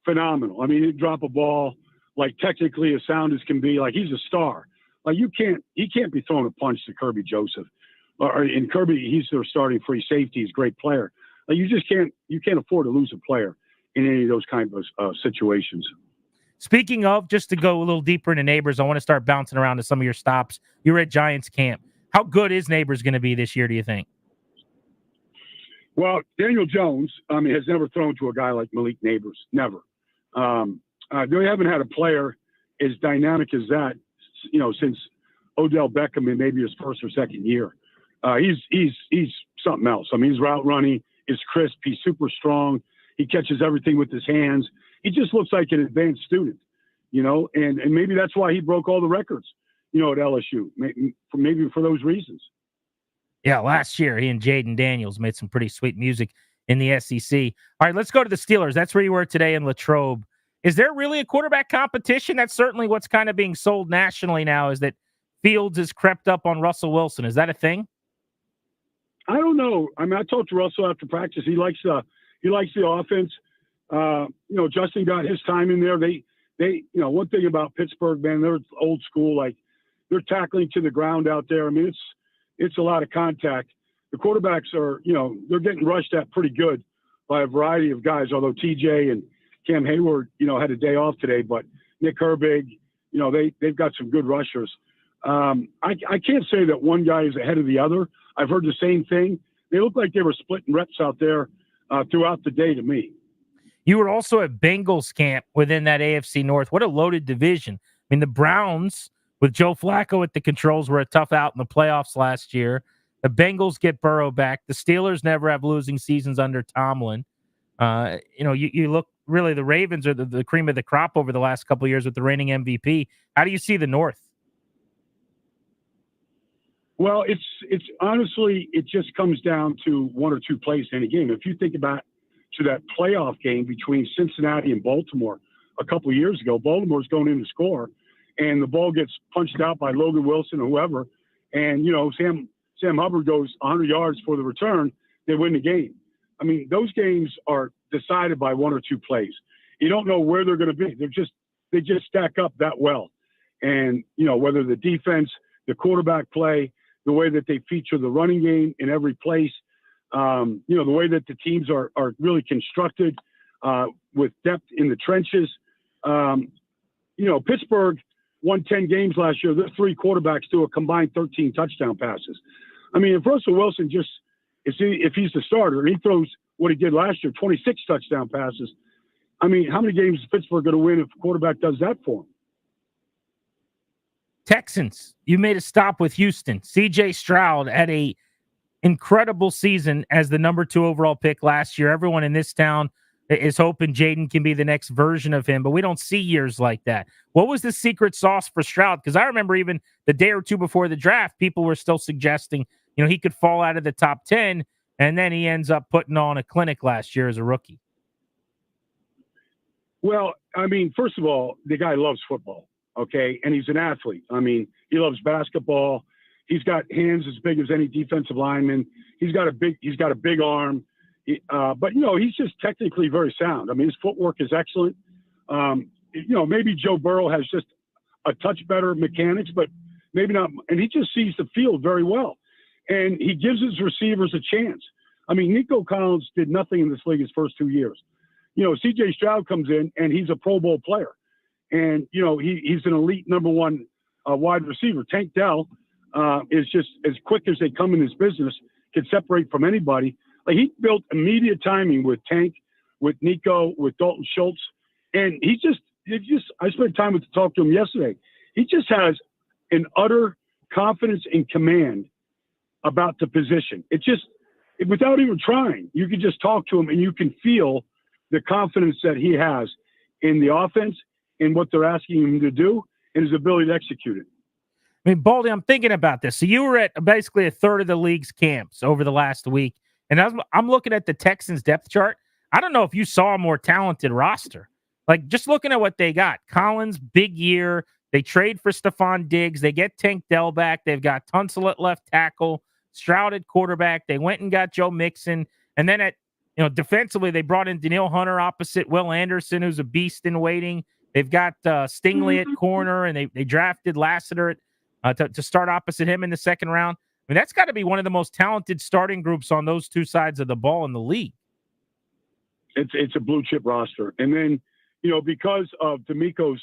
phenomenal. I mean, he'd drop a ball, like, technically as sound as can be. Like, he's a star. Like, he can't be throwing a punch to Kirby Joseph. And Kirby, he's their starting free safety. He's a great player. Like, you can't afford to lose a player in any of those kind of situations. Speaking of, just to go a little deeper into Neighbors, I want to start bouncing around to some of your stops. You were at Giants camp. How good is Neighbors going to be this year, do you think? Well, Daniel Jones, has never thrown to a guy like Malik Neighbors. Never. They haven't had a player as dynamic as that, since Odell Beckham in maybe his first or second year. He's something else. I mean, he's route running, he's crisp, he's super strong. He catches everything with his hands. He just looks like an advanced student, and maybe that's why he broke all the records, at LSU, maybe for those reasons. Yeah, last year he and Jaden Daniels made some pretty sweet music in the SEC. All right, let's go to the Steelers. That's where you were today in Latrobe. Is there really a quarterback competition? That's certainly what's kind of being sold nationally now, is that Fields has crept up on Russell Wilson. Is that a thing? I don't know. I mean, I talked to Russell after practice. He likes the offense. Justin got his time in there. They one thing about Pittsburgh, man, they're old school. Like, they're tackling to the ground out there. I mean, it's a lot of contact. The quarterbacks are, they're getting rushed at pretty good by a variety of guys, although TJ and Cam Hayward, had a day off today, but Nick Herbig, they've got some good rushers. I can't say that one guy is ahead of the other. I've heard the same thing. They look like they were splitting reps out there throughout the day to me. You were also at Bengals camp within that AFC North. What a loaded division. I mean, the Browns with Joe Flacco at the controls were a tough out in the playoffs last year. The Bengals get Burrow back. The Steelers never have losing seasons under Tomlin. You look, really, the Ravens are the cream of the crop over the last couple of years with the reigning MVP. How do you see the North? Well, it's honestly, it just comes down to one or two plays in a game. If you think about to that playoff game between Cincinnati and Baltimore a couple of years ago, Baltimore's going in to score, and the ball gets punched out by Logan Wilson or whoever, and Sam Hubbard goes 100 yards for the return. They win the game. I mean, those games are decided by one or two plays. You don't know where they're going to be. They just stack up that well, and whether the defense, the quarterback play, the way that they feature the running game in every place, the way that the teams are really constructed with depth in the trenches. Pittsburgh won 10 games last year. Their three quarterbacks threw a combined 13 touchdown passes. I mean, if Russell Wilson if he's the starter and he throws what he did last year, 26 touchdown passes, I mean, how many games is Pittsburgh going to win if a quarterback does that for him? Texans, you made a stop with Houston. C.J. Stroud had a incredible season as the number 2 overall pick last year. Everyone in this town is hoping Jaden can be the next version of him, but we don't see years like that. What was the secret sauce for Stroud? Because I remember even the day or two before the draft, people were still suggesting, he could fall out of the top 10, and then he ends up putting on a clinic last year as a rookie. Well, I mean, first of all, the guy loves football. Okay, and he's an athlete. I mean, he loves basketball. He's got hands as big as any defensive lineman. He's got a big arm. But he's just technically very sound. I mean, his footwork is excellent. Maybe Joe Burrow has just a touch better mechanics, but maybe not. And he just sees the field very well, and he gives his receivers a chance. I mean, Nico Collins did nothing in this league his first 2 years. C.J. Stroud comes in, and he's a Pro Bowl player. And, he's an elite number 1 wide receiver. Tank Dell is just as quick as they come in this business, can separate from anybody. Like, he built immediate timing with Tank, with Nico, with Dalton Schultz. And I spent time to talk to him yesterday. He just has an utter confidence and command about the position. Without even trying, you can just talk to him and you can feel the confidence that he has in the offense and what they're asking him to do and his ability to execute it. I mean, Baldy, I'm thinking about this. So you were at basically a third of the league's camps over the last week, and I'm looking at the Texans depth chart. I don't know if you saw a more talented roster. Like, just looking at what they got. Collins, big year. They trade for Stephon Diggs. They get Tank Dell back. They've got Tunsil at left tackle, Stroud at quarterback. They went and got Joe Mixon. And then defensively, they brought in Danielle Hunter opposite Will Anderson, who's a beast in waiting. They've got Stingley at corner, and they drafted Lassiter to start opposite him in the second round. I mean, that's got to be one of the most talented starting groups on those two sides of the ball in the league. It's a blue chip roster. And then, because of D'Amico's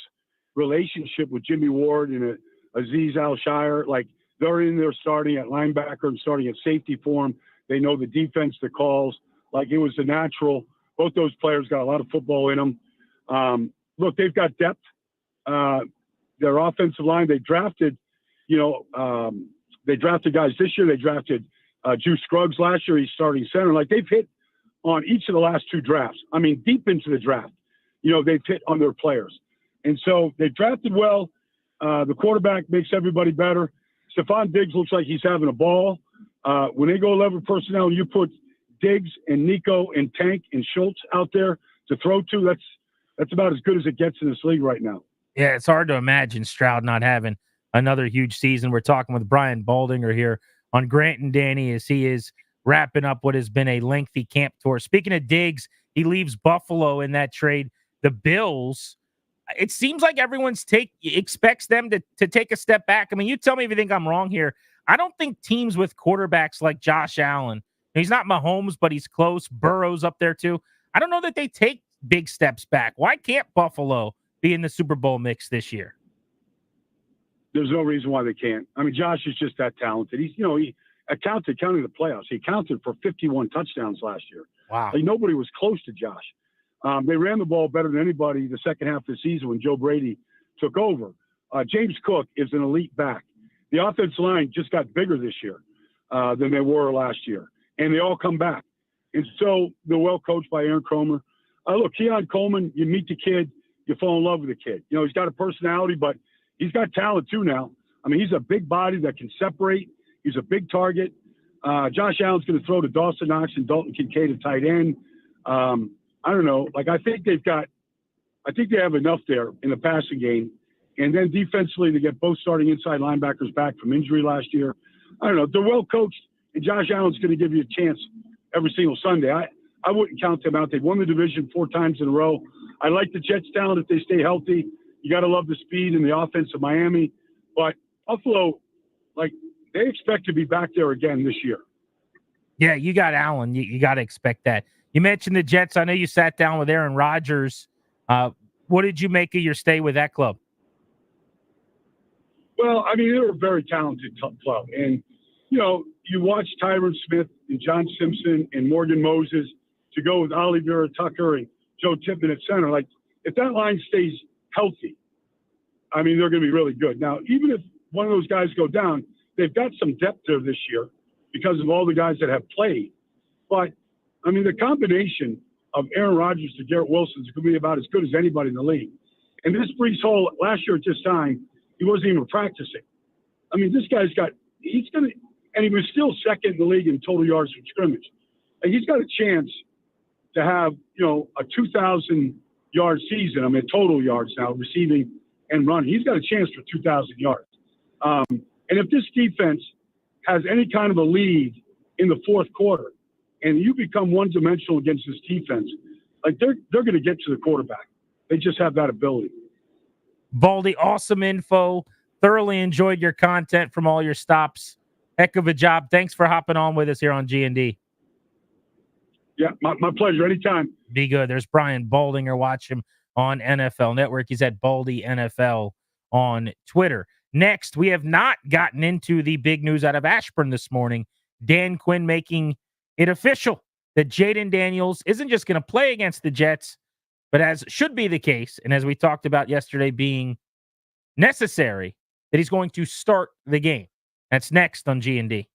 relationship with Jimmy Ward and Azeez Al-Shire, like, they're in there starting at linebacker and starting at safety for him. They know the defense, the calls. Like, it was the natural. Both those players got a lot of football in them. Look, they've got depth. their offensive line. They drafted, they drafted guys this year. They drafted Juice Scruggs last year. He's starting center. Like they've hit on each of the last 2 drafts. I mean, deep into the draft, they've hit on their players. And so they drafted well. The quarterback makes everybody better. Stephon Diggs looks like he's having a ball. When they go 11 personnel, you put Diggs and Nico and Tank and Schultz out there to throw to. That's about as good as it gets in this league right now. Yeah, it's hard to imagine Stroud not having another huge season. We're talking with Brian Baldinger here on Grant and Danny as he is wrapping up what has been a lengthy camp tour. Speaking of Diggs, he leaves Buffalo in that trade. The Bills, it seems like everyone's expects them to take a step back. I mean, you tell me if you think I'm wrong here. I don't think teams with quarterbacks like Josh Allen, he's not Mahomes, but he's close. Burrow's up there too. I don't know that they take big steps back. Why can't Buffalo be in the Super Bowl mix this year? There's no reason why they can't. I mean, Josh is just that talented. He's, he counting the playoffs. He counted for 51 touchdowns last year. Wow. Like nobody was close to Josh. They ran the ball better than anybody the second half of the season when Joe Brady took over. James Cook is an elite back. The offensive line just got bigger this year than they were last year, and they all come back. And so they're well coached by Aaron Cromer. Look, Keon Coleman, you meet the kid, you fall in love with the kid. He's got a personality, but he's got talent too now. I mean, he's a big body that can separate. He's a big target. Josh Allen's going to throw to Dawson Knox and Dalton Kincaid at tight end. I don't know. Like, I think they have enough there in the passing game. And then defensively, to get both starting inside linebackers back from injury last year. I don't know. They're well coached, and Josh Allen's going to give you a chance every single Sunday. I wouldn't count them out. They've won the division 4 times in a row. I like the Jets' talent if they stay healthy. You got to love the speed and the offense of Miami. But Buffalo, they expect to be back there again this year. Yeah, you got Allen. You got to expect that. You mentioned the Jets. I know you sat down with Aaron Rodgers. What did you make of your stay with that club? Well, I mean, they're a very talented club. And, you watch Tyron Smith and John Simpson and Morgan Moses to go with Ollie Vera Tucker and Joe Tippmann at center. Like, if that line stays healthy, I mean, they're going to be really good. Now, even if one of those guys go down, they've got some depth there this year because of all the guys that have played. But, I mean, the combination of Aaron Rodgers to Garrett Wilson is going to be about as good as anybody in the league. And this Brees Hall, last year at this time, he wasn't even practicing. I mean, this guy's and he was still second in the league in total yards from scrimmage. And he's got a chance to have, a 2,000-yard season. I mean, total yards now, receiving and running. He's got a chance for 2,000 yards. And if this defense has any kind of a lead in the fourth quarter, and you become one-dimensional against this defense, like they're going to get to the quarterback. They just have that ability. Baldy, awesome info. Thoroughly enjoyed your content from all your stops. Heck of a job. Thanks for hopping on with us here on G&D. Yeah, my pleasure. Anytime. Be good. There's Brian Baldinger. Watch him on NFL Network. He's at Baldy NFL on Twitter. Next, we have not gotten into the big news out of Ashburn this morning. Dan Quinn making it official that Jaden Daniels isn't just going to play against the Jets, but as should be the case, and as we talked about yesterday being necessary, that he's going to start the game. That's next on G&D.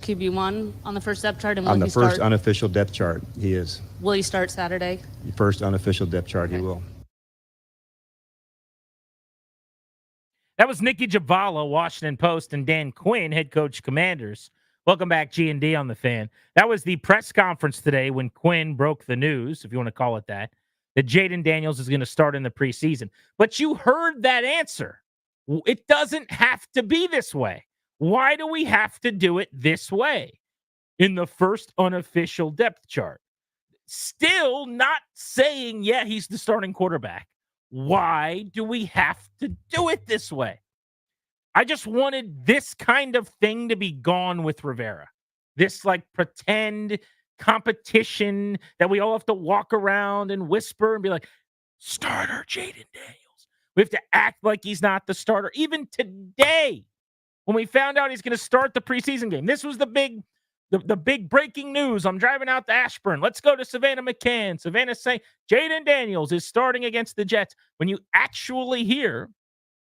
QB1 on the first depth chart, and On will the he first start? unofficial depth chart, he is. Will he start Saturday? First unofficial depth chart, he will. That was Nikki Javala, Washington Post, and Dan Quinn, head coach Commanders. Welcome back, G&D on the Fan. That was the press conference today when Quinn broke the news, if you want to call it that Jaden Daniels is going to start in the preseason. But you heard that answer. It doesn't have to be this way. Why do we have to do it this way in the first unofficial depth chart? Still not saying, yeah, he's the starting quarterback. Why do we have to do it this way? I just wanted this kind of thing to be gone with Rivera. This like pretend competition that we all have to walk around and whisper and be like, starter Jaden Daniels. We have to act like he's not the starter. Even today, when we found out he's going to start the preseason game, this was the big breaking news. I'm driving out to Ashburn. Let's go to Savannah McCann. Savannah saying Jaden Daniels is starting against the Jets. When you actually hear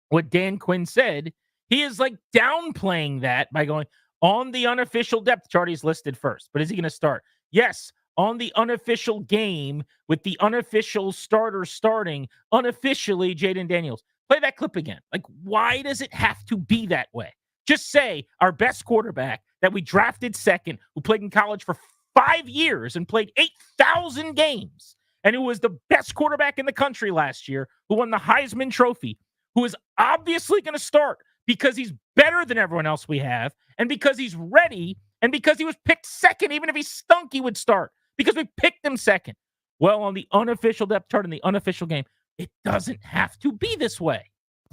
what Dan Quinn said, he is like downplaying that by going, on the unofficial depth chart, he's listed first. But is he going to start? Yes, on the unofficial game with the unofficial starter starting, unofficially Jaden Daniels. Play that clip again. Like, why does it have to be that way? Just say our best quarterback that we drafted second, who played in college for 5 years and played 8,000 games, and who was the best quarterback in the country last year, who won the Heisman Trophy, who is obviously going to start because he's better than everyone else we have, and because he's ready, and because he was picked second. Even if he stunk, he would start because we picked him second. Well, on the unofficial depth chart in the unofficial game, it doesn't have to be this way.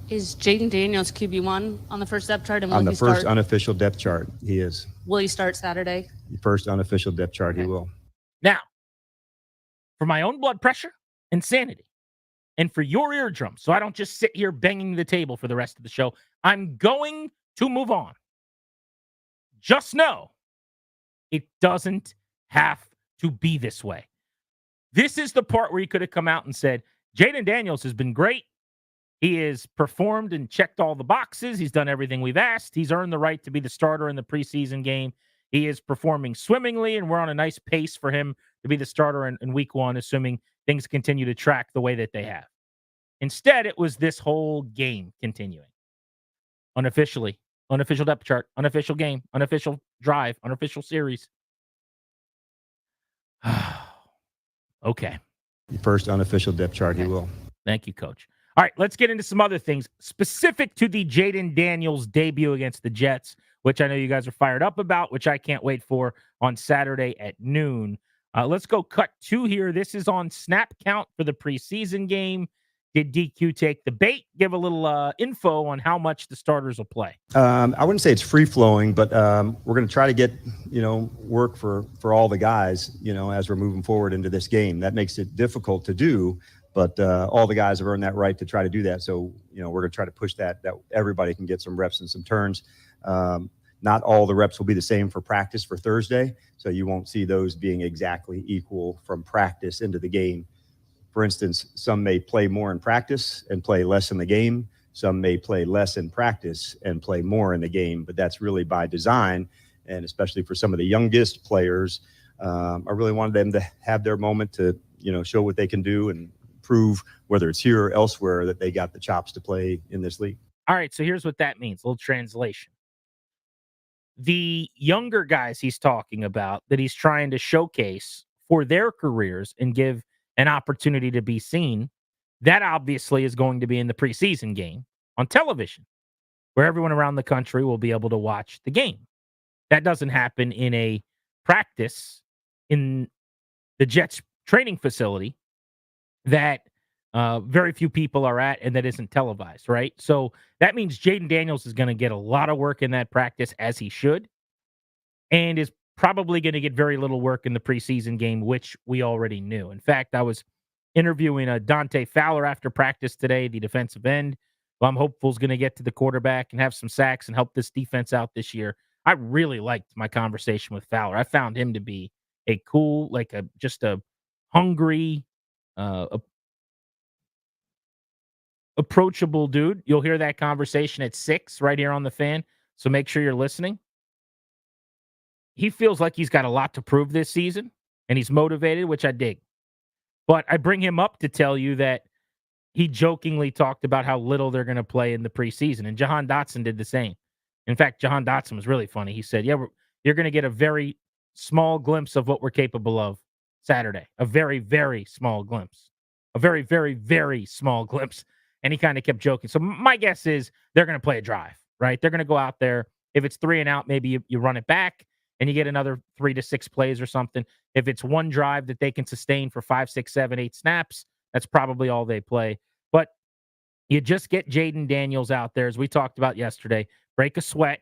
Is Jaden Daniels QB1 on the first depth chart, and will On the he first start? unofficial depth chart, he is. Will he start Saturday? First unofficial depth chart, he will. Now, for my own blood pressure and sanity, and for your eardrums, so I don't just sit here banging the table for the rest of the show, I'm going to move on. Just know it doesn't have to be this way. This is the part where he could have come out and said, Jaden Daniels has been great. He has performed and checked all the boxes. He's done everything we've asked. He's earned the right to be the starter in the preseason game. He is performing swimmingly, and we're on a nice pace for him to be the starter in week one, assuming things continue to track the way that they have. Instead, it was this whole game continuing. Unofficially, unofficial depth chart, unofficial game, unofficial drive, unofficial series. Okay. First unofficial depth chart, he will. Thank you, Coach. All right, let's get into some other things specific to the Jaden Daniels debut against the Jets, which I know you guys are fired up about, which I can't wait for on Saturday at noon. Let's go cut 2 here. This is on snap count for the preseason game. Did DQ take the bait? Give a little info on how much the starters will play. I wouldn't say it's free flowing, but we're going to try to get, work for all the guys, as we're moving forward into this game. That makes it difficult to do, but all the guys have earned that right to try to do that. So, we're going to try to push that everybody can get some reps and some turns. Not all the reps will be the same for practice for Thursday, so you won't see those being exactly equal from practice into the game. For instance, some may play more in practice and play less in the game. Some may play less in practice and play more in the game, but that's really by design. And especially for some of the youngest players, I really wanted them to have their moment to, show what they can do and prove, whether it's here or elsewhere, that they got the chops to play in this league. All right, so here's what that means. A little translation. The younger guys he's talking about that he's trying to showcase for their careers and give an opportunity to be seen, that obviously is going to be in the preseason game on television, where everyone around the country will be able to watch the game. That doesn't happen in a practice in the Jets training facility that very few people are at, and that isn't televised, right? So that means Jaden Daniels is going to get a lot of work in that practice, as he should, and is probably going to get very little work in the preseason game, which we already knew. In fact, I was interviewing Dante Fowler after practice today, the defensive end, who I'm hopeful is going to get to the quarterback and have some sacks and help this defense out this year. I really liked my conversation with Fowler. I found him to be a cool, just a hungry, approachable dude. You'll hear that conversation at 6 right here on the Fan, so make sure you're listening. he feels like he's got a lot to prove this season, and he's motivated, which I dig. But I bring him up to tell you that he jokingly talked about how little they're going to play in the preseason, and Jahan Dotson did the same. In fact, Jahan Dotson was really funny. He said, you're going to get a very small glimpse of what we're capable of Saturday. A very, very small glimpse. A very, very, very small glimpse. And he kind of kept joking. So my guess is they're going to play a drive, right? They're going to go out there. If it's 3 and out, maybe you run it back and you get another 3 to 6 plays or something. If it's one drive that they can sustain for 5, 6, 7, 8 snaps, that's probably all they play. But you just get Jaden Daniels out there, as we talked about yesterday, break a sweat.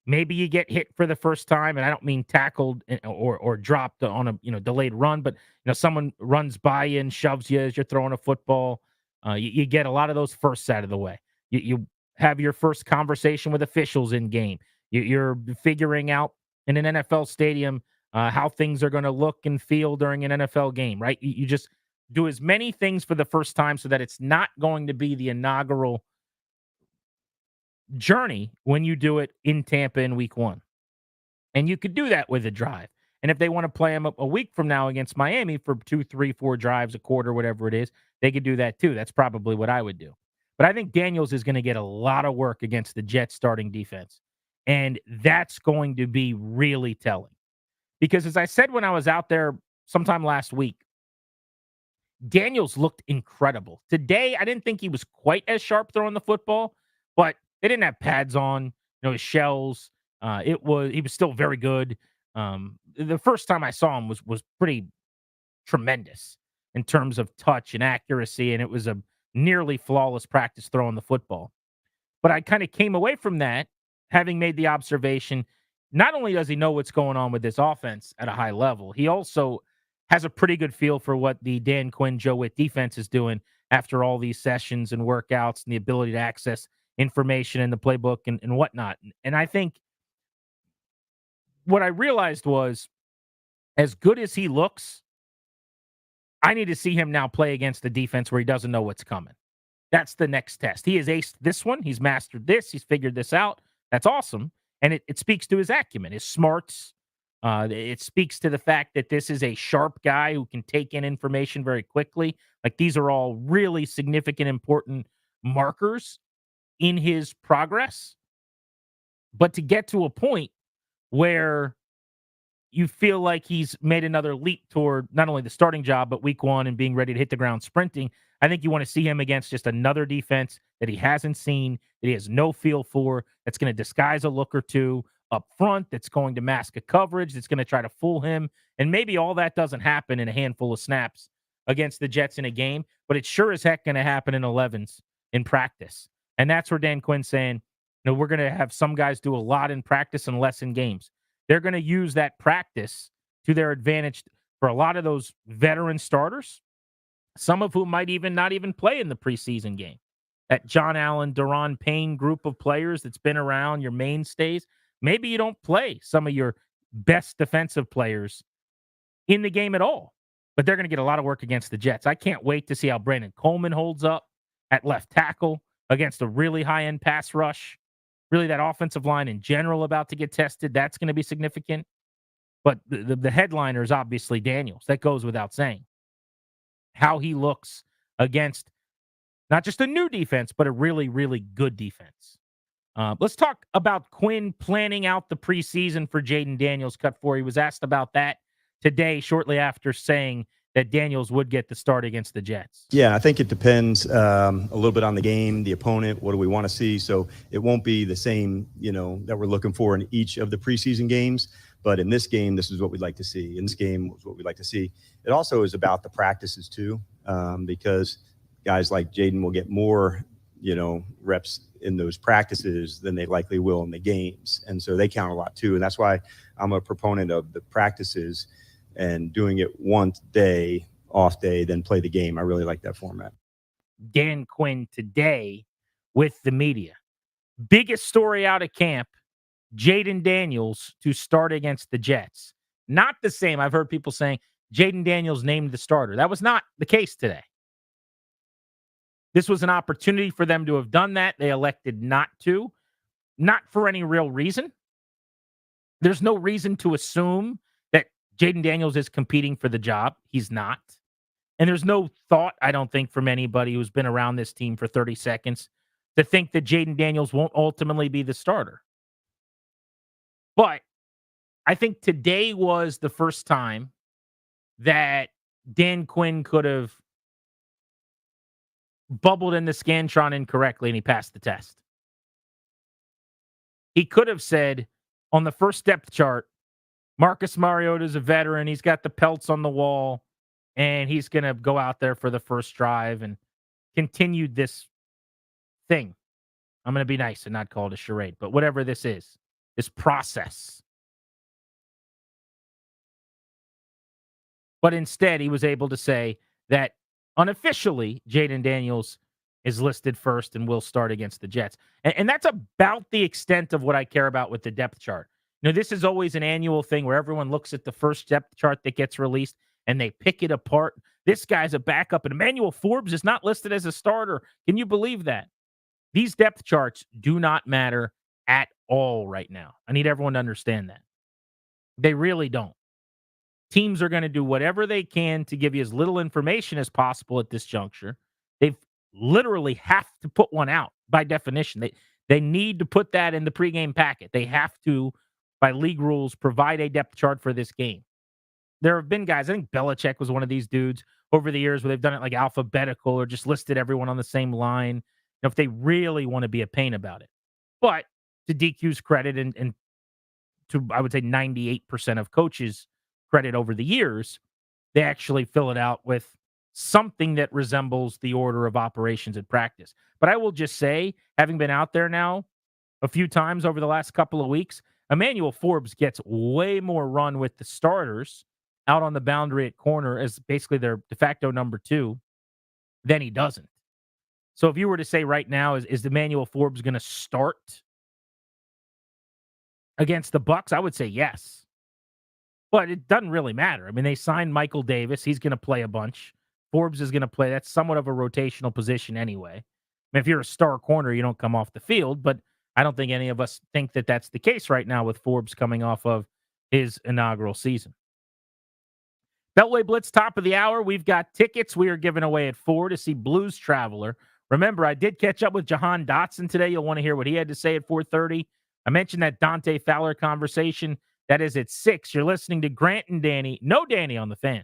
Maybe you get hit for the first time, and I don't mean tackled or dropped on a delayed run, but someone runs by you and shoves you as you're throwing a football. You get a lot of those first out of the way. You have your first conversation with officials in game. You're figuring out in an NFL stadium how things are going to look and feel during an NFL game, right? You just do as many things for the first time so that it's not going to be the inaugural journey when you do it in Tampa in week 1. And you could do that with a drive. And if they want to play them a week from now against Miami for 2, 3, 4 drives, a quarter, whatever it is, they could do that too. That's probably what I would do. But I think Daniels is going to get a lot of work against the Jets starting defense. And that's going to be really telling. Because as I said when I was out there sometime last week, Daniels looked incredible. Today, I didn't think he was quite as sharp throwing the football, but they didn't have pads on, his shells. He was still very good. The first time I saw him was pretty tremendous in terms of touch and accuracy, and it was a nearly flawless practice throwing the football. But I kind of came away from that having made the observation, not only does he know what's going on with this offense at a high level, he also has a pretty good feel for what the Dan Quinn, Joe Witt defense is doing after all these sessions and workouts and the ability to access information in the playbook and whatnot. And I think what I realized was, as good as he looks, I need to see him now play against the defense where he doesn't know what's coming. That's the next test. He has aced this one. He's mastered this. He's figured this out. That's awesome. And it speaks to his acumen, his smarts. It speaks to the fact that this is a sharp guy who can take in information very quickly. Like, these are all really significant, important markers in his progress. But to get to a point where you feel like he's made another leap toward not only the starting job, but week 1 and being ready to hit the ground sprinting, I think you want to see him against just another defense that he hasn't seen, that he has no feel for, that's going to disguise a look or two up front, that's going to mask a coverage, that's going to try to fool him. And maybe all that doesn't happen in a handful of snaps against the Jets in a game, but it's sure as heck going to happen in 11s in practice. And that's where Dan Quinn's saying, we're going to have some guys do a lot in practice and less in games. They're going to use that practice to their advantage for a lot of those veteran starters, some of whom might not even play in the preseason game. That John Allen, Daron Payne group of players that's been around, your mainstays. Maybe you don't play some of your best defensive players in the game at all, but they're going to get a lot of work against the Jets. I can't wait to see how Brandon Coleman holds up at left tackle against a really high-end pass rush. Really, that offensive line in general about to get tested, that's going to be significant. But the headliner is obviously Daniels. That goes without saying. How he looks against not just a new defense, but a really, really good defense. Let's talk about Quinn planning out the preseason for Jaden Daniels. Cut 4. He was asked about that today, shortly after saying that Daniels would get the start against the Jets. Yeah, I think it depends a little bit on the game, the opponent, what do we want to see. So it won't be the same, that we're looking for in each of the preseason games. But in this game, this is what we'd like to see. In this game is what we'd like to see. It also is about the practices too, because guys like Jaden will get more, reps in those practices than they likely will in the games. And so they count a lot too. And that's why I'm a proponent of the practices and doing it one day, off day, then play the game. I really like that format. Dan Quinn today with the media. Biggest story out of camp, Jaden Daniels to start against the Jets. Not the same. I've heard people saying Jaden Daniels named the starter. That was not the case today. This was an opportunity for them to have done that. They elected not to. Not for any real reason. There's no reason to assume that Jaden Daniels is competing for the job. He's not. And there's no thought, I don't think, from anybody who's been around this team for 30 seconds to think that Jaden Daniels won't ultimately be the starter. But I think today was the first time that Dan Quinn could have bubbled in the Scantron incorrectly and he passed the test. He could have said on the first depth chart, Marcus Mariota is a veteran. He's got the pelts on the wall, and he's going to go out there for the first drive and continue this thing. I'm going to be nice and not call it a charade, but whatever this is, this process. But instead, he was able to say that unofficially, Jaden Daniels is listed first and will start against the Jets. And that's about the extent of what I care about with the depth chart. You know, this is always an annual thing where everyone looks at the first depth chart that gets released and they pick it apart. This guy's a backup, and Emmanuel Forbes is not listed as a starter. Can you believe that? These depth charts do not matter at all right now. I need everyone to understand that. They really don't. Teams are going to do whatever they can to give you as little information as possible at this juncture. They've literally have to put one out by definition. They need to put that in the pregame packet. They have to, by league rules, provide a depth chart for this game. There have been guys, I think Belichick was one of these dudes over the years where they've done it like alphabetical or just listed everyone on the same line, you know, if they really want to be a pain about it. But to DQ's credit and to, I would say, 98% of coaches' credit over the years, they actually fill it out with something that resembles the order of operations at practice. But I will just say, having been out there now a few times over the last couple of weeks, Emmanuel Forbes gets way more run with the starters out on the boundary at corner as basically their de facto number 2 than he doesn't. So if you were to say right now, is Emmanuel Forbes going to start against the Bucs? I would say yes. But it doesn't really matter. I mean, they signed Michael Davis. He's going to play a bunch. Forbes is going to play. That's somewhat of a rotational position anyway. I mean, if you're a star corner, you don't come off the field, but I don't think any of us think that that's the case right now with Forbes coming off of his inaugural season. Beltway Blitz, top of the hour. We've got tickets we are giving away at 4 to see Blues Traveler. Remember, I did catch up with Jahan Dotson today. You'll want to hear what he had to say at 4:30. I mentioned that Dante Fowler conversation. That is at 6. You're listening to Grant and Danny. No Danny on the Fan.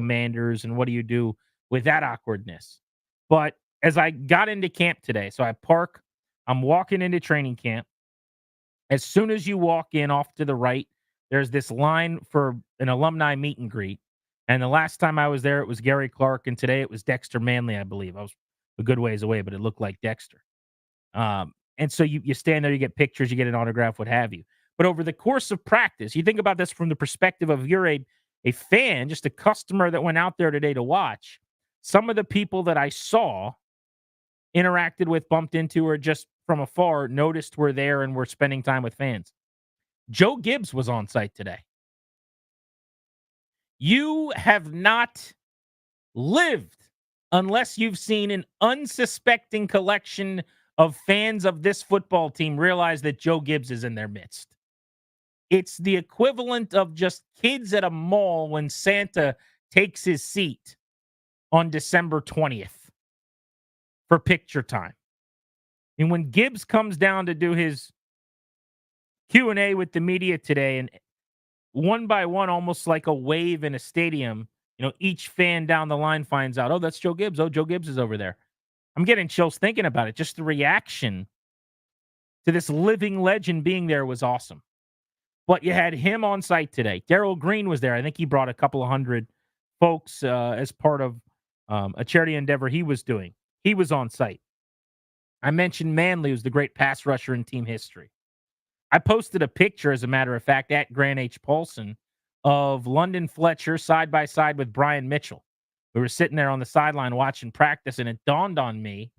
Commanders and what do you do with that awkwardness? But as I got into camp today, so I'm walking into training camp. As soon as you walk in off to the right, there's this line for an alumni meet and greet. And the last time I was there, it was Gary Clark. And today it was Dexter Manley, I believe. I was a good ways away, but it looked like Dexter. And so you stand there, you get pictures, you get an autograph, what have you. But over the course of practice, you think about this from the perspective of you're a fan, just a customer that went out there today to watch. Some of the people that I saw, interacted with, bumped into, or just from afar noticed were there and were spending time with fans. Joe Gibbs was on site today. You have not lived unless you've seen an unsuspecting collection of fans of this football team realize that Joe Gibbs is in their midst. It's the equivalent of just kids at a mall when Santa takes his seat on December 20th for picture time. And when Gibbs comes down to do his Q&A with the media today, and one by one, almost like a wave in a stadium, each fan down the line finds out, oh, that's Joe Gibbs. Oh, Joe Gibbs is over there. I'm getting chills thinking about it. Just the reaction to this living legend being there was awesome. But you had him on site today. Darrell Green was there. I think he brought a couple of hundred folks as part of a charity endeavor he was doing. He was on site. I mentioned Manley, who's the great pass rusher in team history. I posted a picture, as a matter of fact, at Grant H. Paulson of London Fletcher side by side with Brian Mitchell. We were sitting there on the sideline watching practice, and it dawned on me,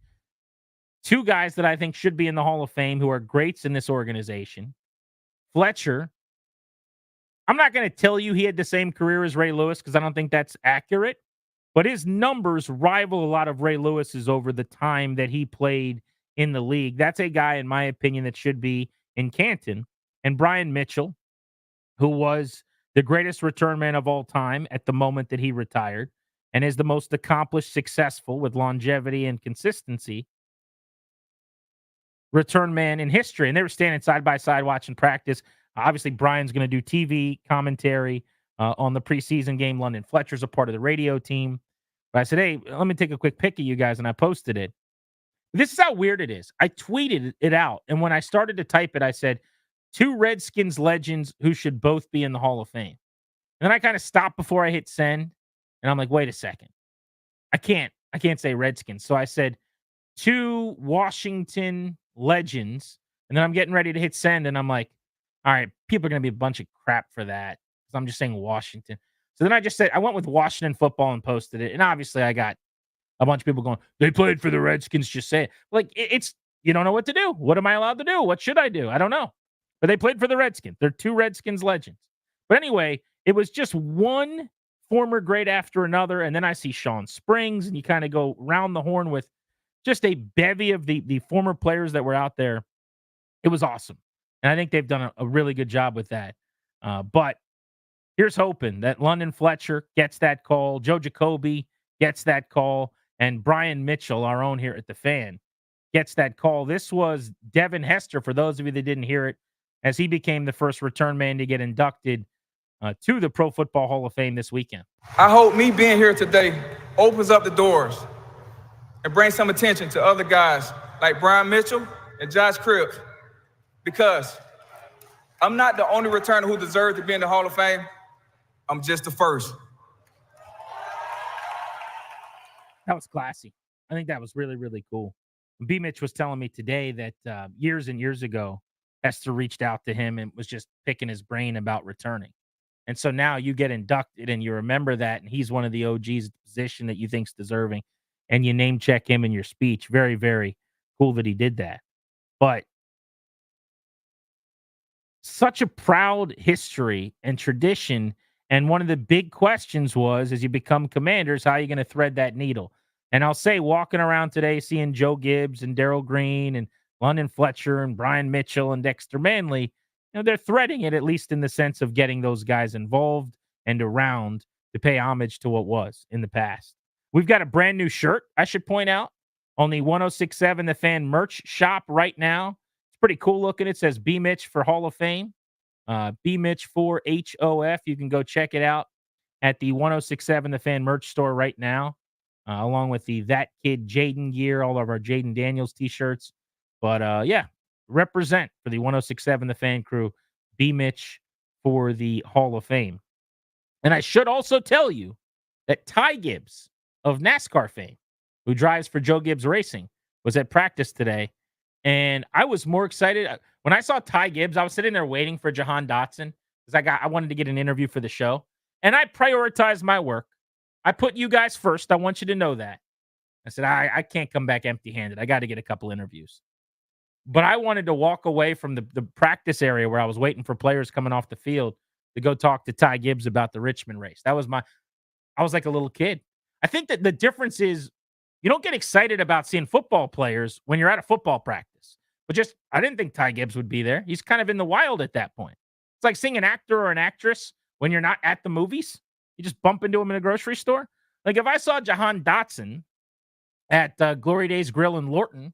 two guys that I think should be in the Hall of Fame who are greats in this organization. Fletcher, I'm not going to tell you he had the same career as Ray Lewis because I don't think that's accurate, but his numbers rival a lot of Ray Lewis's over the time that he played in the league. That's a guy, in my opinion, that should be in Canton. And Brian Mitchell, who was the greatest return man of all time at the moment that he retired and is the most accomplished, successful with longevity and consistency return man in history. And they were standing side by side watching practice. Obviously, Brian's going to do TV commentary on the preseason game. London Fletcher's a part of the radio team. But I said, hey, let me take a quick pic of you guys, and I posted it. This is how weird it is. I tweeted it out, and when I started to type it, I said, two Redskins legends who should both be in the Hall of Fame. And then I kind of stopped before I hit send, and I'm like, wait a second. I can't say Redskins. So I said, two Washington legends, and then I'm getting ready to hit send, and I'm like, all right, people are going to be a bunch of crap for that. So I'm just saying Washington. So then I just said, I went with Washington football and posted it. And obviously I got a bunch of people going, they played for the Redskins, just say it. Like, it's, you don't know what to do. What am I allowed to do? What should I do? I don't know. But they played for the Redskins. They're two Redskins legends. But anyway, it was just one former great after another. And then I see Sean Springs, and you kind of go round the horn with just a bevy of the former players that were out there. It was awesome. And I think they've done a really good job with that. But here's hoping that London Fletcher gets that call, Joe Jacoby gets that call, and Brian Mitchell, our own here at the Fan, gets that call. This was Devin Hester, for those of you that didn't hear it, as he became the first return man to get inducted to the Pro Football Hall of Fame this weekend. I hope me being here today opens up the doors and brings some attention to other guys like Brian Mitchell and Josh Cribbs, because I'm not the only returner who deserves to be in the Hall of Fame. I'm just the first. That was classy. I think that was really, really cool. B. Mitch was telling me today that years and years ago, Esther reached out to him and was just picking his brain about returning. And so now you get inducted and you remember that, and he's one of the OGs at the position that you think's deserving, and you name check him in your speech. Very, very cool that he did that. But such a proud history and tradition. And one of the big questions was, as you become Commanders, how are you going to thread that needle? And I'll say, walking around today, seeing Joe Gibbs and Darrell Green and London Fletcher and Brian Mitchell and Dexter Manley, they're threading it, at least in the sense of getting those guys involved and around to pay homage to what was in the past. We've got a brand new shirt, I should point out, on the 1067 The Fan merch shop right now. It's pretty cool looking. It says B. Mitch for Hall of Fame. B. Mitch for HOF. You can go check it out at the 1067 The Fan merch store right now, along with the That Kid Jaden gear, all of our Jaden Daniels t-shirts. But yeah, represent for the 1067 The Fan crew. B. Mitch for the Hall of Fame. And I should also tell you that Ty Gibbs of NASCAR fame, who drives for Joe Gibbs Racing, was at practice today. And I was more excited. When I saw Ty Gibbs, I was sitting there waiting for Jahan Dotson because I wanted to get an interview for the show. And I prioritized my work. I put you guys first. I want you to know that. I said, I can't come back empty-handed. I got to get a couple interviews. But I wanted to walk away from the practice area where I was waiting for players coming off the field to go talk to Ty Gibbs about the Richmond race. I was like a little kid. I think that the difference is you don't get excited about seeing football players when you're at a football practice. But I didn't think Ty Gibbs would be there. He's kind of in the wild at that point. It's like seeing an actor or an actress when you're not at the movies. You just bump into him in a grocery store. Like if I saw Jahan Dotson at Glory Days Grill in Lorton,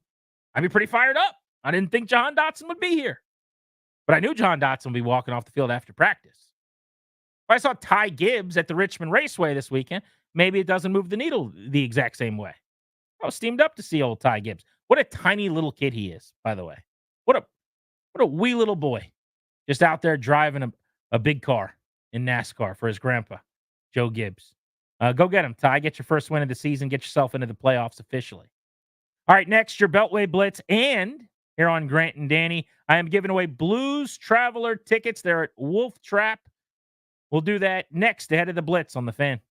I'd be pretty fired up. I didn't think Jahan Dotson would be here. But I knew Jahan Dotson would be walking off the field after practice. If I saw Ty Gibbs at the Richmond Raceway this weekend, maybe it doesn't move the needle the exact same way. I was steamed up to see old Ty Gibbs. What a tiny little kid he is, by the way. What a wee little boy. Just out there driving a big car in NASCAR for his grandpa, Joe Gibbs. Go get him, Ty. Get your first win of the season. Get yourself into the playoffs officially. All right, next, your Beltway Blitz. And here on Grant and Danny, I am giving away Blues Traveler tickets. They're at Wolf Trap. We'll do that next ahead of the Blitz on the Fan.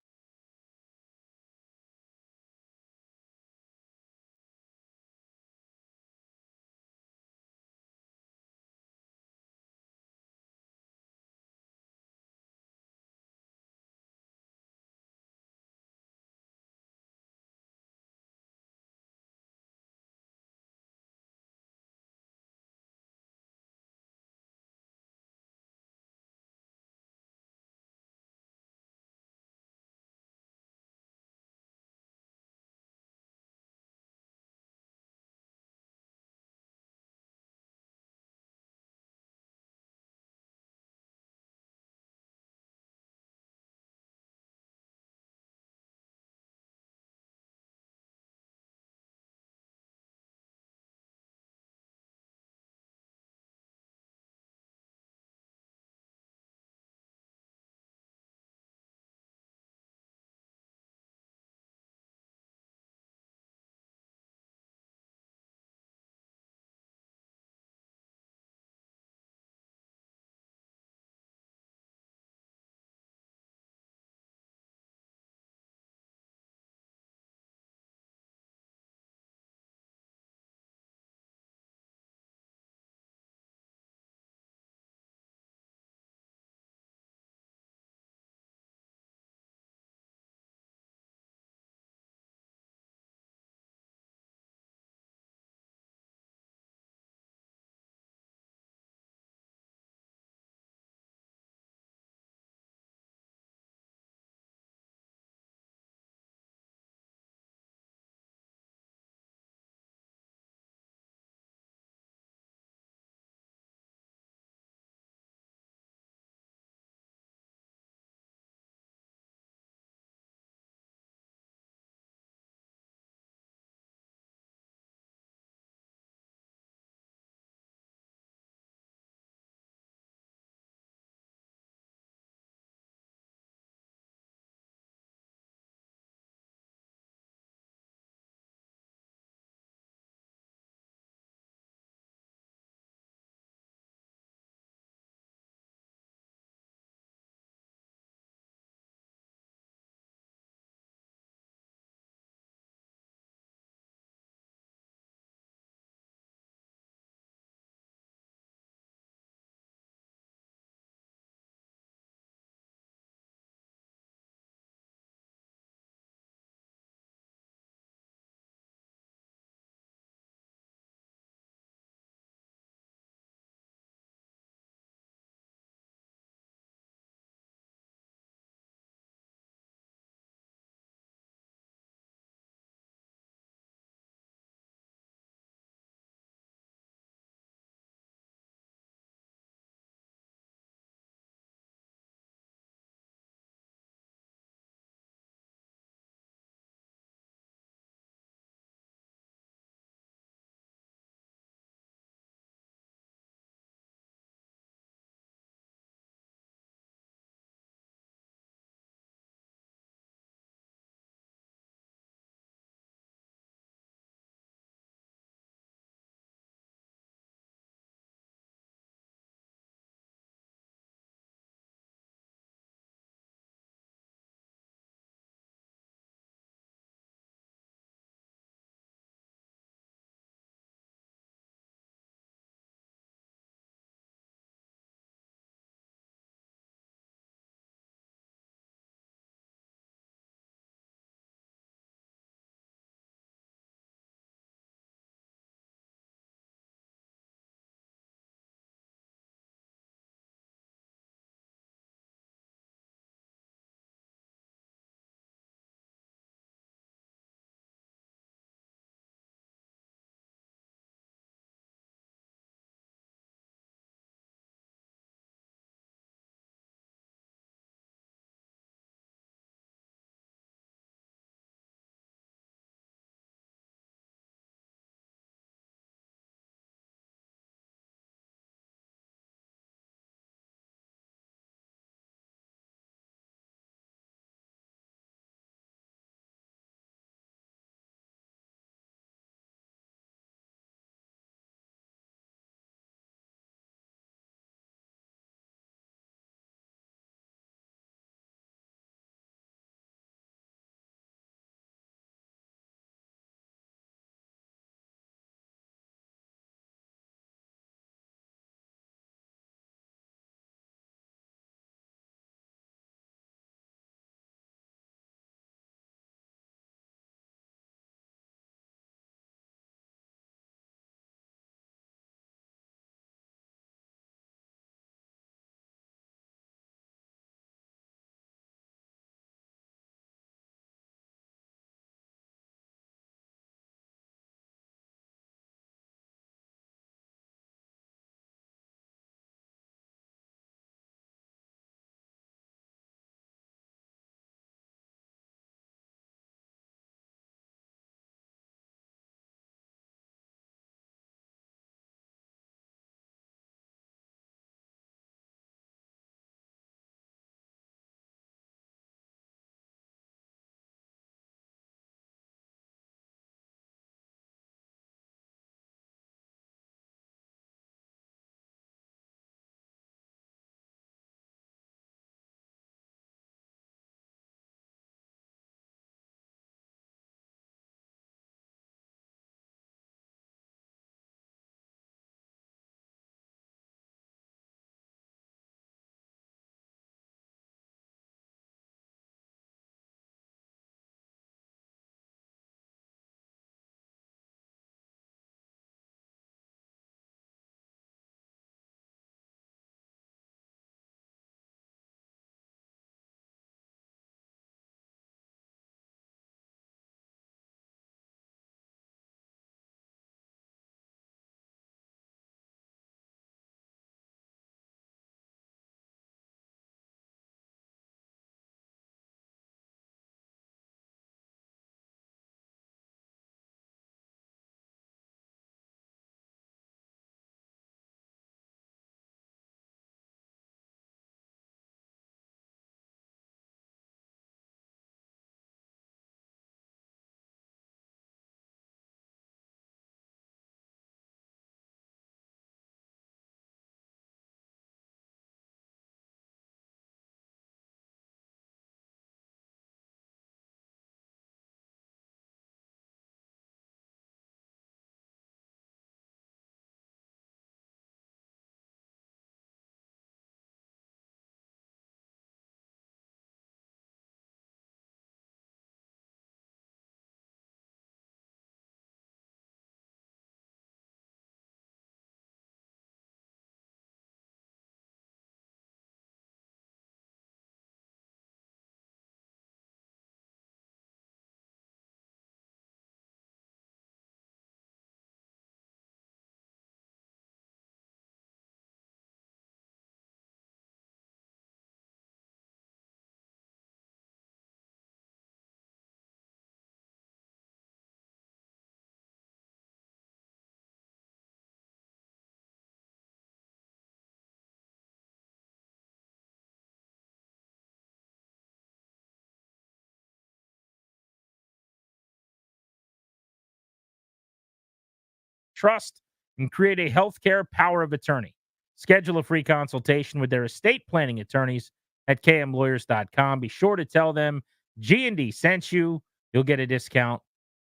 trust and create a healthcare power of attorney. Schedule a free consultation with their estate planning attorneys at kmlawyers.com. Be sure to tell them G&D sent you. You'll get a discount.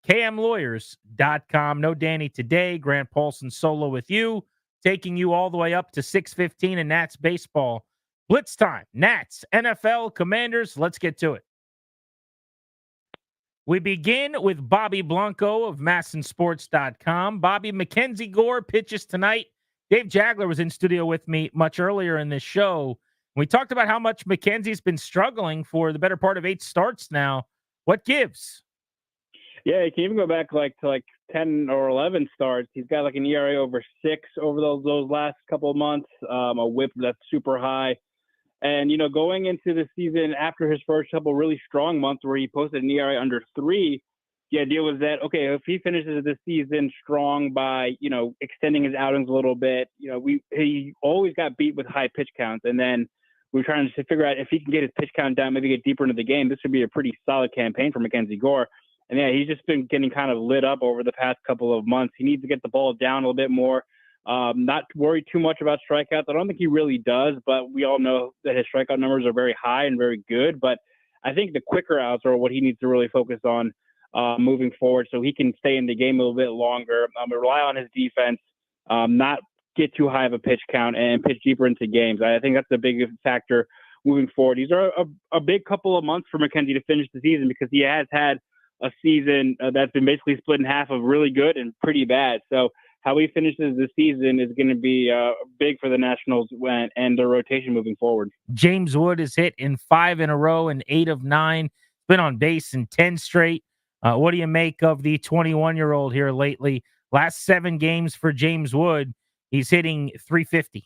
kmlawyers.com. No Danny today. Grant Paulson solo with you, taking you all the way up to 6:15 in Nats baseball. Blitz time. Nats, NFL, Commanders. Let's get to it. We begin with Bobby Blanco of MASNsports.com. Bobby, Mackenzie Gore pitches tonight. Dave Jagler was in studio with me much earlier in this show. We talked about how much Mackenzie's been struggling for the better part of 8 starts now. What gives? Yeah, you can even go back to 10 or 11 starts. He's got like an ERA over 6 over those last couple of months, a whip that's super high. And, going into the season after his first couple really strong months where he posted an ERA under 3, the idea was that, okay, if he finishes the season strong by, extending his outings a little bit, he always got beat with high pitch counts. And then we were trying to figure out if he can get his pitch count down, maybe get deeper into the game, this would be a pretty solid campaign for Mackenzie Gore. And yeah, he's just been getting kind of lit up over the past couple of months. He needs to get the ball down a little bit more. Not worry too much about strikeouts. I don't think he really does, but we all know that his strikeout numbers are very high and very good. But I think the quicker outs are what he needs to really focus on moving forward so he can stay in the game a little bit longer, rely on his defense, not get too high of a pitch count and pitch deeper into games. I think that's the biggest factor moving forward. These are a big couple of months for Mackenzie to finish the season because he has had a season that's been basically split in half of really good and pretty bad. So how he finishes the season is going to be big for the Nationals and their rotation moving forward. James Wood is hit in 5 in a row and 8 of 9. Been on base in 10 straight. What do you make of the 21-year-old here lately? Last 7 games for James Wood, he's hitting .350.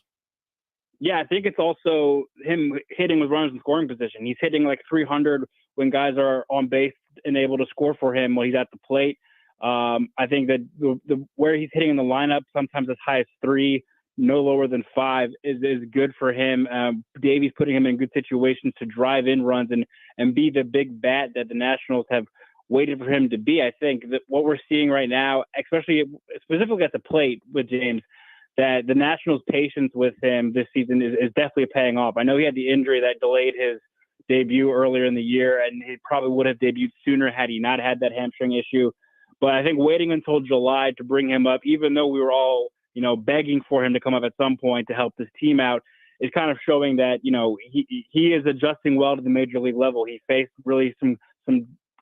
Yeah, I think it's also him hitting with runners in scoring position. He's hitting like .300 when guys are on base and able to score for him while he's at the plate. I think that the where he's hitting in the lineup, sometimes as high as 3, no lower than 5, is good for him. Davey's putting him in good situations to drive in runs and be the big bat that the Nationals have waited for him to be. I think that what we're seeing right now, specifically at the plate with James, that the Nationals' patience with him this season is definitely paying off. I know he had the injury that delayed his debut earlier in the year, and he probably would have debuted sooner had he not had that hamstring issue. But I think waiting until July to bring him up, even though we were all, begging for him to come up at some point to help this team out, is kind of showing that, he is adjusting well to the major league level. He faced really some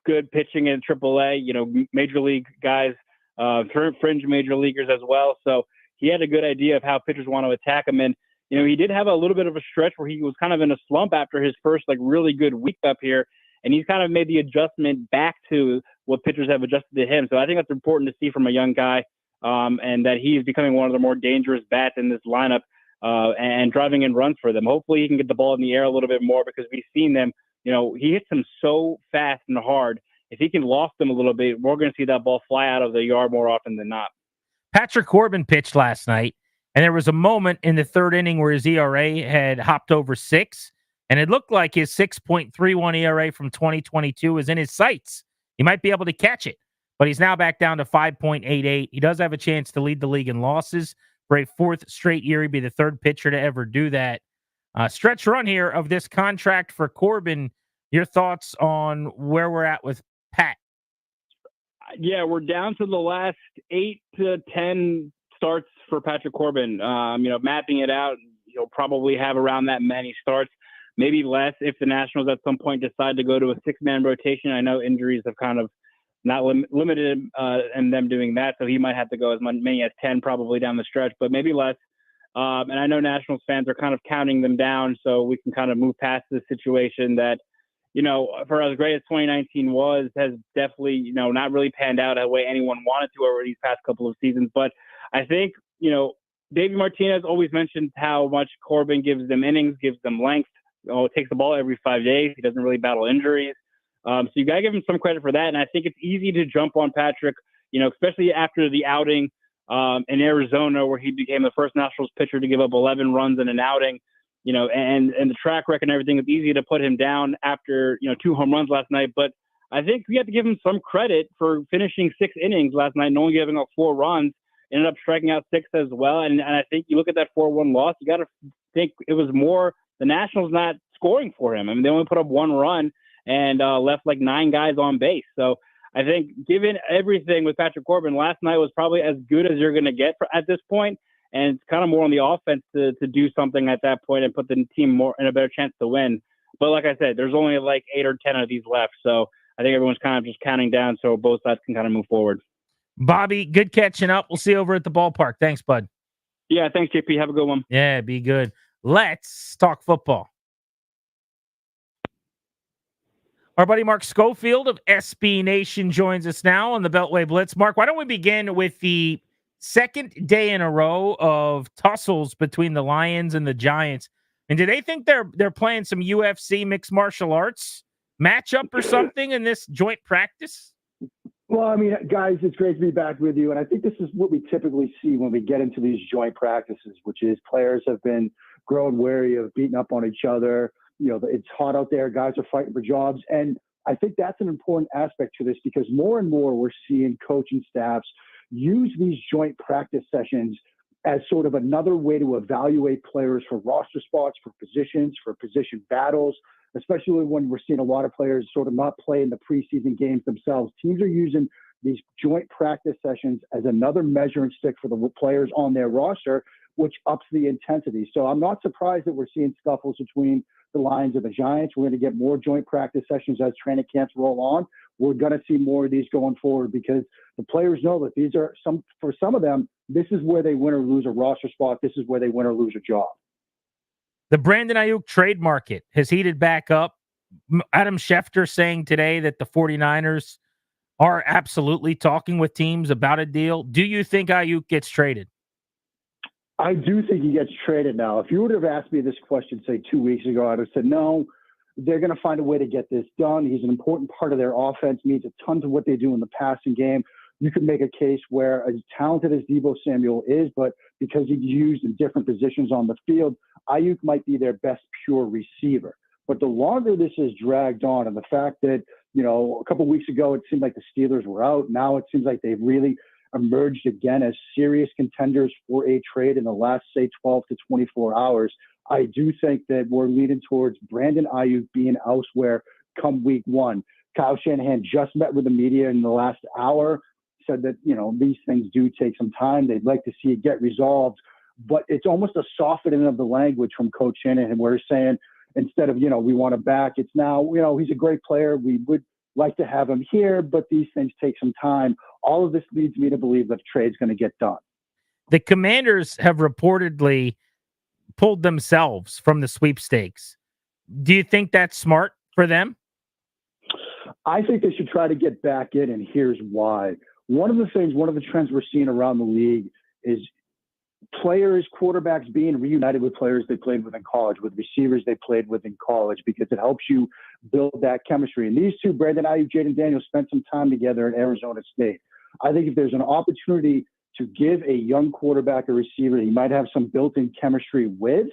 good pitching in AAA, major league guys, current fringe major leaguers as well. So he had a good idea of how pitchers want to attack him. And, he did have a little bit of a stretch where he was kind of in a slump after his first really good week up here. And he's kind of made the adjustment back to what pitchers have adjusted to him. So I think that's important to see from a young guy, and that he is becoming one of the more dangerous bats in this lineup and driving in runs for them. Hopefully he can get the ball in the air a little bit more because we've seen them, he hits them so fast and hard. If he can loft them a little bit, we're going to see that ball fly out of the yard more often than not. Patrick Corbin pitched last night, and there was a moment in the 3rd inning where his ERA had hopped over 6, and it looked like his 6.31 ERA from 2022 was in his sights. He might be able to catch it, but he's now back down to 5.88. He does have a chance to lead the league in losses for a 4th straight year. He'd be the 3rd pitcher to ever do that. Stretch run here of this contract for Corbin. Your thoughts on where we're at with Pat? Yeah, we're down to the last 8 to 10 starts for Patrick Corbin. Mapping it out, he'll probably have around that many starts, maybe less if the Nationals at some point decide to go to a 6-man rotation. I know injuries have kind of not limited in them doing that, so he might have to go as many as 10 probably down the stretch, but maybe less. And I know Nationals fans are kind of counting them down, so we can kind of move past this situation that, for as great as 2019 was, has definitely, not really panned out the way anyone wanted to over these past couple of seasons. But I think, Davey Martinez always mentioned how much Corbin gives them innings, gives them length. Takes the ball every 5 days. He doesn't really battle injuries. So you got to give him some credit for that. And I think it's easy to jump on Patrick, especially after the outing in Arizona where he became the first Nationals pitcher to give up 11 runs in an outing. And the track record and everything, it's easy to put him down after, 2 home runs last night. But I think we have to give him some credit for finishing 6 innings last night and only giving up 4 runs ended up striking out 6 as well. And I think you look at that 4-1 loss, you got to think it was more the Nationals not scoring for him. I mean, they only put up 1 run and left like 9 guys on base. So I think given everything with Patrick Corbin, last night was probably as good as you're going to get at this point. And it's kind of more on the offense to do something at that point and put the team more in a better chance to win. But like I said, there's only like 8 or 10 of these left. So I think everyone's kind of just counting down so both sides can kind of move forward. Bobby, good catching up. We'll see you over at the ballpark. Thanks, bud. Yeah, thanks, JP. Have a good one. Yeah, be good. Let's talk football. Our buddy Mark Schofield of SB Nation joins us now on the Beltway Blitz. Mark, why don't we begin with the second day in a row of tussles between the Lions and the Giants? And do they think they're playing some UFC mixed martial arts matchup or something in this joint practice? Well, I mean, guys, it's great to be back with you. And I think this is what we typically see when we get into these joint practices, which is players have been growing wary of beating up on each other. You know, it's hot out there. Guys are fighting for jobs. And I think that's an important aspect to this because more and more we're seeing coaching staffs use these joint practice sessions as sort of another way to evaluate players for roster spots, for positions, for position battles, especially when we're seeing a lot of players sort of not play in the preseason games themselves. Teams are using these joint practice sessions as another measuring stick for the players on their roster, which ups the intensity. So I'm not surprised that we're seeing scuffles between the Lions and the Giants. We're going to get more joint practice sessions as training camps roll on. We're going to see more of these going forward because the players know that these are for some of them, this is where they win or lose a roster spot. This is where they win or lose a job. The Brandon Aiyuk trade market has heated back up. Adam Schefter saying today that the 49ers are absolutely talking with teams about a deal. Do you think Aiyuk gets traded? I do think he gets traded now. If you would have asked me this question, say 2 weeks ago, I'd have said, no, they're going to find a way to get this done. He's an important part of their offense, means a ton to what they do in the passing game. You could make a case where as talented as Deebo Samuel is, but because he's used in different positions on the field, Aiyuk might be their best pure receiver. But the longer this is dragged on and the fact that, you know, a couple of weeks ago, it seemed like the Steelers were out. Now it seems like they've really emerged again as serious contenders for a trade in the last, say, 12 to 24 hours. I do think that we're leading towards Brandon Aiyuk being elsewhere come week 1. Kyle Shanahan just met with the media in the last hour, said that, you know, these things do take some time. They'd like to see it get resolved. But it's almost a softening of the language from Coach Shanahan where he's saying, instead of, you know, we want him back, it's now, you know, he's a great player. We would like to have him here, but these things take some time. All of this leads me to believe that the trade's going to get done. The Commanders have reportedly pulled themselves from the sweepstakes. Do you think that's smart for them? I think they should try to get back in, and here's why. One of the trends we're seeing around the league is players, quarterbacks being reunited with players they played with in college, with receivers they played with in college, because it helps you build that chemistry. And these two, Brandon Aiyuk, Jaden Daniels, spent some time together at Arizona State. I think if there's an opportunity to give a young quarterback a receiver that you might have some built-in chemistry with,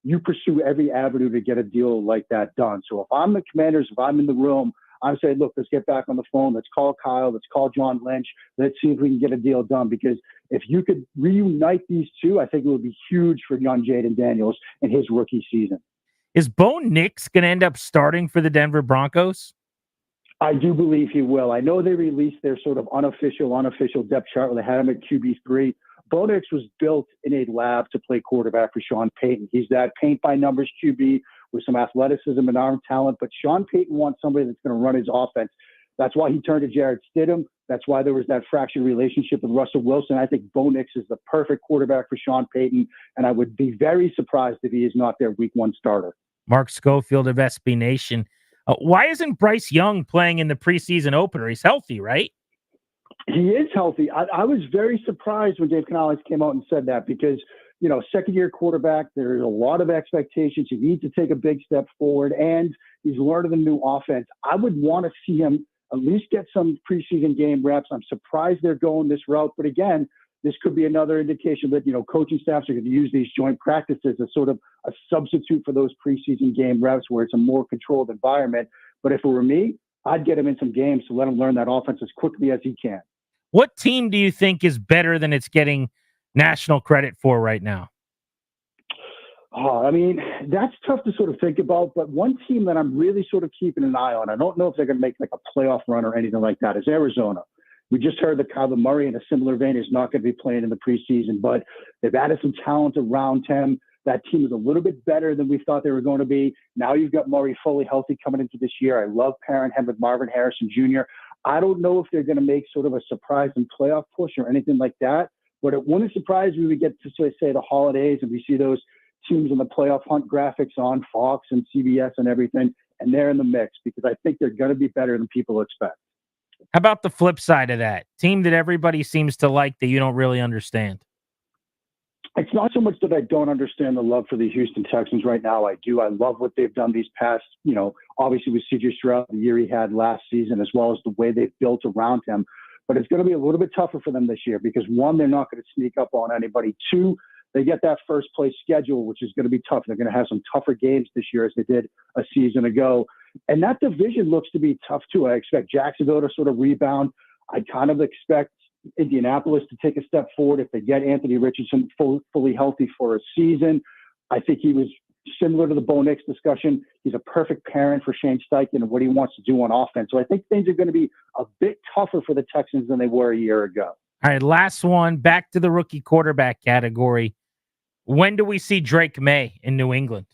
you pursue every avenue to get a deal like that done. So if I'm the Commanders, if I'm in the room, I'm saying, look, let's get back on the phone. Let's call Kyle. Let's call John Lynch. Let's see if we can get a deal done. Because if you could reunite these two, I think it would be huge for young Jaden Daniels in his rookie season. Is Bo Nix going to end up starting for the Denver Broncos? I do believe he will. I know they released their sort of unofficial depth chart where they had him at QB3. Bo Nix was built in a lab to play quarterback for Sean Payton. He's that paint-by-numbers QB with some athleticism and arm talent, but Sean Payton wants somebody that's going to run his offense. That's why he turned to Jarrett Stidham. That's why there was that fractured relationship with Russell Wilson. I think Bo Nix is the perfect quarterback for Sean Payton, and I would be very surprised if he is not their week 1 starter. Mark Schofield of SB Nation. Why isn't Bryce Young playing in the preseason opener? He's healthy, right? He is healthy. I was very surprised when Dave Canales came out and said that because, you know, second-year quarterback, there's a lot of expectations. He needs to take a big step forward, and he's learning the new offense. I would want to see him at least get some preseason game reps. I'm surprised they're going this route. But again, this could be another indication that, you know, coaching staffs are going to use these joint practices as sort of a substitute for those preseason game reps where it's a more controlled environment. But if it were me, I'd get him in some games to let him learn that offense as quickly as he can. What team do you think is better than it's getting national credit for right now? Oh, I mean, that's tough to sort of think about, but one team that I'm really sort of keeping an eye on, I don't know if they're going to make like a playoff run or anything like that, is Arizona. We just heard that Kyler Murray, in a similar vein, is not going to be playing in the preseason, but they've added some talent around him. That team is a little bit better than we thought they were going to be. Now you've got Murray fully healthy coming into this year. I love pairing him with Marvin Harrison Jr. I don't know if they're going to make sort of a surprise and playoff push or anything like that, but it wouldn't surprise me if we get to say the holidays and we see those teams in the playoff hunt graphics on Fox and CBS and everything, and they're in the mix because I think they're going to be better than people expect. How about the flip side of that? Team that everybody seems to like that you don't really understand. It's not so much that I don't understand the love for the Houston Texans right now. I do. I love what they've done these past, obviously with CJ Stroud, the year he had last season, as well as the way they've built around him. But it's going to be a little bit tougher for them this year because, one, they're not going to sneak up on anybody. Two, they get that first place schedule, which is going to be tough. They're going to have some tougher games this year as they did a season ago. And that division looks to be tough too. I expect Jacksonville to sort of rebound. I kind of expect Indianapolis to take a step forward if they get Anthony Richardson fully healthy for a season. I think he was similar to the Bo Nix discussion. He's a perfect parent for Shane Steichen and what he wants to do on offense. So I think things are going to be a bit tougher for the Texans than they were a year ago. All right, last one, back to the rookie quarterback category. When do we see Drake May in New England?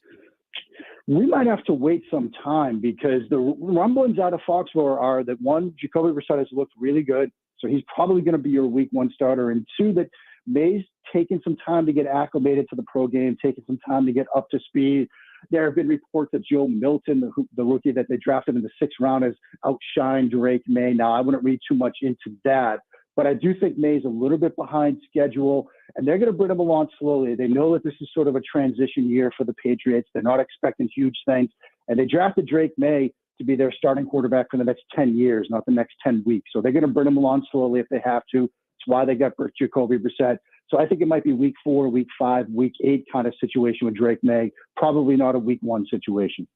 We might have to wait some time because the rumblings out of Foxborough are that, one, Jacoby Brissett has looked really good, so he's probably going to be your week one starter, and two, that May's taking some time to get acclimated to the pro game, taking some time to get up to speed. There have been reports that Joe Milton, the rookie that they drafted in the 6th round, has outshined Drake May. Now, I wouldn't read too much into that, but I do think May's a little bit behind schedule, and they're going to bring him along slowly. They know that this is sort of a transition year for the Patriots. They're not expecting huge things, and they drafted Drake May to be their starting quarterback for the next 10 years, not the next 10 weeks. So they're going to bring him along slowly if they have to. It's why they got Jacoby Brissett. So I think it might be week 4, week 5, week 8 kind of situation with Drake May. Probably not a week 1 situation.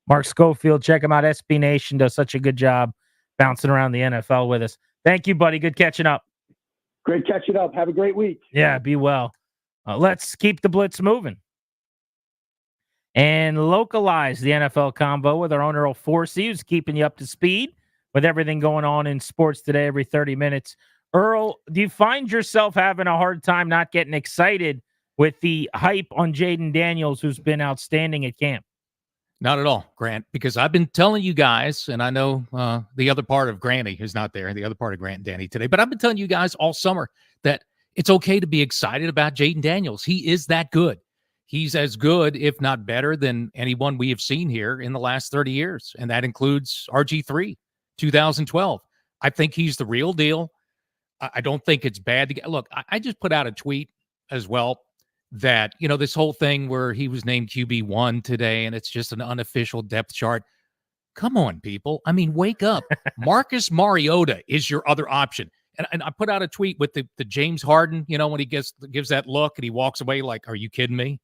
Mark Schofield, check him out. SB Nation does such a good job bouncing around the NFL with us. Thank you, buddy. Good catching up. Great catching up. Have a great week. Yeah, be well. Let's keep the blitz moving and localize the NFL combo with our own Earl Forsey, who's keeping you up to speed with everything going on in sports today every 30 minutes. Earl, do you find yourself having a hard time not getting excited with the hype on Jaden Daniels, who's been outstanding at camp? Not at all, Grant, because I've been telling you guys, and I know the other part of Granny is not there, the other part of Grant and Danny today, but I've been telling you guys all summer that it's okay to be excited about Jaden Daniels. He is that good. He's as good, if not better, than anyone we have seen here in the last 30 years, and that includes RG3, 2012. I think he's the real deal. I don't think it's bad to get. Look, I just put out a tweet as well that, this whole thing where he was named QB1 today and it's just an unofficial depth chart. Come on, people. I mean, wake up. Marcus Mariota is your other option. And I put out a tweet with the James Harden, when he gives that look and he walks away like, are you kidding me?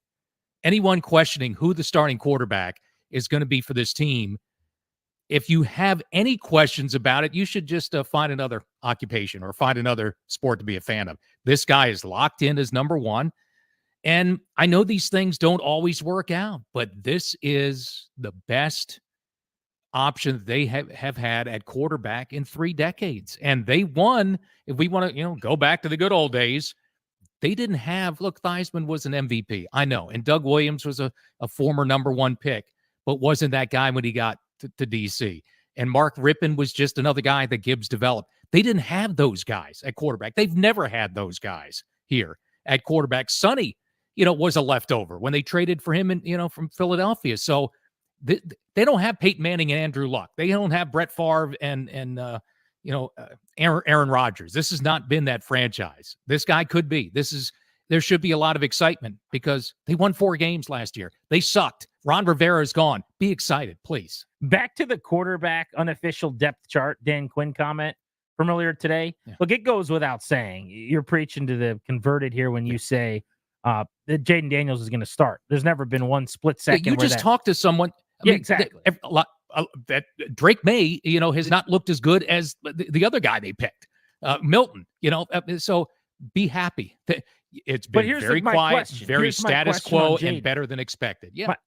Anyone questioning who the starting quarterback is going to be for this team, if you have any questions about it, you should just find another occupation or find another sport to be a fan of. This guy is locked in as number one. And I know these things don't always work out, but this is the best option they have had at quarterback in 3 decades. And they won, if we want to, go back to the good old days, they didn't have, look, Theismann was an MVP, I know, and Doug Williams was a former number 1 pick, but wasn't that guy when he got to DC. And Mark Rippon was just another guy that Gibbs developed. They didn't have those guys at quarterback. They've never had those guys here at quarterback. Sonny, was a leftover when they traded for him from Philadelphia. So they don't have Peyton Manning and Andrew Luck. They don't have Brett Favre and Aaron Rodgers. This has not been that franchise. This guy could be. There should be a lot of excitement because they won 4 games last year. They sucked. Ron Rivera is gone. Be excited, please. Back to the quarterback unofficial depth chart, Dan Quinn comment from earlier today. Yeah. Look, it goes without saying. You're preaching to the converted here when you say that Jaden Daniels is going to start. There's never been one split second. You just talked to someone. I mean, exactly. That Drake May, has not looked as good as the other guy they picked. Milton, so be happy. It's been very quiet, very status quo, and better than expected. Yeah. But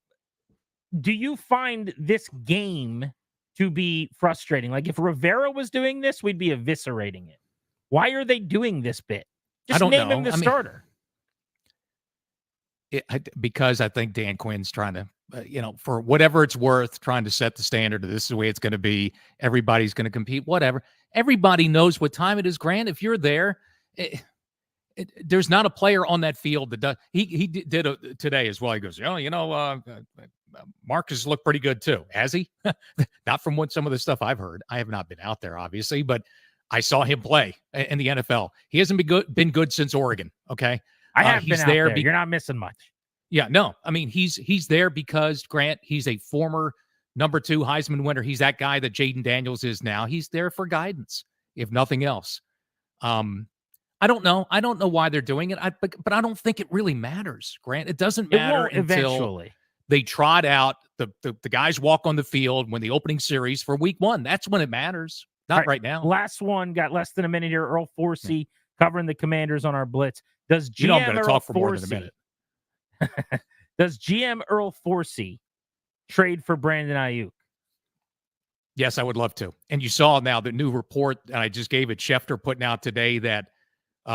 do you find this game to be frustrating? Like if Rivera was doing this, we'd be eviscerating it. Why are they doing this bit? Just name him the starter. Because I think Dan Quinn's trying to, for whatever it's worth, trying to set the standard. This is the way it's going to be. Everybody's going to compete, whatever. Everybody knows what time it is, Grant. If you're there, there's not a player on that field that does. He did today as well. He goes, Marcus looked pretty good too. Has he? Not from some of the stuff I've heard. I have not been out there, obviously, but I saw him play in the NFL. He hasn't been good since Oregon. Okay. I have been out there. You're not missing much. Yeah, no. I mean, he's there because, Grant, he's a former number 2 Heisman winner. He's that guy that Jaden Daniels is now. He's there for guidance, if nothing else. I don't know. I don't know why they're doing it, but I don't think it really matters, Grant. It doesn't matter until they trot out the guys walk on the field when the opening series for week 1. That's when it matters, not right now. Last one, got less than a minute here. Earl Forsey covering the Commanders on our Blitz. Does GM I'm going to talk for more than a minute. Does GM Earl Forsey trade for Brandon Aiyuk? Yes, I would love to. And you saw now the new report, and I just gave it, Schefter putting out today that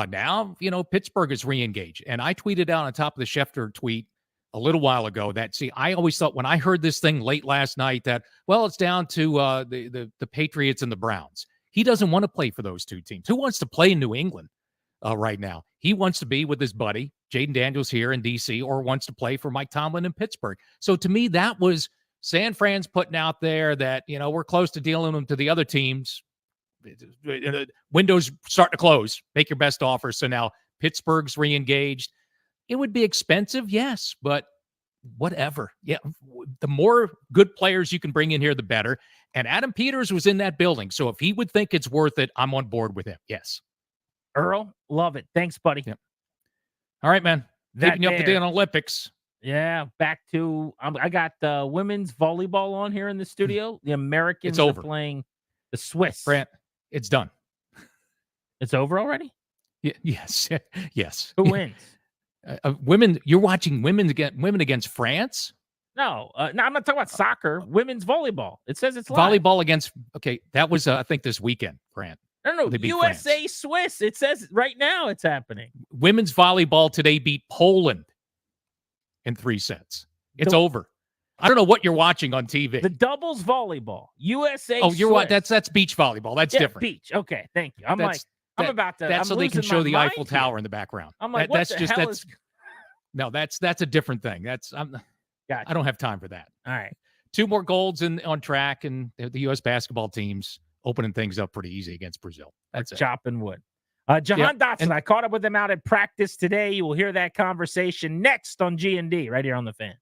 now, Pittsburgh is re-engaged. And I tweeted out on top of the Schefter tweet a little while ago that, I always thought when I heard this thing late last night that, it's down to the Patriots and the Browns. He doesn't want to play for those two teams. Who wants to play in New England right now? He wants to be with his buddy, Jaden Daniels here in D.C., or wants to play for Mike Tomlin in Pittsburgh. So to me, that was San Fran's putting out there that, we're close to dealing them to the other teams. Windows starting to close. Make your best offer. So now Pittsburgh's re-engaged. It would be expensive, yes, but whatever. Yeah, the more good players you can bring in here, the better. And Adam Peters was in that building. So if he would think it's worth it, I'm on board with him. Yes. Earl, love it. Thanks, buddy. Yep. All right, man. Keeping you up to date on Olympics. Yeah, back to I got women's volleyball on here in the studio. The Americans are playing the Swiss. Brant, it's done. It's over already? Yes. Yes. Who wins? Women. You're watching women against France? No, I'm not talking about soccer. Women's volleyball. It says it's live. Volleyball against. Okay, that was I think this weekend, Grant. No, USA France. Swiss. It says right now it's happening. Women's volleyball today beat Poland in 3 sets. It's over. I don't know what you're watching on TV. The doubles volleyball. USA. Oh, you're what? That's beach volleyball. That's different. Beach. Okay, thank you. I'm about to. That's so they can show the Eiffel Tower in the background. I'm like, what the hell is? No, that's a different thing. Gotcha. I don't have time for that. All right. 2 more golds on track, and the U.S. basketball teams opening things up pretty easy against Brazil. That's chopping wood. Jahan Dotson, I caught up with him out at practice today. You will hear that conversation next on G&D right here on The Fan.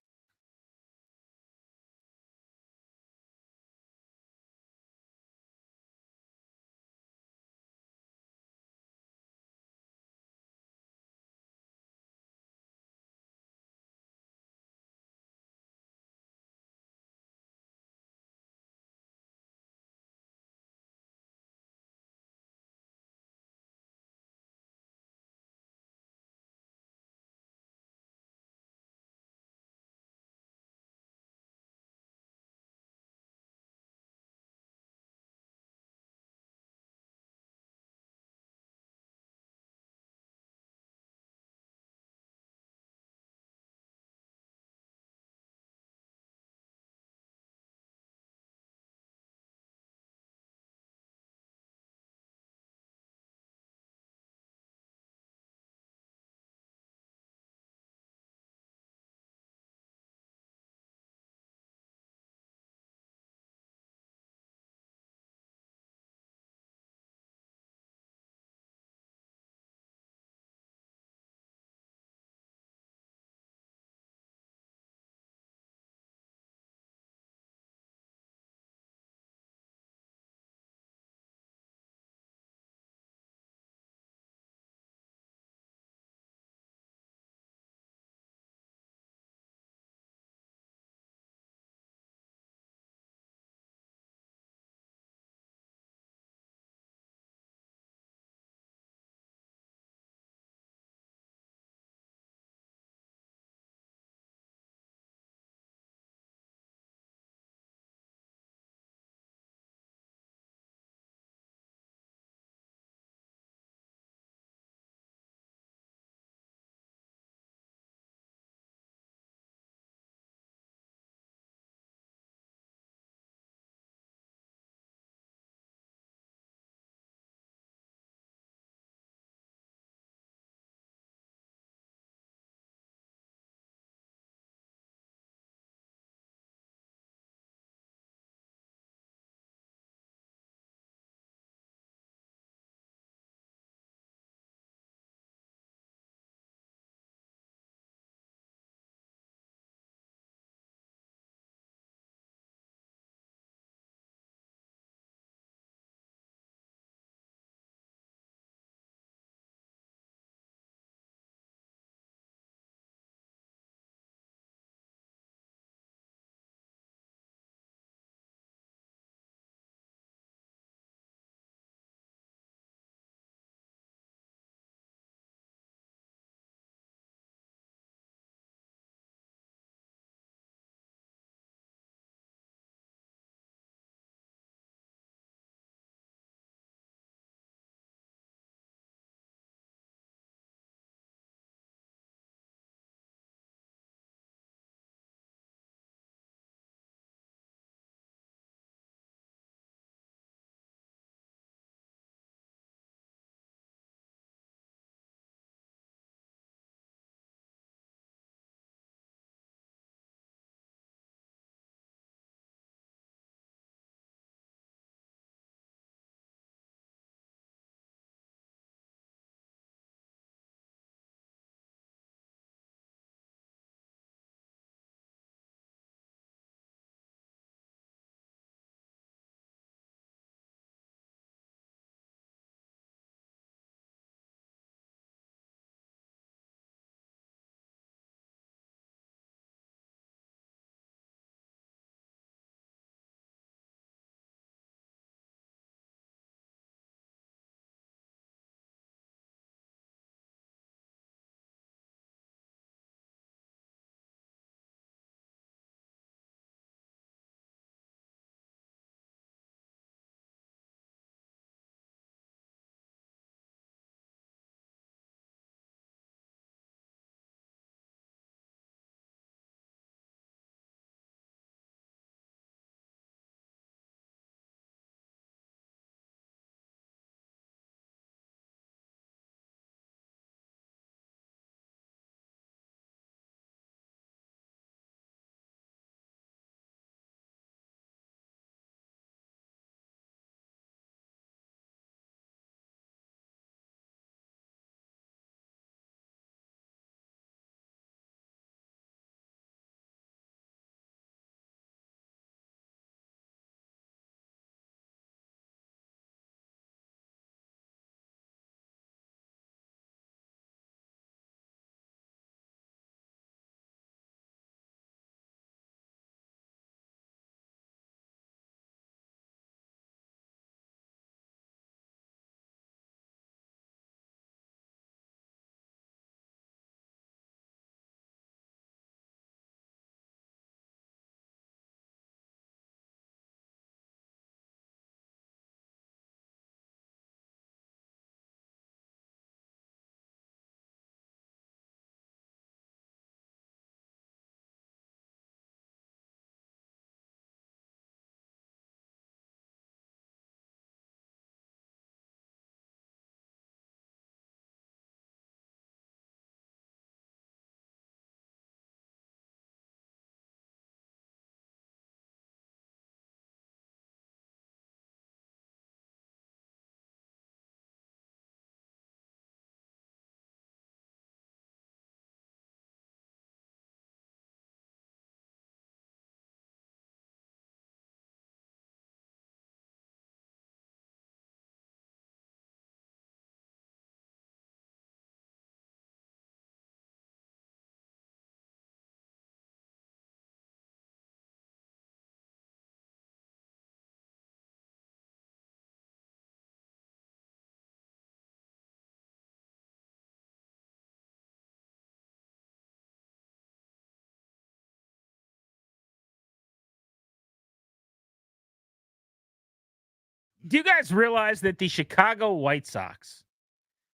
Do you guys realize that the Chicago White Sox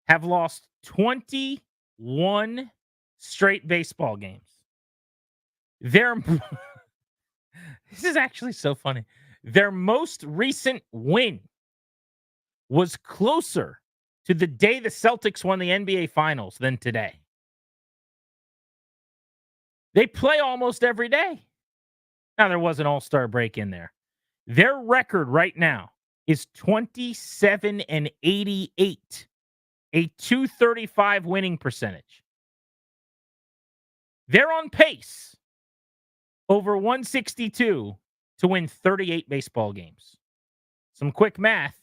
have lost 21 straight baseball games? This is actually so funny. Their most recent win was closer to the day the Celtics won the NBA Finals than today. They play almost every day. Now, there was an all-star break in there. Their record right now is 27-88, a .235 winning percentage. They're on pace over 162 to win 38 baseball games. Some quick math.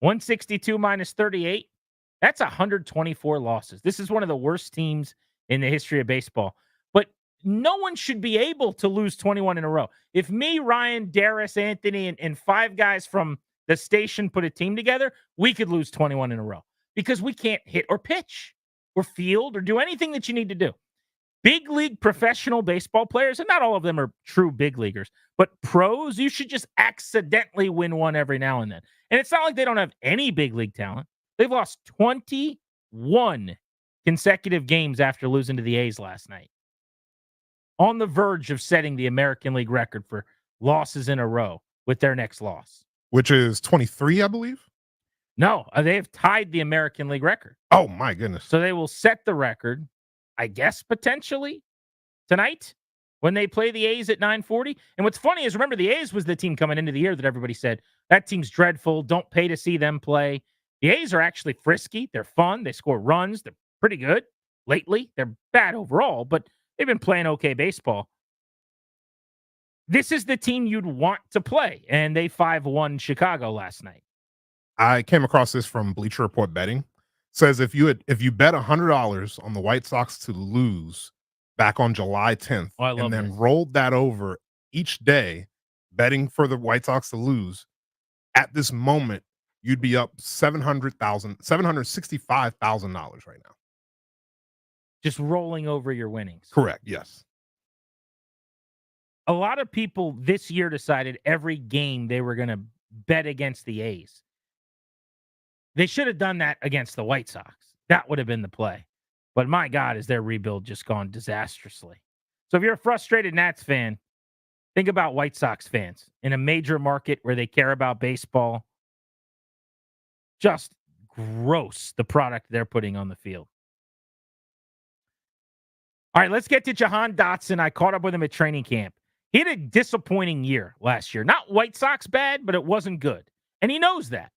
162 minus 38, that's 124 losses. This is one of the worst teams in the history of baseball. But no one should be able to lose 21 in a row. If me, Ryan, Darius, Anthony, and 5 guys from the station put a team together, we could lose 21 in a row because we can't hit or pitch or field or do anything that you need to do. Big league professional baseball players, and not all of them are true big leaguers, but pros, you should just accidentally win one every now and then. And it's not like they don't have any big league talent. They've lost 21 consecutive games after losing to the A's last night. On the verge of setting the American League record for losses in a row with their next loss. Which is 23, I believe? No, they have tied the American League record. Oh, my goodness. So they will set the record, I guess, potentially tonight when they play the A's at 9:40. And what's funny is, remember, the A's was the team coming into the year that everybody said, that team's dreadful. Don't pay to see them play. The A's are actually frisky. They're fun. They score runs. They're pretty good lately. They're bad overall, but they've been playing okay baseball. This is the team you'd want to play, and they 5-1 Chicago last night. I came across this from Bleacher Report Betting. Says if you bet $100 on the White Sox to lose back on July 10th, and then rolled that over each day, betting for the White Sox to lose, at this moment, you'd be up $765,000 right now. Just rolling over your winnings. Correct, yes. A lot of people this year decided every game they were going to bet against the A's. They should have done that against the White Sox. That would have been the play. But my God, is their rebuild just gone disastrously. So if you're a frustrated Nats fan, think about White Sox fans in a major market where they care about baseball. Just gross, the product they're putting on the field. All right, let's get to Jahan Dotson. I caught up with him at training camp. He had a disappointing year last year. Not White Sox bad, but it wasn't good. And he knows that.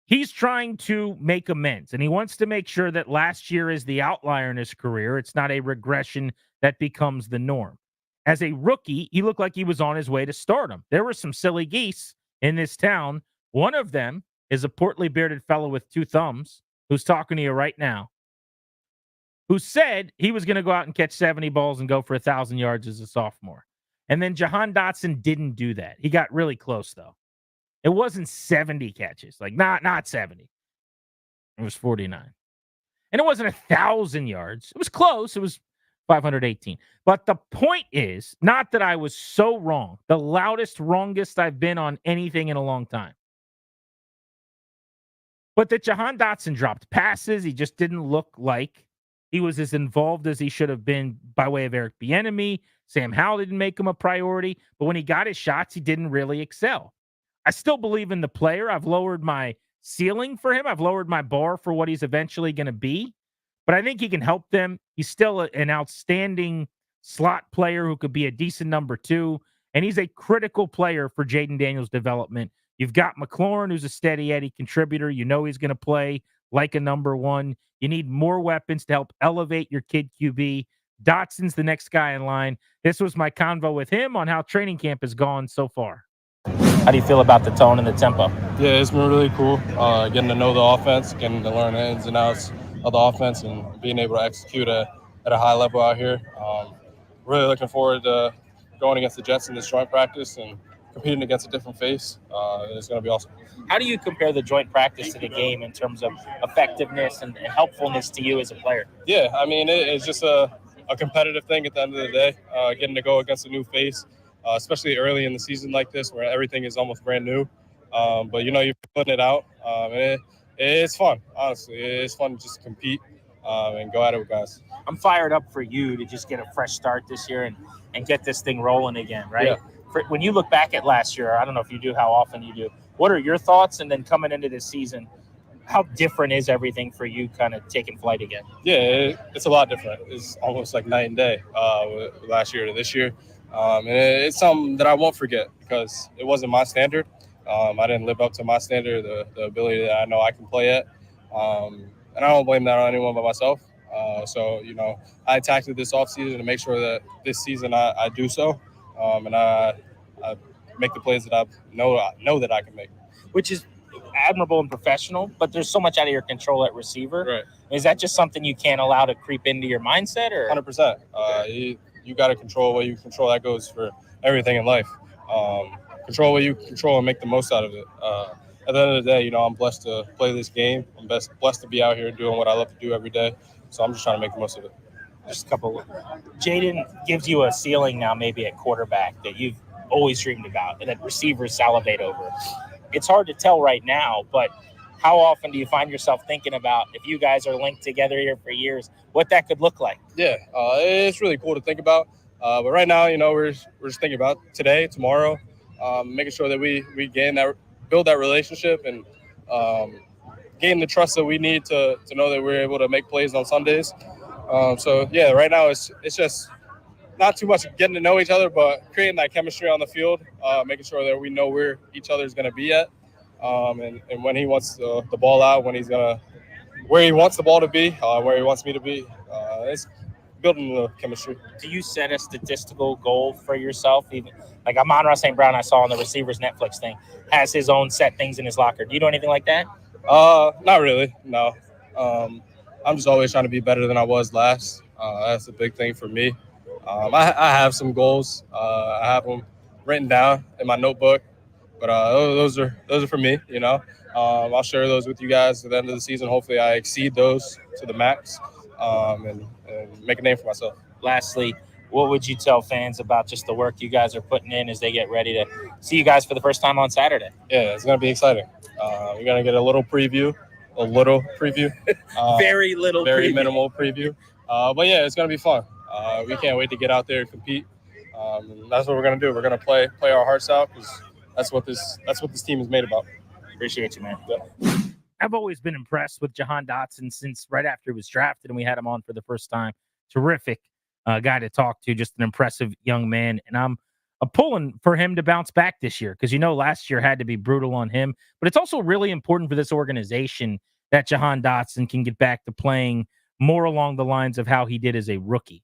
He's trying to make amends, and he wants to make sure that last year is the outlier in his career. It's not a regression that becomes the norm. As a rookie, he looked like he was on his way to stardom. There were some silly geese in this town. One of them is a portly bearded fellow with 2 thumbs who's talking to you right now, who said he was going to go out and catch 70 balls and go for 1,000 yards as a sophomore. And then Jahan Dotson didn't do that. He got really close, though. It wasn't 70 catches, like not 70. It was 49. And it wasn't 1,000 yards. It was close. It was 518. But the point is, not that I was so wrong, the loudest, wrongest I've been on anything in a long time. But that Jahan Dotson dropped passes. He just didn't look like he was as involved as he should have been by way of Eric Bieniemy. Sam Howell didn't make him a priority. But when he got his shots, he didn't really excel. I still believe in the player. I've lowered my ceiling for him. I've lowered my bar for what he's eventually going to be. But I think he can help them. He's still an outstanding slot player who could be a decent number 2. And he's a critical player for Jaden Daniels' development. You've got McLaurin, who's a steady Eddie contributor. You know he's going to play like a number 1. You need more weapons to help elevate your kid QB. Dotson's the next guy in line. This was my convo with him on how training camp has gone so far. How do you feel about the tone and the tempo? Yeah, it's been really cool. Getting to know the offense, getting to learn the ins and outs of the offense, and being able to execute at a high level out here. Really looking forward to going against the Jets in this joint practice and competing against a different face. It's going to be awesome. How do you compare the joint practice to the game in terms of effectiveness and helpfulness to you as a player? Yeah, I mean, it's just a competitive thing at the end of the day, getting to go against a new face. Especially early in the season like this where everything is almost brand new. But you're putting it out, and it's fun. Honestly, it's fun to just compete and go at it with guys. I'm fired up for you to just get a fresh start this year and get this thing rolling again, right? Yeah. When you look back at last year, I don't know if you do, how often you do, what are your thoughts? And then coming into this season, how different is everything for you kind of taking flight again? Yeah, it's a lot different. It's almost like night and day last year to this year. And it's something that I won't forget because it wasn't my standard. I didn't live up to my standard, the ability that I know I can play at. And I don't blame that on anyone but myself. So, I attacked it this offseason to make sure that this season I do so. And I make the plays that I know that I can make. Which is admirable and professional, but there's so much out of your control at receiver. Right. Is that just something you can't allow to creep into your mindset? Or 100%. You got to control what you control. That goes for everything in life. Control what you control and make the most out of it. At the end of the day, I'm blessed to play this game. I'm blessed to be out here doing what I love to do every day. So I'm just trying to make the most of it. Just a couple. Jaden gives you a ceiling now, maybe at quarterback that you've always dreamed about, and that receivers salivate over. It's hard to tell right now, but how often do you find yourself thinking about, if you guys are linked together here for years, what that could look like? Yeah, it's really cool to think about. But right now, we're just thinking about today, tomorrow, making sure that we build that relationship and gain the trust that we need to know that we're able to make plays on Sundays. So yeah, right now it's just not too much getting to know each other, but creating that chemistry on the field, making sure that we know where each other's going to be at, and when he wants the ball out, where he wants the ball to be, where he wants me to be. It's building the chemistry. Do you set a statistical goal for yourself? Even like Amon-Ra St. Brown, I saw on the Receivers Netflix thing, has his own set things in his locker. Do you do anything like that? Not really, no. I'm just always trying to be better than I was last. That's a big thing for me. I have some goals. I have them written down in my notebook, but those are for me. I'll share those with you guys at the end of the season. Hopefully, I exceed those to the max, and make a name for myself. Lastly, what would you tell fans about just the work you guys are putting in as they get ready to see you guys for the first time on Saturday? Yeah, it's going to be exciting. You're going to get a little preview. Very little very preview. Minimal preview. But yeah, it's going to be fun. We can't wait to get out there and compete. And that's what we're going to do. We're going to play our hearts out because that's what this team is made about. Appreciate you, man. Yeah. I've always been impressed with Jahan Dotson since right after he was drafted and we had him on for the first time. Terrific guy to talk to, just an impressive young man. And I'm pulling for him to bounce back this year because, last year had to be brutal on him. But it's also really important for this organization that Jahan Dotson can get back to playing more along the lines of how he did as a rookie.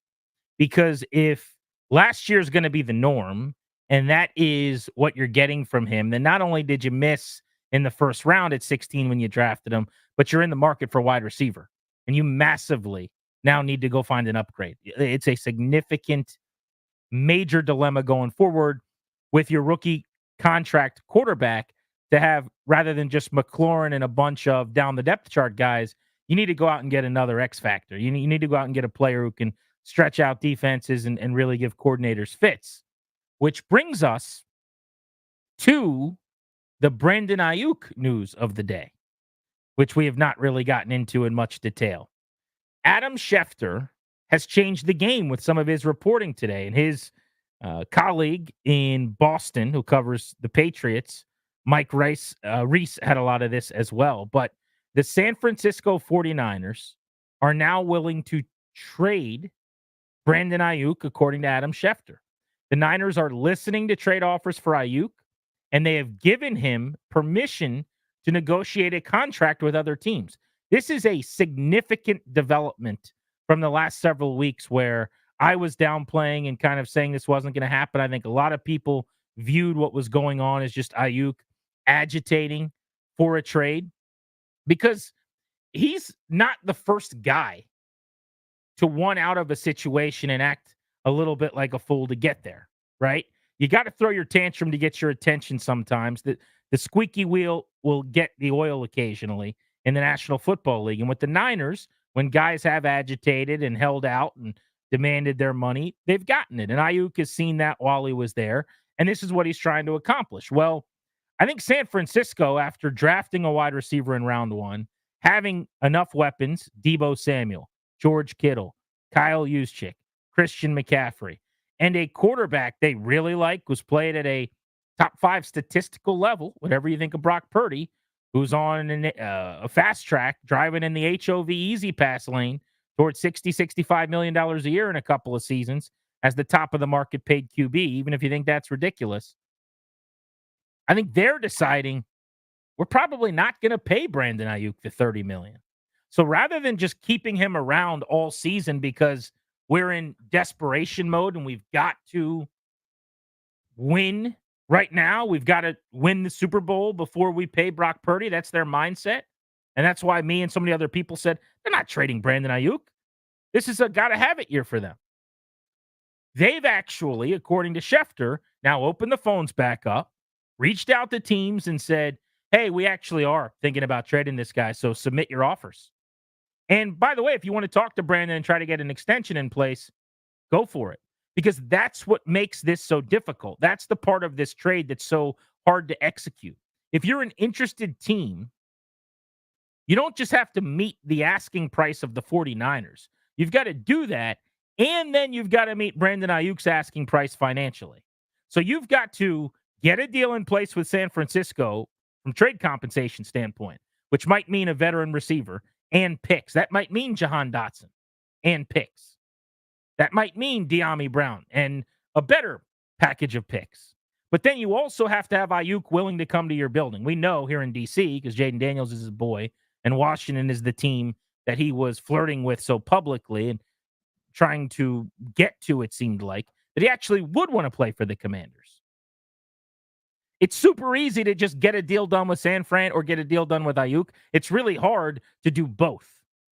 Because if last year is going to be the norm and that is what you're getting from him, then not only did you miss in the first round at 16 when you drafted him, but you're in the market for wide receiver. And you massively now need to go find an upgrade. It's a significant, major dilemma going forward with your rookie contract quarterback to have, rather than just McLaurin and a bunch of down the depth chart guys, you need to go out and get another X factor. You need to go out and get a player who can stretch out defenses and really give coordinators fits, which brings us to the Brandon Aiyuk news of the day, which we have not really gotten into in much detail. Adam Schefter has changed the game with some of his reporting today, and his colleague in Boston who covers the Patriots, Mike Reese, had a lot of this as well. But the San Francisco 49ers are now willing to trade Brandon Aiyuk, according to Adam Schefter. The Niners are listening to trade offers for Aiyuk, and they have given him permission to negotiate a contract with other teams. This is a significant development from the last several weeks where I was downplaying and kind of saying this wasn't going to happen. I think a lot of people viewed what was going on as just Aiyuk agitating for a trade because he's not the first guy to one out of a situation and act a little bit like a fool to get there, right? You got to throw your tantrum to get your attention sometimes. The squeaky wheel will get the oil occasionally in the National Football League. And with the Niners, when guys have agitated and held out and demanded their money, they've gotten it. And Aiyuk has seen that while he was there. And this is what he's trying to accomplish. Well, I think San Francisco, after drafting a wide receiver in round 1, having enough weapons, Deebo Samuel, George Kittle, Kyle Juszczyk, Christian McCaffrey, and a quarterback they really like, was played at a top 5 statistical level, whatever you think of Brock Purdy, who's on a fast track, driving in the HOV easy pass lane towards $60-65 million a year in a couple of seasons as the top of the market paid QB, even if you think that's ridiculous. I think they're deciding we're probably not going to pay Brandon Aiyuk the $30 million. So rather than just keeping him around all season because we're in desperation mode and we've got to win right now, we've got to win the Super Bowl before we pay Brock Purdy. That's their mindset. And that's why me and so many other people said they're not trading Brandon Aiyuk. This is a gotta-have-it year for them. They've actually, according to Schefter, now opened the phones back up, reached out to teams and said, hey, we actually are thinking about trading this guy, so submit your offers. And by the way, if you want to talk to Brandon and try to get an extension in place, go for it. Because that's what makes this so difficult. That's the part of this trade that's so hard to execute. If you're an interested team, you don't just have to meet the asking price of the 49ers. You've got to do that, and then you've got to meet Brandon Ayuk's asking price financially. So you've got to get a deal in place with San Francisco from trade compensation standpoint, which might mean a veteran receiver and picks. That might mean Jahan Dotson and picks. That might mean De'Ami Brown and a better package of picks. But then you also have to have Aiyuk willing to come to your building. We know here in D.C., because Jaden Daniels is his boy, and Washington is the team that he was flirting with so publicly and trying to get to, it seemed like, that he actually would want to play for the Commanders. It's super easy to just get a deal done with San Fran or get a deal done with Aiyuk. It's really hard to do both.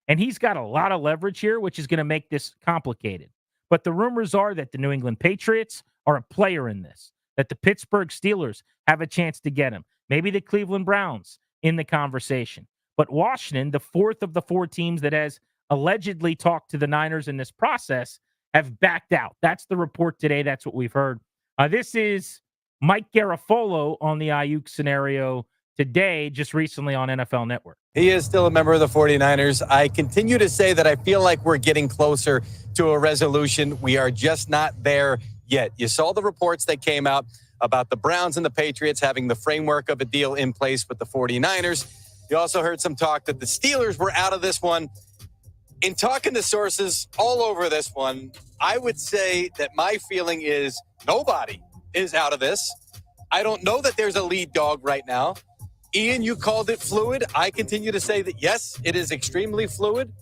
And he's got a lot of leverage here, which is going to make this complicated. But the rumors are that the New England Patriots are a player in this, that the Pittsburgh Steelers have a chance to get him. Maybe the Cleveland Browns in the conversation. But Washington, the fourth of the 4 teams that has allegedly talked to the Niners in this process, have backed out. That's the report today. That's what we've heard. This is Mike Garafolo on the Aiyuk scenario today, just recently on NFL Network. He is still a member of the 49ers. I continue to say that I feel like we're getting closer to a resolution. We are just not there yet. You saw the reports that came out about the Browns and the Patriots having the framework of a deal in place with the 49ers. You also heard some talk that the Steelers were out of this one. In talking to sources all over this one, I would say that my feeling is nobody is out of this. I don't know that there's a lead dog right now. Ian, you called it fluid. I continue to say that, yes, it is extremely fluid.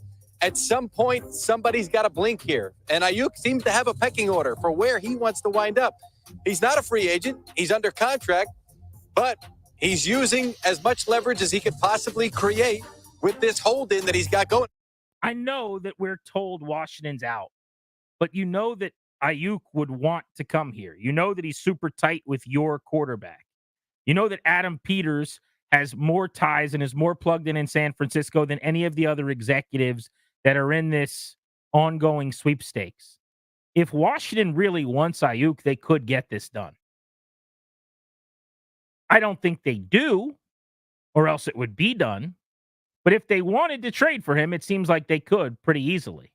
At some point, somebody's got to blink here. And Aiyuk seems to have a pecking order for where he wants to wind up. He's not a free agent. He's under contract. But he's using as much leverage as he could possibly create with this hold-in that he's got going. I know that we're told Washington's out. But you know that Aiyuk would want to come here. You know that he's super tight with your quarterback. You know that Adam Peters has more ties and is more plugged in San Francisco than any of the other executives that are in this ongoing sweepstakes. If Washington really wants Aiyuk, they could get this done. I don't think they do, or else it would be done. But if they wanted to trade for him, it seems like they could pretty easily.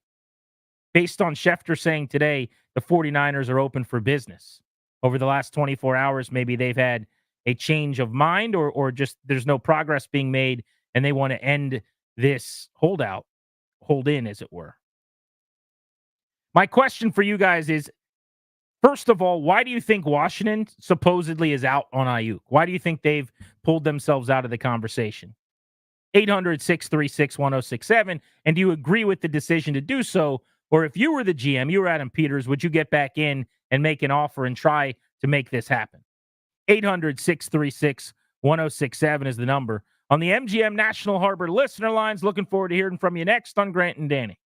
Based on Schefter saying today, the 49ers are open for business. Over the last 24 hours, maybe they've had a change of mind or just there's no progress being made and they want to end this hold in, as it were. My question for you guys is, first of all, why do you think Washington supposedly is out on Aiyuk? Why do you think they've pulled themselves out of the conversation? 800-636-1067. And do you agree with the decision to do so? Or if you were the GM, you were Adam Peters, would you get back in and make an offer and try to make this happen? 800-636-1067 is the number. On the MGM National Harbor listener lines, looking forward to hearing from you next on Grant and Danny.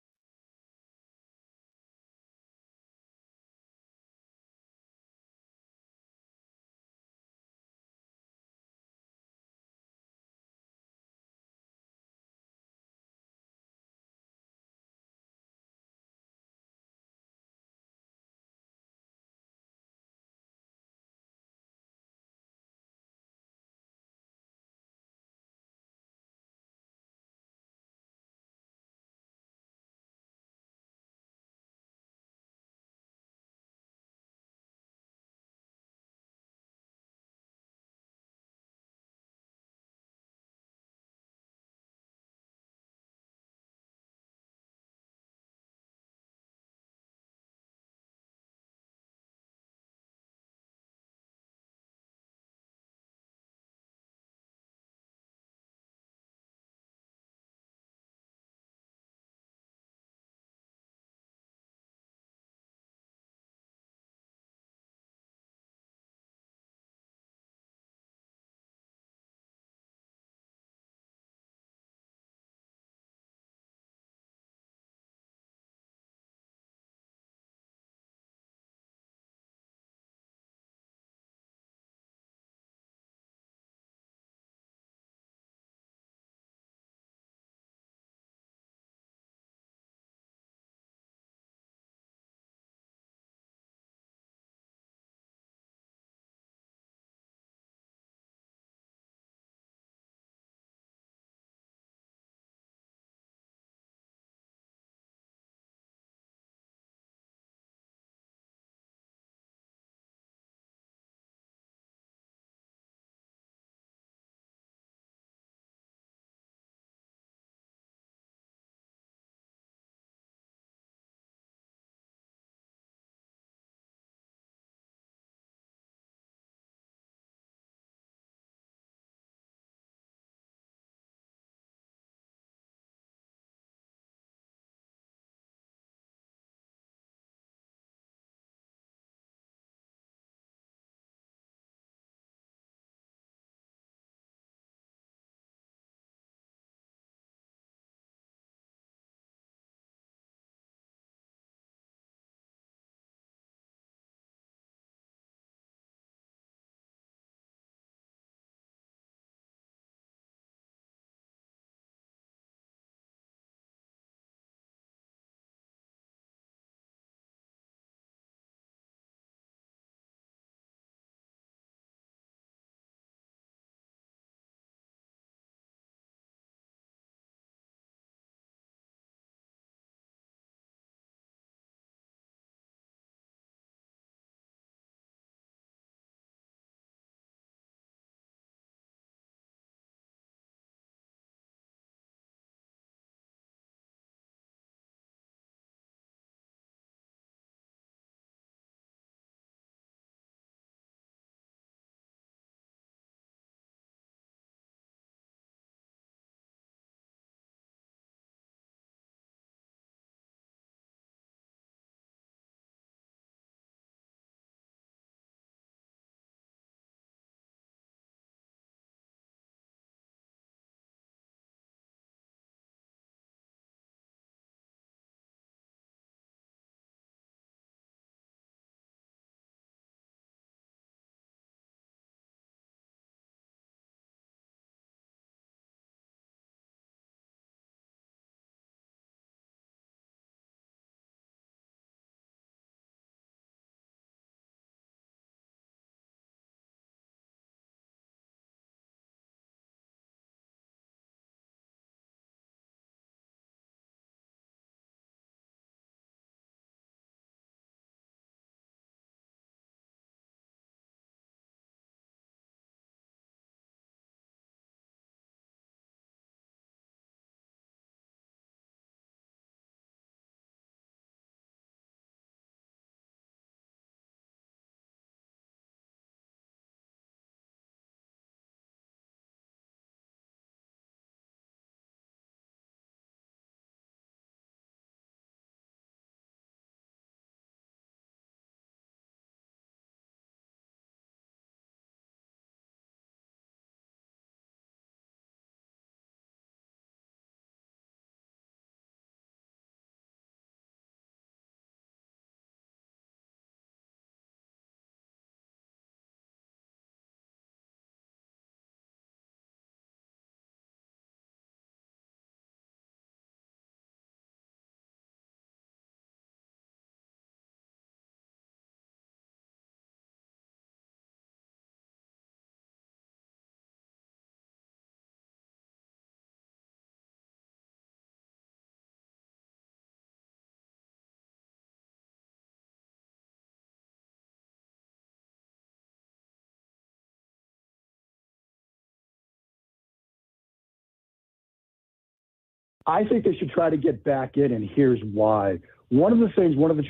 I think they should try to get back in, and here's why. One of the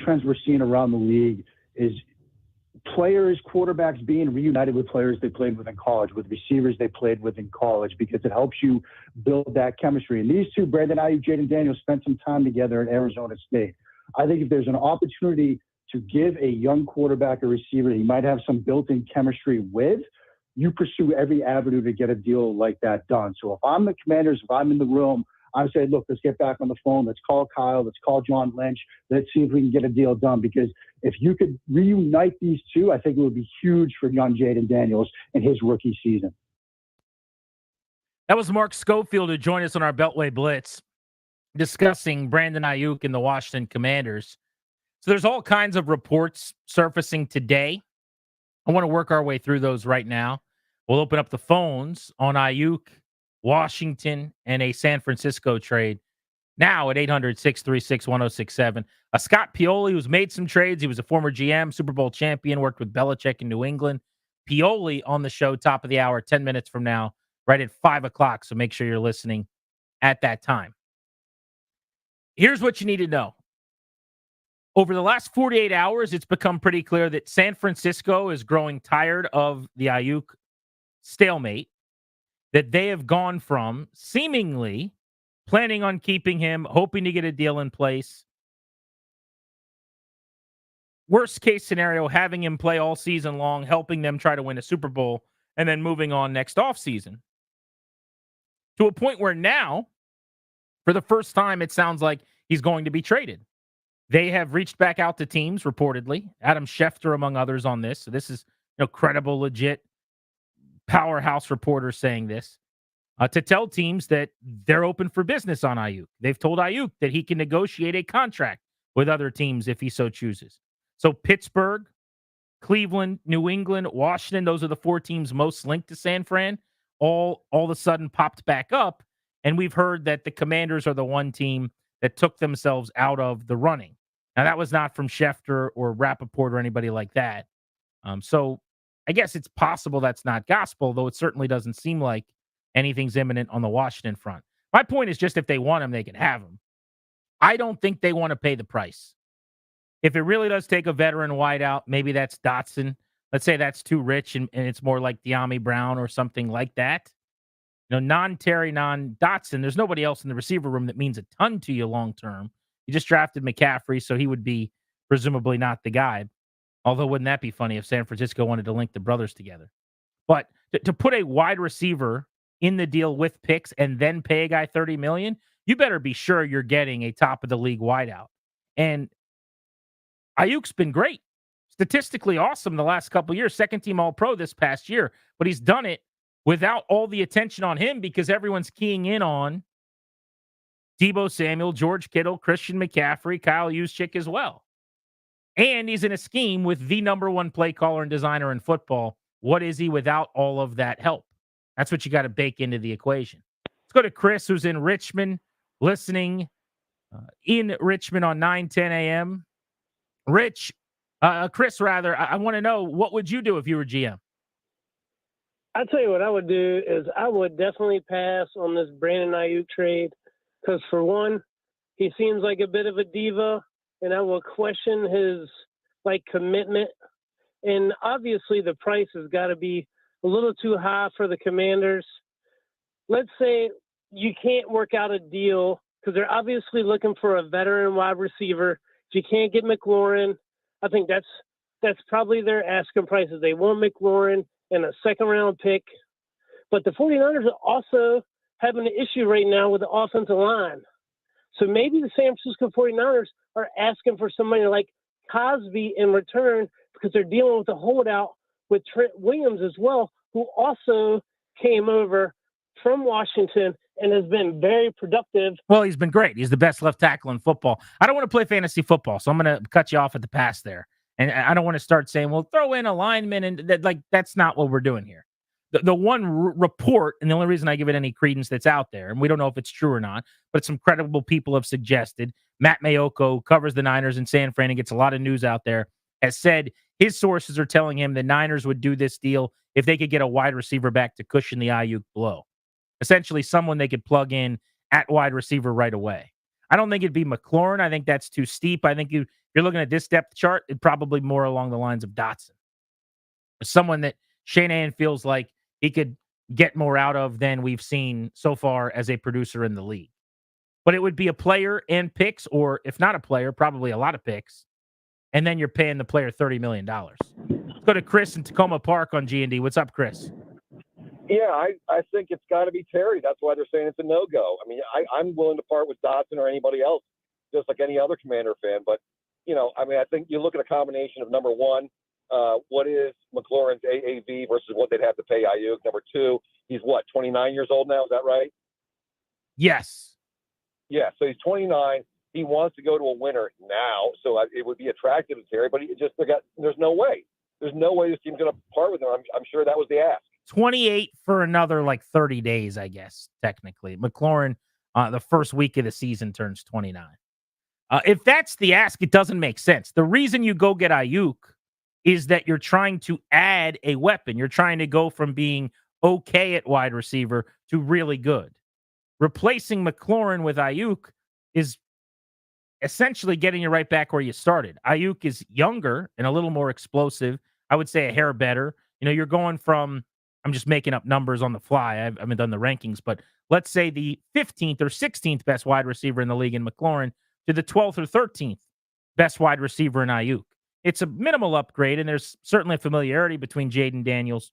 trends we're seeing around the league is players, quarterbacks being reunited with players they played with in college, with receivers they played with in college, because it helps you build that chemistry. And these two, Brandon Aiyuk, Jaden Daniels, spent some time together at Arizona State. I think if there's an opportunity to give a young quarterback a receiver he might have some built-in chemistry with, you pursue every avenue to get a deal like that done. So if I'm the Commanders, if I'm in the room, I'm saying, look, let's get back on the phone. Let's call Kyle. Let's call John Lynch. Let's see if we can get a deal done. Because if you could reunite these two, I think it would be huge for young Jaden Daniels in his rookie season. That was Mark Schofield, who joined us on our Beltway Blitz, discussing Brandon Aiyuk and the Washington Commanders. So there's all kinds of reports surfacing today. I want to work our way through those right now. We'll open up the phones on Aiyuk, Washington, and a San Francisco trade now at 800-636-1067. Scott Pioli, who's made some trades. He was a former GM, Super Bowl champion, worked with Belichick in New England. Pioli on the show, top of the hour, 10 minutes from now, right at 5 o'clock. So make sure you're listening at that time. Here's what you need to know. Over the last 48 hours, it's become pretty clear that San Francisco is growing tired of the Aiyuk stalemate, that they have gone from seemingly planning on keeping him, hoping to get a deal in place, worst case scenario, having him play all season long, helping them try to win a Super Bowl, and then moving on next offseason. To a point where now, for the first time, it sounds like he's going to be traded. They have reached back out to teams, reportedly. Adam Schefter, among others, on this. So this is credible, legit powerhouse reporters saying this, to tell teams that they're open for business on Aiyuk. They've told Aiyuk that he can negotiate a contract with other teams if he so chooses. So Pittsburgh, Cleveland, New England, Washington, those are the 4 teams most linked to San Fran, all of a sudden popped back up. And we've heard that the Commanders are the one team that took themselves out of the running. Now, that was not from Schefter or Rappaport or anybody like that. So I guess it's possible that's not gospel, though it certainly doesn't seem like anything's imminent on the Washington front. My point is just if they want him, they can have him. I don't think they want to pay the price. If it really does take a veteran wideout, maybe that's Dotson. Let's say that's too rich and it's more like De'Ami Brown or something like that. Non-Terry, non-Dotson, there's nobody else in the receiver room that means a ton to you long-term. You just drafted McCaffrey, so he would be presumably not the guy. Although, wouldn't that be funny if San Francisco wanted to link the brothers together? But to put a wide receiver in the deal with picks and then pay a guy $30 million, you better be sure you're getting a top-of-the-league wideout. And Aiyuk's been great. Statistically awesome the last couple of years. Second-team All-Pro this past year. But he's done it without all the attention on him because everyone's keying in on Deebo Samuel, George Kittle, Christian McCaffrey, Kyle Juszczyk as well. And he's in a scheme with the number one play caller and designer in football. What is he without all of that help? That's what you got to bake into the equation. Let's go to Chris, who's in Richmond, listening in Richmond on 9:10 a.m. Chris, I want to know, what would you do if you were GM? I'll tell you what I would do is I would definitely pass on this Brandon Aiyuk trade because, for one, he seems like a bit of a diva, and I will question his commitment. And obviously, the price has got to be a little too high for the Commanders. Let's say you can't work out a deal because they're obviously looking for a veteran wide receiver. If you can't get McLaurin, I think that's probably their asking prices. They want McLaurin and a second-round pick. But the 49ers are also having an issue right now with the offensive line. So maybe the San Francisco 49ers are asking for somebody like Cosby in return because they're dealing with a holdout with Trent Williams as well, who also came over from Washington and has been very productive. Well, he's been great. He's the best left tackle in football. I don't want to play fantasy football, so I'm going to cut you off at the pass there. And I don't want to start saying, well, throw in a lineman. And that's not what we're doing here. The one report, and the only reason I give it any credence that's out there, and we don't know if it's true or not, but some credible people have suggested, Matt Mayoko covers the Niners in San Fran and gets a lot of news out there, has said his sources are telling him the Niners would do this deal if they could get a wide receiver back to cushion the Aiyuk blow. Essentially, someone they could plug in at wide receiver right away. I don't think it'd be McLaurin. I think that's too steep. I think you're looking at this depth chart, it'd probably more along the lines of Dotson. Someone that Shanahan feels like he could get more out of than we've seen so far as a producer in the league. But it would be a player and picks, or if not a player, probably a lot of picks. And then you're paying the player $30 million. Let's go to Chris in Tacoma Park on G&D. What's up, Chris? Yeah, I think it's got to be Terry. That's why they're saying it's a no-go. I mean, I'm willing to part with Dotson or anybody else, just like any other Commander fan. But, I mean, I think you look at a combination of, number one, what is McLaurin's AAV versus what they'd have to pay Aiyuk. Number two, he's 29 years old now? Is that right? Yes. Yeah, so he's 29. He wants to go to a winner now, so it would be attractive to Terry, but there's no way. There's no way this team's going to part with him. I'm sure that was the ask. 28 for another 30 days, I guess, technically. McLaurin, the first week of the season, turns 29. If that's the ask, it doesn't make sense. The reason you go get Aiyuk is that you're trying to add a weapon. You're trying to go from being okay at wide receiver to really good. Replacing McLaurin with Aiyuk is essentially getting you right back where you started. Aiyuk is younger and a little more explosive. I would say a hair better. You're going from, I'm just making up numbers on the fly. I haven't done the rankings, but let's say the 15th or 16th best wide receiver in the league in McLaurin to the 12th or 13th best wide receiver in Aiyuk. It's a minimal upgrade, and there's certainly a familiarity between Jaden Daniels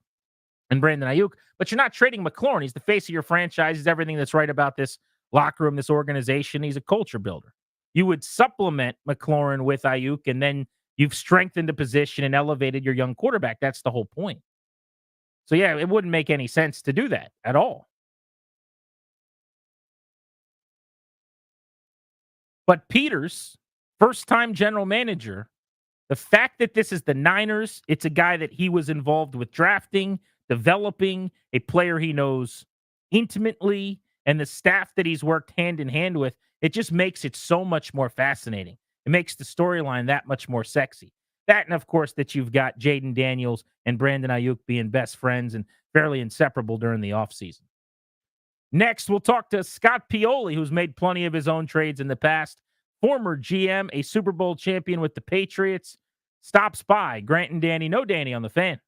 and Brandon Aiyuk, but you're not trading McLaurin. He's the face of your franchise. He's everything that's right about this locker room, this organization. He's a culture builder. You would supplement McLaurin with Aiyuk, and then you've strengthened the position and elevated your young quarterback. That's the whole point. So, yeah, it wouldn't make any sense to do that at all. But Peters, first-time general manager, the fact that this is the Niners, it's a guy that he was involved with drafting, developing, a player he knows intimately, and the staff that he's worked hand in hand with, it just makes it so much more fascinating. It makes the storyline that much more sexy. That, and of course, that you've got Jaden Daniels and Brandon Aiyuk being best friends and fairly inseparable during the offseason. Next, we'll talk to Scott Pioli, who's made plenty of his own trades in the past. Former GM, a Super Bowl champion with the Patriots, stops by. Grant and Danny, no Danny on the Fan.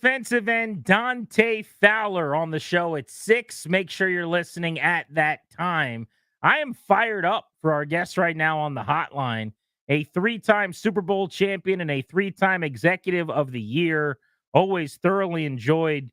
Defensive end Dante Fowler on the show at 6. Make sure you're listening at that time. I am fired up for our guest right now on the hotline, a 3-time Super Bowl champion and a 3-time Executive of the Year. Always thoroughly enjoyed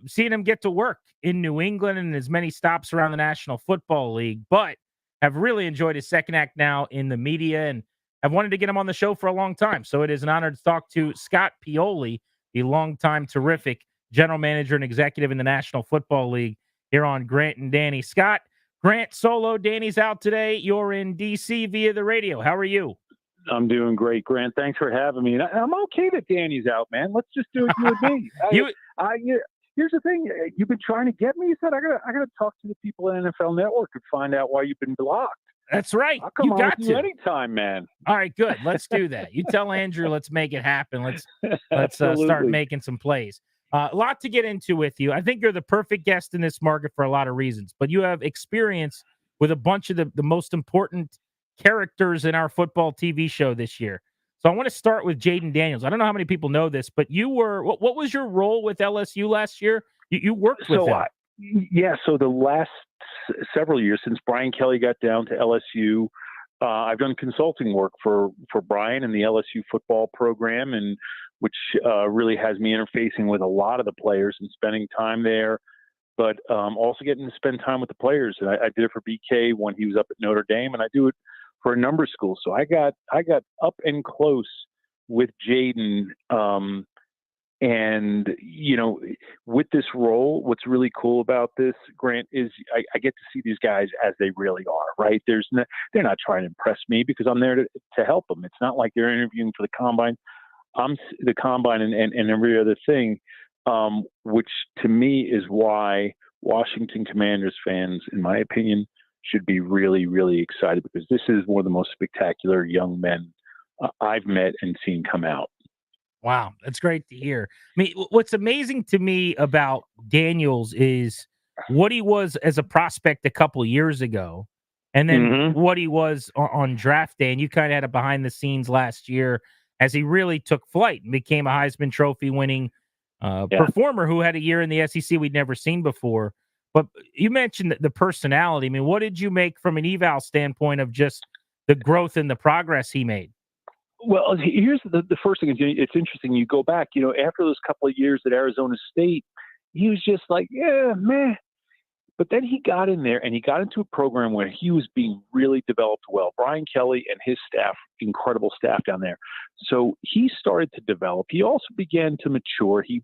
seeing him get to work in New England and as many stops around the National Football League, but have really enjoyed his second act now in the media and have wanted to get him on the show for a long time. So it is an honor to talk to Scott Pioli, the longtime terrific general manager and executive in the National Football League here on Grant and Danny. Scott, Grant solo, Danny's out today. You're in D.C. via the radio. How are you? I'm doing great, Grant. Thanks for having me. And I'm okay that Danny's out, man. Let's just do it, you and me. Here's the thing. You've been trying to get me. You said I gotta talk to the people at NFL Network and find out why you've been blocked. That's right. I'll come you on got with you to anytime, man. All right, good. Let's do that. You tell Andrew, let's make it happen. Let's start making some plays. A lot to get into with you. I think you're the perfect guest in this market for a lot of reasons, but you have experience with a bunch of the most important characters in our football TV show this year. So I want to start with Jaden Daniels. I don't know how many people know this, but you were what was your role with LSU last year? You worked with them. So the last several years since Brian Kelly got down to LSU, I've done consulting work for Brian and the LSU football program, and which really has me interfacing with a lot of the players and spending time there, but also getting to spend time with the players. And I did it for BK when he was up at Notre Dame, and I do it for a number of schools. So I got up and close with Jaden. And, you know, with this role, what's really cool about this, Grant, is I get to see these guys as they really are, right? They're not trying to impress me because I'm there to help them. It's not like they're interviewing for the combine. I'm the combine and every other thing, which to me is why Washington Commanders fans, in my opinion, should be really, really excited, because this is one of the most spectacular young men I've met and seen come out. Wow, that's great to hear. I mean, what's amazing to me about Daniels is what he was as a prospect a couple years ago, and then what he was on draft day. And you kind of had a behind the scenes last year as he really took flight and became a Heisman Trophy winning performer who had a year in the SEC we'd never seen before. But you mentioned the personality. I mean, what did you make from an eval standpoint of just the growth and the progress he made? Well, here's the first thing. It's interesting. You go back, you know, after those couple of years at Arizona State, he was just like, yeah, meh. But then he got in there and he got into a program where he was being really developed well. Brian Kelly and his staff, incredible staff down there. So he started to develop. He also began to mature. He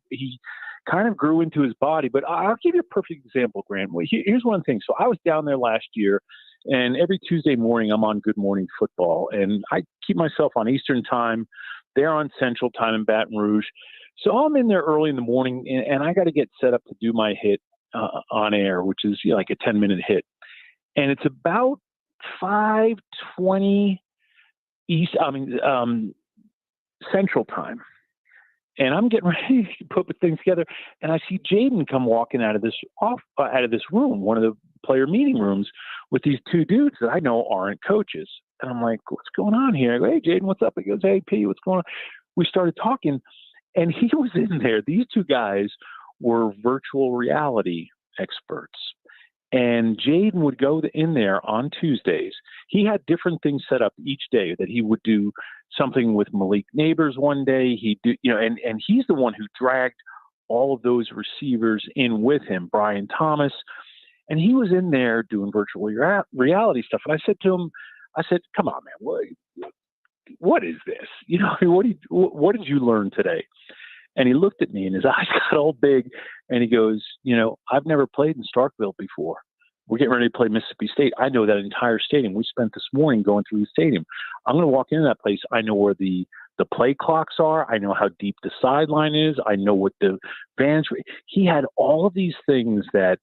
kind of grew into his body. But I'll give you a perfect example, Grant. Here's one thing. So I was down there last year, and every Tuesday morning I'm on Good Morning Football, and I keep myself on Eastern time. They're on Central time in Baton Rouge. So I'm in there early in the morning, and I got to get set up to do my hit on air, which is like a 10-minute hit. And it's about 5:20 Central time. And I'm getting ready to put things together, and I see Jaden come walking out of this room, one of the player meeting rooms, with these two dudes that I know aren't coaches. And I'm like, what's going on here? I go, hey, Jaden, what's up? He goes, hey, P, what's going on? We started talking, and he was in there. These two guys were virtual reality experts. And Jaden would go in there on Tuesdays. He had different things set up each day, that he would do something with Malik Neighbors one day. He'd do, you know, and he's the one who dragged all of those receivers in with him, Brian Thomas. And he was in there doing virtual reality stuff. And I said to him, come on, man, what is this? You know, what did you learn today? And he looked at me and his eyes got all big, and he goes, you know, I've never played in Starkville before. We're getting ready to play Mississippi State. I know that entire stadium. We spent this morning going through the stadium. I'm going to walk into that place. I know where the play clocks are. I know how deep the sideline is. I know what the fans. He had all of these things that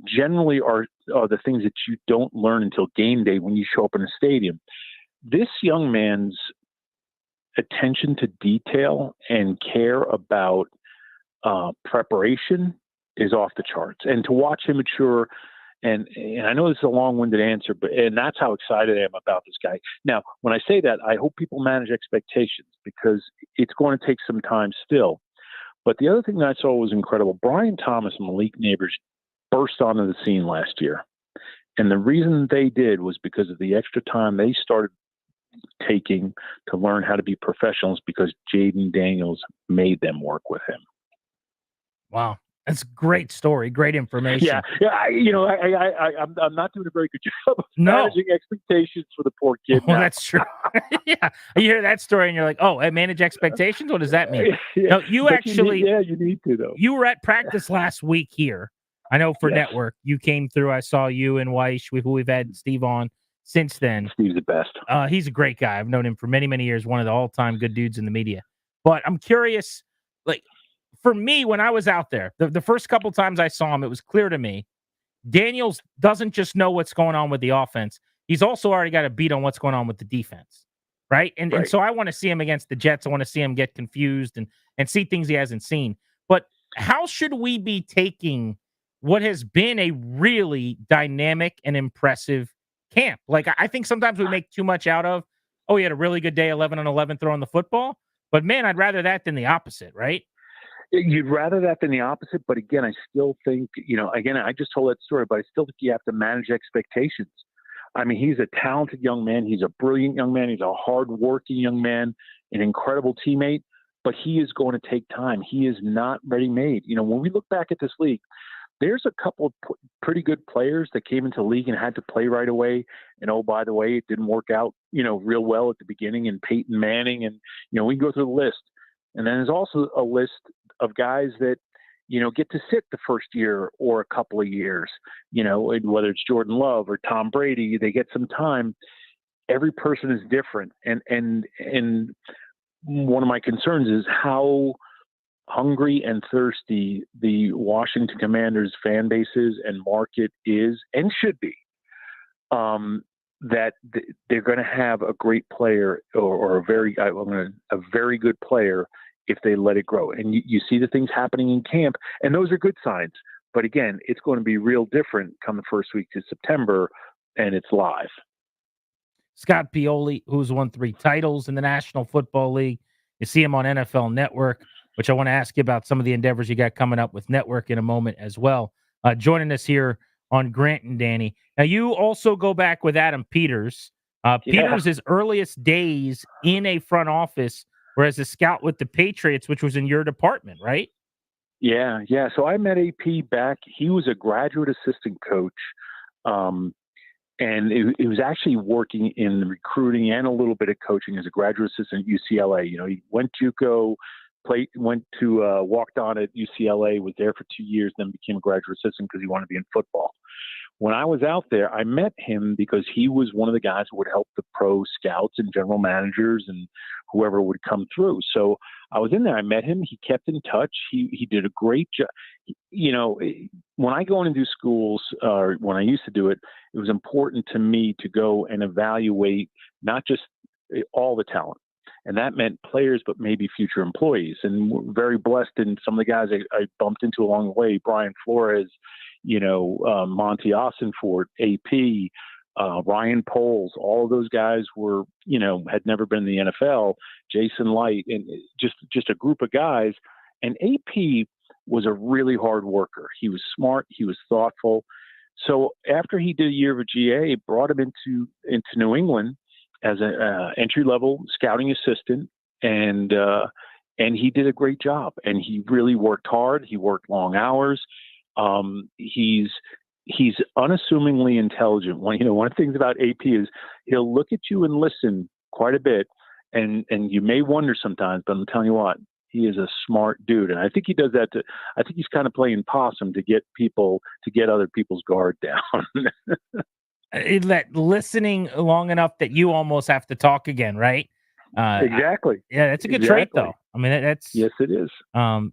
generally are the things that you don't learn until game day when you show up in a stadium. This young man's attention to detail and care about preparation is off the charts. And to watch him mature, and I know this is a long-winded answer, and that's how excited I am about this guy. Now, when I say that, I hope people manage expectations, because it's going to take some time still. But the other thing that I saw was incredible. Brian Thomas and Malik Neighbors burst onto the scene last year. And the reason they did was because of the extra time they started taking to learn how to be professionals, because Jaden Daniels made them work with him. Wow. That's a great story. Great information. Yeah. I'm not doing a very good job of managing expectations for the poor kid. Well, that's true. Yeah. You hear that story and you're like, oh, I manage expectations? What does that mean? Yeah. No, you need to, though. You were at practice last week here. I know for Network, you came through. I saw you and Weish, who we've had Steve on since then. Steve's the best. He's a great guy. I've known him for many, many years. One of the all-time good dudes in the media. But I'm curious, like, for me, when I was out there, the first couple times I saw him, it was clear to me, Daniels doesn't just know what's going on with the offense. He's also already got a beat on what's going on with the defense, right? And so I want to see him against the Jets. I want to see him get confused and see things he hasn't seen. But how should we be taking what has been a really dynamic and impressive camp? Like, I think sometimes we make too much out of, oh, he had a really good day, 11 on 11 throwing the football. But, man, I'd rather that than the opposite, right? You'd rather that than the opposite, but again, I still think, again, I just told that story, but I still think you have to manage expectations. I mean, he's a talented young man. He's a brilliant young man. He's a hardworking young man, an incredible teammate, but he is going to take time. He is not ready-made. When we look back at this league, there's a couple of pretty good players that came into the league and had to play right away. And, oh, by the way, it didn't work out, real well at the beginning, and Peyton Manning, and, we can go through the list. And then there's also a list of guys that, get to sit the first year or a couple of years, whether it's Jordan Love or Tom Brady, they get some time. Every person is different. And one of my concerns is how hungry and thirsty the Washington Commanders fan bases and market is and should be, that they're going to have a great player or a very good player if they let it grow. And you see the things happening in camp, and those are good signs. But again, it's going to be real different come the first week of September, and it's live. Scott Pioli, who's won 3 titles in the National Football League. You see him on NFL Network, which I want to ask you about some of the endeavors you got coming up with Network in a moment as well. Joining us here on Grant and Danny. Now, you also go back with Adam Peters. Peters' earliest days in a front office, whereas a scout with the Patriots, which was in your department, right? Yeah. So I met AP back. He was a graduate assistant coach, and he was actually working in recruiting and a little bit of coaching as a graduate assistant at UCLA. He went JUCO, walked on at UCLA, was there for 2 years, then became a graduate assistant because he wanted to be in football. When I was out there, I met him because he was one of the guys who would help the pro scouts and general managers and whoever would come through. So I was in there. I met him. He kept in touch. He did a great job. When I go in and do schools, or when I used to do it, it was important to me to go and evaluate not just all the talent. And that meant players, but maybe future employees. And we're very blessed in some of the guys I bumped into along the way, Brian Flores, Monty Ossenfort, AP, Ryan Poles, all of those guys were, had never been in the NFL, Jason Light, and just a group of guys. And AP was a really hard worker. He was smart. He was thoughtful. So after he did a year of a GA, brought him into New England as an entry-level scouting assistant, and he did a great job. And he really worked hard. He worked long hours. He's unassumingly intelligent. One of the things about AP is he'll look at you and listen quite a bit, and you may wonder sometimes, but I'm telling you what, he is a smart dude. And I think he does that I think he's kind of playing possum to get other people's guard down. That listening long enough that you almost have to talk again, right? Exactly. Yeah, that's a good trait, though. I mean, yes, it is.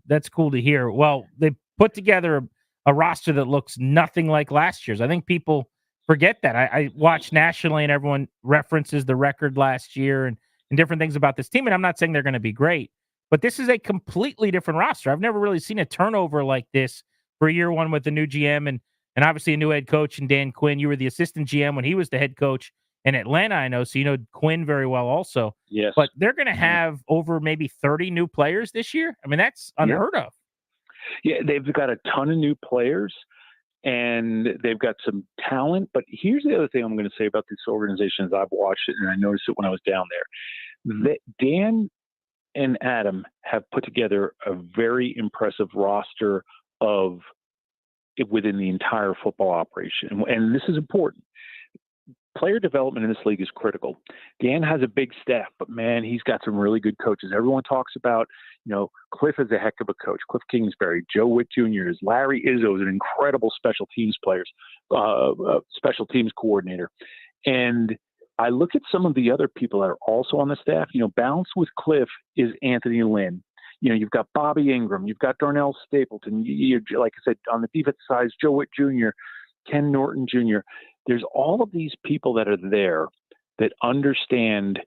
That's cool to hear. Well, they put together a roster that looks nothing like last year's. I think people forget that. I watch nationally, and everyone references the record last year and different things about this team. And I'm not saying they're going to be great, but this is a completely different roster. I've never really seen a turnover like this for year one with the new GM and obviously a new head coach and Dan Quinn. You were the assistant GM when he was the head coach in Atlanta, I know. So you know Quinn very well also. Yes. But they're going to have over maybe 30 new players this year. I mean, that's unheard of. Yeah, they've got a ton of new players, and they've got some talent. But here's the other thing I'm going to say about this organization as I've watched it, and I noticed it when I was down there. Dan and Adam have put together a very impressive roster of within the entire football operation. And this is important. Player development in this league is critical. Dan has a big staff, but man, he's got some really good coaches. Everyone talks about, Cliff is a heck of a coach. Cliff Kingsbury, Joe Witt Jr. Larry Izzo is an incredible special teams special teams coordinator. And I look at some of the other people that are also on the staff. Balanced with Cliff is Anthony Lynn. You've got Bobby Ingram, you've got Darnell Stapleton. Like I said, on the defensive side, Joe Witt Jr., Ken Norton Jr. There's all of these people that are there that understand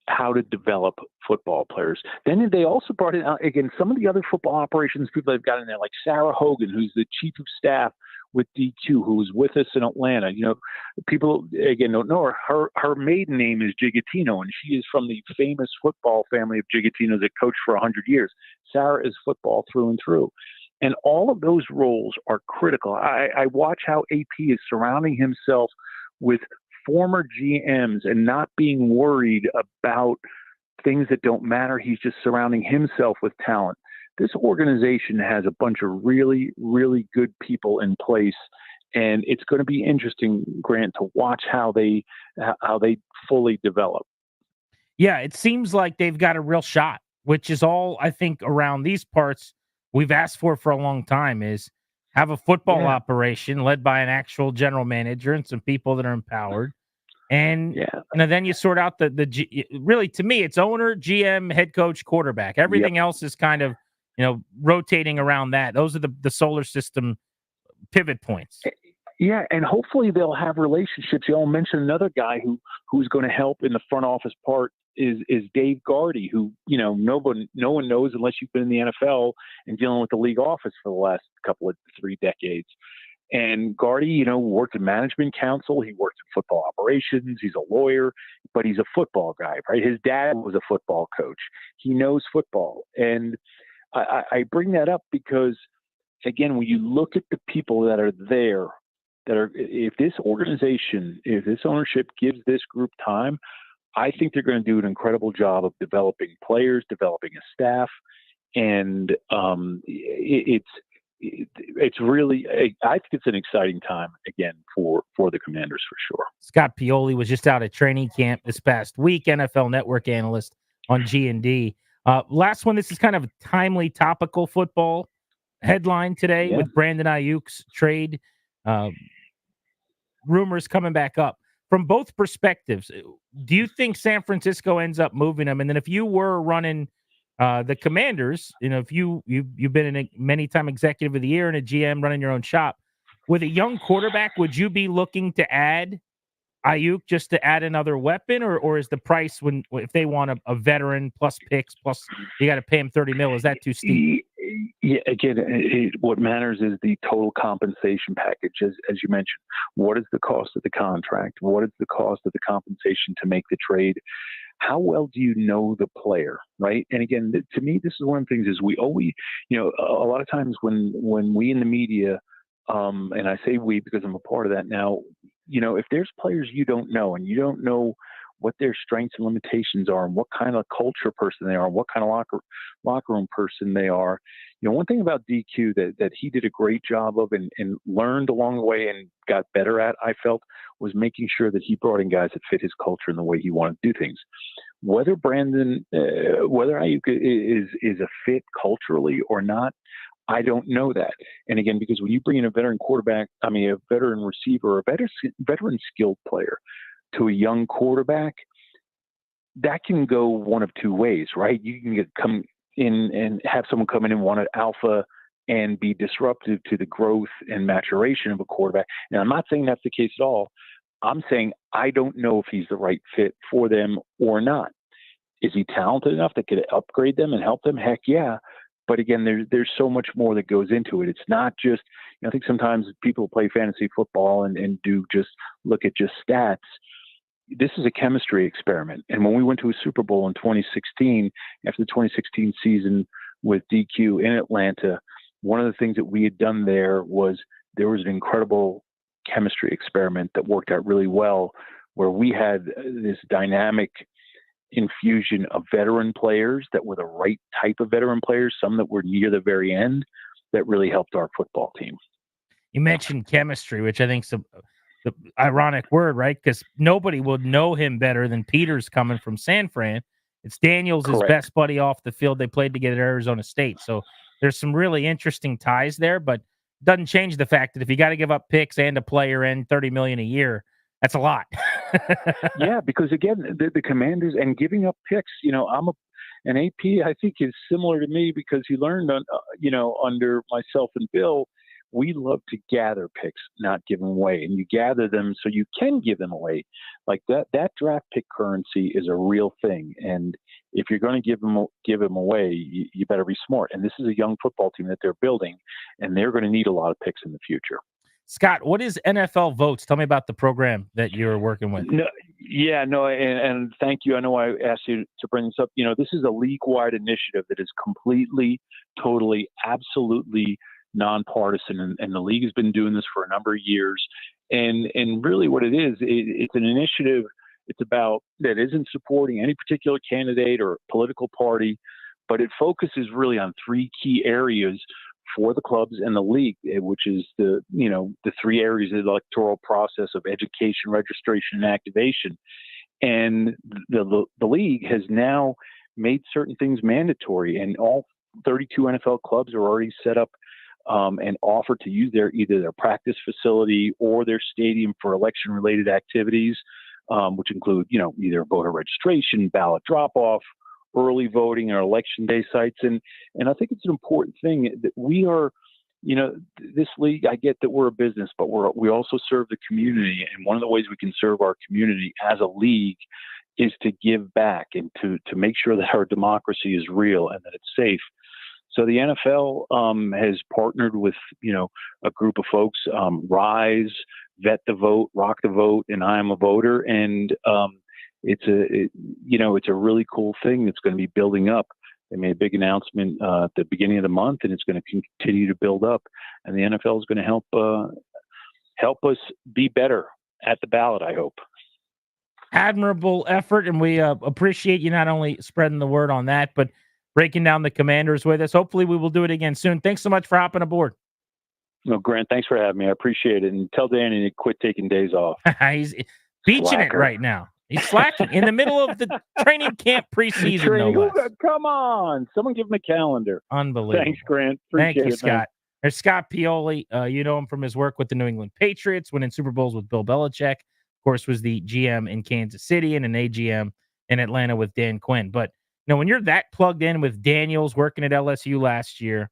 how to develop football players. Then they also brought in, again, some of the other football operations people they've got in there, like Sarah Hogan, who's the chief of staff with DQ, who was with us in Atlanta. People, again, don't know her. Her maiden name is Gigatino, and she is from the famous football family of Gigatinos that coached for 100 years. Sarah is football through and through. And all of those roles are critical. I watch how AP is surrounding himself with former GMs and not being worried about things that don't matter. He's just surrounding himself with talent. This organization has a bunch of really, really good people in place, and it's going to be interesting, Grant, to watch how they fully develop. Yeah, it seems like they've got a real shot, which is all I think around these parts we've asked for a long time, is have a football operation led by an actual general manager and some people that are empowered. And then you sort out really, to me, it's owner, GM, head coach, quarterback. Everything else is kind of, rotating around that. Those are the solar system pivot points. Yeah, and hopefully they'll have relationships. You all mentioned another guy who's going to help in the front office part is Dave Gardy, who no one knows unless you've been in the NFL and dealing with the league office for the last 3 decades. And Gardy, worked in management council. He worked in football operations. He's a lawyer, but he's a football guy, right? His dad was a football coach. He knows football. And I bring that up because, again, when you look at the people that are there, if this organization, if this ownership gives this group time, I think they're going to do an incredible job of developing players, developing a staff, and it's really, I think it's an exciting time again for the Commanders for sure. Scott Pioli was just out at training camp this past week, NFL Network analyst on G&D. Last one, this is kind of a timely, topical football headline today with Brandon Aiyuk's trade. Rumors coming back up. From both perspectives, do you think San Francisco ends up moving him? And then if you were running the Commanders, if you've been a many-time executive of the year and a GM running your own shop, with a young quarterback, would you be looking to add Aiyuk just to add another weapon, or is the price if they want a veteran plus picks plus you got to pay him $30 million, is that too steep? Yeah, again, what matters is the total compensation package, as you mentioned. What is the cost of the contract? What is the cost of the compensation to make the trade? How well do you know the player, right? And again, to me, this is one of the things is we always, a lot of times when we in the media, and I say we because I'm a part of that now, if there's players you don't know and you don't know what their strengths and limitations are and what kind of culture person they are, and what kind of locker room person they are. One thing about DQ that he did a great job of and learned along the way and got better at, I felt, was making sure that he brought in guys that fit his culture and the way he wanted to do things. Whether Aiyuk is a fit culturally or not, I don't know that. And again, because when you bring in a veteran a veteran receiver, or a veteran skilled player to a young quarterback, that can go one of two ways, right? You can come in and have someone come in and want an alpha and be disruptive to the growth and maturation of a quarterback. And I'm not saying that's the case at all. I'm saying I don't know if he's the right fit for them or not. Is he talented enough that could upgrade them and help them? Heck yeah. But again, there's so much more that goes into it. It's not just, I think sometimes people play fantasy football and do just look at just stats. this is a chemistry experiment. And when we went to a Super Bowl in 2016, after the 2016 season with DQ in Atlanta, one of the things that we had done there was an incredible chemistry experiment that worked out really well, where we had this dynamic infusion of veteran players that were the right type of veteran players, some that were near the very end, that really helped our football team. You mentioned chemistry, which I think is the ironic word, right? Because nobody would know him better than Peters coming from San Fran. It's Daniels, his best buddy off the field. They played together at Arizona State. So there's some really interesting ties there, but doesn't change the fact that if you got to give up picks and a player and $30 million a year, that's a lot. Yeah, because again, the Commanders and giving up picks, an AP, I think, is similar to me because he learned under myself and Bill, we love to gather picks, not give them away. And you gather them so you can give them away. Like that draft pick currency is a real thing. And if you're going to give them away, you better be smart. And this is a young football team that they're building, and they're going to need a lot of picks in the future. Scott, what is NFL Votes? Tell me about the program that you're working with. And thank you. I know I asked you to bring this up. This is a league-wide initiative that is completely, totally, absolutely nonpartisan, and the league has been doing this for a number of years. And really what it is, it's an initiative. It's about that isn't supporting any particular candidate or political party, but it focuses really on three key areas for the clubs and the league, which is the three areas of the electoral process of education, registration, and activation. And the league has now made certain things mandatory, and all 32 NFL clubs are already set up and offer to use either their practice facility or their stadium for election-related activities, which include, either voter registration, ballot drop-off, early voting, or election day sites. And I think it's an important thing that we are, this league, I get that we're a business, but we also serve the community. And one of the ways we can serve our community as a league is to give back and to make sure that our democracy is real and that it's safe. So the NFL has partnered with, a group of folks, Rise, Vet the Vote, Rock the Vote, and I Am a Voter. And it's a really cool thing that's going to be building up. They made a big announcement at the beginning of the month, and it's going to continue to build up. And the NFL is going to help us be better at the ballot, I hope. Admirable effort, and we appreciate you not only spreading the word on that, but breaking down the Commanders with us. Hopefully we will do it again soon. Thanks so much for hopping aboard. No, Grant, thanks for having me. I appreciate it. And tell Danny to quit taking days off. He's beaching it right now. He's slacking in the middle of the training camp preseason. No less. Come on. Someone give him a calendar. Unbelievable. Thanks, Grant. Thank you, Appreciate it, Scott. man. There's Scott Pioli. You know him from his work with the New England Patriots, winning Super Bowls with Bill Belichick. Of course, was the GM in Kansas City and an AGM in Atlanta with Dan Quinn. But when you're that plugged in with Daniels working at LSU last year,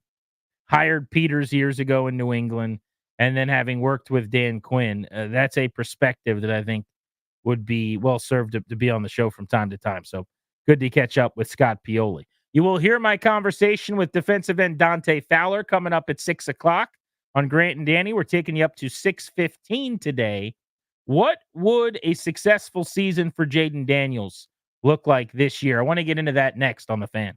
hired Peters years ago in New England, and then having worked with Dan Quinn, that's a perspective that I think would be well served to be on the show from time to time. So good to catch up with Scott Pioli. You will hear my conversation with defensive end Dante Fowler coming up at 6 o'clock on Grant and Danny. We're taking you up to 6:15 today. What would a successful season for Jaden Daniels look like this year? I want to get into that next on The Fan.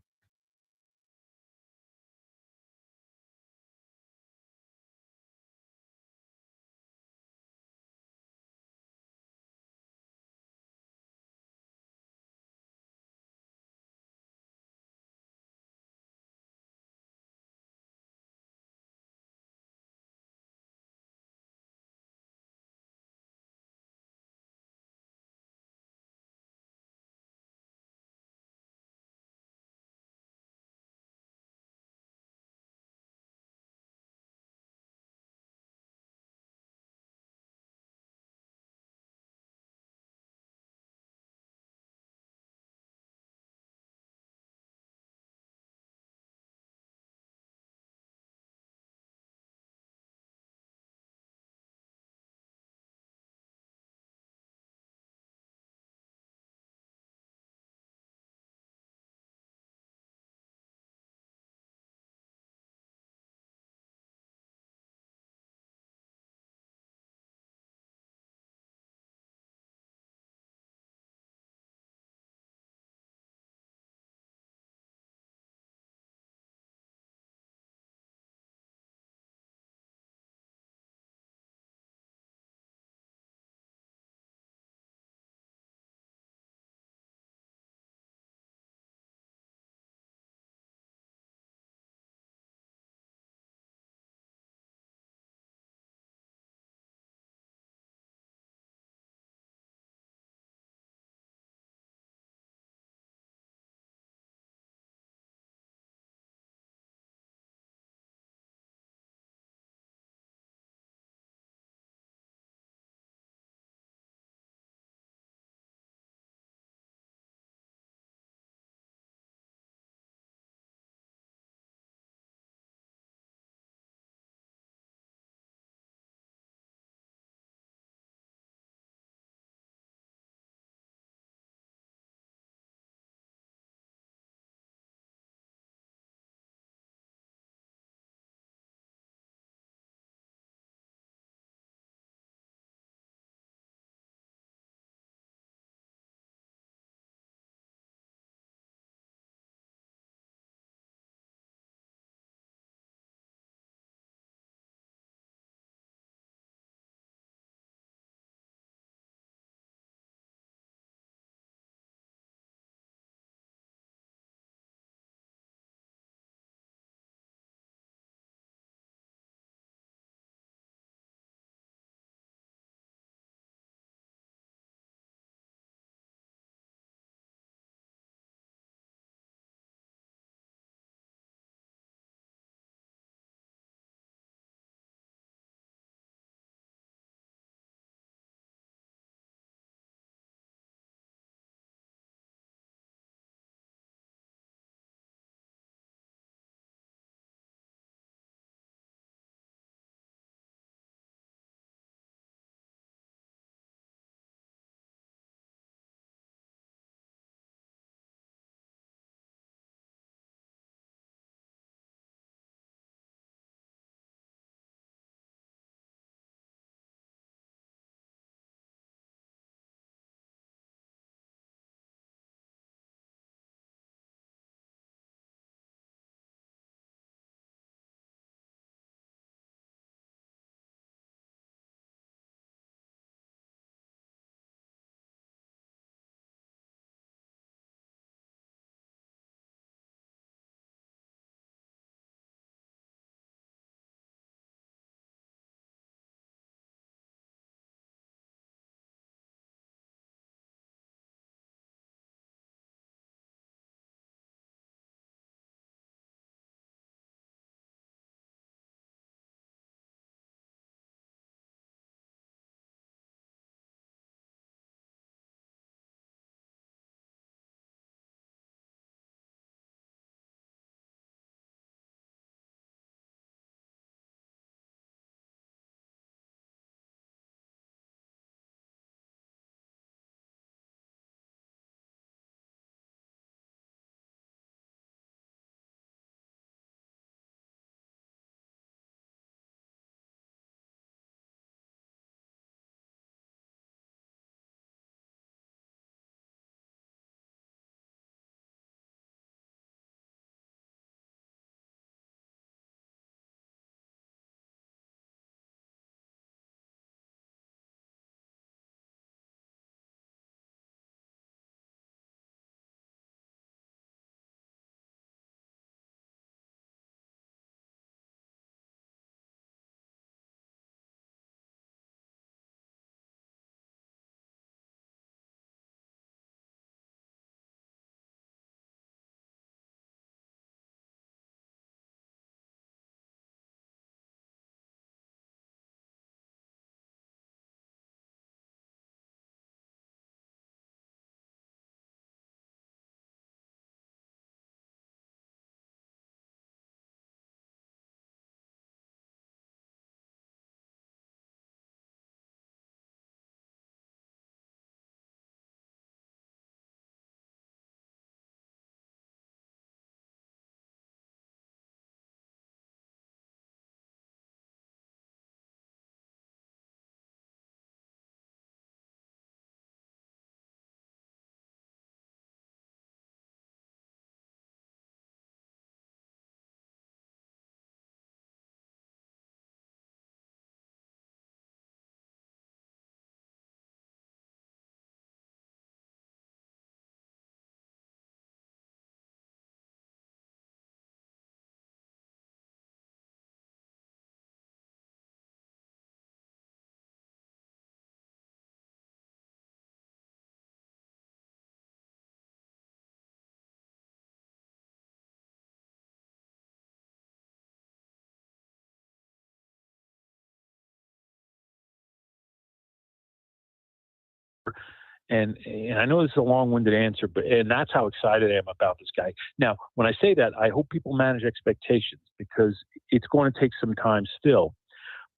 And I know this is a long-winded answer, and that's how excited I am about this guy. Now, when I say that, I hope people manage expectations because it's going to take some time still.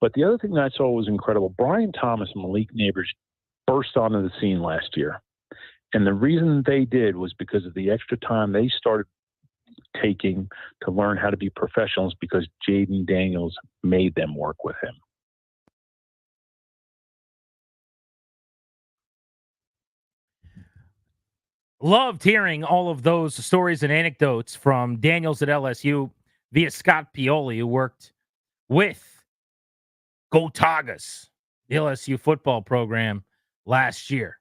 But the other thing that I saw was incredible. Brian Thomas and Malik Neighbors burst onto the scene last year. And the reason they did was because of the extra time they started taking to learn how to be professionals because Jaden Daniels made them work with him. Loved hearing all of those stories and anecdotes from Daniels at LSU via Scott Pioli, who worked with Go Tigers, the LSU football program, last year.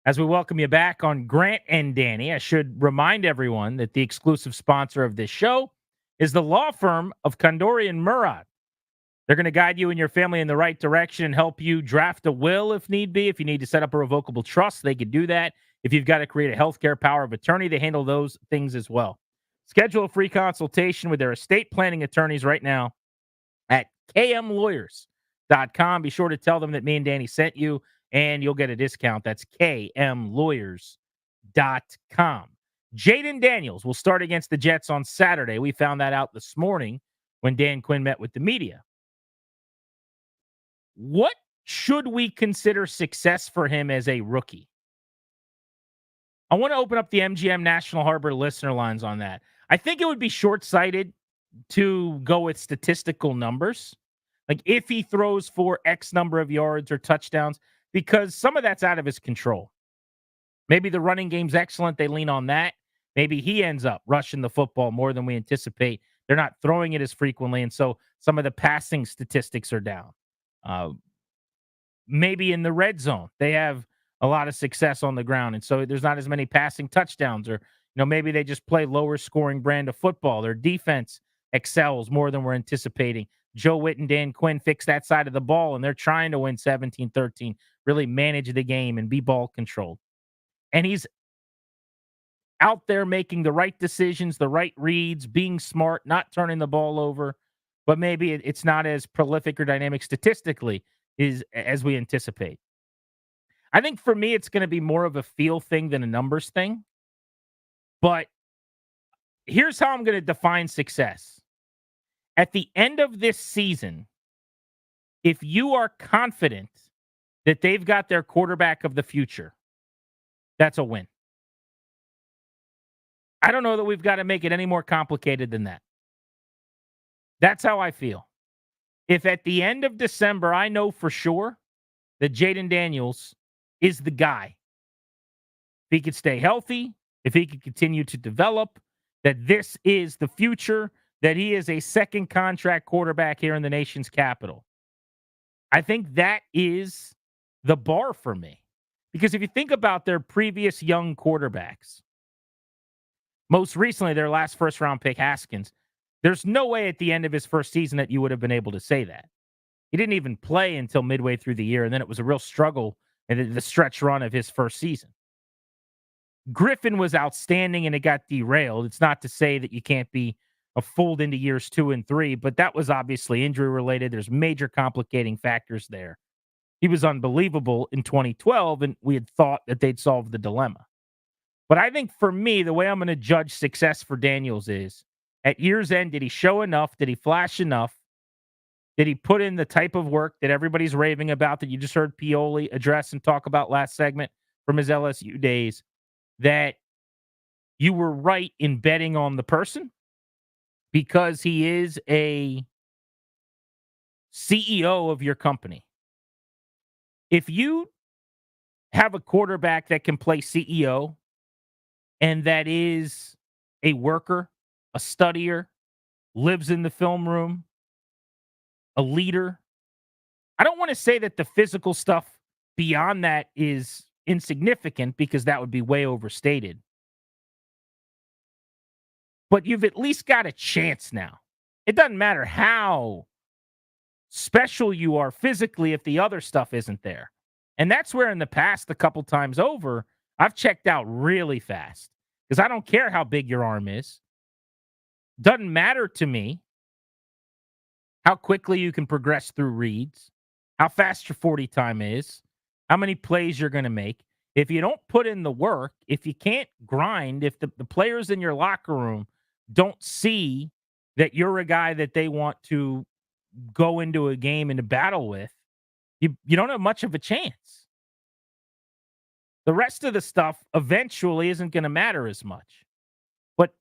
As we welcome you back on Grant and Danny, I should remind everyone that the exclusive sponsor of this show is the law firm of Kondori and Murad. They're going to guide you and your family in the right direction and help you draft a will if need be. If you need to set up a revocable trust, they could do that. If you've got to create a healthcare power of attorney, they handle those things as well. Schedule a free consultation with their estate planning attorneys right now at kmlawyers.com. Be sure to tell them that me and Danny sent you, and you'll get a discount. That's kmlawyers.com. Jaden Daniels will start against the Jets on Saturday. We found that out this morning when Dan Quinn met with the media. What should we consider success for him as a rookie? I want to open up the MGM National Harbor listener lines on that. I think it would be short-sighted to go with statistical numbers. Like if he throws for X number of yards or touchdowns, because some of that's out of his control. Maybe the running game's excellent. They lean on that. Maybe he ends up rushing the football more than we anticipate. They're not throwing it as frequently, and so some of the passing statistics are down. Maybe in the red zone, they have a lot of success on the ground, and so there's not as many passing touchdowns, or maybe they just play lower scoring brand of football. Their defense excels more than we're anticipating. Joe Witt and Dan Quinn fix that side of the ball, and they're trying to win 17-13, really manage the game and be ball controlled. And he's out there making the right decisions, the right reads, being smart, not turning the ball over, but maybe it's not as prolific or dynamic statistically as we anticipate. I think for me, it's going to be more of a feel thing than a numbers thing. But here's how I'm going to define success. At the end of this season, if you are confident that they've got their quarterback of the future, that's a win. I don't know that we've got to make it any more complicated than that. That's how I feel. If at the end of December, I know for sure that Jaden Daniels is the guy. If he could stay healthy, if he could continue to develop, that this is the future, that he is a second contract quarterback here in the nation's capital. I think that is the bar for me. Because if you think about their previous young quarterbacks, most recently their last first-round pick, Haskins, there's no way at the end of his first season that you would have been able to say that. He didn't even play until midway through the year, and then it was a real struggle in the stretch run of his first season. Griffin was outstanding, and it got derailed. It's not to say that you can't be fooled into years 2 and 3, but that was obviously injury-related. There's major complicating factors there. He was unbelievable in 2012, and we had thought that they'd solve the dilemma. But I think for me, the way I'm going to judge success for Daniels is, at year's end, did he show enough? Did he flash enough? Did he put in the type of work that everybody's raving about, that you just heard Pioli address and talk about last segment from his LSU days, that you were right in betting on the person because he is a CEO of your company? If you have a quarterback that can play CEO and that is a worker, a studier, lives in the film room, a leader, I don't want to say that the physical stuff beyond that is insignificant, because that would be way overstated. But you've at least got a chance now. It doesn't matter how special you are physically if the other stuff isn't there. And that's where in the past, a couple times over, I've checked out really fast, because I don't care how big your arm is. Doesn't matter to me how quickly you can progress through reads, how fast your 40 time is, how many plays you're going to make. If you don't put in the work, if you can't grind, if the players in your locker room don't see that you're a guy that they want to go into a game and a battle with, you don't have much of a chance. The rest of the stuff eventually isn't going to matter as much. But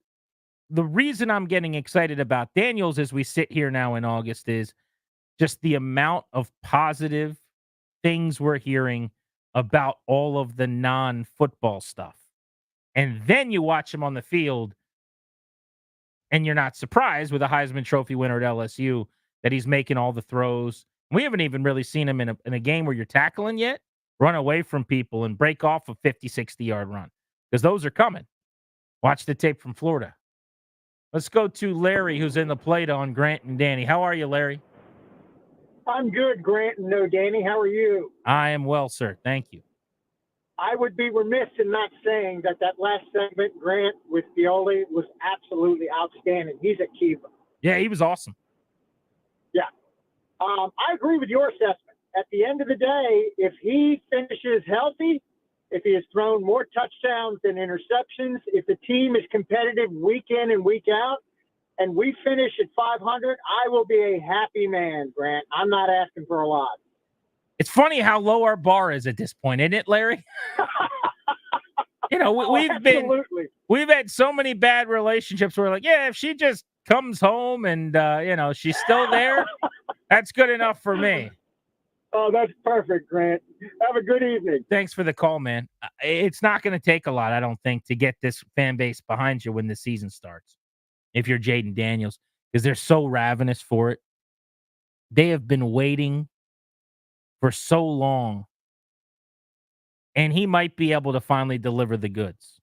the reason I'm getting excited about Daniels as we sit here now in August is just the amount of positive things we're hearing about all of the non-football stuff. And then you watch him on the field, and you're not surprised with a Heisman Trophy winner at LSU that he's making all the throws. We haven't even really seen him in a game where you're tackling yet, run away from people and break off a 50, 60-yard run, because those are coming. Watch the tape from Florida. Let's go to Larry, who's in the plate on Grant and Danny. How are you, Larry? I'm good, Grant. No, Danny, how are you? I am well, sir. Thank you. I would be remiss in not saying that last segment, Grant, with Pioli was absolutely outstanding. He's a keeper. Yeah, he was awesome. Yeah. I agree with your assessment. At the end of the day, if he finishes healthy, if he has thrown more touchdowns than interceptions, if the team is competitive week in and week out, and we finish at 500, I will be a happy man, Grant. I'm not asking for a lot. It's funny how low our bar is at this point, isn't it, Larry? We've had so many bad relationships where we're like, yeah, if she just comes home and she's still there, that's good enough for me. Oh, that's perfect, Grant. Have a good evening. Thanks for the call, man. It's not going to take a lot, I don't think, to get this fan base behind you when the season starts. If you're Jaden Daniels, because they're so ravenous for it. They have been waiting for so long, and he might be able to finally deliver the goods.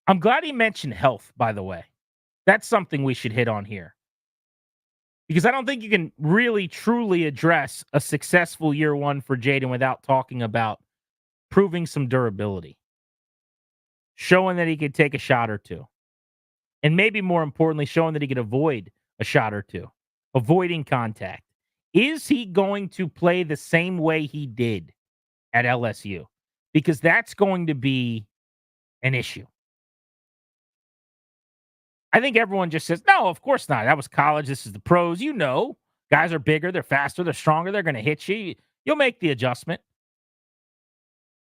I'm glad he mentioned health, by the way. That's something we should hit on here, because I don't think you can really, truly address a successful year one for Jaden without talking about proving some durability, showing that he could take a shot or two. And maybe more importantly, showing that he could avoid a shot or two, avoiding contact. Is he going to play the same way he did at LSU? Because that's going to be an issue. I think everyone just says, no, of course not. That was college. This is the pros. You know, guys are bigger, they're faster, they're stronger, they're going to hit you. You'll make the adjustment.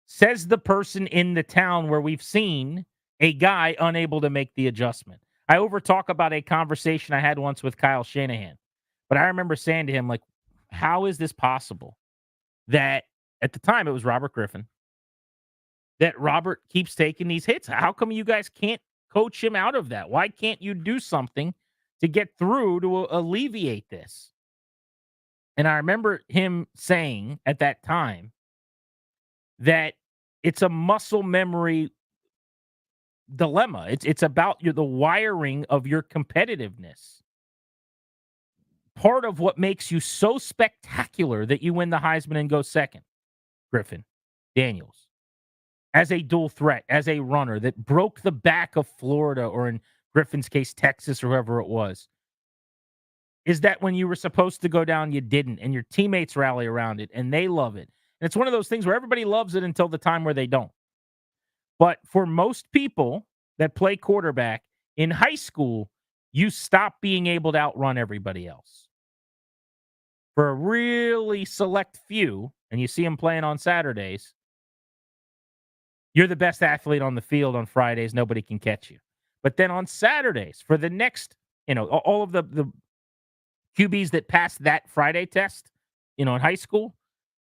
Says the person in the town where we've seen a guy unable to make the adjustment. I overtalk about a conversation I had once with Kyle Shanahan, but I remember saying to him, like, how is this possible that at the time it was Robert Griffin, that Robert keeps taking these hits? How come you guys can't coach him out of that? Why can't you do something to get through to alleviate this? And I remember him saying at that time that it's a muscle memory dilemma. It's about the wiring of your competitiveness. Part of what makes you so spectacular that you win the Heisman and go second, Griffin, Daniels, as a dual threat, as a runner that broke the back of Florida, or in Griffin's case, Texas, or whoever it was, is that when you were supposed to go down, you didn't, and your teammates rally around it, and they love it. And it's one of those things where everybody loves it until the time where they don't. But for most people that play quarterback in high school, you stop being able to outrun everybody else. For a really select few, and you see them playing on Saturdays, you're the best athlete on the field on Fridays. Nobody can catch you. But then on Saturdays, for the next, all of the QBs that passed that Friday test, in high school,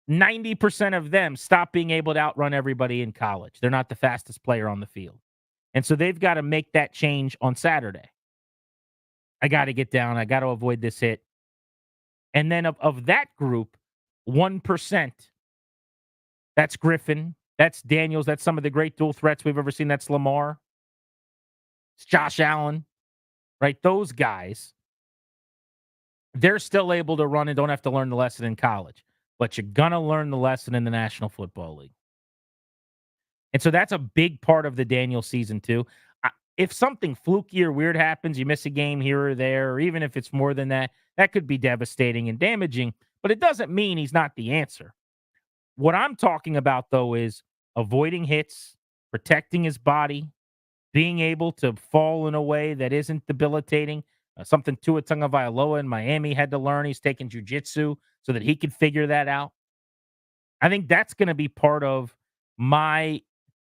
90% of them stop being able to outrun everybody in college. They're not the fastest player on the field. And so they've got to make that change on Saturday. I got to get down. I got to avoid this hit. And then of that group, 1%, that's Griffin, that's Daniels, that's some of the great dual threats we've ever seen. That's Lamar. It's Josh Allen, right? Those guys, they're still able to run and don't have to learn the lesson in college. But you're going to learn the lesson in the National Football League. And so that's a big part of the Daniel season, too. If something fluky or weird happens, you miss a game here or there, or even if it's more than that, that could be devastating and damaging. But it doesn't mean he's not the answer. What I'm talking about, though, is avoiding hits, protecting his body, being able to fall in a way that isn't debilitating. Something Tua Tagovailoa in Miami had to learn. He's taking jiu-jitsu so that he could figure that out. I think that's going to be part of my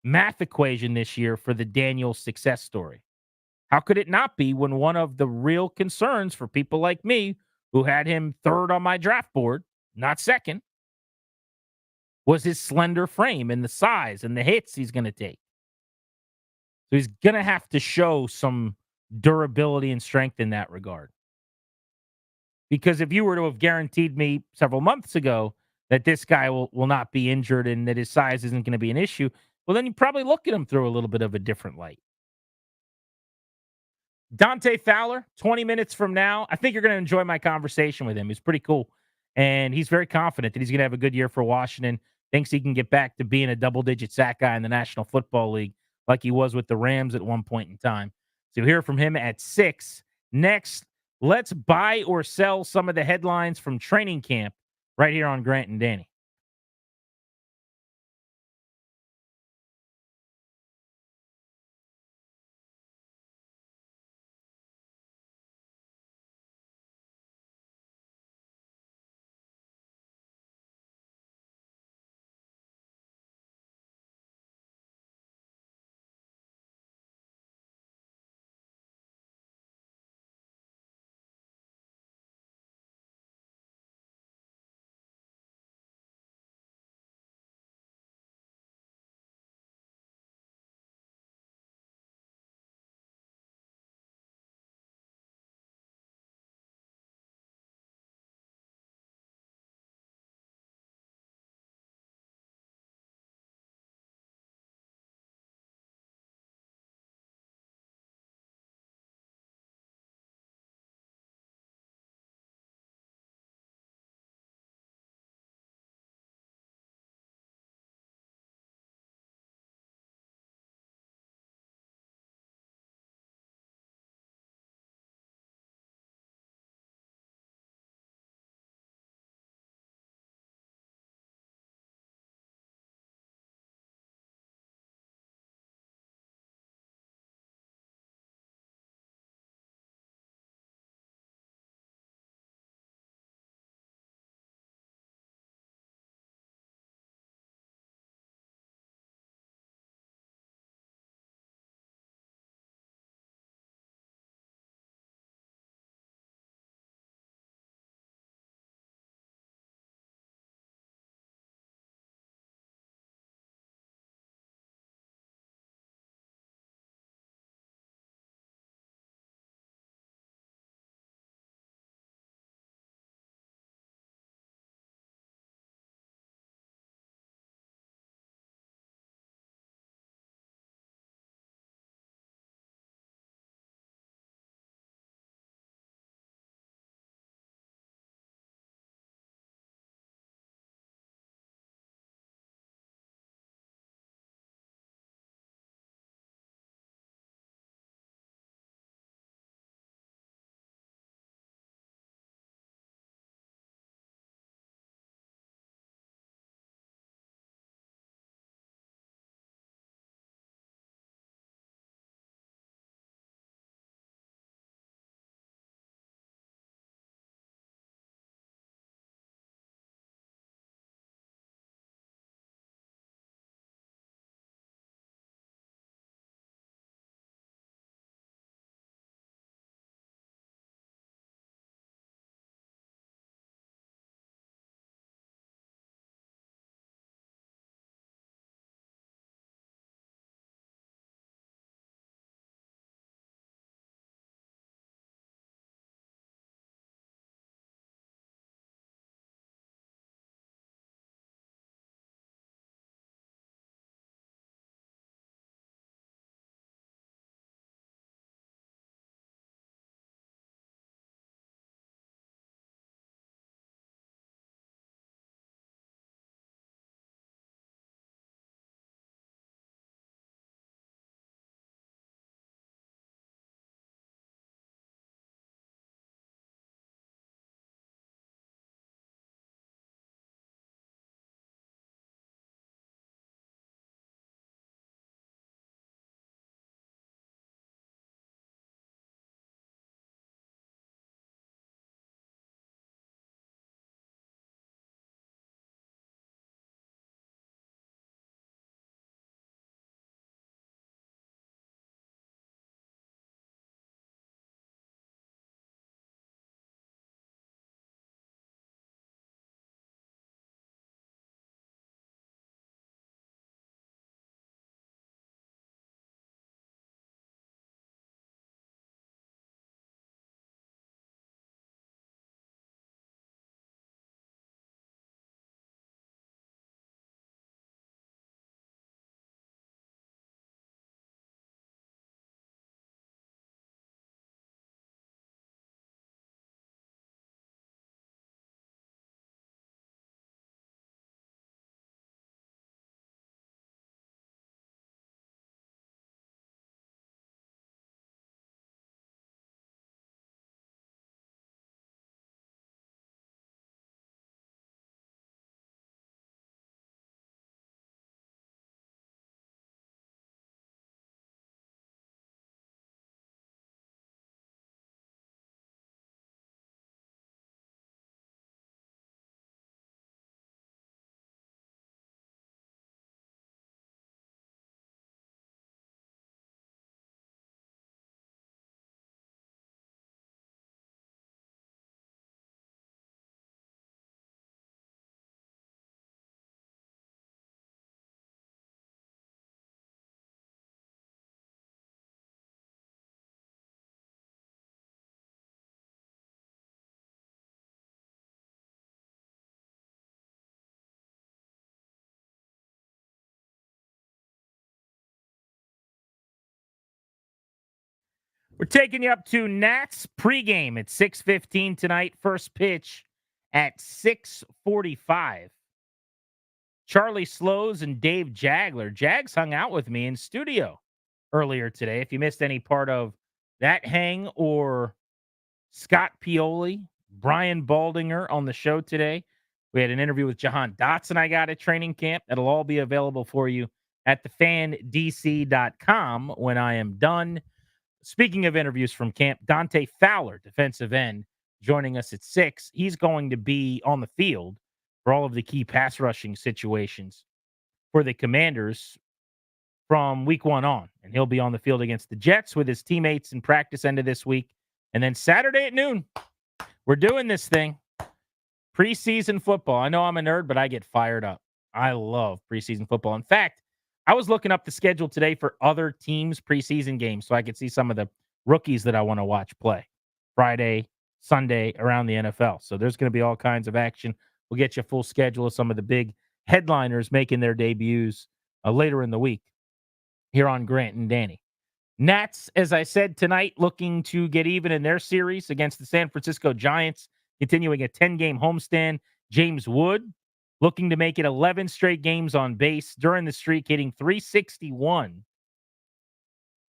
math equation this year for the Daniels success story. How could it not be when one of the real concerns for people like me who had him third on my draft board, not second, was his slender frame and the size and the hits he's going to take. So he's going to have to show some durability and strength in that regard. Because if you were to have guaranteed me several months ago that this guy will not be injured and that his size isn't going to be an issue, well, then you probably look at him through a little bit of a different light. Dante Fowler, 20 minutes from now, I think you're going to enjoy my conversation with him. He's pretty cool. And he's very confident that he's going to have a good year for Washington. Thinks he can get back to being a double-digit sack guy in the National Football League like he was with the Rams at one point in time. So you'll hear from him at 6. Next, let's buy or sell some of the headlines from training camp right here on Grant and Danny. We're taking you up to Nats pregame at 6:15 tonight. First pitch at 6:45. Charlie Slows and Dave Jagler. Jags hung out with me in studio earlier today. If you missed any part of that hang or Scott Pioli, Brian Baldinger on the show today, we had an interview with Jahan Dotson I got at training camp. That'll all be available for you at thefandc.com when I am done. Speaking of interviews from camp, Dante Fowler, defensive end, joining us at 6. He's going to be on the field for all of the key pass rushing situations for the Commanders from week 1 on. And he'll be on the field against the Jets with his teammates in practice end of this week. And then Saturday at noon, we're doing this thing. Preseason football. I know I'm a nerd, but I get fired up. I love preseason football. In fact, I was looking up the schedule today for other teams' preseason games so I could see some of the rookies that I want to watch play Friday, Sunday around the NFL. So there's going to be all kinds of action. We'll get you a full schedule of some of the big headliners making their debuts later in the week here on Grant and Danny. Nats, as I said tonight, looking to get even in their series against the San Francisco Giants, continuing a 10-game homestand. James Wood looking to make it 11 straight games on base during the streak, hitting .361.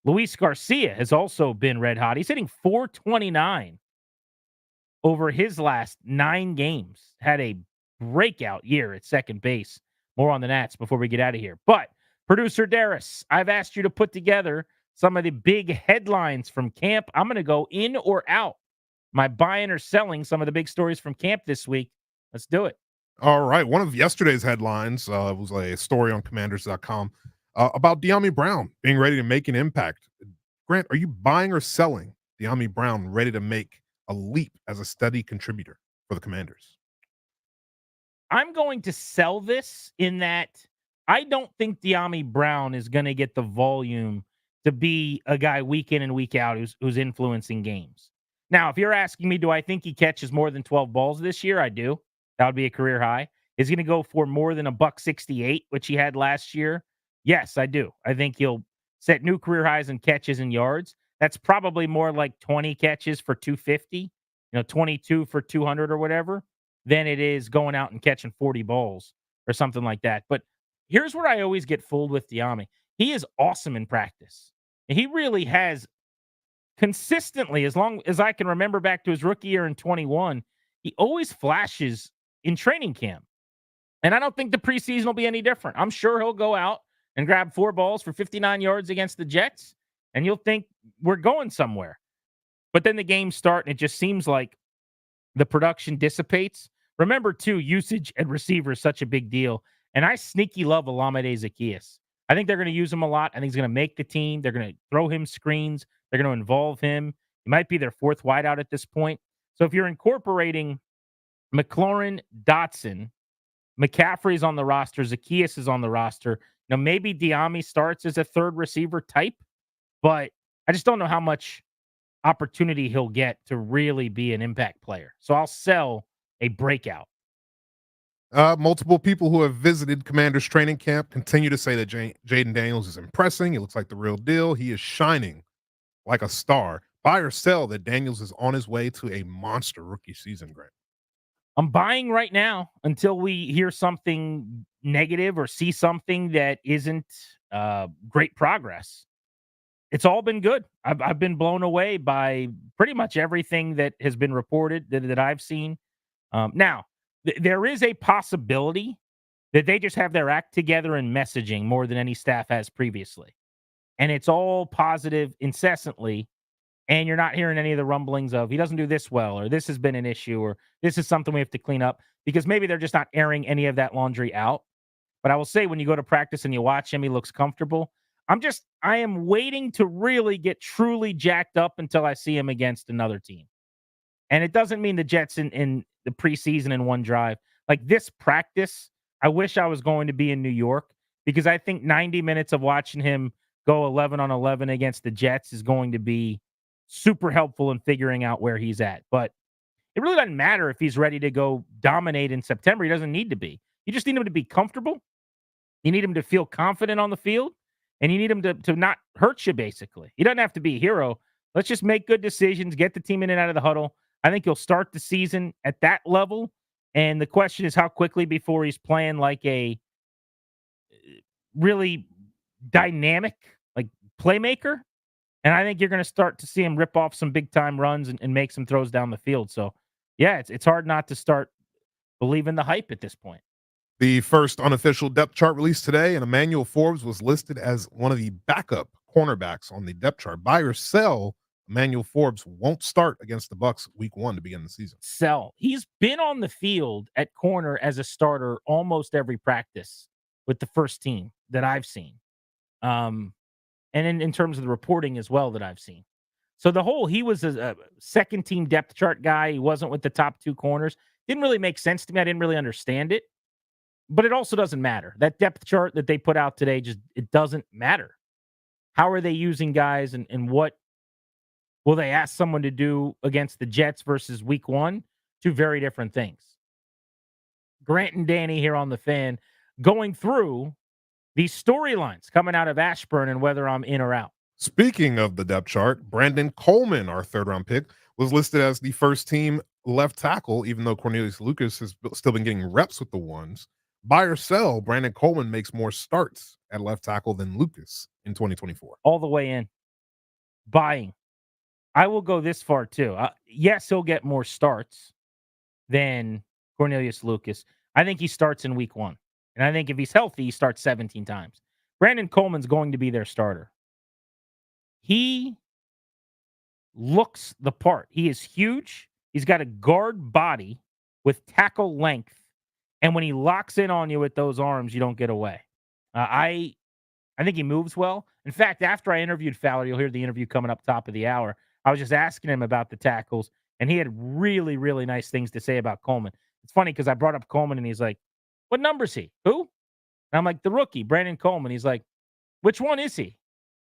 Luis Garcia has also been red hot. He's hitting .429 over his last 9 games. Had a breakout year at second base. More on the Nats before we get out of here. But, producer Darris, I've asked you to put together some of the big headlines from camp. I'm going to go in or out. Am I buying or selling some of the big stories from camp this week? Let's do it. All right. One of yesterday's headlines was a story on commanders.com about De'Ami Brown being ready to make an impact. Grant, are you buying or selling De'Ami Brown ready to make a leap as a steady contributor for the Commanders? I'm going to sell this in that I don't think De'Ami Brown is going to get the volume to be a guy week in and week out who's influencing games. Now, if you're asking me, do I think he catches more than 12 balls this year? I do. That would be a career high. Is he going to go for more than $168, which he had last year? Yes, I do. I think he'll set new career highs in catches and yards. That's probably more like 20 catches for 250, 22 for 200 or whatever, than it is going out and catching 40 balls or something like that. But here's where I always get fooled with De'Ami. He is awesome in practice. And he really has consistently, as long as I can remember back to his rookie year in 21, he always flashes in training camp. And I don't think the preseason will be any different. I'm sure he'll go out and grab 4 balls for 59 yards against the Jets, and you'll think we're going somewhere. But then the games start, and it just seems like the production dissipates. Remember, too, usage at receiver is such a big deal. And I sneaky love Olamide Zaccheaus. I think they're going to use him a lot. I think he's going to make the team. They're going to throw him screens. They're going to involve him. He might be their 4th wideout at this point. So if you're incorporating McLaurin, Dotson, McCaffrey's on the roster, Zaccheaus is on the roster, maybe De'Ami starts as a 3rd receiver type, but I just don't know how much opportunity he'll get to really be an impact player. So I'll sell a breakout. Multiple people who have visited Commanders training camp continue to say that Jaden Daniels is impressing. He looks like the real deal. He is shining like a star. Buy or sell that Daniels is on his way to a monster rookie season, Grant? I'm buying right now until we hear something negative or see something that isn't great progress. It's all been good. I've been blown away by pretty much everything that has been reported that I've seen. Now, there is a possibility that they just have their act together in messaging more than any staff has previously. And it's all positive incessantly. And you're not hearing any of the rumblings of he doesn't do this well, or this has been an issue, or this is something we have to clean up, because maybe they're just not airing any of that laundry out. But I will say, when you go to practice and you watch him, he looks comfortable. I am waiting to really get truly jacked up until I see him against another team. And it doesn't mean the Jets in the preseason in one drive. Like this practice, I wish I was going to be in New York, because I think 90 minutes of watching him go 11 on 11 against the Jets is going to be super helpful in figuring out where he's at. But it really doesn't matter if he's ready to go dominate in September. He doesn't need to be. You just need him to be comfortable. You need him to feel confident on the field, and you need him to not hurt you, basically. He doesn't have to be a hero. Let's just make good decisions, get the team in and out of the huddle. I think he'll start the season at that level. And the question is how quickly before he's playing like a really dynamic, like playmaker. And I think you're going to start to see him rip off some big time runs and make some throws down the field. So, yeah, it's hard not to start believing the hype at this point. The first unofficial depth chart released today, and Emmanuel Forbes was listed as one of the backup cornerbacks on the depth chart. Buy or sell, Emmanuel Forbes won't start against the Bucs week 1 to begin the season. Sell. He's been on the field at corner as a starter almost every practice with the first team that I've seen. And in terms of the reporting as well that I've seen. So he was a second team depth chart guy. He wasn't with the top 2 corners. Didn't really make sense to me. I didn't really understand it. But it also doesn't matter. That depth chart that they put out today, it doesn't matter. How are they using guys and what will they ask someone to do against the Jets versus week 1? 2 very different things. Grant and Danny here on the Fan going through these storylines coming out of Ashburn and whether I'm in or out. Speaking of the depth chart, Brandon Coleman, our 3rd-round pick, was listed as the first team left tackle, even though Cornelius Lucas has still been getting reps with the ones. Buy or sell, Brandon Coleman makes more starts at left tackle than Lucas in 2024. All the way in. Buying. I will go this far, too. Yes, he'll get more starts than Cornelius Lucas. I think he starts in week 1. And I think if he's healthy, he starts 17 times. Brandon Coleman's going to be their starter. He looks the part. He is huge. He's got a guard body with tackle length. And when he locks in on you with those arms, you don't get away. I think he moves well. In fact, after I interviewed Fowler, you'll hear the interview coming up top of the hour, I was just asking him about the tackles, and he had really, really nice things to say about Coleman. It's funny because I brought up Coleman, and he's like, what number is he? Who? And I'm like, the rookie, Brandon Coleman. He's like, which one is he?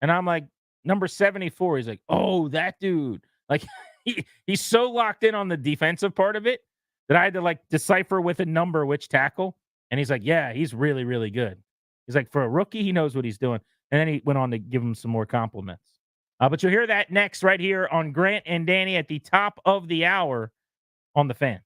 And I'm like, number 74. He's like, oh, that dude. Like, he's so locked in on the defensive part of it that I had to decipher with a number which tackle. And he's like, yeah, he's really, really good. He's like, for a rookie, he knows what he's doing. And then he went on to give him some more compliments. But you'll hear that next right here on Grant and Danny at the top of the hour on the Fan.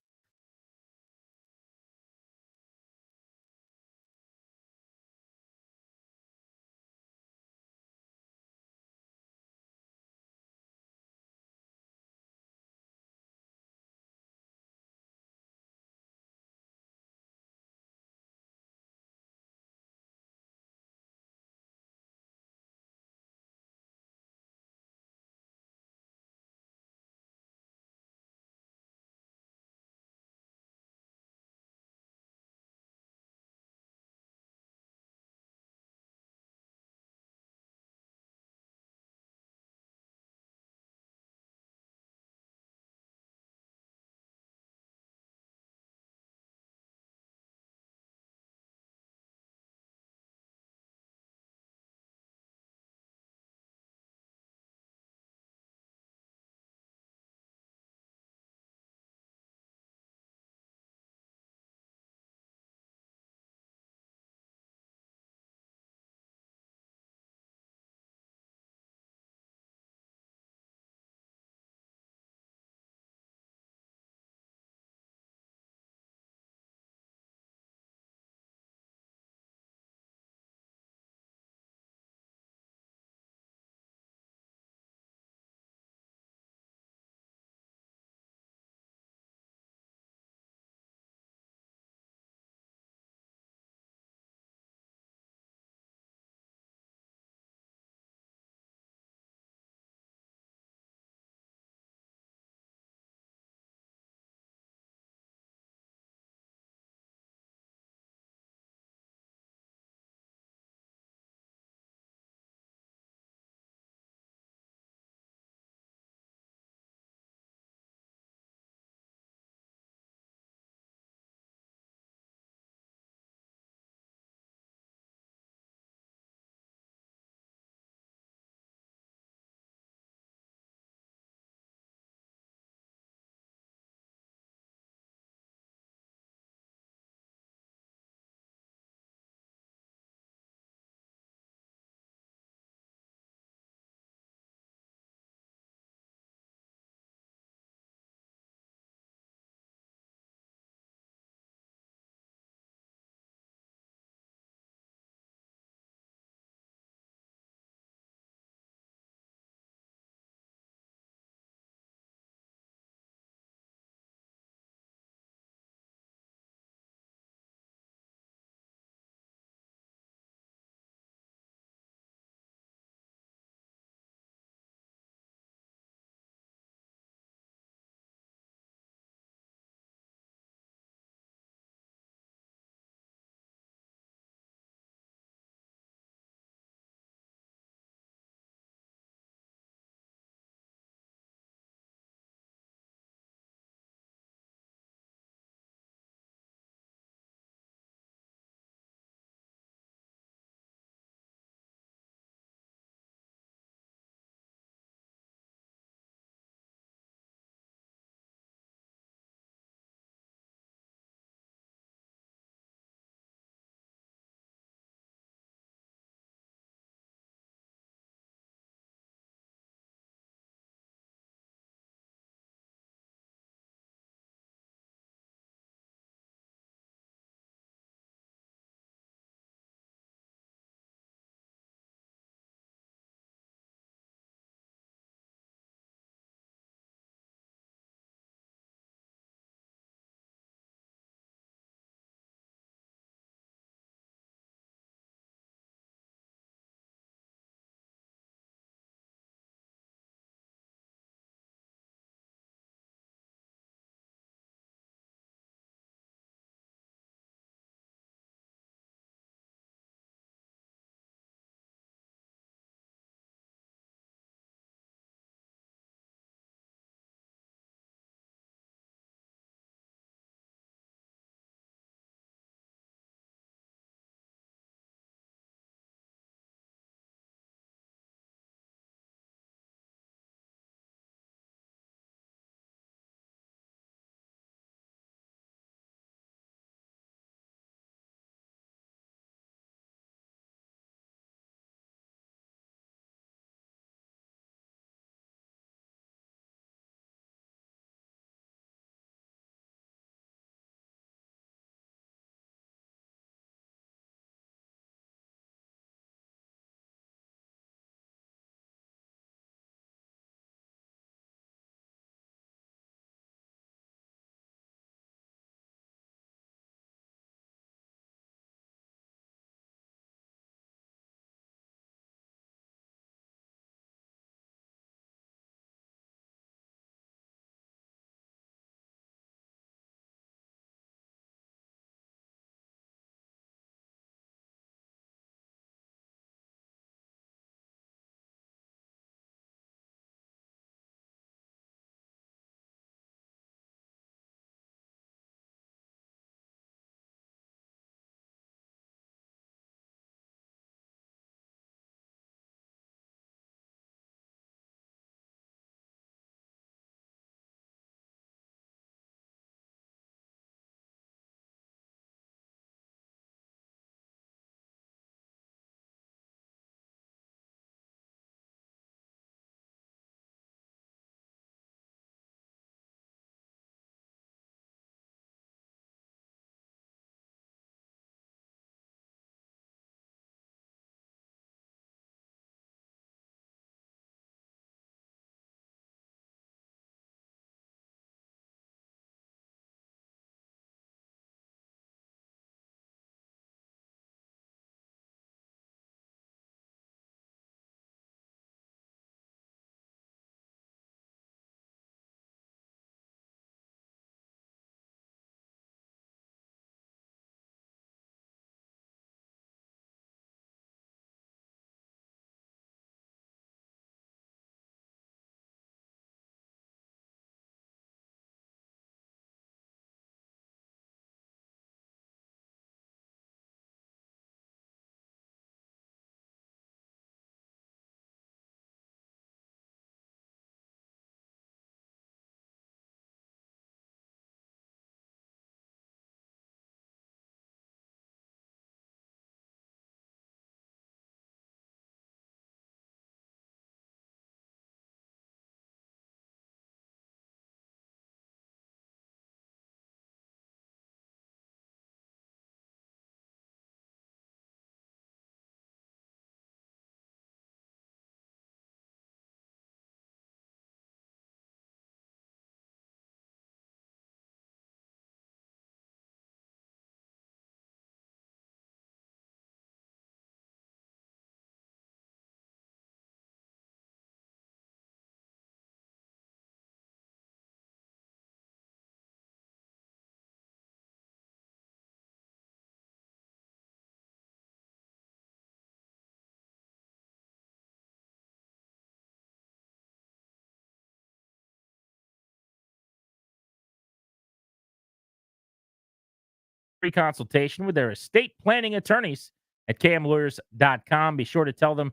free consultation with their estate planning attorneys at kmlawyers.com. Be sure to tell them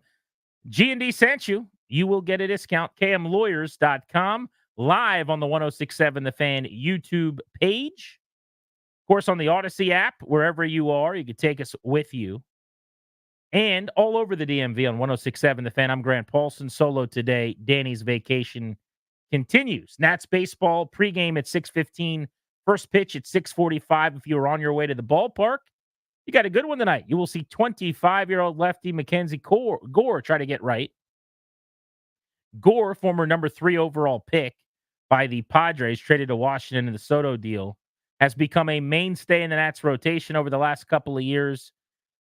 G&D sent you. You will get a discount. kmlawyers.com, live on the 106.7 The Fan YouTube page. Of course, on the Odyssey app, wherever you are, you can take us with you. And all over the DMV on 106.7 The Fan. I'm Grant Paulson, solo today. Danny's vacation continues. Nats baseball pregame at 6:15. First pitch at 6:45. If you were on your way to the ballpark, you got a good one tonight. You will see 25-year-old lefty Mackenzie Gore try to get right. Gore, former number 3 overall pick by the Padres, traded to Washington in the Soto deal, has become a mainstay in the Nats rotation over the last couple of years.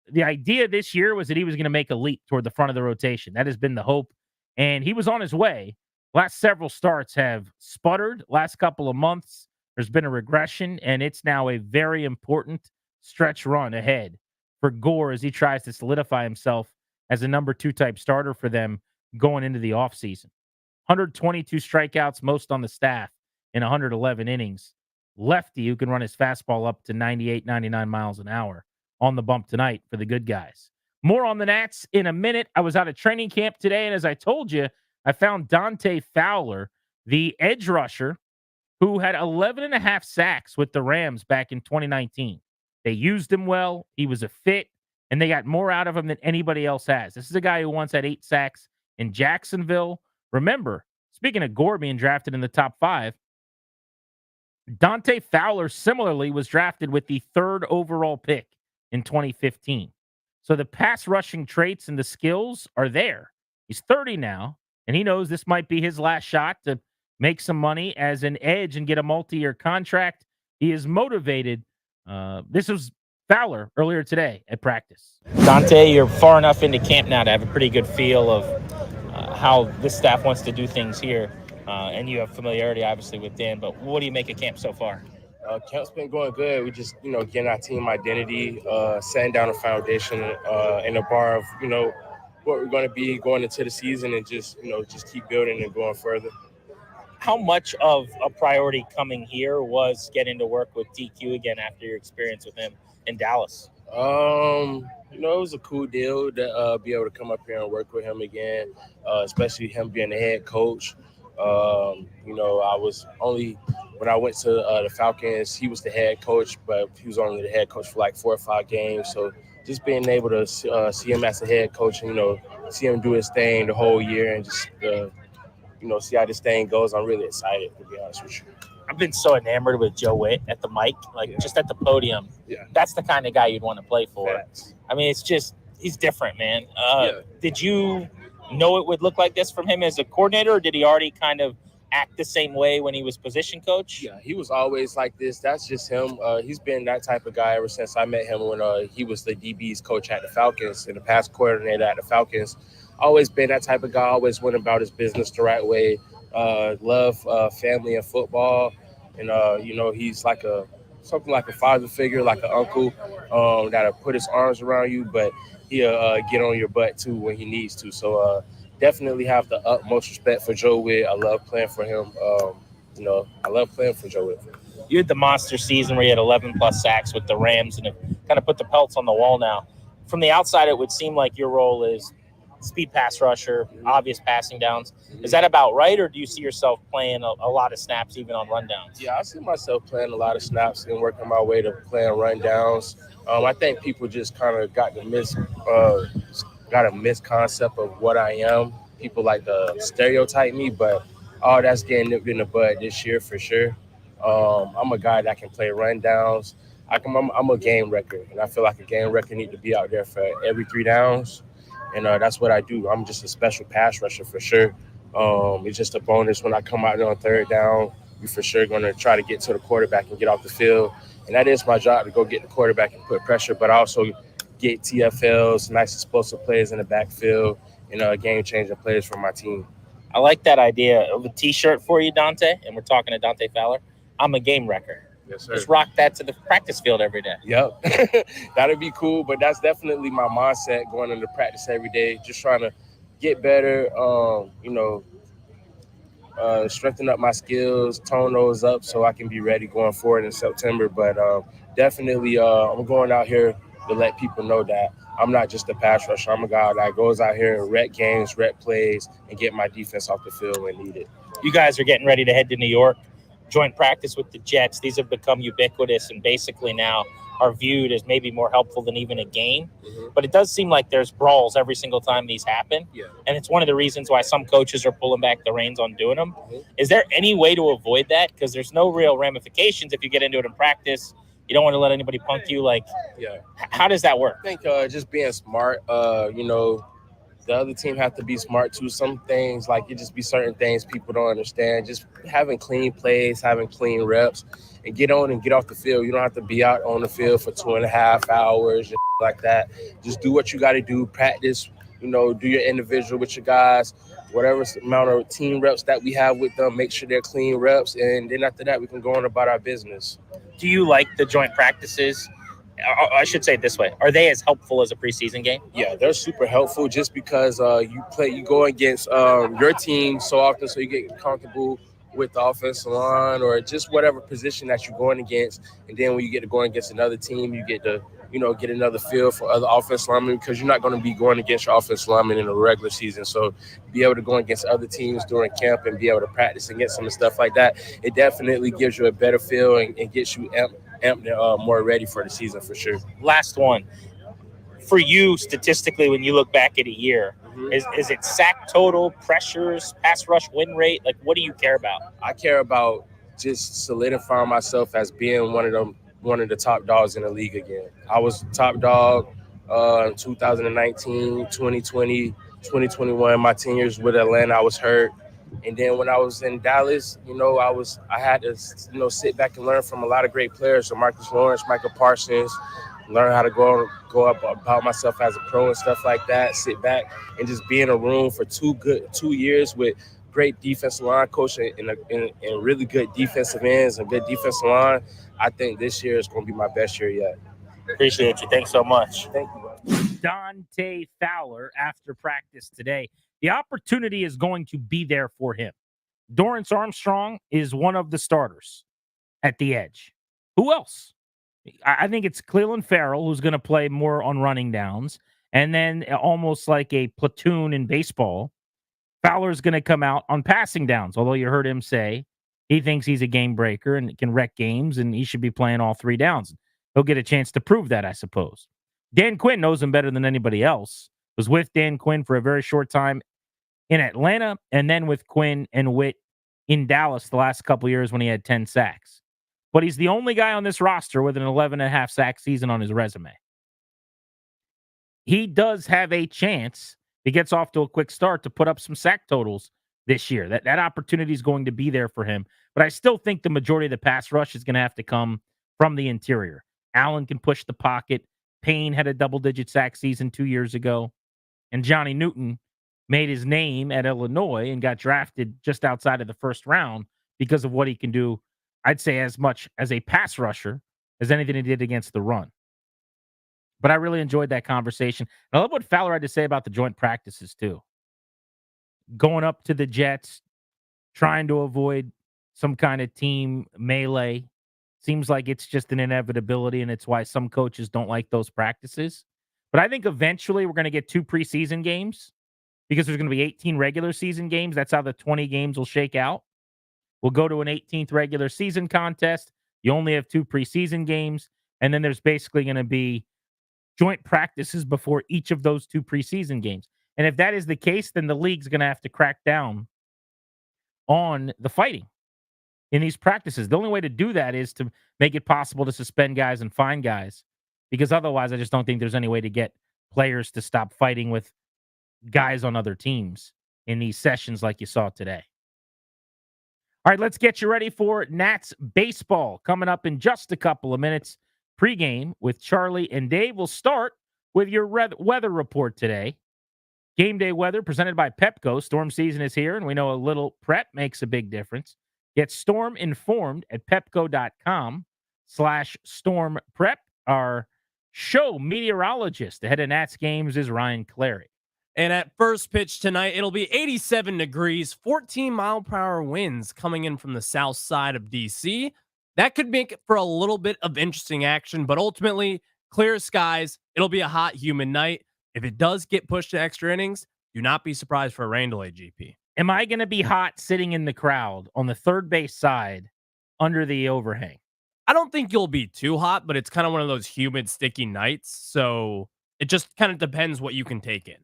The idea this year was that he was going to make a leap toward the front of the rotation. That has been the hope, and he was on his way. Last several starts have sputtered. Last couple of months, there's been a regression, and it's now a very important stretch run ahead for Gore as he tries to solidify himself as a number 2 type starter for them going into the offseason. 122 strikeouts, most on the staff in 111 innings. Lefty who can run his fastball up to 98, 99 miles an hour on the bump tonight for the good guys. More on the Nats in a minute. I was out of training camp today, and as I told you, I found Dante Fowler, the edge rusher, who had 11.5 sacks with the Rams back in 2019. They used him well. He was a fit, and they got more out of him than anybody else has. This is a guy who once had 8 sacks in Jacksonville. Remember, speaking of Gore being drafted in the top 5, Dante Fowler similarly was drafted with the 3rd overall pick in 2015. So the pass rushing traits and the skills are there. He's 30 now, and he knows this might be his last shot to make some money as an edge and get a multi-year contract. He is motivated. This was Fowler earlier today at practice. Dante, you're far enough into camp now to have a pretty good feel of how this staff wants to do things here. And you have familiarity, obviously, with Dan. But what do you make of camp so far? Camp's been going good. We just, getting our team identity, setting down a foundation in a bar of, what we're going to be going into the season and just keep building and going further. How much of a priority coming here was getting to work with DQ again after your experience with him in Dallas? It was a cool deal to be able to come up here and work with him again, especially him being the head coach. I was only when I went to the Falcons, he was the head coach, but he was only the head coach for like 4 or 5 games. So just being able to see him as a head coach and, see him do his thing the whole year and just, see how this thing goes, I'm really excited, to be honest with you. I've been so enamored with Joe Witt at the mic, just at the podium. Yeah. That's the kind of guy you'd want to play for. Facts. I mean, it's just, he's different, man. Did you know it would look like this from him as a coordinator, or did he already kind of act the same way when he was position coach? Yeah, he was always like this. That's just him. He's been that type of guy ever since I met him when he was the DB's coach at the Falcons and the pass coordinator at the Falcons. Always been that type of guy, always went about his business the right way. Love family and football. And, he's like something like a father figure, like an uncle that'll put his arms around you, but he'll get on your butt too when he needs to. So definitely have the utmost respect for Joe Witt. I love playing for him. I love playing for Joe Witt. You had the monster season where you had 11-plus sacks with the Rams, and it kind of put the pelts on the wall now. From the outside, it would seem like your role is speed pass rusher, obvious passing downs. Is that about right, or do you see yourself playing a lot of snaps even on rundowns? Yeah, I see myself playing a lot of snaps and working my way to playing rundowns. I think people just kind of got a misconcept of what I am. People like to stereotype me, but all that's getting nipped in the bud this year for sure. I'm a guy that can play rundowns. I'm a game record, and I feel like a game record need to be out there for every 3 downs. And that's what I do. I'm just a special pass rusher for sure. It's just a bonus when I come out there on 3rd down. We're for sure going to try to get to the quarterback and get off the field. And that is my job, to go get the quarterback and put pressure, but also get TFLs, nice explosive plays in the backfield, and game-changing plays for my team. I like that idea of a T-shirt for you, Dante, and we're talking to Dante Fowler. I'm a game wrecker. Yes, sir. Just rock that to the practice field every day. Yep. That'd be cool, but that's definitely my mindset going into practice every day, just trying to get better, strengthen up my skills, tone those up so I can be ready going forward in September. But definitely, I'm going out here to let people know that I'm not just a pass rusher. I'm a guy that goes out here and rep games, rep plays, and get my defense off the field when needed. You guys are getting ready to head to New York, joint practice with the Jets. These have become ubiquitous and basically now are viewed as maybe more helpful than even a game. But it does seem like there's brawls every single time these happen. Yeah. And it's one of the reasons why some coaches are pulling back the reins on doing them. Is there any way to avoid that? Because there's no real ramifications if you get into it in practice. You don't want to let anybody punk you. Like, Yeah. How does that work? I think just being smart, the other team have to be smart too. Some things, like it just be certain things people don't understand. Just having clean plays, having clean reps, and get on and get off the field. You don't have to be out on the field for 2.5 hours and like that. Just do what you got to do. Practice, do your individual with your guys. Whatever amount of team reps that we have with them, make sure they're clean reps. And then after that, we can go on about our business. Do you like the joint practices? I should say it this way. Are they as helpful as a preseason game? Yeah, they're super helpful just because you go against your team so often, so you get comfortable with the offensive line or just whatever position that you're going against. And then when you get to going against another team, you get to, get another feel for other offensive linemen because you're not going to be going against your offensive linemen in a regular season. So be able to go against other teams during camp and be able to practice and get some stuff like that, it definitely gives you a better feel and gets you amped more ready for the season for sure. Last one. For you, statistically, when you look back at a year, is it sack total, pressures, pass rush win rate? Like, what do you care about? I care about just solidifying myself as being one of the top dogs in the league again. I was top dog in 2019, 2020, 2021. My 10 years with Atlanta, I was hurt. And then when I was in Dallas, I had to, sit back and learn from a lot of great players. So Marcus Lawrence, Michael Parsons, learn how to go up about myself as a pro and stuff like that. Sit back and just be in a room for 2 years with great defensive line coach and really good defensive ends and good defensive line. I think this year is going to be my best year yet. Appreciate you. Thanks so much. Thank you. Dante Fowler after practice today. The opportunity is going to be there for him. Dorrance Armstrong is one of the starters at the edge. Who else? I think it's Cleveland Farrell who's going to play more on running downs. And then almost like a platoon in baseball, Fowler's going to come out on passing downs, although you heard him say he thinks he's a game breaker and can wreck games, and he should be playing all 3 downs. He'll get a chance to prove that, I suppose. Dan Quinn knows him better than anybody else. Was with Dan Quinn for a very short time in Atlanta, and then with Quinn and Witt in Dallas the last couple of years when he had 10 sacks. But he's the only guy on this roster with an 11.5 sack season on his resume. He does have a chance, he gets off to a quick start, to put up some sack totals this year. That opportunity is going to be there for him. But I still think the majority of the pass rush is going to have to come from the interior. Allen can push the pocket. Payne had a double-digit sack season 2 years ago. And Johnny Newton made his name at Illinois and got drafted just outside of the first round because of what he can do, I'd say, as much as a pass rusher as anything he did against the run. But I really enjoyed that conversation. And I love what Fowler had to say about the joint practices, too. Going up to the Jets, trying to avoid some kind of team melee. Seems like it's just an inevitability, and it's why some coaches don't like those practices. But I think eventually we're going to get 2 preseason games because there's going to be 18 regular season games. That's how the 20 games will shake out. We'll go to an 18th regular season contest. You only have 2 preseason games, and then there's basically going to be joint practices before each of those 2 preseason games. And if that is the case, then the league's going to have to crack down on the fighting in these practices. The only way to do that is to make it possible to suspend guys and fine guys, because otherwise I just don't think there's any way to get players to stop fighting with guys on other teams in these sessions like you saw today. All right, let's get you ready for Nats baseball coming up in just a couple of minutes. Pregame with Charlie and Dave. We'll start with your weather report today. Game day weather presented by Pepco. Storm season is here, and we know a little prep makes a big difference. Get storm informed at pepco.com/storm prep. Our show meteorologist ahead of Nats games is Ryan Clary. And at first pitch tonight, it'll be 87 degrees, 14-mile-per-hour winds coming in from the south side of D.C. That could make it for a little bit of interesting action, but ultimately, clear skies. It'll be a hot, humid night. If it does get pushed to extra innings, do not be surprised for a rain delay, GP. Am I going to be hot sitting in the crowd on the third base side under the overhang? I don't think you'll be too hot, but it's kind of one of those humid, sticky nights. So it just kind of depends what you can take in.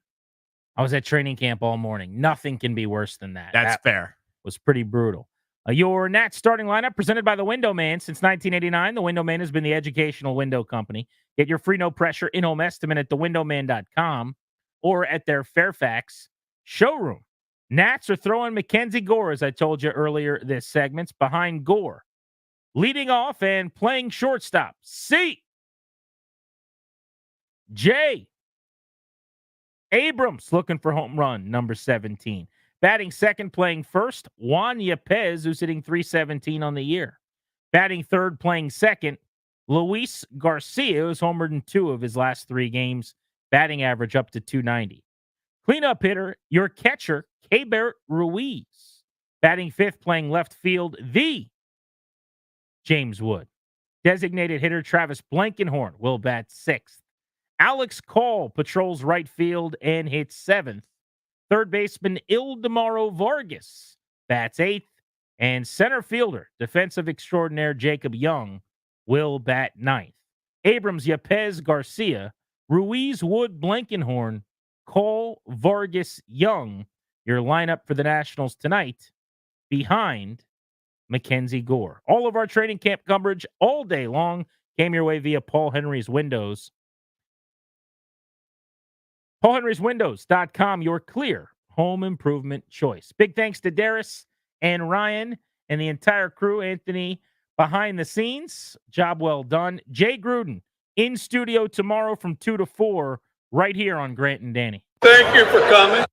I was at training camp all morning. Nothing can be worse than that. That's fair. Was pretty brutal. Your Nats starting lineup presented by the Window Man. Since 1989, the Window Man has been the educational window company. Get your free no-pressure in-home estimate at thewindowman.com or at their Fairfax showroom. Nats are throwing Mackenzie Gore, as I told you earlier this segment, behind Gore. Leading off and playing shortstop, C. J. Abrams looking for home run, number 17. Batting second, playing first, Juan Yepez, who's hitting .317 on the year. Batting third, playing second, Luis Garcia, who's homered in 2 of his last 3 games. Batting average up to .290. Cleanup hitter, your catcher, Keibert Ruiz. Batting fifth, playing left field, the James Wood. Designated hitter, Travis Blankenhorn, will bat 6th. Alex Call patrols right field and hits 7th. Third baseman Ildemaro Vargas bats 8th. And center fielder, defensive extraordinaire Jacob Young, will bat 9th. Abrams, Yepez, Garcia, Ruiz, Wood, Blankenhorn, Cole, Vargas, Young, your lineup for the Nationals tonight, behind Mackenzie Gore. All of our training camp coverage all day long came your way via Paul Henry's Windows. PaulHenry'sWindows.com, your clear home improvement choice. Big thanks to Darius and Ryan and the entire crew. Anthony behind the scenes. Job well done. Jay Gruden in studio tomorrow from 2 to 4 right here on Grant and Danny. Thank you for coming.